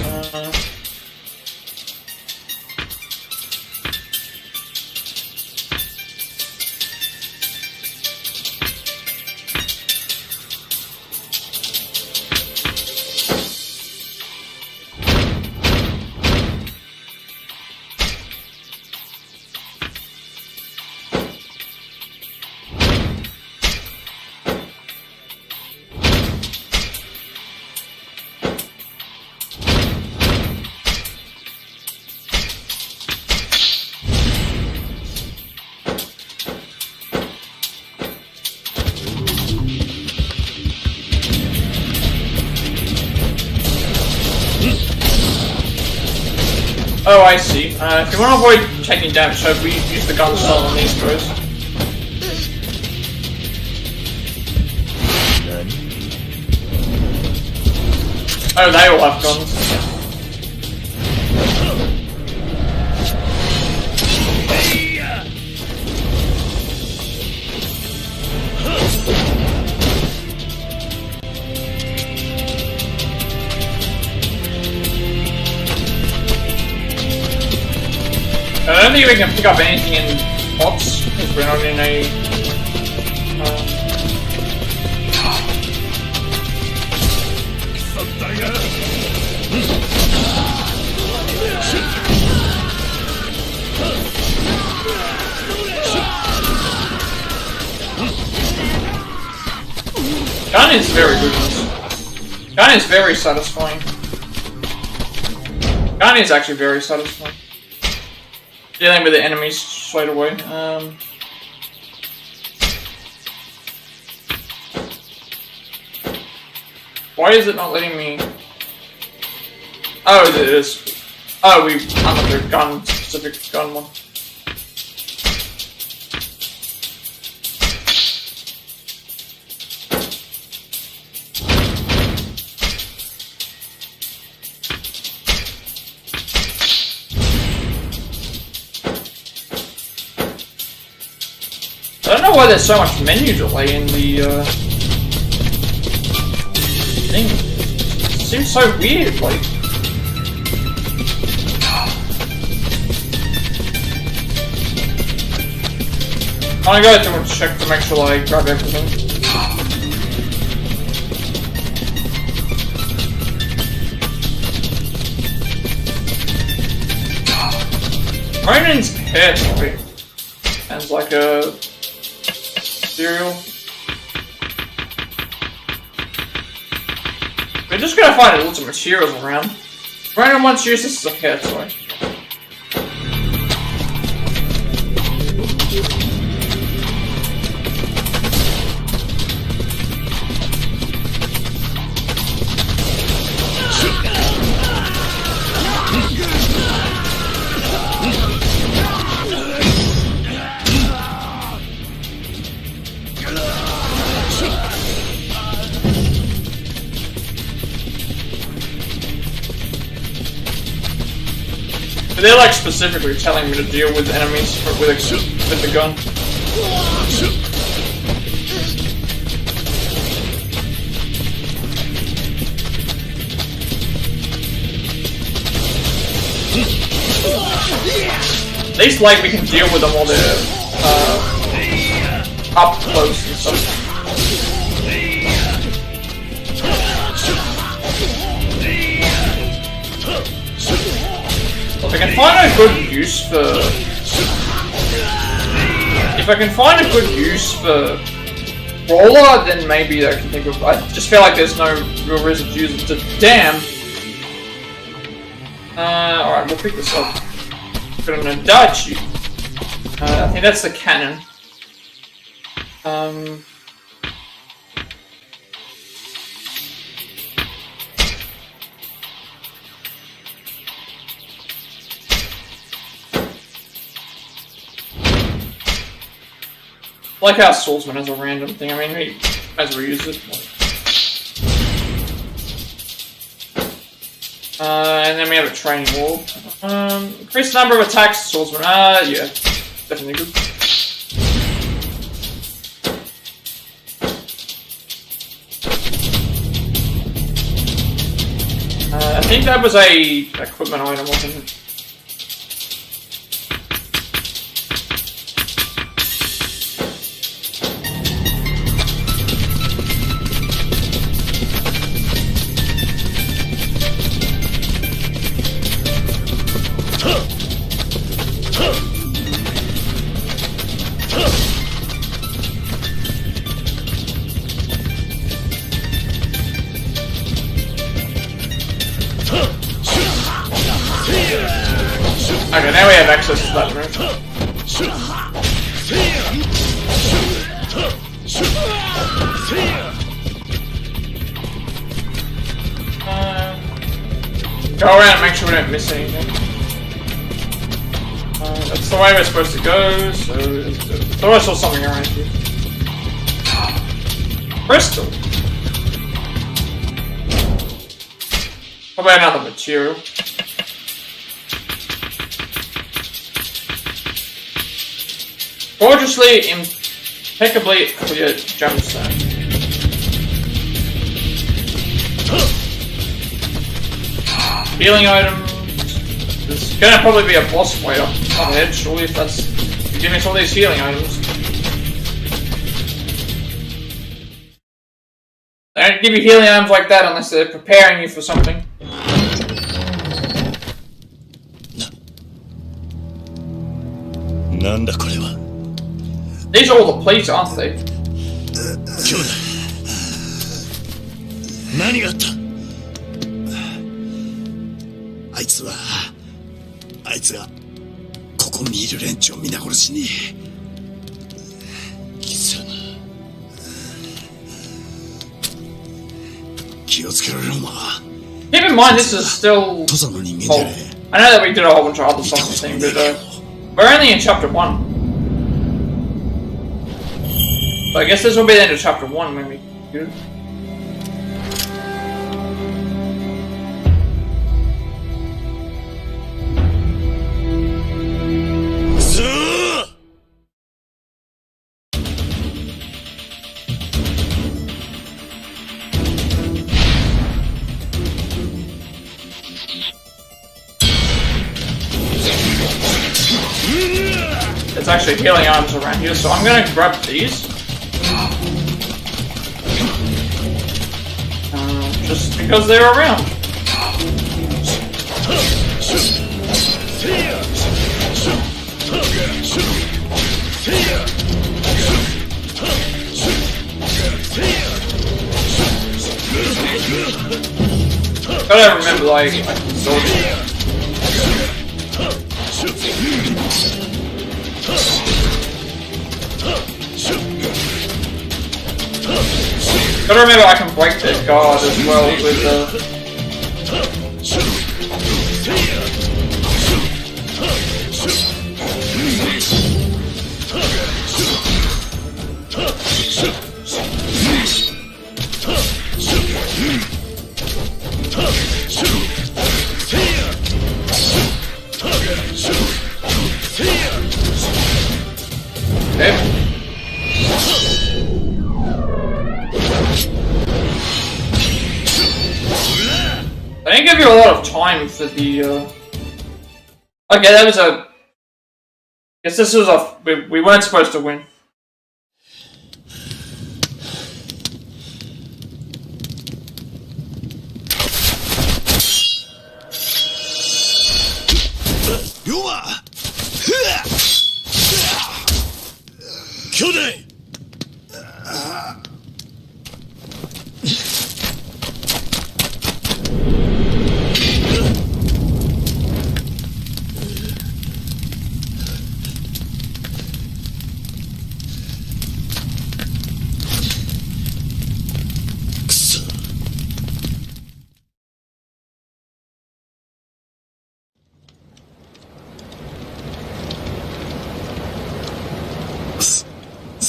[SPEAKER 1] Oh, I see. If you want to avoid taking damage, so we use the gun style on these guys. Oh, they all have guns. I don't think we can pick up anything in pots, because we're not in a Gun is very good. Gun is very satisfying. Gun is actually very satisfying. Dealing with the enemies straight away. Why is it not letting me? Oh, it is. Oh, we unlocked the gun, specific gun one. I don't know why there's so much menu delay in the thing. It seems so weird, like. I'm gonna go through and check to make sure I grab everything. Ronan's hair toy sounds like a cereal. We're just gonna find lots of materials around. Ronan once used this as a hair toy. But they're like specifically telling me to deal with enemies with the gun. At least like we can deal with them while they're up close and stuff. If I can find a good use for... If I can find a good use for Roller, then maybe I can think of... I just feel like there's no real reason to use it to... Damn! Alright, we'll pick this up. Put it in a Dachi. I think that's the cannon. Like how Swordsman has a random thing. I mean, he has reused it. And then we have a Training Orb. Increase the number of attacks, Swordsman. Yeah, definitely good. I think that was a equipment item, wasn't it? Okay, now we have access to that room. Go around and make sure we don't miss anything. That's the way we're supposed to go, so... I thought I saw something around here. Crystal! How about another material? Gorgeously, impeccably clear gemstone. Healing items. There's gonna probably be a boss fight up ahead, surely, if that's... You give me all these healing items. They don't give you healing items like that unless they're preparing you for something. These are all the plates, aren't they?
[SPEAKER 2] 兄弟何があった。
[SPEAKER 6] あいつがここにいる連中を皆殺しに。貴様気をつけろ、龍馬。
[SPEAKER 1] Keep in mind, this is still.
[SPEAKER 6] 土佐の人間じゃねえ。
[SPEAKER 1] I know that we did a whole bunch of other stuff in this thing, but we're only in chapter 1. So I guess this will be the end of chapter 1 when we do. There's actually healing items around here, so I'm gonna grab these. Just because they're around. Gotta remember, like, gotta remember I can break this guard as well with the... Okay. They didn't give you a lot of time for the, Okay, that was a... Guess this was a... We weren't supposed to win.
[SPEAKER 6] Ryoma!
[SPEAKER 2] 兄弟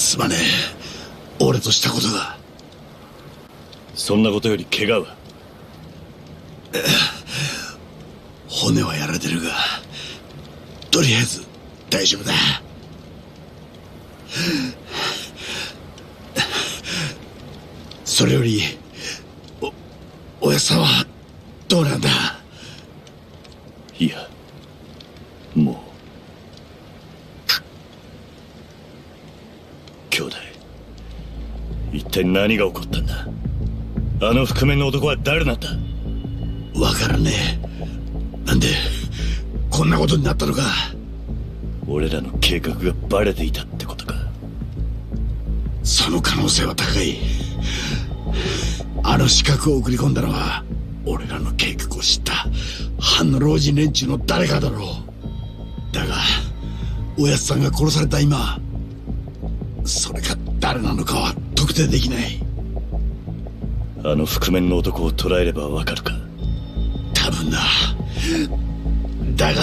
[SPEAKER 6] すまねえ。俺としたことが。
[SPEAKER 2] そんなことより怪我は。
[SPEAKER 6] 骨はやられてるが、とりあえず大丈夫だ。それよりおやさんはどうなんだ。
[SPEAKER 2] いやもう兄弟一体何が起こったんだ。あの覆面の男は誰なんだ。
[SPEAKER 6] わからねえ。なんでこんなことになったのか。
[SPEAKER 2] 俺らの計画がバレていたってことか。
[SPEAKER 6] その可能性は高い。あの刺客を送り込んだのは俺らの計画を知った藩の老人連中の誰かだろう。だがおやつさんが殺された今、それが誰なのかは特定できない。
[SPEAKER 2] あの覆面の男を捕らえればわかるか。
[SPEAKER 6] 多分だ。だが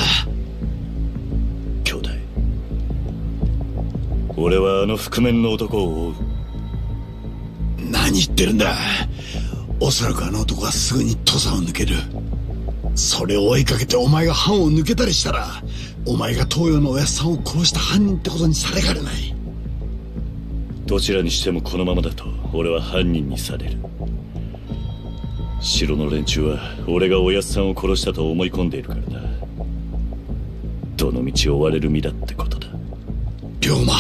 [SPEAKER 2] 兄弟、俺はあの覆面の男を追う。
[SPEAKER 6] 何言ってるんだ。おそらくあの男はすぐに土佐を抜ける。それを追いかけてお前が藩を抜けたりしたら、お前が東洋のおやっさんを殺した犯人ってことにされかねない。
[SPEAKER 2] どちらにしてもこのままだと俺は犯人にされる。城の連中は俺がおやっさんを殺したと思い込んでいるからな。どの道を追われる身だってことだ。
[SPEAKER 6] 龍馬、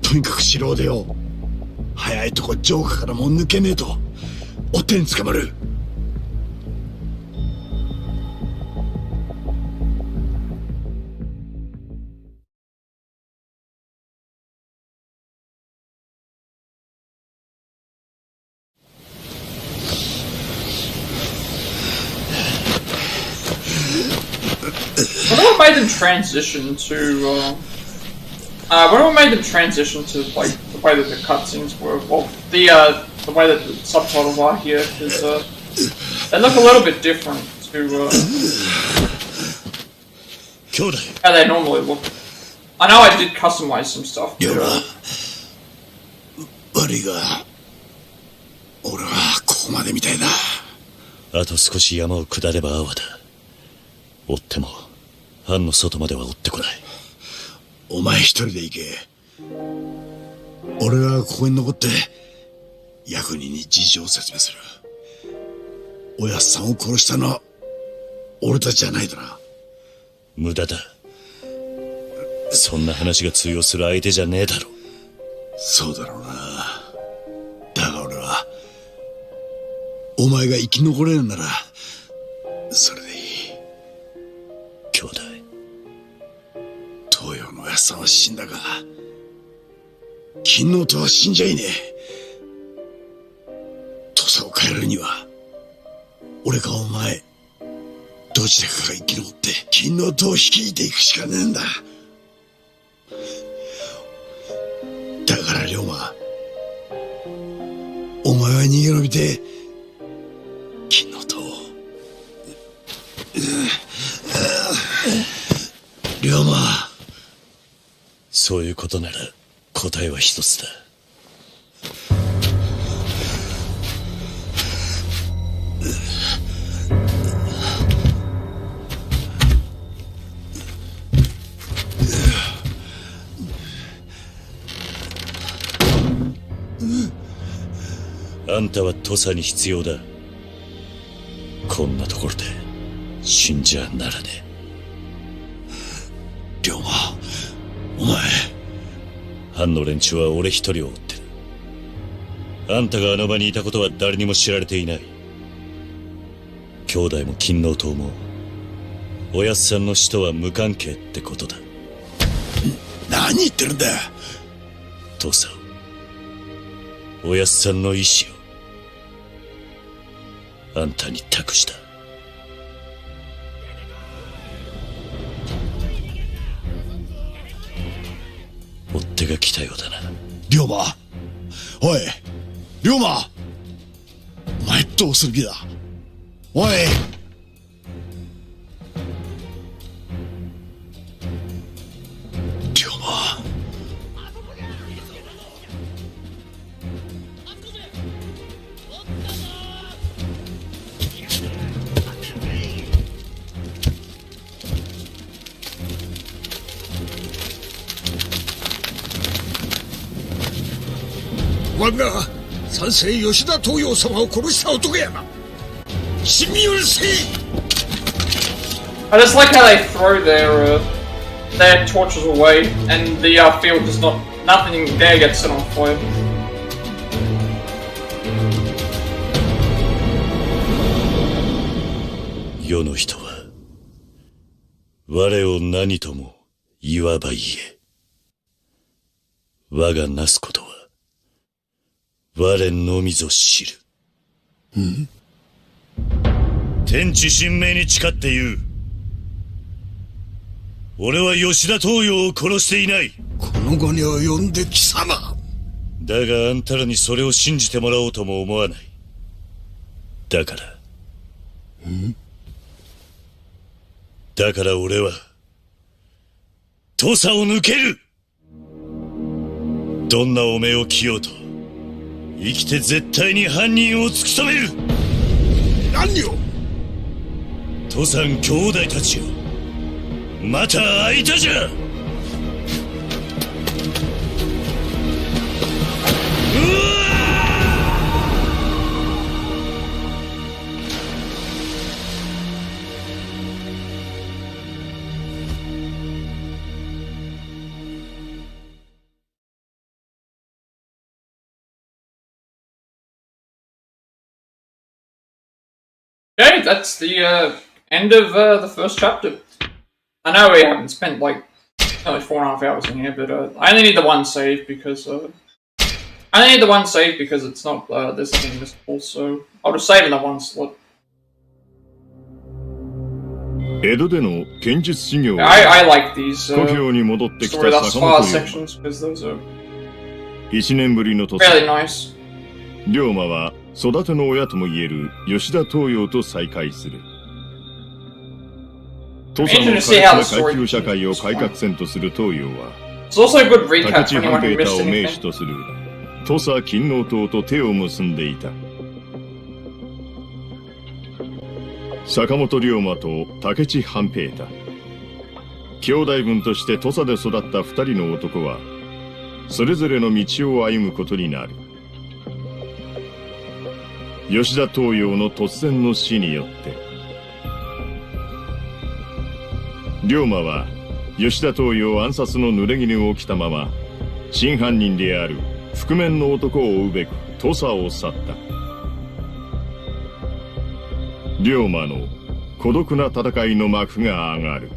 [SPEAKER 6] とにかく城でよ。早いとこ城下からもう抜けねえと追っ手に捕まる。
[SPEAKER 1] What made them transition to? What made them transition to like the way that the cutscenes were? Well, the way that the subtitles are here, because they look a little bit different to how they normally look. I know I did customize some stuff.
[SPEAKER 6] 悪いが、俺はここまでみたいだ。
[SPEAKER 2] あと少し山を下れば阿波だ。追っても藩の外までは追ってこない。
[SPEAKER 6] お前一人で行け。俺はここに残って役人に事情を説明する。おやっさんを殺したのは俺たちじゃないだな。
[SPEAKER 2] 無駄だ。そんな話が通用する相手じゃねえだろ。
[SPEAKER 6] そうだろうな。だが俺はお前が生き残れるならそれでいい。
[SPEAKER 2] 兄弟、
[SPEAKER 6] 東洋のおやっさんは死んだが金の音は死んじゃいねえ。土佐を変えるには俺かお前どちらかが生き残って金の音を率いていくしかねえんだ。だから龍馬、お前は逃げ延びて金の音を。龍馬、
[SPEAKER 2] そういうことなら答えは一つだ。あんたは土佐に必要だ。こんなところで死んじゃならねえ。
[SPEAKER 6] 龍馬、お前。
[SPEAKER 2] 藩の連中は俺一人を追ってる。あんたがあの場にいたことは誰にも知られていない。兄弟も金王党もおやっさんの死とは無関係ってことだ。
[SPEAKER 6] 何言ってるんだ。
[SPEAKER 2] 土佐を、おやっさんの意志をあんたに託した。追っ手が来たようだな。
[SPEAKER 6] 龍馬、おい龍馬、お前どうする気だ。おい。龍馬、
[SPEAKER 8] 我が三世吉田東洋様を殺した男やな。死に許せ。
[SPEAKER 1] I just like how they throw their torches away, and the field does not. Nothing there gets set on fire.
[SPEAKER 2] 世の人は我を何とも言わば言え。我がなすことは我のみぞ知る。天地神明に誓って言う。俺は吉田東洋を殺していない。
[SPEAKER 8] この後に及んで貴様。
[SPEAKER 2] だがあんたらにそれを信じてもらおうとも思わない。だから俺は土佐を抜ける。どんな汚名を着ようと生きて絶対に犯人を突き止める。
[SPEAKER 8] 何を。
[SPEAKER 2] 土佐兄弟たちよ、また会いたじゃ。
[SPEAKER 1] Okay, that's the end of the first chapter. I know we haven't spent like only 4.5 hours in here, but I only need the one save because it's not there's nothing unmissable, so I'll just save in the one slot.
[SPEAKER 3] 江戸での剣術修行を
[SPEAKER 1] I like these
[SPEAKER 3] 故郷に戻ってきた
[SPEAKER 1] story thus
[SPEAKER 3] 坂
[SPEAKER 1] far
[SPEAKER 3] 本龍
[SPEAKER 1] sections because those are
[SPEAKER 3] 1年ぶりの土佐
[SPEAKER 1] really nice.
[SPEAKER 3] 龍馬は育ての親ともいえる吉田東洋と再会する土佐の苛烈な階級社会を改革せんとする東洋は
[SPEAKER 1] It's also a good recap
[SPEAKER 3] 高
[SPEAKER 1] for
[SPEAKER 3] 知
[SPEAKER 1] anyone
[SPEAKER 3] 半
[SPEAKER 1] who
[SPEAKER 3] 平
[SPEAKER 1] missed
[SPEAKER 3] 太を名
[SPEAKER 1] anything.
[SPEAKER 3] 手とする土佐勤王党と手を結んでいた坂本龍馬と武智半平太兄弟分として土佐で育った2人の男はそれぞれの道を歩むことになる吉田東洋の突然の死によって龍馬は吉田東洋暗殺の濡れ衣を着たまま真犯人である覆面の男を追うべく土佐を去った龍馬の孤独な戦いの幕が上がる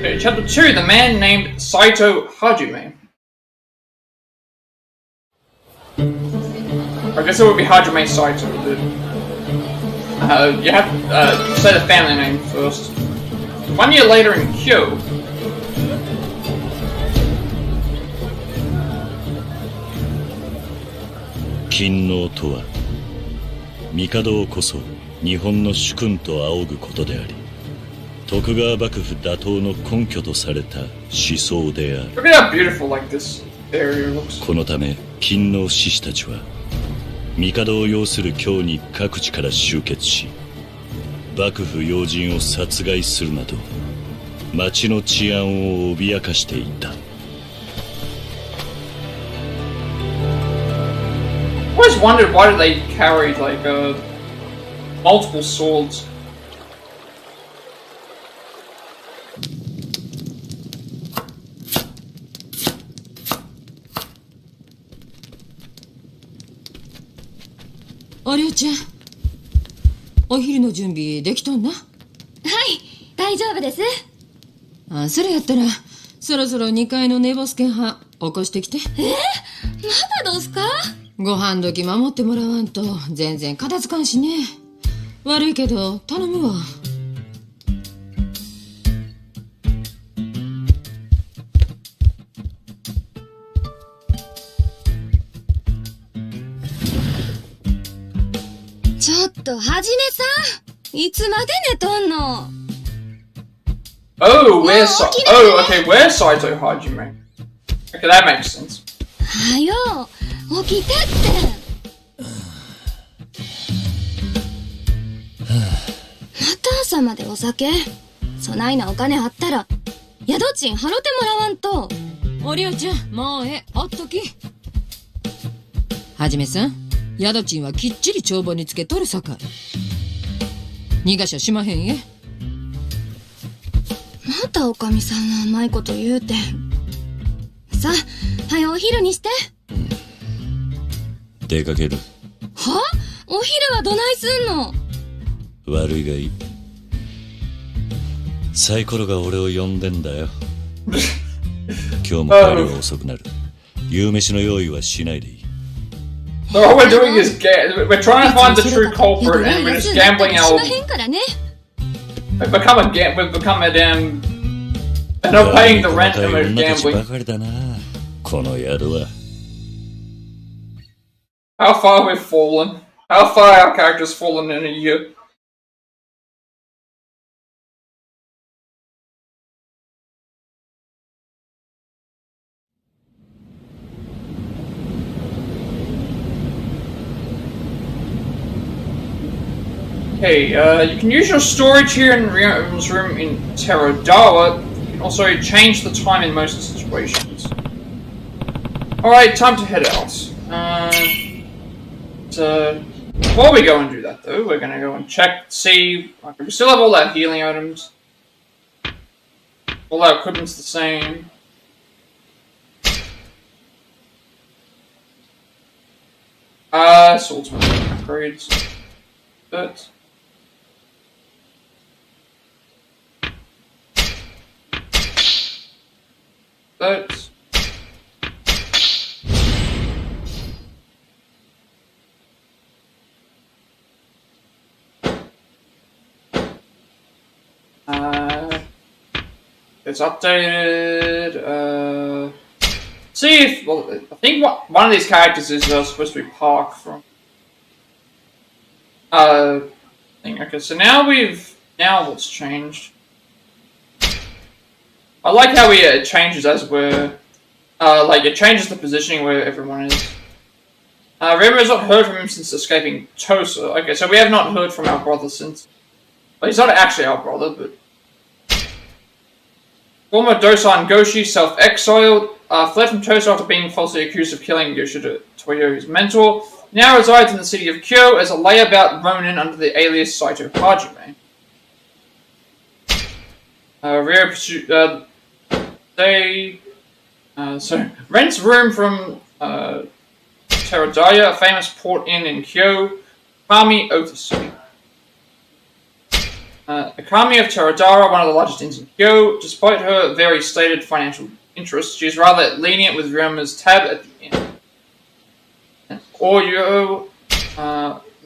[SPEAKER 1] Okay, chapter 2, the man named Saito Hajime. I guess it would be Hajime Saito, but you have to say the family name first. 1 year later in Kyo,
[SPEAKER 2] 勤王とは帝をこそ日本の主君と仰ぐことであり徳川幕府打倒の根拠とされた思想である
[SPEAKER 1] look at how beautiful like this area looks.
[SPEAKER 2] このため勤王志士たちは帝を擁する京に各地から集結し幕府要人を殺害するなど町の治安を脅かしていた
[SPEAKER 1] I always wondered why do they carry like multiple swords.
[SPEAKER 9] おりょうちゃん、お昼の準備できとんな？はい、
[SPEAKER 10] 大丈夫です。
[SPEAKER 9] あ、それやったらそろそろ2階の寝ぼすけは起こしてきて。
[SPEAKER 10] まだどうすか？
[SPEAKER 9] ご飯時守ってもらわんと全然片付かんしね。悪いけど頼むわ。
[SPEAKER 10] ちょっとはじめさん、いつまで寝とんの？
[SPEAKER 1] Oh, okay, where's Saito Hajime? Okay, that makes sense.
[SPEAKER 10] はよ、起きてって。また朝までお酒？そないなお金あったら、宿賃払ってもらわんと。
[SPEAKER 9] おりょうちゃん、もうおっとき。はじめさん、宿賃はきっちり帳簿につけとるさかい。逃がしゃしまへんえ。
[SPEAKER 10] またおかみさんは甘いこと言うて。さあ、はよお昼にして。
[SPEAKER 2] 出かける。
[SPEAKER 10] は？お昼はどないすんの？
[SPEAKER 2] 悪いがいい。サイコロが俺を呼んでんだよ。今日も帰りは遅くなる。夕飯の用意はしないでいい。
[SPEAKER 1] So all we're doing is we're trying to find the true culprit and we're just gambling our... We've become a damn... And not paying the rent and we're gambling.
[SPEAKER 2] この宿は
[SPEAKER 1] How far we've fallen. How far our character's fallen in a year. Okay, you can use your storage here in Ryoma's room in Terodawa. You can also change the time in most situations. Alright, time to head out. Before we go and do that though, we're gonna go and check, see, like, we still have all our healing items. All our equipment's the same. Swordsman upgrades. But it's updated. See if, well, I think one of these characters is supposed to be Park from thing. Okay, so now what's changed? I like how it changes as we're like it changes the positioning where everyone is. Ryoma has not heard from him since escaping Tosa. Okay, so we have not heard from our brother since. Well, he's not actually our brother, but former Dosan Goshi self-exiled, fled from Tosa after being falsely accused of killing Yoshida Toyo, his mentor. Now resides in the city of Kyo as a layabout Ronin under the alias Saito Hajime. So rents room from Teradaya, a famous port inn in Kyo, Kami Otsu. The Kami of Teradara, one of the largest inns in Kyo. Despite her very stated financial interests, she is rather lenient with Ryoma's tab at the inn. Oryo,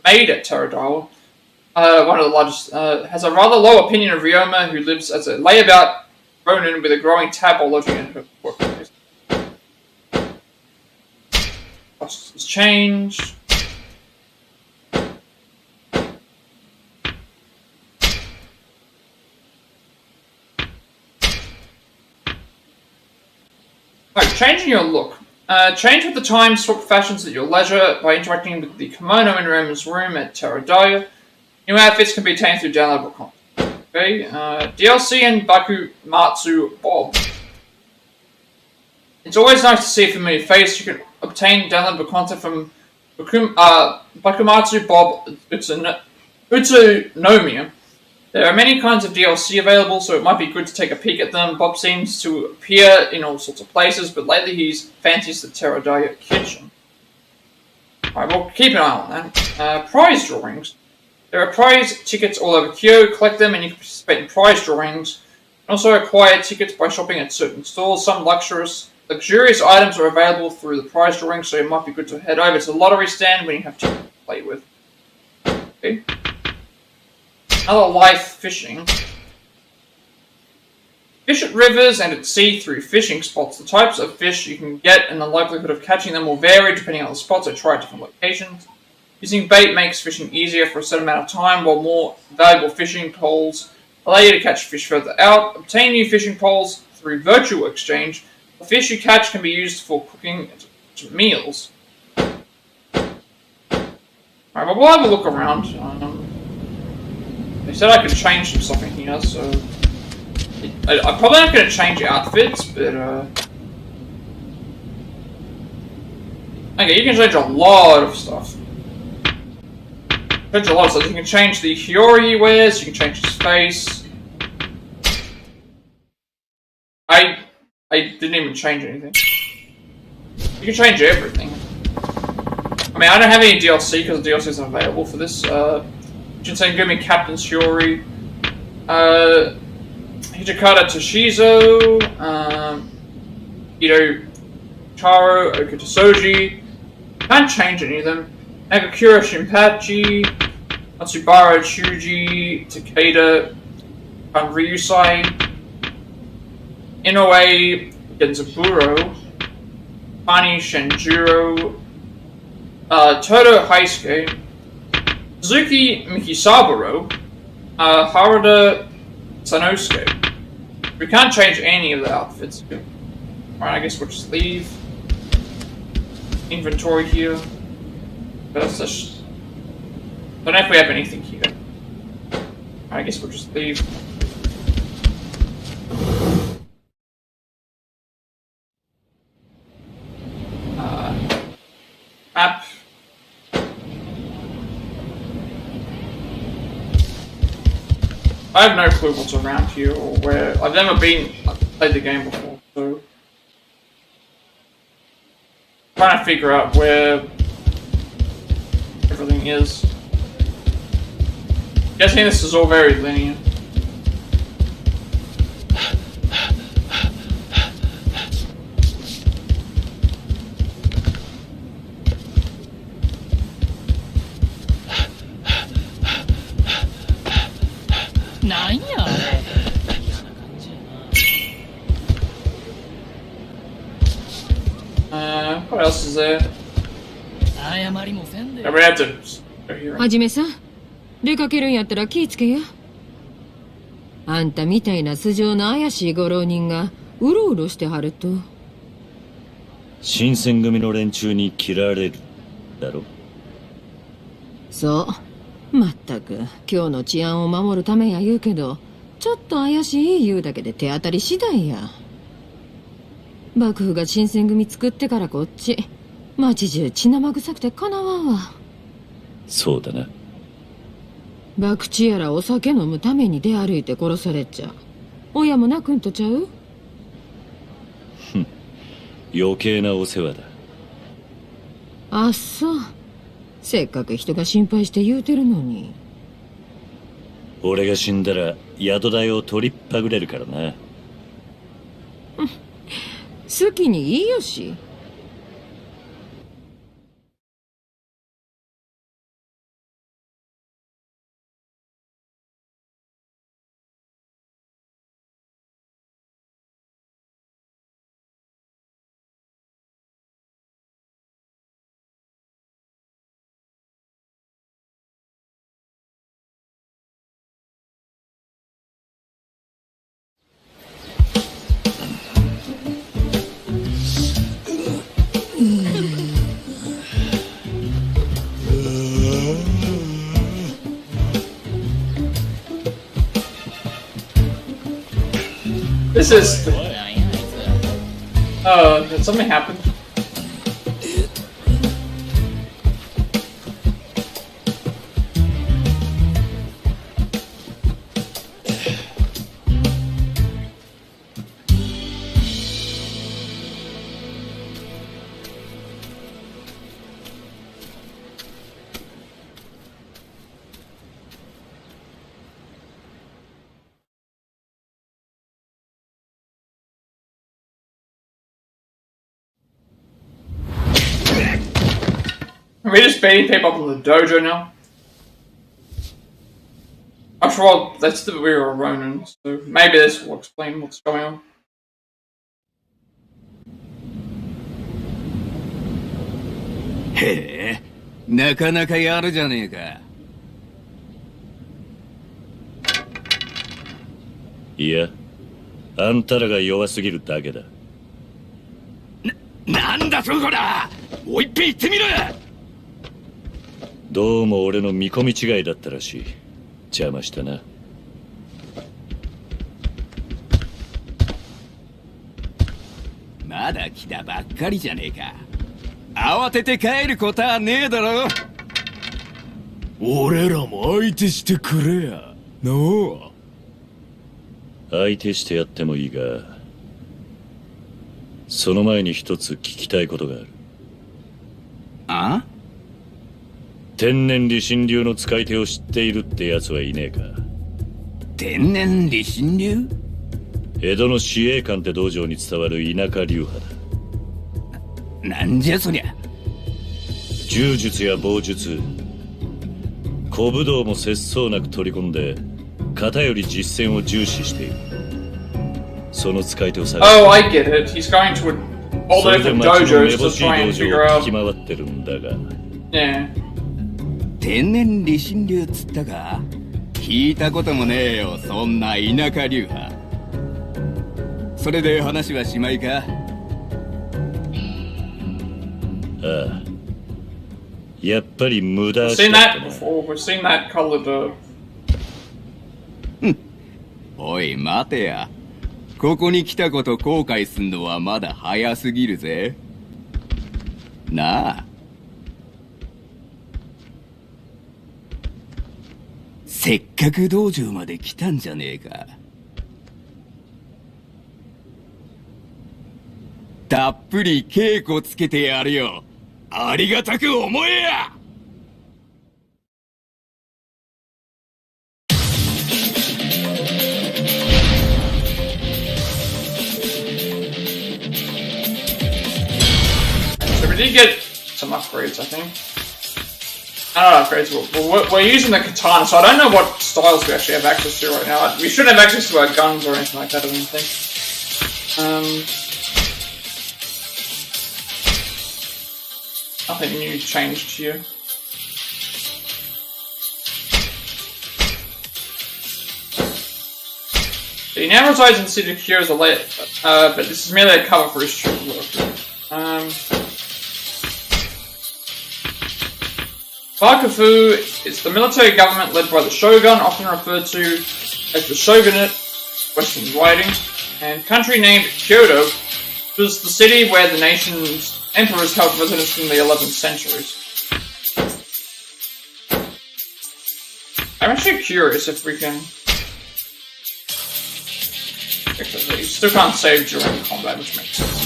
[SPEAKER 1] maid at Teradara, one of the largest, has a rather low opinion of Ryoma, who lives as a layabout Ronin with a growing tab while lodging in her workplace. Costs has changed. Right, changing your look. Change with the times, swap fashions at your leisure by interacting with the kimono in Ryoma's room at Teradaya. New outfits can be attained through downloadable content. Okay, DLC and Bakumatsu Bob. It's always nice to see a familiar face. You can obtain downloadable content from Bakumatsu Bob Utsunomiya. There are many kinds of DLC available, so it might be good to take a peek at them. Bob seems to appear in all sorts of places, but lately he's fancies the Teradaya kitchen. Alright, well, keep an eye on that. Prize drawings. There are prize tickets all over Kyo. Collect them and you can participate in prize drawings. You can also acquire tickets by shopping at certain stores. Some luxurious items are available through the prize drawings, so it might be good to head over to the lottery stand when you have tickets to play with. Okay. Another life fishing. Fish at rivers and at sea through fishing spots. The types of fish you can get and the likelihood of catching them will vary depending on the spots. Try at different locations. Using bait makes fishing easier for a certain amount of time, while more valuable fishing poles allow you to catch fish further out. Obtain new fishing poles through virtual exchange. The fish you catch can be used for cooking meals. Alright, well, we'll have a look around. They said I could change some stuff in here, so I'm probably not going to change outfits, but okay, you can change a lot of stuff. Change a lot of stuff. You can change the Hiyori he wears. You can change his face. I didn't even change anything. You can change everything. I mean, I don't have any DLC because the DLC isn't available for this. Shinsengumi Captain's Hiyori, Hijikata Toshizo, Ito Taro, Okutasoji. Can't change any of them. Nagakura Shinpachi, Matsubara Chuji, Takeda, Ryusai, Inoue Genzaburo, Pani Shenjuro, Toto Heisuke, Suzuki Mikisaburo, Harada Sanosuke. We can't change any of the outfits. Alright, I guess we'll just leave. Inventory here. That's just... don't know if we have anything here. Alright, I guess we'll just leave. Map. I have no clue what's around here or where. I've never played the game before, so trying to figure out where everything is. Guessing this is all very linear. What else is there? Yeah, we have to go here.
[SPEAKER 9] はじめさん、出かけるんやったら気ぃつけや。あんたみたいな素性の怪しいご浪人がうろうろしてはると。
[SPEAKER 2] 新選組の連中に切られるだろ。
[SPEAKER 9] そう。まったく今日の治安を守るためや言うけど、ちょっと怪しい言うだけで手当たり次第や。幕府が新選組作ってからこっち町中血生臭くてかなわんわ。
[SPEAKER 2] そうだな。
[SPEAKER 9] 博打やらお酒飲むために出歩いて殺されちゃ親も泣くんとちゃう？
[SPEAKER 2] 余計なお世話だ。
[SPEAKER 9] あっそう。せっかく人が心配して言うてるのに。
[SPEAKER 2] 俺が死んだら宿代を取りっぱぐれるからな。
[SPEAKER 9] 好きにいいよし。
[SPEAKER 1] This is. Did something happen? Are we just beating people up in the dojo now? After all, that's the we were Ronin, so maybe this will explain what's going on.
[SPEAKER 11] へえ、なかなかやるじゃねえか。
[SPEAKER 2] いや、あんたらが弱すぎるだけだ。
[SPEAKER 11] なんだそこだ。もう一遍言ってみろ。
[SPEAKER 2] どうも俺の見込み違いだったらしい。邪魔したな。
[SPEAKER 11] まだ来たばっかりじゃねえか。慌てて帰ることはねえだろ。
[SPEAKER 3] 俺らも相手してくれや。のう。
[SPEAKER 2] 相手してやってもいいが、その前に一つ聞きたいことがある。
[SPEAKER 11] あ？
[SPEAKER 2] 天然理心流の使い手を知っているってやつはいねえか。
[SPEAKER 11] 天然理心流？
[SPEAKER 2] 江戸の司令官って道場に伝わる田舎流派だ。
[SPEAKER 11] なんじゃそりゃ。
[SPEAKER 2] 柔術や棒術、小武道も節操なく取り込んで、型より実践を重視している。その使い手を探す。
[SPEAKER 1] Oh, I get it. He's going to all the different dojos to try and figure out.
[SPEAKER 2] 聞き回ってるんだが。
[SPEAKER 1] Yeah.
[SPEAKER 11] 天然理心流っつったか？聞いたこともねえよ、そんな田舎流派。それで話はしまいか？
[SPEAKER 2] ああ。やっぱり無駄
[SPEAKER 1] We've
[SPEAKER 2] し
[SPEAKER 1] seen
[SPEAKER 2] だった
[SPEAKER 1] that
[SPEAKER 2] な。
[SPEAKER 1] before. We've seen that colored.
[SPEAKER 11] おい待てや。ここに来たこと後悔すんのはまだ早すぎるぜ。なあ。せっかく道場まで来たんじゃねえか。たっぷり稽古つけてやるよ。ありがたく思えや。
[SPEAKER 1] get some upgrades, I think. Not upgrades, we're using the katana, so I don't know what styles we actually have access to right now. We shouldn't have access to our guns or anything like that, I don't think. Nothing new changed here. He now resides in the city of Kyoto as a late, but this is merely a cover for his true work. Bakufu is the military government led by the shogun, often referred to as the shogunate, Western writing, and country named Kyoto, which was the city where the nation's emperors held residence in the 11th centuries. I'm actually curious if we can... You still can't save during combat, which makes sense.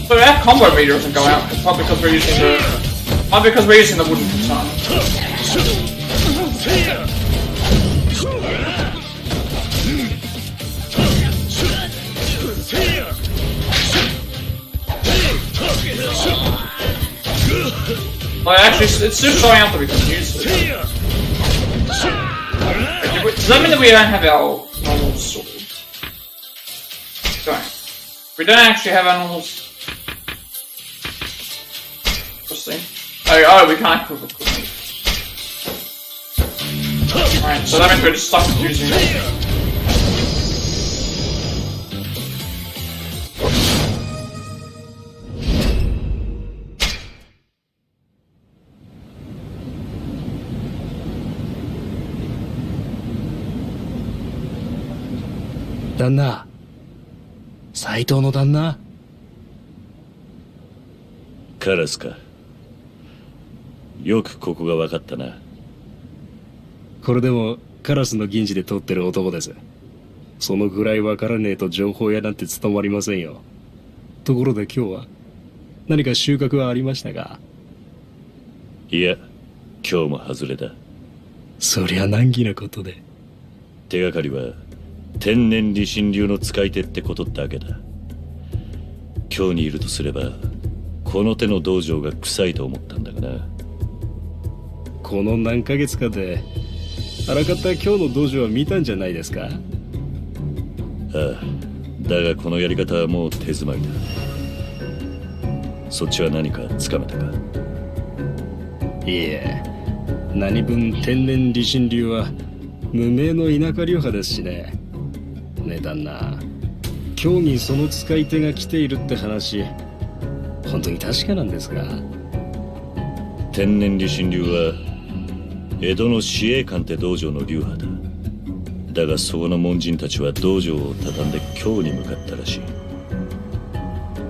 [SPEAKER 1] So our combo meter doesn't go out, it's not because we're using the... Not because we're using the wooden katana. Well, actually, it's still showing up that we can use it. Does that mean that we don't have our normal sword? Don't. We don't actually have our normal... Interesting. Oh, we can't equip equipment. Alright, so that means we're just stuck with using it.
[SPEAKER 12] 旦那、斎藤の旦那。
[SPEAKER 2] カラスか。よくここが分かったな。
[SPEAKER 12] これでもカラスの銀次で取ってる男です。そのぐらい分からねえと情報屋なんて務まりませんよ。ところで今日は何か収穫はありましたか？
[SPEAKER 2] いや、今日も外れだ。
[SPEAKER 12] そりゃ難儀なことで。
[SPEAKER 2] 手がかりは天然理心流の使い手ってことだけだ。今日にいるとすればこの手の道場が臭いと思ったんだがな。
[SPEAKER 12] この何ヶ月かであらかた今日の道場は見たんじゃないですか？ああ、
[SPEAKER 2] だがこのやり方はもう手詰まりだ。そっちは何かつかめたか？
[SPEAKER 12] いえ、何分天然理心流は無名の田舎流派ですしね。ねえ旦那、今日にその使い手が来ているって話、本当に確かなんですか？
[SPEAKER 2] 天然理心流は江戸の紫英館って道場の流派だ。だがそこの門人たちは道場を畳んで京に向かったらしい。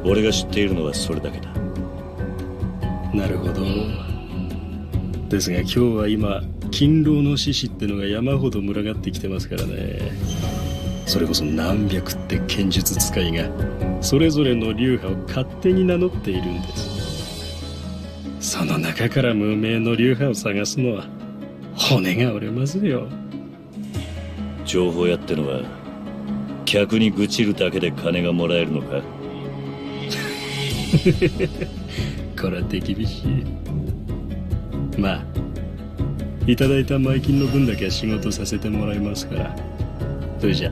[SPEAKER 2] 俺が知っているのはそれだけだ。
[SPEAKER 12] なるほど。ですが今日は今勤労の志士ってのが山ほど群がってきてますからね。それこそ何百って剣術使いがそれぞれの流派を勝手に名乗っているんです。その中から無名の流派を探すのは骨が折れますよ。
[SPEAKER 2] 情報屋ってのは客に愚痴るだけで金がもらえるのか？
[SPEAKER 12] これは手厳しい。まあいただいた前金の分だけは仕事させてもらいますから。それじゃ。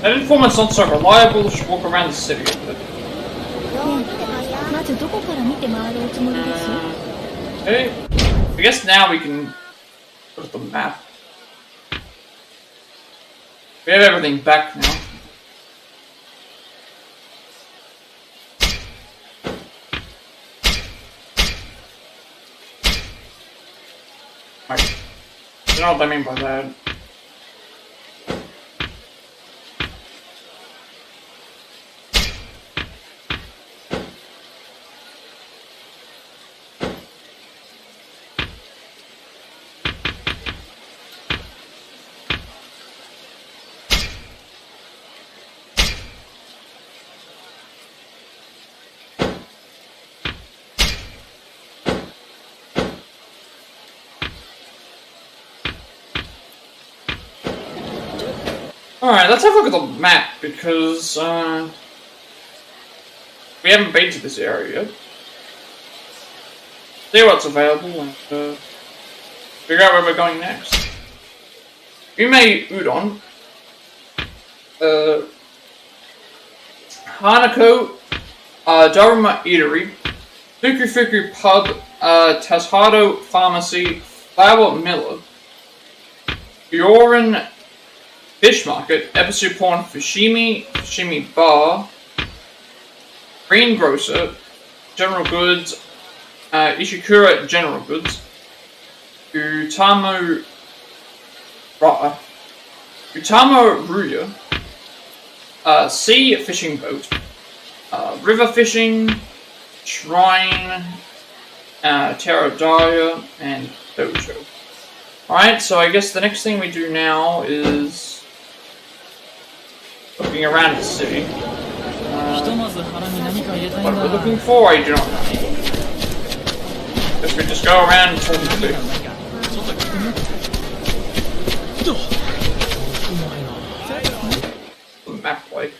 [SPEAKER 1] That informant's not so reliable, should walk around the city a bit. Okay, I guess now we can look at the map. We have everything back now. Right. You know what I mean by that. Alright, let's have a look at the map, because, we haven't been to this area yet. See what's available, and, figure out where we're going next. Yume Udon. Hanako, Daruma Eatery. Fuku Fuku Pub, Tashado Pharmacy, Flower Miller. Yorin Fish Market, Episode Porn Fushimi, Fushimi Bar, Green Grocer, General Goods, Ishikura General Goods, Utamo Ruya, Sea Fishing Boat, River Fishing, Shrine, Terradaya, and Dojo. Alright, so I guess the next thing we do now is looking around the city. What we're looking for, I do not know. Guess we just go around and talk to people. The map like.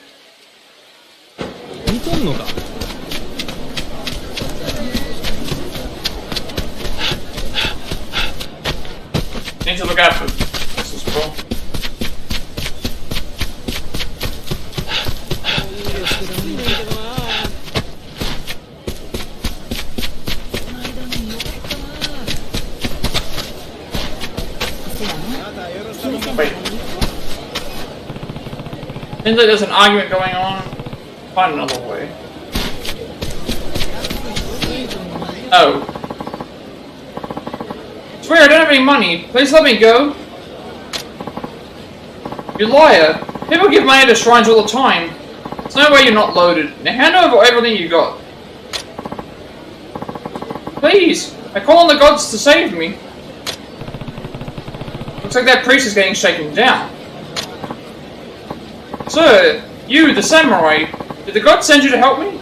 [SPEAKER 1] Need to look out for this as well. Wait. Seems like there's an argument going on. Find another way. Oh. Swear I don't have any money. Please let me go. You liar. People give money to shrines all the time. There's no way you're not loaded. Now hand over everything you got. Please. I call on the gods to save me. Looks like that priest is getting shaken down. Sir, you, the samurai, did the gods send you to help me?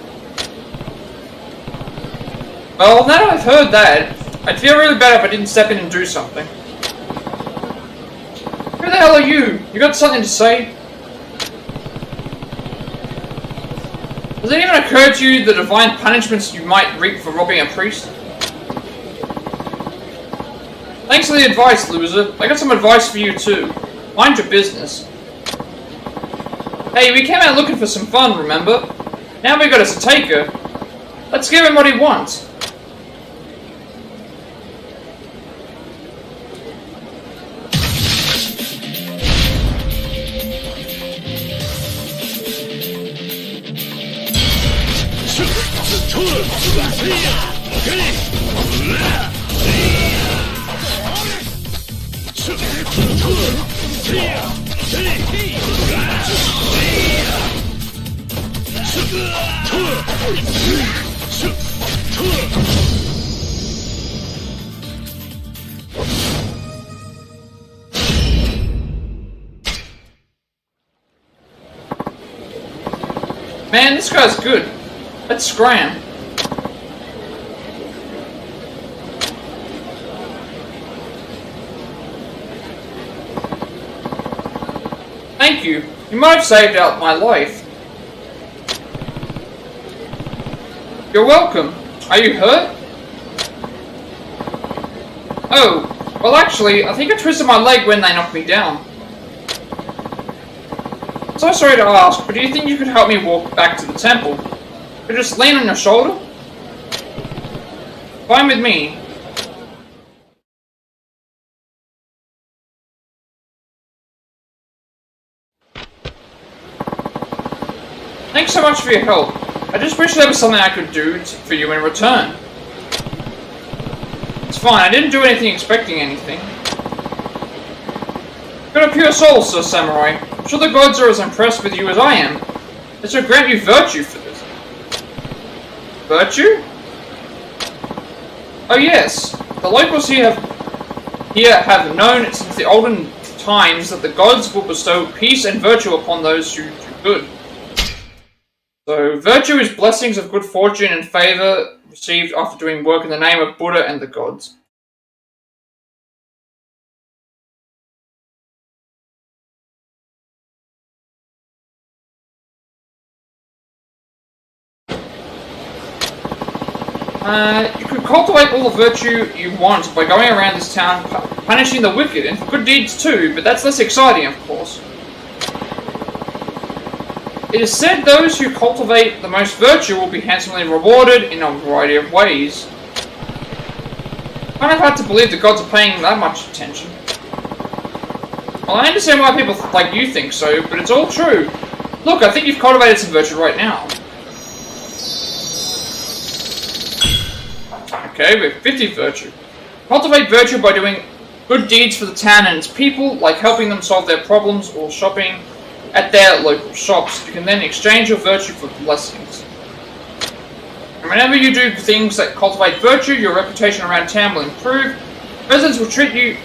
[SPEAKER 1] Well, now that I've heard that, I'd feel really bad if I didn't step in and do something. Who the hell are you? You got something to say? Has it even occurred to you the divine punishments you might reap for robbing a priest? Thanks for the advice, loser. I got some advice for you too. Mind your business. Hey, we came out looking for some fun, remember? Now we got us a taker. Let's give him what he wants. Man, this guy's good. Let's scram. Thank you. You might have saved out my life. You're welcome. Are you hurt? Oh, well actually, I think I twisted my leg when they knocked me down. So sorry to ask, but do you think you could help me walk back to the temple? Could just lean on your shoulder? Fine with me. Thanks so much for your help. I just wish there was something I could do for you in return. It's fine, I didn't do anything expecting anything. You've got a pure soul, Sir Samurai. I'm sure the gods are as impressed with you as I am. They shall grant you virtue for this. Virtue? Oh yes, the locals here have known since the olden times that the gods will bestow peace and virtue upon those who do good. So, virtue is blessings of good fortune and favor received after doing work in the name of Buddha and the gods. You could cultivate all the virtue you want by going around this town punishing the wicked, and for good deeds too, but that's less exciting, of course. It is said those who cultivate the most virtue will be handsomely rewarded in a variety of ways. Kind of hard to believe the gods are paying that much attention. Well, I understand why people like you think so, but it's all true. Look, I think you've cultivated some virtue right now. Okay, we have 50 virtue. Cultivate virtue by doing good deeds for the town and its people, like helping them solve their problems or shopping at their local shops. You can then exchange your virtue for blessings. And whenever you do things that cultivate virtue, your reputation around town will improve. Residents will treat you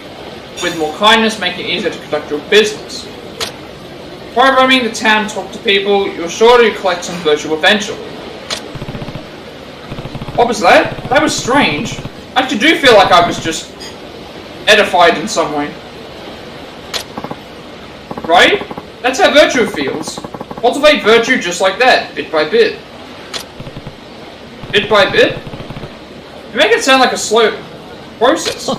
[SPEAKER 1] with more kindness, making it easier to conduct your business. By roaming the town and talk to people, you're sure to collect some virtue eventually. What was that? That was strange. I actually do feel like I was just edified in some way. Right? That's how virtue feels. Cultivate virtue just like that, bit by bit. Bit by bit? You make it sound like a slow process.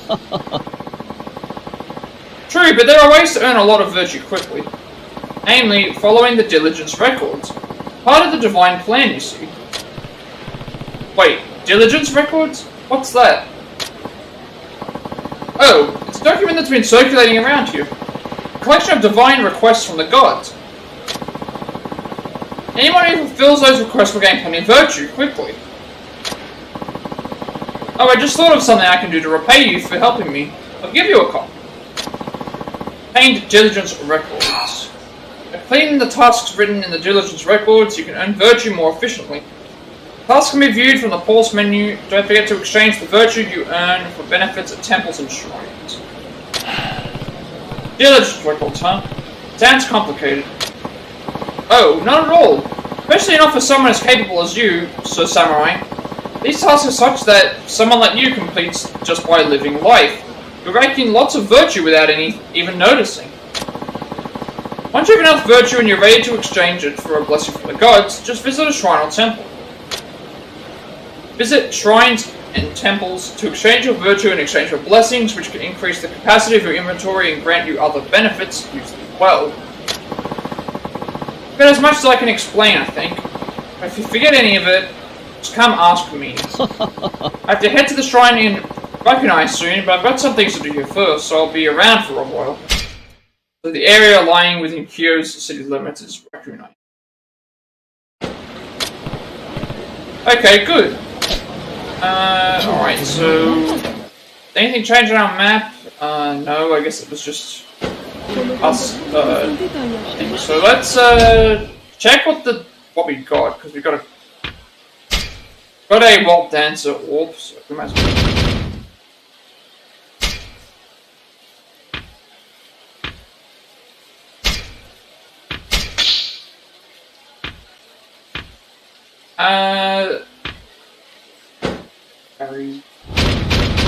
[SPEAKER 1] True, but there are ways to earn a lot of virtue quickly. Namely, following the diligence records. Part of the divine plan, you see. Wait, diligence records? What's that? Oh, it's a document that's been circulating around here. A collection of divine requests from the gods. Anyone who fulfills those requests will gain plenty of virtue quickly. Oh, I just thought of something I can do to repay you for helping me. I'll give you a copy. Obtained diligence records. By completing the tasks written in the diligence records, you can earn virtue more efficiently. Tasks can be viewed from the pause menu. Don't forget to exchange the virtue you earn for benefits at temples and shrines. Diligence records, huh? Sounds complicated. Oh, not at all. Especially not for someone as capable as you, Sir Samurai. These tasks are such that someone like you completes just by living life. You're raking lots of virtue without even noticing. Once you have enough virtue and you're ready to exchange it for a blessing from the gods, just visit a shrine or temple. Visit shrines and temples to exchange your virtue in exchange for blessings, which can increase the capacity of your inventory and grant you other benefits, usually well. But as much as I can explain, I think. If you forget any of it, just come ask me. I have to head to the shrine in Rakunai soon, but I've got some things to do here first, so I'll be around for a while. So the area lying within Kyo's city limits is Rakunai. Okay, good. Alright, so... anything change on our map? No, I guess it was just us, thing. So let's, check what we got, because we got a Walt Dancer Orb, so we might as well.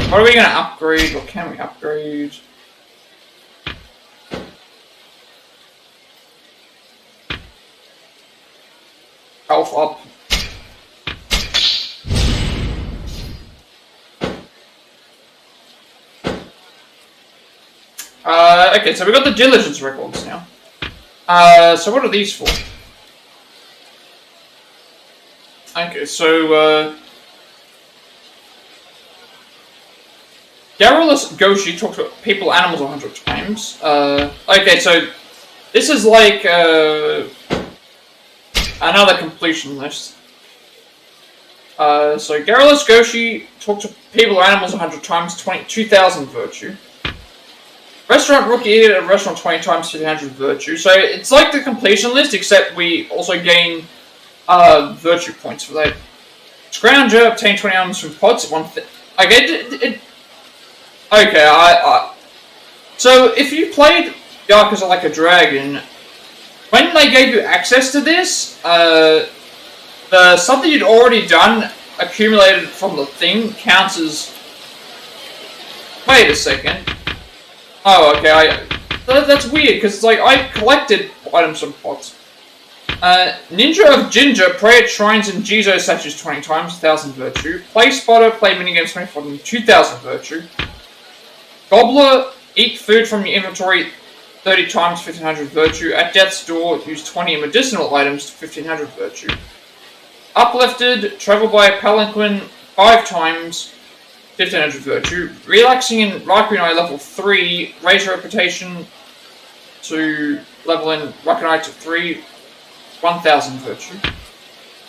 [SPEAKER 1] What are we gonna upgrade, or can we upgrade? Health up. Okay, so we got the diligence records now. So what are these for? Okay, so, Garrulous Goshi talks about people, animals 100 times. Okay, so this is like, another completion list. So Garrulous Goshi talks to people or animals 100 times, 2,000 virtue. Restaurant Rookie eat at a restaurant 20 times, 300 virtue. So it's like the completion list, except we also gain virtue points for that. Scrounger, obtain 20 items from pots. Okay, okay, so if you played Yakuza Like a Dragon, when they gave you access to this, the something you'd already done accumulated from the thing counts as... Wait a second. Oh, okay, that's weird, because it's like, I collected items from pots. Ninja of Ginger, pray at shrines and Jizo statues 20 times, 1000 virtue. Play spotter, play minigames 24 times, 2000 virtue. Gobbler, eat food from your inventory 30 times, 1500 virtue. At death's door, use 20 medicinal items to 1500 virtue. Uplifted, travel by a palanquin 5 times, 1500 virtue. Relaxing in Rakunai level 3, raise your reputation to level in Rakunai to 3, 1000 virtue.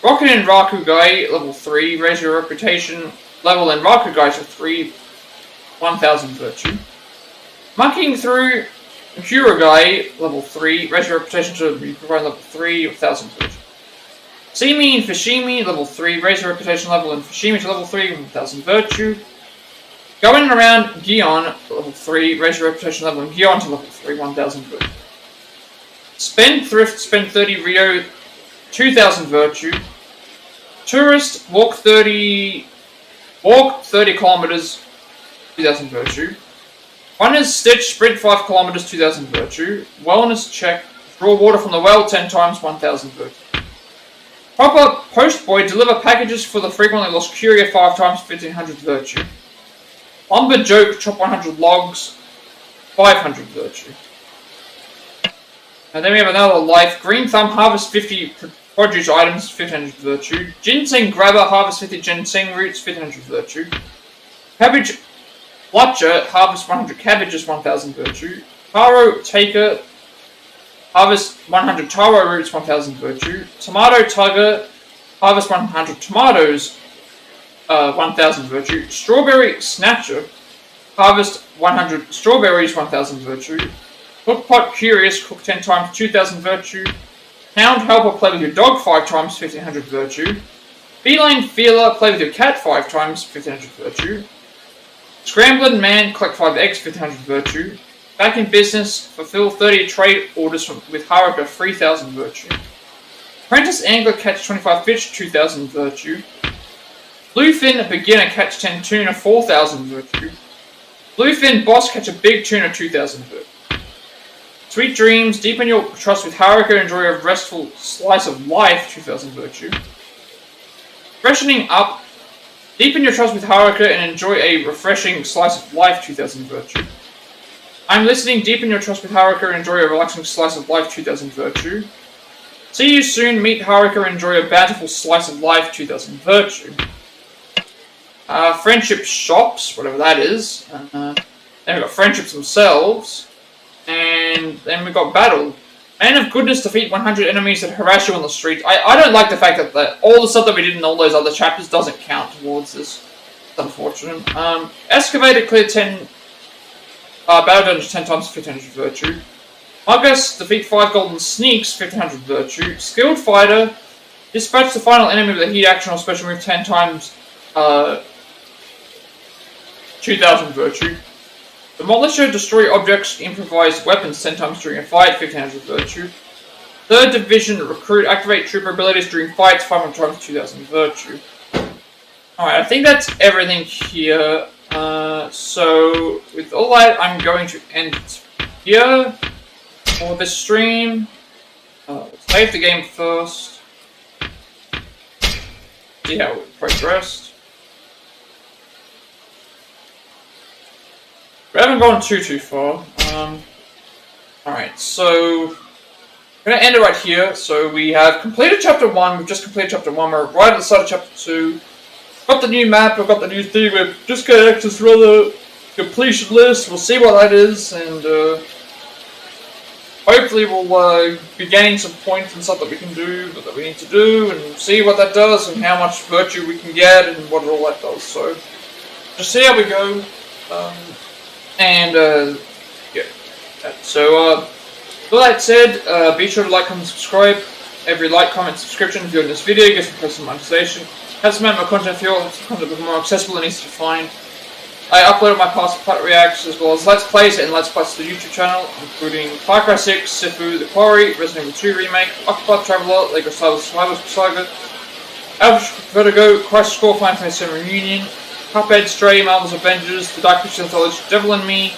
[SPEAKER 1] Rocking in Rakugai level 3, raise your reputation, level in Rakugai to 3, 1000 virtue. Monkeying through Kurogai level 3, raise your reputation to provide level 3, 1000 virtue. See me in Fushimi level 3, raise your reputation level in Fushimi to level 3, 1000 virtue. Going around Gion level 3, raise your reputation level in Gion to level 3, 1000 virtue. Spendthrift, spend 30 Rio, 2000 virtue. Tourist, walk 30 kilometers, 2000 virtue. Runner's Stitch, sprint 5 kilometers, 2000 virtue. Wellness check, draw water from the well 10 times, 1000 virtue. Proper postboy, deliver packages for the frequently lost courier 5 times, 1500 virtue. Lumber joke, chop 100 logs, 500 virtue. And then we have another life. Green thumb, harvest 50 produce items, 1500 virtue. Ginseng grabber, harvest 50 ginseng roots, 1500 virtue. Cabbage Watcher, harvest 100 cabbages, 1000 virtue. Taro Taker, harvest 100 taro roots, 1000 virtue. Tomato Tugger, harvest 100 tomatoes, 1000 virtue. Strawberry Snatcher, harvest 100 strawberries, 1000 virtue. Cookpot Curious, cook 10 times, 2000 virtue. Hound Helper, play with your dog 5 times, 1500 virtue. Feline Feeler, play with your cat 5 times, 1500 virtue. Scrambling Man, collect 5 eggs, 1500 virtue. Back in business, fulfill 30 trade orders with Haruka, 3000 virtue. Apprentice Angler, catch 25 fish, 2000 virtue. Bluefin Beginner, catch 10 tuna, 4000 virtue. Bluefin Boss, catch a big tuna, 2000 virtue. Sweet Dreams, deepen your trust with Haruka, enjoy a restful slice of life, 2000 virtue. Freshening Up, deepen your trust with Haruka and enjoy a refreshing slice of life, 2000 virtue. I'm listening, deepen your trust with Haruka and enjoy a relaxing slice of life, 2000 virtue. See you soon, meet Haruka and enjoy a bountiful slice of life, 2000 virtue. Friendship Shops, whatever that is. Then we've got Friendships themselves. And then we've got Battle. Man of Goodness, defeat 100 enemies that harass you on the street. I don't like the fact that all the stuff that we did in all those other chapters doesn't count towards this. It's unfortunate. Excavator, clear 10 battle dungeons 10 times, 1500 virtue. Muggus, defeat 5 golden sneaks, 1500 virtue. Skilled Fighter, dispatch the final enemy with a heat action or special move 10 times, 2000 virtue. Demolisher, destroy objects, improvised weapons 10 times during a fight, 1500 virtue. 3rd Division, recruit, activate trooper abilities during fights, 500 times, 2000 virtue. Alright, I think that's everything here. So, with all that, I'm going to end it here for this stream. Save the game first. See how it progressed. We haven't gone too far. Alright, so I'm going to end it right here. So we have completed chapter 1, we've just completed chapter 1, we're right at the start of chapter 2. Got the new map, I've got the new thing, we've just got access to another completion list, we'll see what that is, and hopefully we'll be gaining some points and stuff that we can do, that we need to do, and see what that does, and how much virtue we can get, and what all that does. So, just see how we go. Yeah. So, with that said, be sure to like, comment, subscribe. Every like, comment, subscription if you're in this video gets me personal monetization. Has some of my content for you, have some content a bit more accessible and easy to find. I uploaded my past Plat reacts as well as Let's Plays and Let's Plays to the YouTube channel, including Far Cry 6, Sifu, The Quarry, Resident Evil 2 Remake, Octopath Traveler, Lego Star Wars Survivors Saga, Elvish Vertigo, Crisis Core, Final Fantasy VII Reunion, Cuphead, Stray, Marvel's Avengers, The Dark Pictures Anthology, Devil in Me,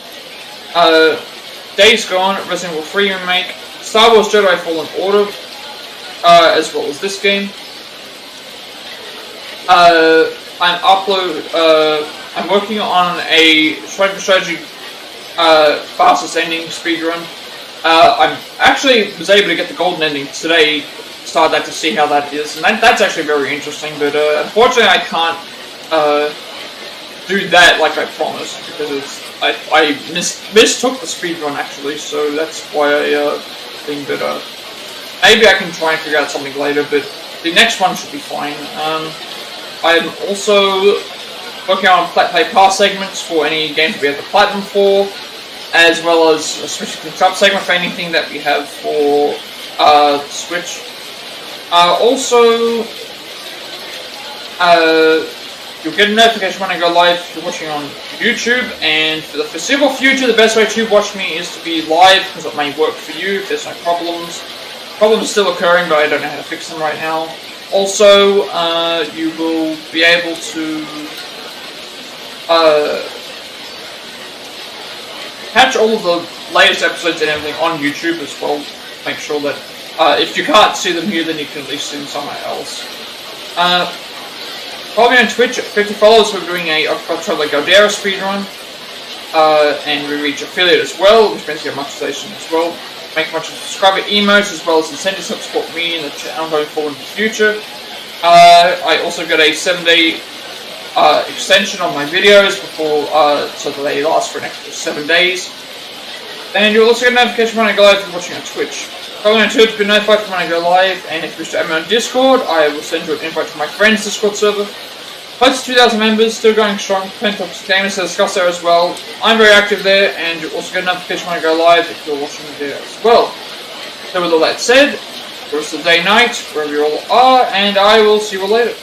[SPEAKER 1] Days Gone, Resident Evil 3 Remake, Star Wars Jedi Fallen Order, as well as this game. I'm working on a strategy fastest ending speedrun. I actually was able to get the golden ending today, started that to see how that is, and that's actually very interesting, but unfortunately I can't do that like I promised, because I mistook the speedrun actually, so that's why I think that maybe I can try and figure out something later, but the next one should be fine. I'm also working on Plat Play Pass segments for any games we have the Platinum for, as well as a Switch Trap segment for anything that we have for Switch. Also, you'll get a notification when I go live if you're watching on YouTube, and for the foreseeable future, the best way to watch me is to be live, because it may work for you if there's no problems. Problems are still occurring, but I don't know how to fix them right now. Also, you will be able to catch all of the latest episodes and everything on YouTube as well. Make sure that if you can't see them here, then you can at least see them somewhere else. Follow me on Twitch at 50 followers. We're doing a October Galdera speedrun, and we reach affiliate as well, which means you get monetization as well. Make a bunch of subscriber emotes as well as incentives to support me and the channel going forward in the future. I also got a 7-day extension on my videos before, so that they last for an extra 7 days. And you'll also get a notification when I go live if you're watching on Twitch. Follow me on Twitch to be notified when I go live, and if you wish to add me on Discord, I will send you an invite to my friend's Discord server. Close to 2,000 members, still going strong, plenty of gamers to discuss there as well. I'm very active there, and you'll also get a notification when I go live if you're watching the video as well. So with all that said, the rest of the day, night, wherever you all are, and I will see you all later.